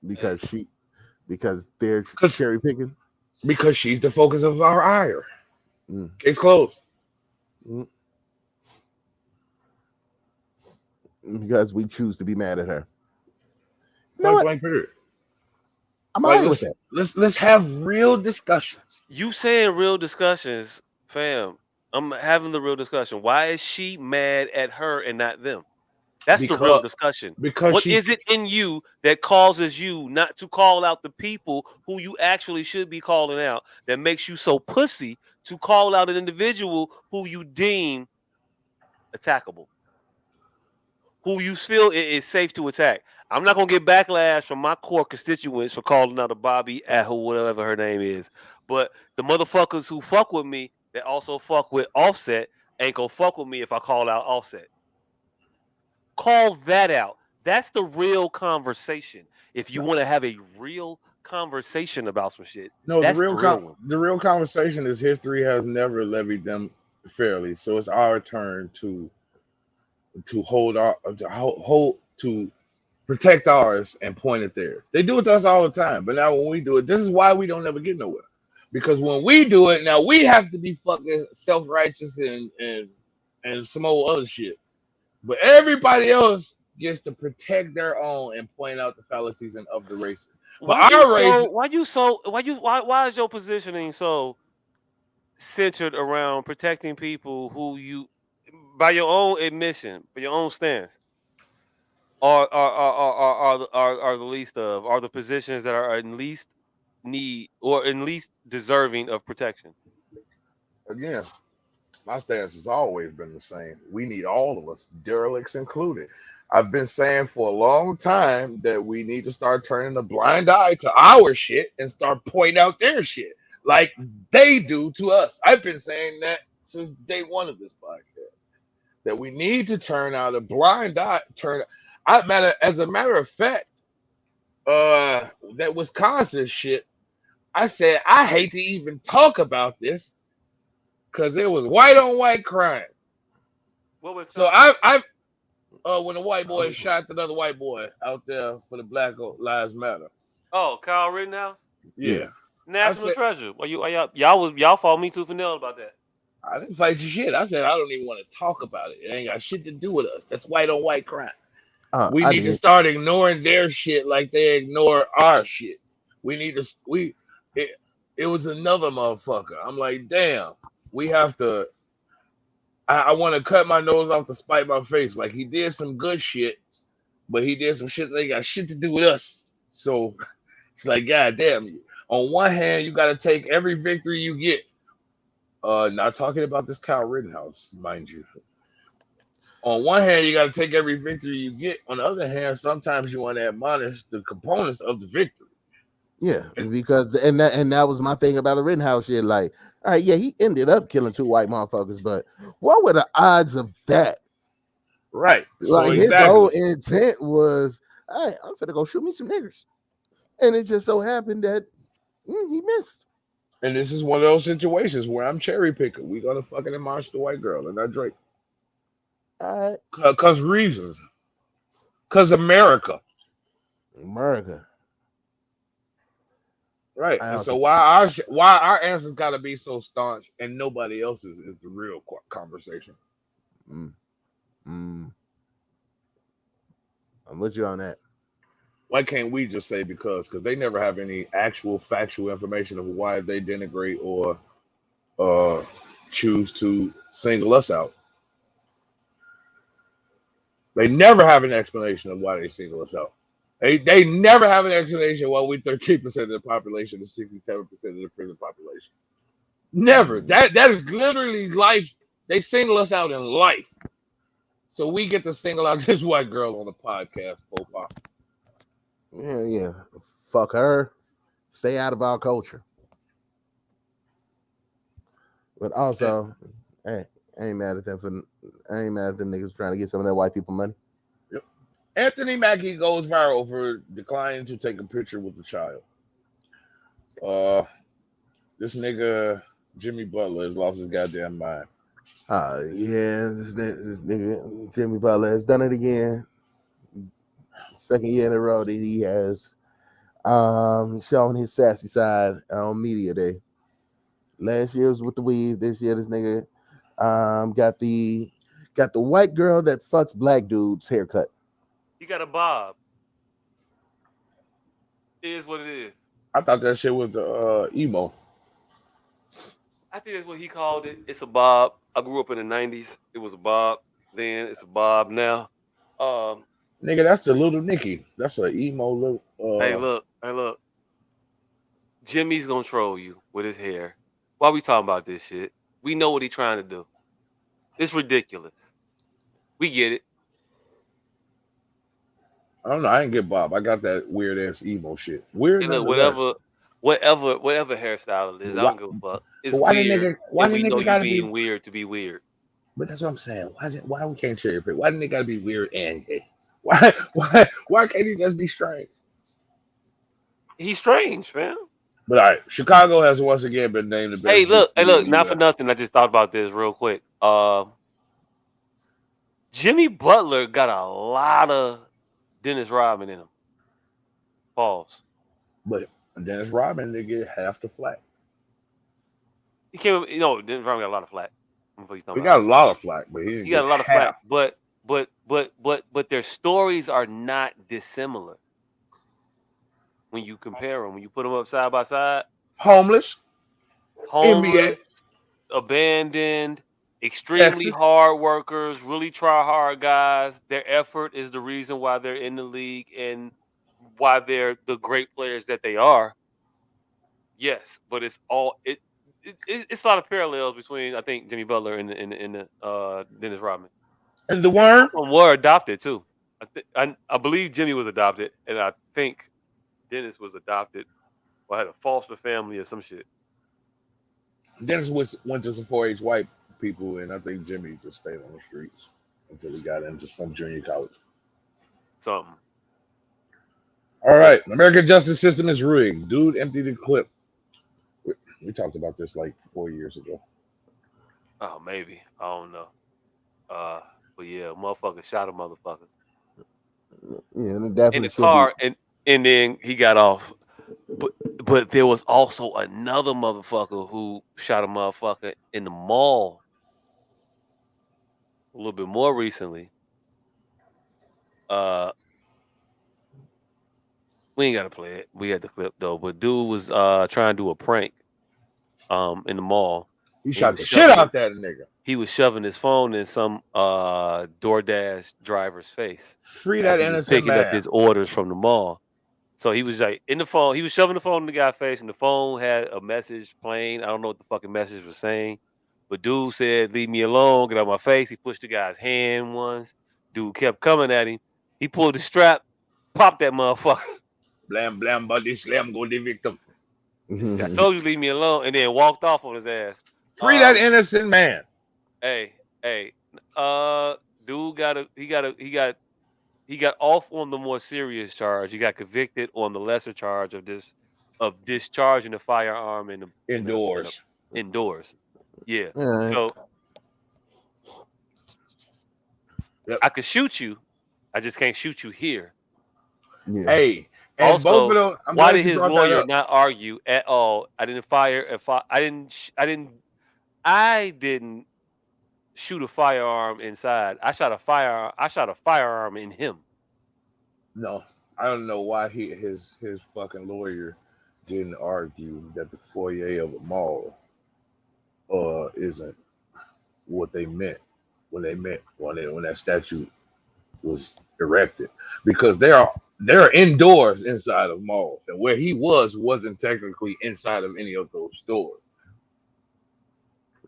Because they're cherry picking. Because she's the focus of our ire. Case closed. Because we choose to be mad at her. Blank period. I'm all right with that. Let's have real discussions. You saying real discussions, fam. I'm having the real discussion. Why is she mad at her and not them? That's the real discussion. Because what is it in you that causes you not to call out the people who you actually should be calling out, that makes you so pussy to call out an individual who you deem attackable, who you feel is safe to attack? I'm not going to get backlash from my core constituents for calling out a Bobby at whatever her name is. But the motherfuckers who fuck with me that also fuck with Offset ain't gonna fuck with me if I call out Offset. Call that out. That's the real conversation. If you want to have a real conversation about some shit, No, that's the real one. the real conversation is history has never levied them fairly. So it's our turn to to protect ours and point at theirs. They do it to us all the time, but now when we do it, this is why we don't ever get nowhere. Because when we do it, now we have to be fucking self-righteous and some old other shit. But everybody else gets to protect their own and point out the fallacies and of the races. But why is your positioning so centered around protecting people who you, by your own admission, by your own stance, are the least of, are the positions that are in least need or in least deserving of protection? Again, my stance has always been the same. We need all of us, derelicts included. I've been saying for a long time that we need to start turning a blind eye to our shit and start pointing out their shit like they do to us. I've been saying that since day one of this podcast, that we need to turn out a blind eye. As a matter of fact, that Wisconsin shit, I said I hate to even talk about this because it was white on white crime. What was so? When a white boy shot another white boy out there for the Black Lives Matter. Oh, Kyle Rittenhouse? Yeah. National treasure. Well, y'all fought me tooth and nail about that. I didn't fight your shit. I said I don't even want to talk about it. It ain't got shit to do with us. That's white on white crime. We need to start ignoring their shit like they ignore our shit. We need to. It was another motherfucker. I'm like, damn. We have to. I want to cut my nose off to spite my face. Like he did some good shit, but he did some shit that ain't got shit to do with us. So it's like, God damn you. On one hand, you got to take every victory you get. Not talking about this Kyle Rittenhouse, mind you. On one hand, you got to take every victory you get. On the other hand, sometimes you want to admonish the components of the victory. Yeah, because and that was my thing about the Rittenhouse shit. Like, all right, yeah, he ended up killing 2 white motherfuckers, but what were the odds of that? Right. Like his whole intent was, all right, I'm finna go shoot me some niggers. And it just so happened that he missed. And this is one of those situations where I'm cherry picking. We're gonna fucking admonish the white girl and not Drake. All right. Cause reasons. Cause America. Right. And so why our answers gotta be so staunch and nobody else's is the real conversation. I'm with you on that. Why can't we just say because they never have any actual factual information of why they denigrate or choose to single us out. They never have an explanation of why they single us out. They never have an explanation why we 13% of the population and 67% of the prison population. Never. That is literally life. They single us out in life. So we get to single out this white girl on the podcast, Popa. Yeah. Fuck her. Stay out of our culture. But also, hey, I ain't mad at them niggas trying to get some of that white people money. Yep. Anthony Mackie goes viral for declining to take a picture with the child. This nigga Jimmy Butler has lost his goddamn mind. Yeah, this nigga Jimmy Butler has done it again. Second year in a row that he has shown his sassy side on media day. Last year was with the weave. This year, this nigga got the white girl that fucks black dudes haircut. He got a bob. It is what it is. I thought that shit was the emo. I think that's what he called it. It's a bob. I grew up in the 90s. It was a bob then. It's a bob now. Nigga, that's the little Nicky. That's an emo little. Hey, look. Jimmy's gonna troll you with his hair. Why we talking about this shit? We know what he's trying to do. It's ridiculous. We get it. I don't know. I didn't get Bob. I got that weird ass emo shit. Weird. Look, whatever hairstyle it is, I don't give a fuck. It's why the weird. nigga? Why and the we know nigga you gotta being be? weird to be weird. But that's what I'm saying. Why we can't cherry pick? Why didn't they gotta be weird and gay? Why can't he just be strange? He's strange, fam. But all right, Chicago has once again been named the best. Hey, look, big city in the not for US. nothing. I just thought about this real quick. Jimmy Butler got a lot of Dennis Rodman in him. Pause. But Dennis Rodman, they get half the flack. He came, Dennis Rodman got a lot of flack. We got a lot of flack, but he got a lot of flack. But their stories are not dissimilar. When you compare them, when you put them up side by side, homeless, NBA, abandoned, extremely hard workers, really try hard guys. Their effort is the reason why they're in the league and why they're the great players that they are. Yes, but it's all it's a lot of parallels between, I think, Jimmy Butler and the Dennis Rodman. And the Worm were adopted too. I believe Jimmy was adopted, and I think Dennis was adopted or had a foster family or some shit. Dennis went to some 4-H white people, and I think Jimmy just stayed on the streets until he got into some junior college. Something. All right, the American justice system is rigged. Dude emptied a clip. We talked about this like 4 years ago. Oh, maybe. I don't know. But yeah, motherfucker shot a motherfucker. Yeah, and it definitely in the car, and then he got off. But there was also another motherfucker who shot a motherfucker in the mall a little bit more recently. We ain't gotta play it. We had the clip though. But dude was trying to do a prank in the mall. He shot the shit out that nigga. He was shoving his phone in some DoorDash driver's face. Free that innocent man. Picking up his orders from the mall. So he was like in the phone. He was shoving the phone in the guy's face, and the phone had a message playing. I don't know what the fucking message was saying, but dude said, "Leave me alone. Get out of my face." He pushed the guy's hand once. Dude kept coming at him. He pulled the strap, popped that motherfucker. Blam blam, body slam, go the victim. I told you, leave me alone, and then walked off on his ass. Free that innocent man. Hey, dude he got off on the more serious charge. He got convicted on the lesser charge of discharging a firearm indoors. Indoors. Yeah. Right. So I could shoot you. I just can't shoot you here. Yeah. Hey, and also, both of them, why did his lawyer not argue at all? I didn't shoot a firearm inside. I shot a firearm in him. No, I don't know why his fucking lawyer didn't argue that the foyer of a mall isn't what they meant when that statue was erected, because they're indoors inside of malls, and where he wasn't technically inside of any of those stores.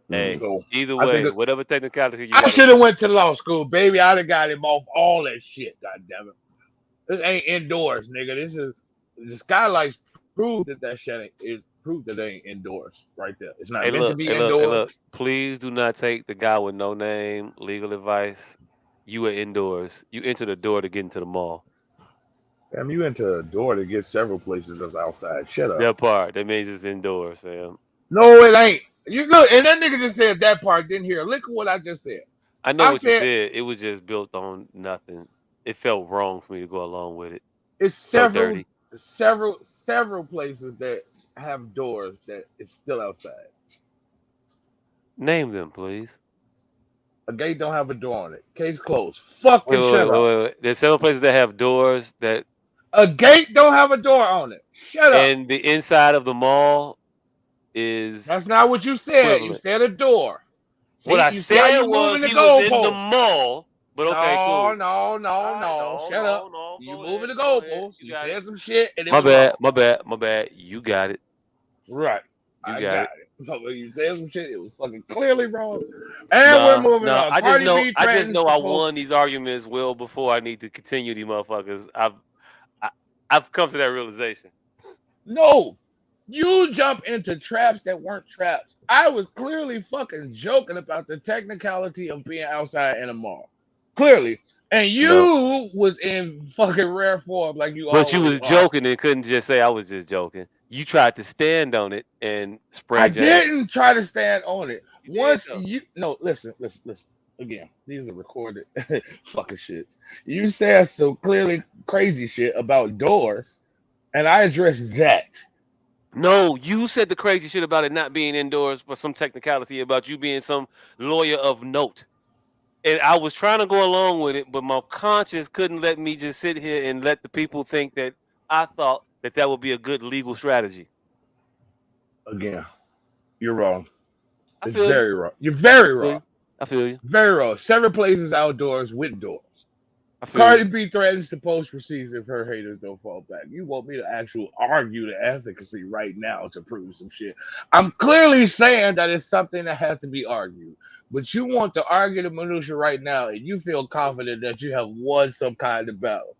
Hey, so either way, whatever technicality I should have went to law school, baby. I'd have got him off all that shit. God damn it, this ain't indoors, nigga. This is the skylights prove that shit is proof that they ain't indoors. Right there, it's not meant to be indoors. Look, please do not take the guy with no name legal advice. You are indoors. You enter the door to get into the mall. Damn, you enter a door to get several places that's outside. Shut up. That part, that means it's indoors, fam. No, it ain't. You look, and that nigga just said that part didn't hear. Look at what I just said. I know what you said. It was just built on nothing. It felt wrong for me to go along with it. It's several places that have doors that it's still outside. Name them, please. A gate don't have a door on it. Case closed. Fucking shut up. Wait. There's several places that have doors that. A gate don't have a door on it. Shut up. And the inside of the mall is. That's not what you said. Equivalent. You said a door. See, what I said was he was in the mall. But okay, cool. No. Shut up. You moving the goalposts. You said some shit. And my bad. You got it. Right. You got it. When you said some shit, it was fucking clearly wrong. And we're moving on. I just know I won these arguments well before I need to continue these motherfuckers. I've come to that realization. No. You jump into traps that weren't traps. I was clearly fucking joking about the technicality of being outside in a mall. Clearly. And No. you was in fucking rare form like you But you always was are. joking and couldn't just say I was just joking. You tried to stand on it and I spread your ass. didn't try to stand on it. You did Once though. you no, listen. Again, these are recorded fucking shits. You said some clearly crazy shit about doors, and I addressed that. No, you said the crazy shit about it not being indoors, but some technicality about you being some lawyer of note. And I was trying to go along with it, but my conscience couldn't let me just sit here and let the people think that I thought that that would be a good legal strategy. Again, you're wrong. I It's feel you. very wrong. You're very I feel wrong. you. I feel you. Very wrong. Several places outdoors with doors. I feel Cardi you. B threatens to post receipts if her haters don't fall back. You want me to actually argue the efficacy right now to prove some shit? I'm clearly saying that it's something that has to be argued. But you want to argue the minutia right now, and you feel confident that you have won some kind of battle.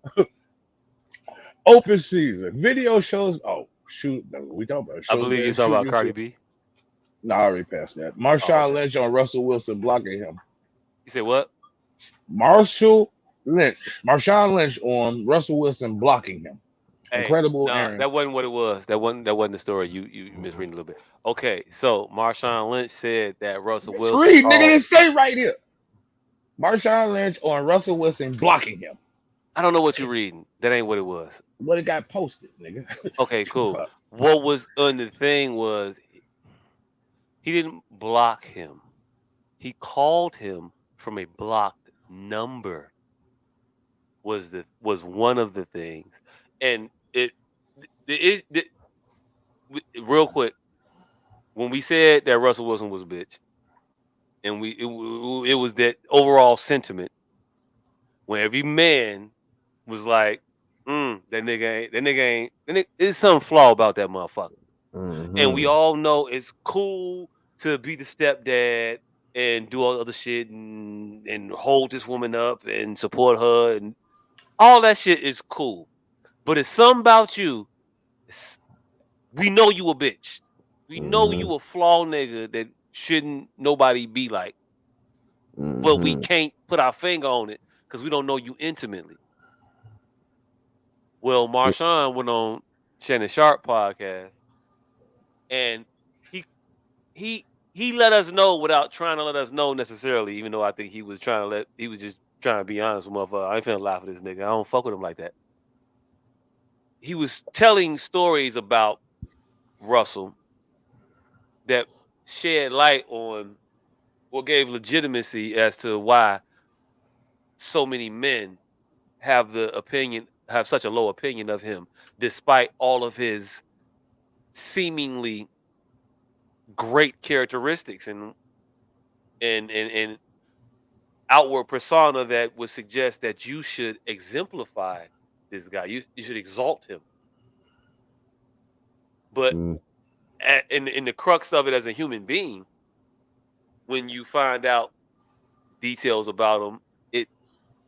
Open season. Video shows. Oh, shoot. No, we talking about I shows believe you're that talking shoot about you Cardi to. B. No, I already passed that. Oh, Marshawn okay. Lynch on Russell Wilson blocking him. You say what? Marshawn Lynch on Russell Wilson blocking him. Hey, Incredible nah, Aaron. that wasn't what it was. That wasn't the story. You misreading a little bit. Okay, so Marshawn Lynch said that Russell Let's Wilson read, nigga. called. It say right here. Marshawn Lynch on Russell Wilson blocking him. I don't know what you're reading. That ain't what it was. What it got posted, nigga. Okay, cool. What was on the thing was he didn't block him. He called him from a blocked number. Was one of the things, and real quick, when we said that Russell Wilson was a bitch, and it was that overall sentiment when every man was like, there's something flaw about that motherfucker. And we all know it's cool to be the stepdad and do all the other shit and hold this woman up and support her and all that shit is cool. But it's something about you. We know you a bitch. We know you a flawed nigga that shouldn't nobody be like. But we can't put our finger on it because we don't know you intimately. Well, Marshawn went on Shannon Sharp podcast, and he let us know without trying to let us know necessarily. Even though I think he was just trying to be honest with motherfucker. I ain't finna lie for this nigga. I don't fuck with him like that. He was telling stories about Russell that shed light on or gave legitimacy as to why so many men have such a low opinion of him, despite all of his seemingly great characteristics and outward persona that would suggest that you should exemplify this guy. You should exalt him. But in the crux of it as a human being, when you find out details about him, it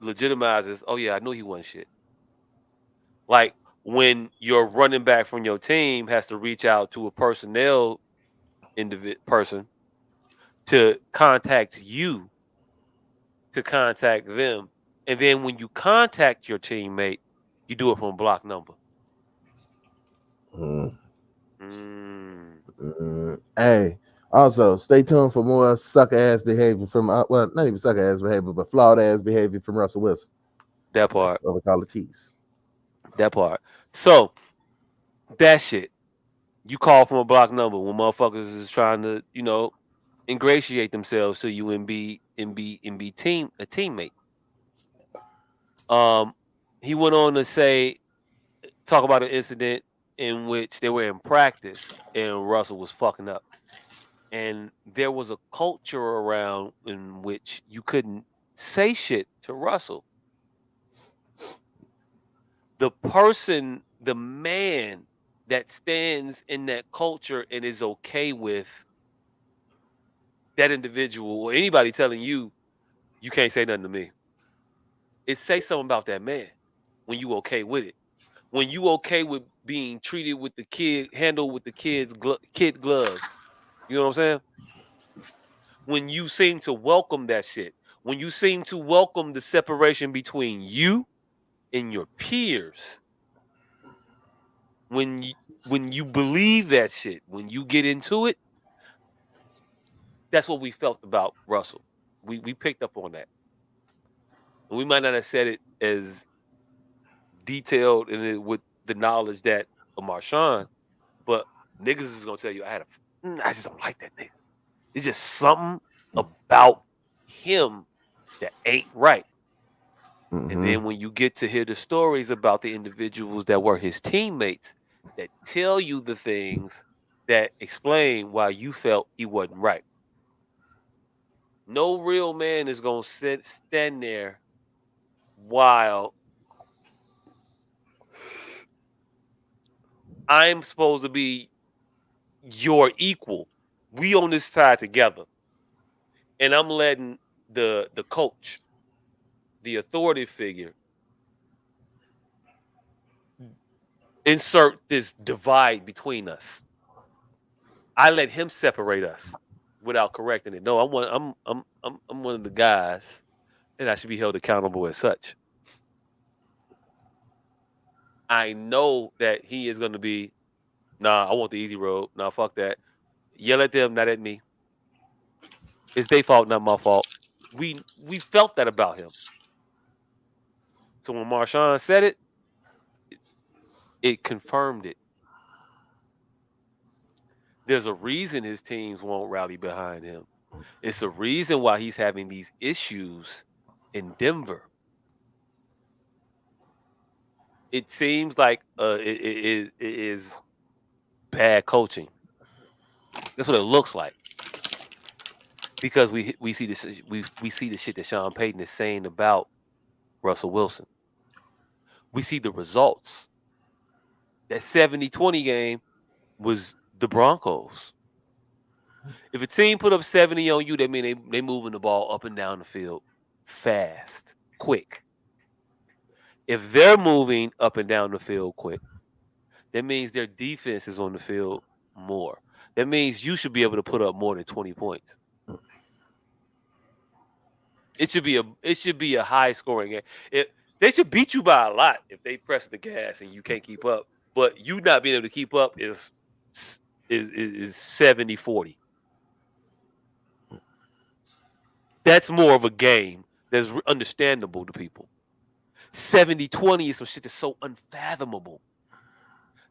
legitimizes, oh yeah, I knew he wasn't shit. Like when your running back from your team has to reach out to a personnel person to contact you to contact them. And then when you contact your teammate, you do it from a block number. Hey, also stay tuned for more sucker ass behavior from well, not even sucker ass behavior, but flawed ass behavior from Russell Wilson. That part. What we call the tease. That part. So that shit, you call from a block number when motherfuckers is trying to, ingratiate themselves to you and be a teammate. He went on to talk about an incident in which they were in practice and Russell was fucking up. And there was a culture around in which you couldn't say shit to Russell. The man that stands in that culture and is okay with that individual or anybody telling you, you can't say nothing to me. It say something about that man when you okay with it. when you okay with being treated with the kid, handled with the kid gloves. You know what I'm saying? When you seem to welcome that shit, when you seem to welcome the separation between you and your peers, when you believe that shit, when you get into it, that's what we felt about Russell. We picked up on that. And we might not have said it as detailed in it with the knowledge that of Marshawn, but niggas is gonna tell you I just don't like that nigga. It's just something about him that ain't right. And then when you get to hear the stories about the individuals that were his teammates that tell you the things that explain why you felt he wasn't right. No real man is going to stand there while I'm supposed to be your equal. We on this side together. And I'm letting the coach, the authority figure, insert this divide between us. I let him separate us without correcting it. No, I'm one of the guys, and I should be held accountable as such. I know that he is going to be, nah, I want the easy road. Nah, fuck that. Yell at them, not at me. It's their fault, not my fault. We felt that about him. So when Marshawn said it, it confirmed it. There's a reason his teams won't rally behind him. It's a reason why he's having these issues in Denver. It seems like it is bad coaching. That's what it looks like. Because we see this we see the shit that Sean Payton is saying about Russell Wilson. We see the results. That 70-20 game was the Broncos. If a team put up 70 on you, that means they moving the ball up and down the field fast, quick. If they're moving up and down the field quick, that means their defense is on the field more. That means you should be able to put up more than 20 points. It should be a high scoring game. They should beat you by a lot if they press the gas and you can't keep up. But you not being able to keep up is 70-40. That's more of a game that's understandable to people. 70-20 is some shit that's so unfathomable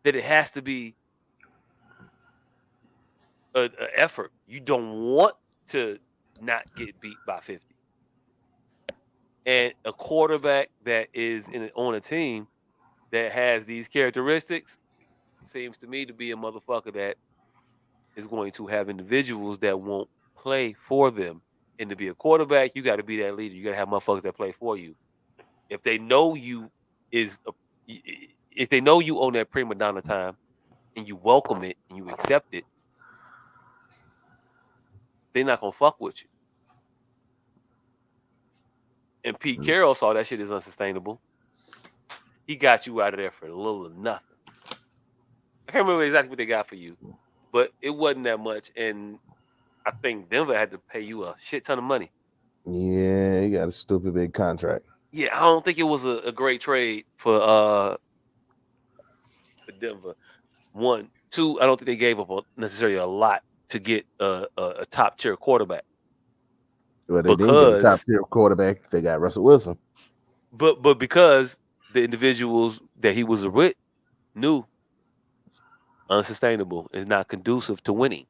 that it has to be an effort. You don't want to not get beat by 50. And a quarterback that is on a team that has these characteristics seems to me to be a motherfucker that is going to have individuals that won't play for them. And to be a quarterback, you got to be that leader. You got to have motherfuckers that play for you. If they know you own that prima donna time and you welcome it and you accept it, they're not gonna fuck with you. And Pete Carroll saw that shit is unsustainable. He got you out of there for a little or nothing. I can't remember exactly what they got for you, but it wasn't that much. And I think Denver had to pay you a shit ton of money. Yeah, he got a stupid big contract. Yeah, I don't think it was a great trade for Denver. 1, 2, I don't think they gave up necessarily a lot to get a top tier quarterback. Well, they didn't get a top tier quarterback. They got Russell Wilson. But because the individuals that he was with knew unsustainable is not conducive to winning.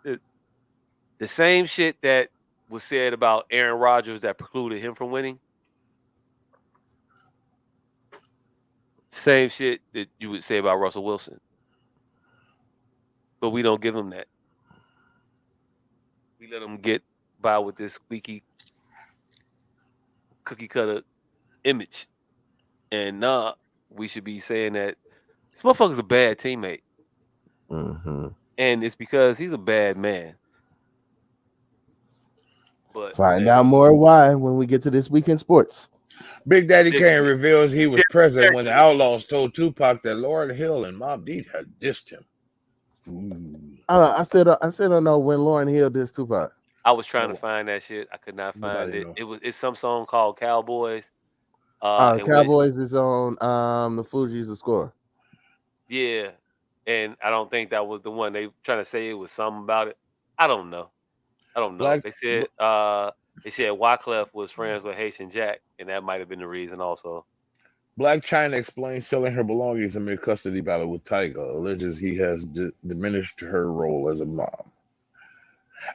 The same shit that was said about Aaron Rodgers that precluded him from winning. Same shit that you would say about Russell Wilson. But we don't give him that. We let him get by with this squeaky cookie cutter image. And nah, we should be saying that this motherfucker's a bad teammate. Mm-hmm. And it's because he's a bad man. But find out more why when we get to this week in sports. Big Daddy Big- Kane reveals he was present when the Outlaws told Tupac that Lauryn Hill and Mobb Deep had dissed him. Ooh. I still don't know when Lauryn Hill dissed Tupac. I was trying to find that shit. I could not find it. Knows. It's some song called Cowboys. in Cowboys is on the Fugees' The Score. Yeah, and I don't think that was the one. They trying to say it was something about it. I don't know. They said Wyclef was friends with Haitian Jack, and that might have been the reason also. Black China explains selling her belongings amid custody battle with Tyga, alleges he has diminished her role as a mom.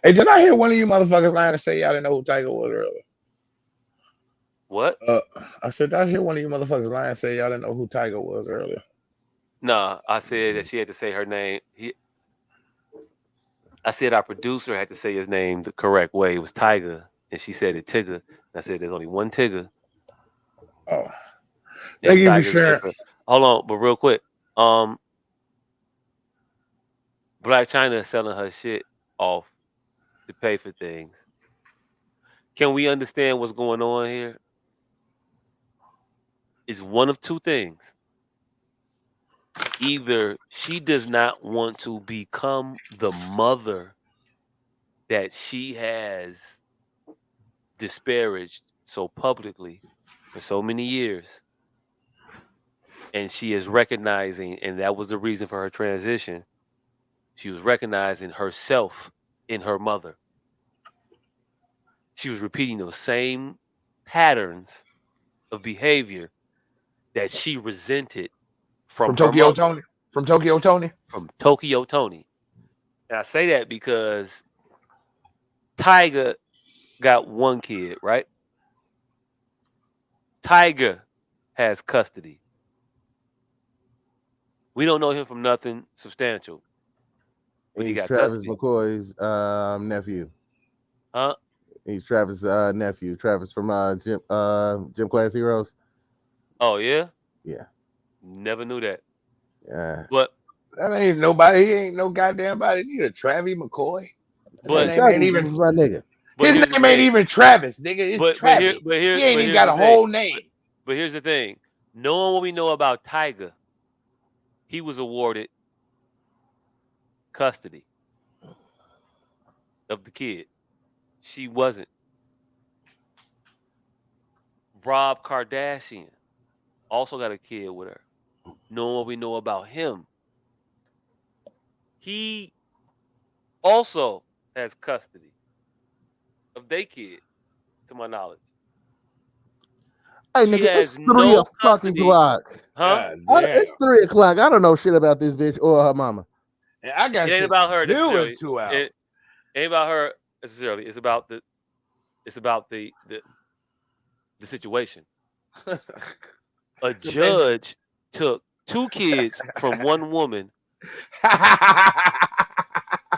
Hey, did I hear one of you motherfuckers lying to say y'all didn't know who Tyga was earlier? What? I said, did I hear one of you motherfuckers lying to say y'all didn't know who Tyga was earlier? Nah, I said that she had to say her name. I said our producer had to say his name the correct way. It was Tyga, and she said it Tigger. I said there's only one Tigger. Oh. Thank you for sharing. Hold on, but real quick. Black China is selling her shit off to pay for things. Can we understand what's going on here? It's one of two things. Either she does not want to become the mother that she has disparaged so publicly for so many years, and she is recognizing, and that was the reason for her transition, she was recognizing herself in her mother. She was repeating those same patterns of behavior that she resented from Tokyo Tony. From Tokyo Tony. From Tokyo Tony. And I say that because Tyga got one kid, right? Tyga has custody. We don't know him from nothing substantial. He's Travis McCoy's nephew. Huh? He's Travis' nephew. Travis from Gym Class Heroes. Oh yeah? Yeah. Never knew that. Yeah. But that ain't nobody. He ain't no goddamn body. Neither Travis McCoy. But his name ain't even my nigga. His name ain't even Travis, nigga. It's Travis. He ain't even got a whole name. But here's the thing. Knowing what we know about Tyga, he was awarded custody of the kid. She wasn't. Rob Kardashian also got a kid with her. Knowing what we know about him, he also has custody of their kid, to my knowledge. Hey, nigga, it's 3 o'clock. Huh? It's 3 o'clock. I don't know shit about this bitch or her mama. And I got it ain't about her necessarily. 2 hours. It ain't about her necessarily. It's about the situation. A judge took 2 kids from one woman.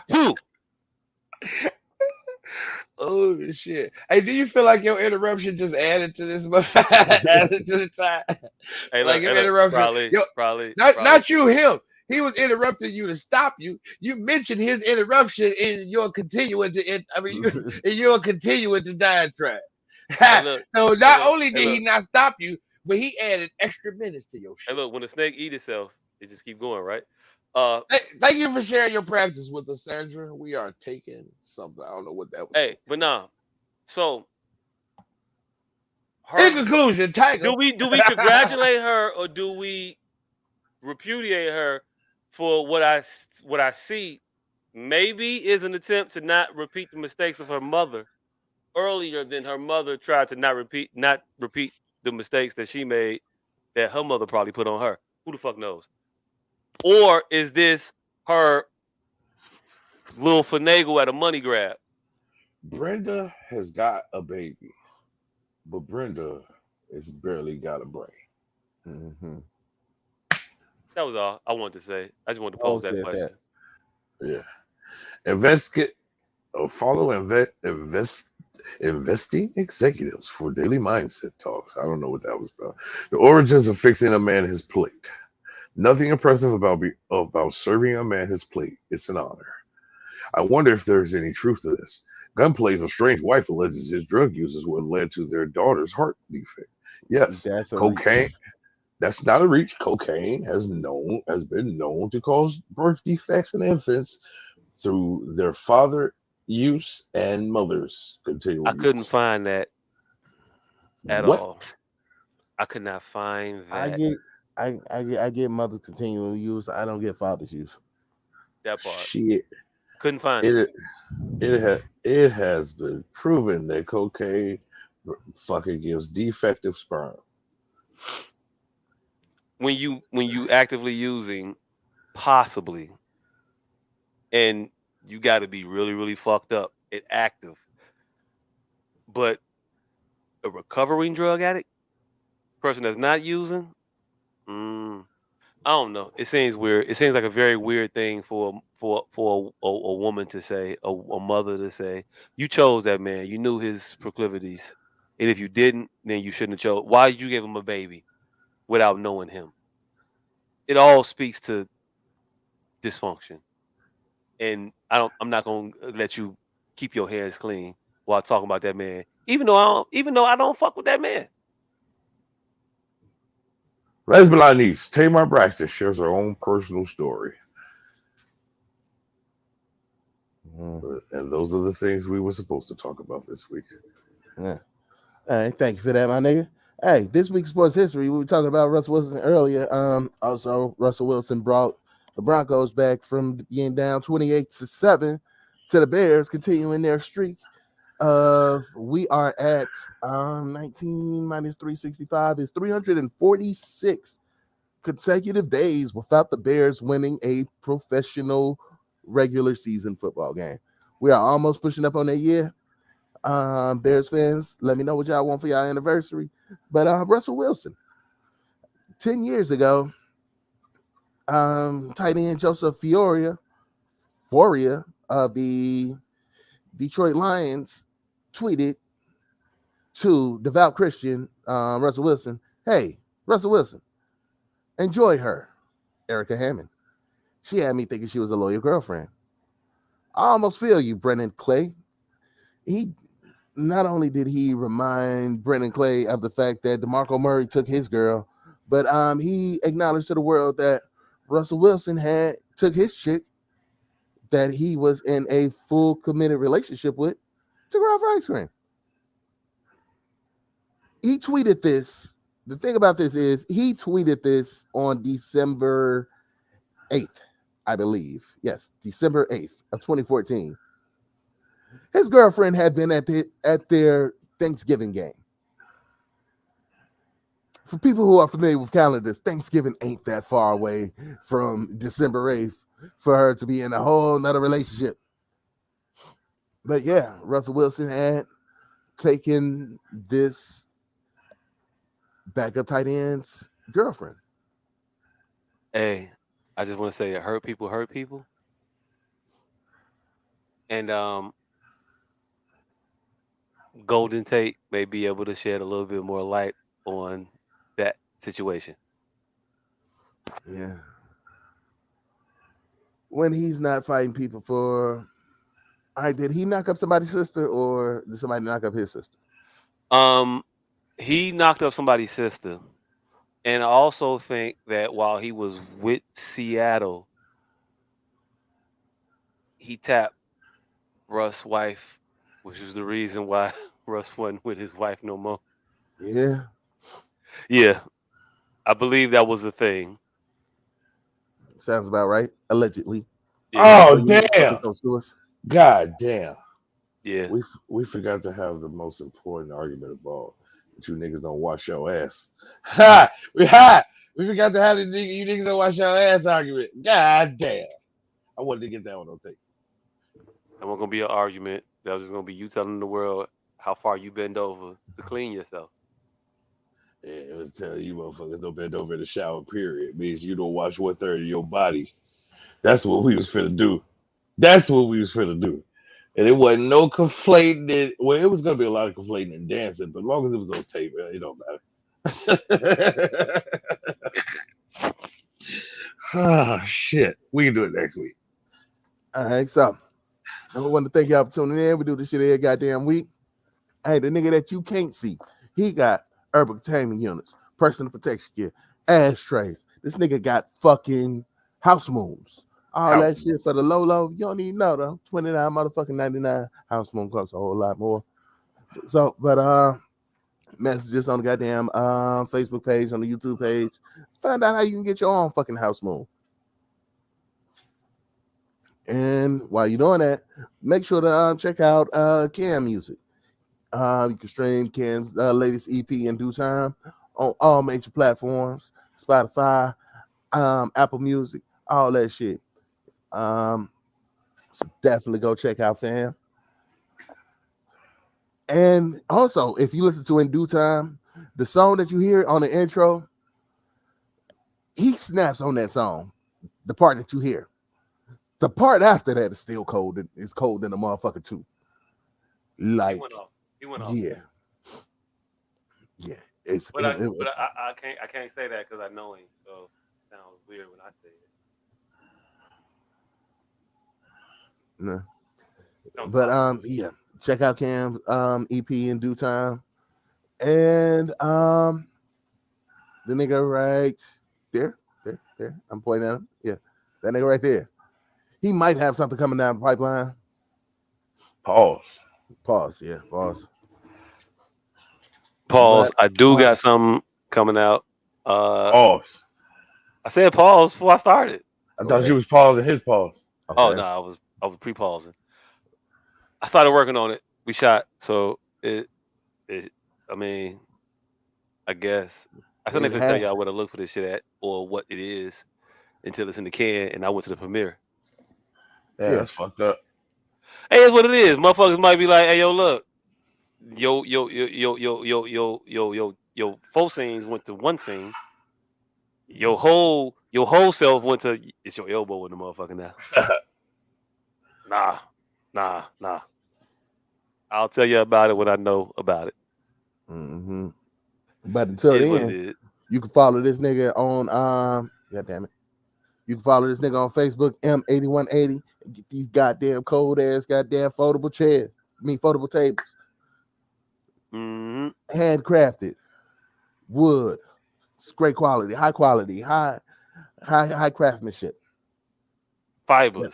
2. Oh shit! Hey, do you feel like your interruption just added to this? Added to the time. Hey, like your interruption. Probably. Not you. Him. He was interrupting you to stop you. You mentioned his interruption in your continuing to. In your continuing to diatribe. So not only did he not stop you, but he added extra minutes to your shit. And look, when the snake eat itself, it just keep going, right? Thank you for sharing your practice with us, Sandra. We are taking something. I don't know what that was. Hey, but nah. So, in conclusion, Tyga. Do we congratulate her or do we repudiate her for what I see? Maybe is an attempt to not repeat the mistakes of her mother earlier than her mother tried to not repeat the mistakes that she made that her mother probably put on her. Who the fuck knows? Or is this her little finagle at a money grab? Brenda has got a baby, but Brenda has barely got a brain. Mm-hmm. That was all I wanted to say. I just wanted to pose that question. Yeah. Follow investing executives for daily mindset talks. I don't know what that was about. The origins of fixing a man his plate. Nothing impressive about serving a man his plate. It's an honor. I wonder if there's any truth to this. Gunplay's a strange wife alleges his drug use is what led to their daughter's heart defect. Yes, That's a cocaine. reach. That's not a reach. Cocaine has been known to cause birth defects in infants through their father use and mother's continual I couldn't use. find that at all. What? I could not find I that get I get mother's continual use. I don't get father's use. that part. Shit. Couldn't find it. It has been proven that cocaine fucking gives defective sperm. When you actively using, possibly, and you got to be really, really fucked up and active. But a recovering drug addict, person that's not using, I don't know. It seems weird. It seems like a very weird thing for a woman to say, a mother to say. You chose that man. You knew his proclivities, and if you didn't, then you shouldn't have chose. Why you gave him a baby without knowing him? It all speaks to dysfunction, and I'm not gonna let you keep your hands clean while talking about that man. Even though I don't fuck with that man. Lesbian niece Tamar Braxton shares her own personal story. And those are the things we were supposed to talk about this week. Yeah. All right, thank you for that, my nigga. Hey, this week's sports history, we were talking about Russell Wilson earlier. Also, Russell Wilson brought the Broncos back from being down 28-7 to the Bears, continuing their streak of we are at 19 minus 365 is 346 consecutive days without the Bears winning a professional regular season football game. We are almost pushing up on that year. Bears fans, let me know what y'all want for y'all anniversary. But Russell Wilson, 10 years ago, tight end Joseph Foria of the Detroit Lions tweeted to devout Christian Russell Wilson, "Hey, Russell Wilson, enjoy her, Erica Hammond. She had me thinking she was a loyal girlfriend. I almost feel you, Brennan Clay." He not only did he remind Brennan Clay of the fact that DeMarco Murray took his girl, but he acknowledged to the world that Russell Wilson had took his chick that he was in a full committed relationship with to go out for ice cream. He tweeted this. The thing about this is he tweeted this on December 8th, I believe. Yes, December 8th of 2014. His girlfriend had been at their Thanksgiving game. For people who are familiar with calendars, Thanksgiving ain't that far away from December 8th for her to be in a whole nother relationship. But yeah, Russell Wilson had taken this backup tight end's girlfriend. Hey, I just want to say that hurt people. And Golden Tate may be able to shed a little bit more light on that situation. Yeah. When he's not fighting people for, did he knock up somebody's sister or did somebody knock up his sister? He knocked up somebody's sister. And I also think that while he was with Seattle, he tapped Russ' wife, which is the reason why Russ wasn't with his wife no more. Yeah. Yeah. I believe that was the thing. Sounds about right. Allegedly. Yeah. Oh, damn. God damn. Yeah. We forgot to have the most important argument of all. That you niggas don't wash your ass. We forgot to have the you niggas don't wash your ass argument. God damn. I wanted to get that one on tape. That wasn't gonna be an argument. That was just gonna be you telling the world how far you bend over to clean yourself. Yeah, it was telling you motherfuckers don't bend over in the shower, period. It means you don't wash 1/3 of your body. That's what we was finna do. And it wasn't no conflating. Well, it was gonna be a lot of conflating and dancing, but as long as it was on tape, it don't matter. Ah, shit. We can do it next week. All right, so I want to thank y'all for tuning in. We do this shit every goddamn week. Hey, the nigga that you can't see, he got herbal containment units, personal protection gear, ashtrays. This nigga got fucking house moons. All that shit for the low. You don't even know though. $29 motherfucking 99. House moon costs a whole lot more. So, but messages on the goddamn Facebook page, on the YouTube page. Find out how you can get your own fucking house moon. And while you're doing that, make sure to check out Cam Music. You can stream Cam's latest EP in due time on all major platforms, Spotify, Apple Music, all that shit. So definitely go check out fam. And also, if you listen to In Due Time, the song that you hear on the intro, he snaps on that song, the part that you hear. The part after that is still cold. It's cold in the motherfucker too. Like, he went off. Yeah. It's but I can't say that because I know him. So it sounds weird when I say it. No. But yeah, check out Cam's EP In Due Time. And the nigga right there. I'm pointing at him. Yeah, that nigga right there. He might have something coming down the pipeline. Pause. Yeah, pause. Pause. I do got something coming out. Pause. I said pause before I started. I thought you was pausing his pause. Okay. Oh no, I was pre-pausing. I started working on it. We shot, so I mean, I guess I still need to tell y'all where to look for this shit at or what it is until it's in the can, and I went to the premiere. Yeah, that's fucked up. Hey, it's what it is. Motherfuckers might be like, "Hey, yo, look, yo, 4 scenes went to 1 scene. Your whole self went to it's your elbow in the motherfucker now." Nah. I'll tell you about it when I know about it. Mm-hmm. But until then, you can follow this nigga on God damn it. You can follow this nigga on Facebook, M8180, and get these goddamn cold ass goddamn foldable chairs. Foldable tables. Mm-hmm. Handcrafted. Wood. It's great quality, high craftsmanship. Fibers,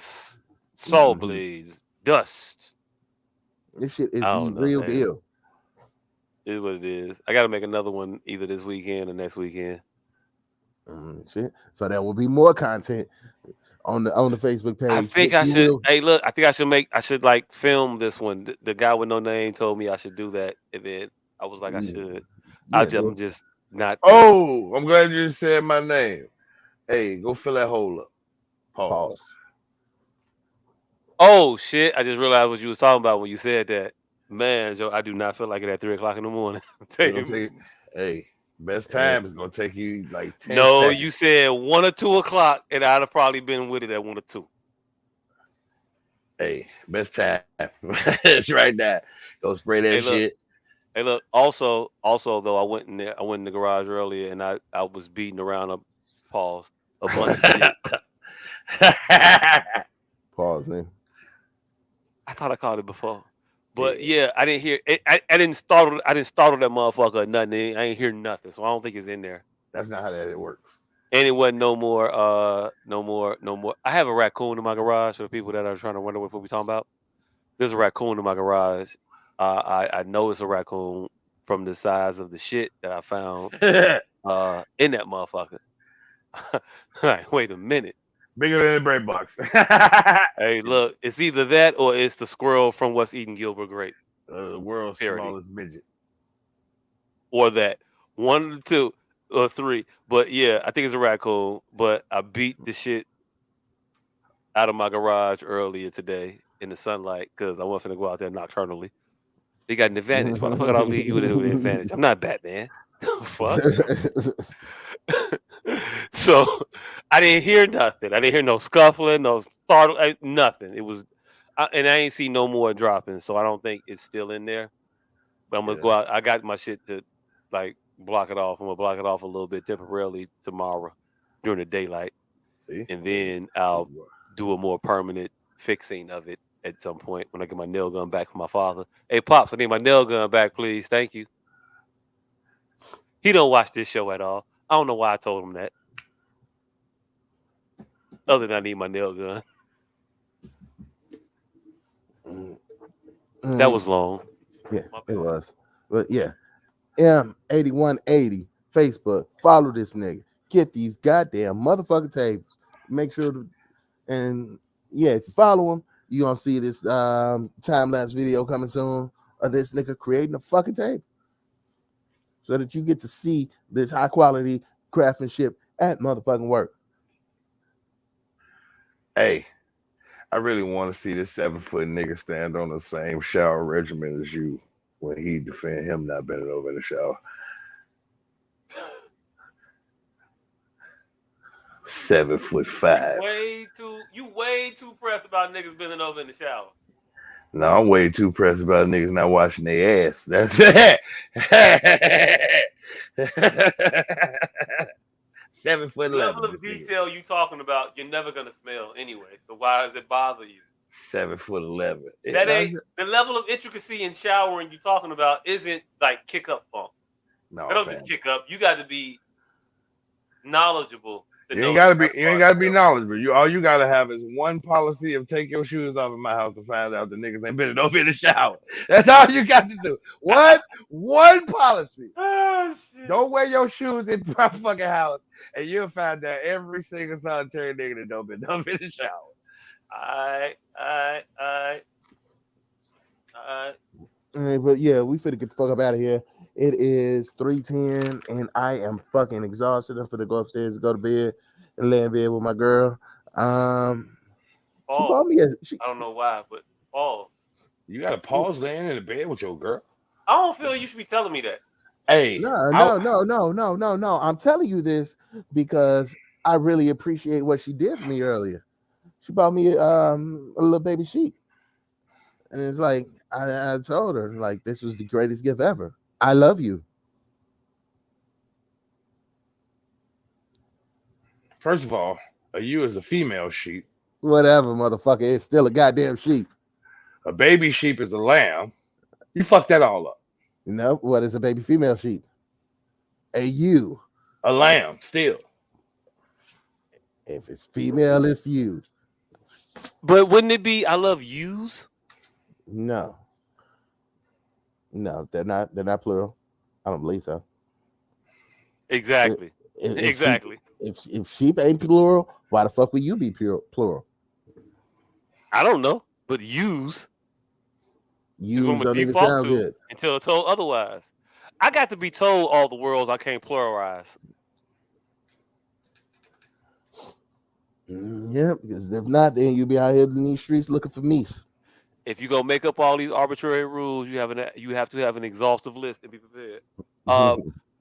saw blades, dust. This shit is the real deal. It is what it is. I gotta make another one either this weekend or next weekend. Shit. So there will be more content on the Facebook page. I think I should. Hey, look, I think I should like film this one. The guy with no name told me I should do that, and then I was like, I should. I'm just not. Oh, I'm glad you said my name. Hey, go fill that hole up. Pause. Oh shit! I just realized what you was talking about when you said that. Man, Joe, I do not feel like it at 3 o'clock in the morning. Hey, best time is gonna take you like 10 No, seconds. you said 1 or 2 o'clock, and I'd have probably been with it at 1 or 2. Hey, best time. It's right there. Go spray that shit. Hey, look. Also, though, I went in the garage earlier, and I was beating around a bunch of shit. Pause, man. I thought I caught it before, but yeah, I didn't hear it. I didn't startle that motherfucker or nothing. I ain't hear nothing, so I don't think it's in there. That's not how that works. And it wasn't no more. I have a raccoon in my garage for the people that are trying to wonder what we talking about. There's a raccoon in my garage. I know it's a raccoon from the size of the shit that I found in that motherfucker. Like, wait a minute. Bigger than a bread box. Hey, look, it's either that or it's the squirrel from What's Eating Gilbert Grape. The world's smallest midget. Or that. 1 or 2 or 3. But yeah, I think it's a raccoon. But I beat the shit out of my garage earlier today in the sunlight because I wasn't going to go out there nocturnally. They got an advantage. Why the fuck don't leave you with an advantage? I'm not Batman. Fuck. So I didn't hear nothing. I didn't hear no scuffling, no startle, nothing. It was, and I ain't see no more dropping, so I don't think it's still in there. But I'm gonna go out. I got my shit to like block it off. I'm gonna block it off a little bit temporarily tomorrow during the daylight. See, and then I'll do a more permanent fixing of it at some point when I get my nail gun back from my father. Hey, Pops, I need my nail gun back, please. Thank you. He don't watch this show at all. I don't know why I told him that. Other than I need my nail gun. That was long. Yeah, it was. But yeah, M8180 Facebook. Follow this nigga. Get these goddamn motherfucking tables. Make sure to, and yeah, if you follow him, you gonna see this time-lapse video coming soon of this nigga creating a fucking table, so that you get to see this high quality craftsmanship at motherfucking work. Hey, I really want to see this 7-foot nigga stand on the same shower regimen as you when he defend him not bending over in the shower. 7'5". You way too pressed about niggas bending over in the shower. No, I'm way too pressed about niggas not washing their ass. That's 7'11". The level of detail you talking about, you're never gonna smell anyway. So why does it bother you? 7'11". That ain't the level of intricacy in showering you talking about. Isn't like kick up funk. No, I don't just kick up. You got to be knowledgeable. You ain't gotta be knowledgeable. All you gotta have is one policy of take your shoes off in my house to find out the niggas ain't bending over in the shower. That's all you got to do. One policy. Oh, shit. Don't wear your shoes in my fucking house, and you'll find out every single solitary nigga that don't bend over in the shower. All right. But yeah, we finna get the fuck up out of here. It is 3:10, and I am fucking exhausted. I'm finna go upstairs and go to bed and lay in bed with my girl. She called me. I don't know why, but pause. You gotta pause laying in the bed with your girl. I don't feel you should be telling me that. Hey, no. I'm telling you this because I really appreciate what she did for me earlier. She bought me a little baby sheep, and it's like I told her like this was the greatest gift ever. I love you. First of all, you is a female sheep. Whatever, motherfucker. It's still a goddamn sheep. A baby sheep is a lamb. You fucked that all up. No, what is a baby female sheep? A ewe. A lamb, still. If it's female, it's you. But wouldn't it be I love yous? No, they're not plural. I don't believe so. Exactly. Exactly. If sheep ain't plural, why the fuck would you be plural? I don't know, but yous don't even sound good until told otherwise. I got to be told all the worlds I can't pluralize. Yeah, because if not, then you'll be out here in these streets looking for meese. If you go make up all these arbitrary rules, you have to have an exhaustive list and be prepared.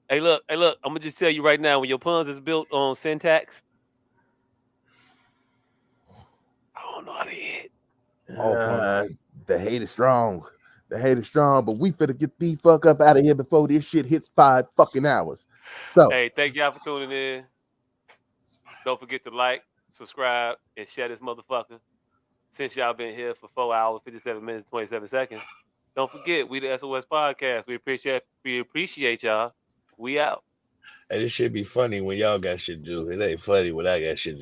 Hey, look, I'm gonna just tell you right now, when your puns is built on syntax, I don't know how to hit. The hate is strong. But we finna get the fuck up out of here before this shit hits 5 fucking hours. So hey, thank y'all for tuning in. Don't forget to like, subscribe, and share this motherfucker. Since y'all been here for 4 hours, 57 minutes, 27 seconds. Don't forget, we the S.O.S podcast. We appreciate y'all. We out. Hey, this should be funny when y'all got shit to do. It ain't funny when I got shit to do.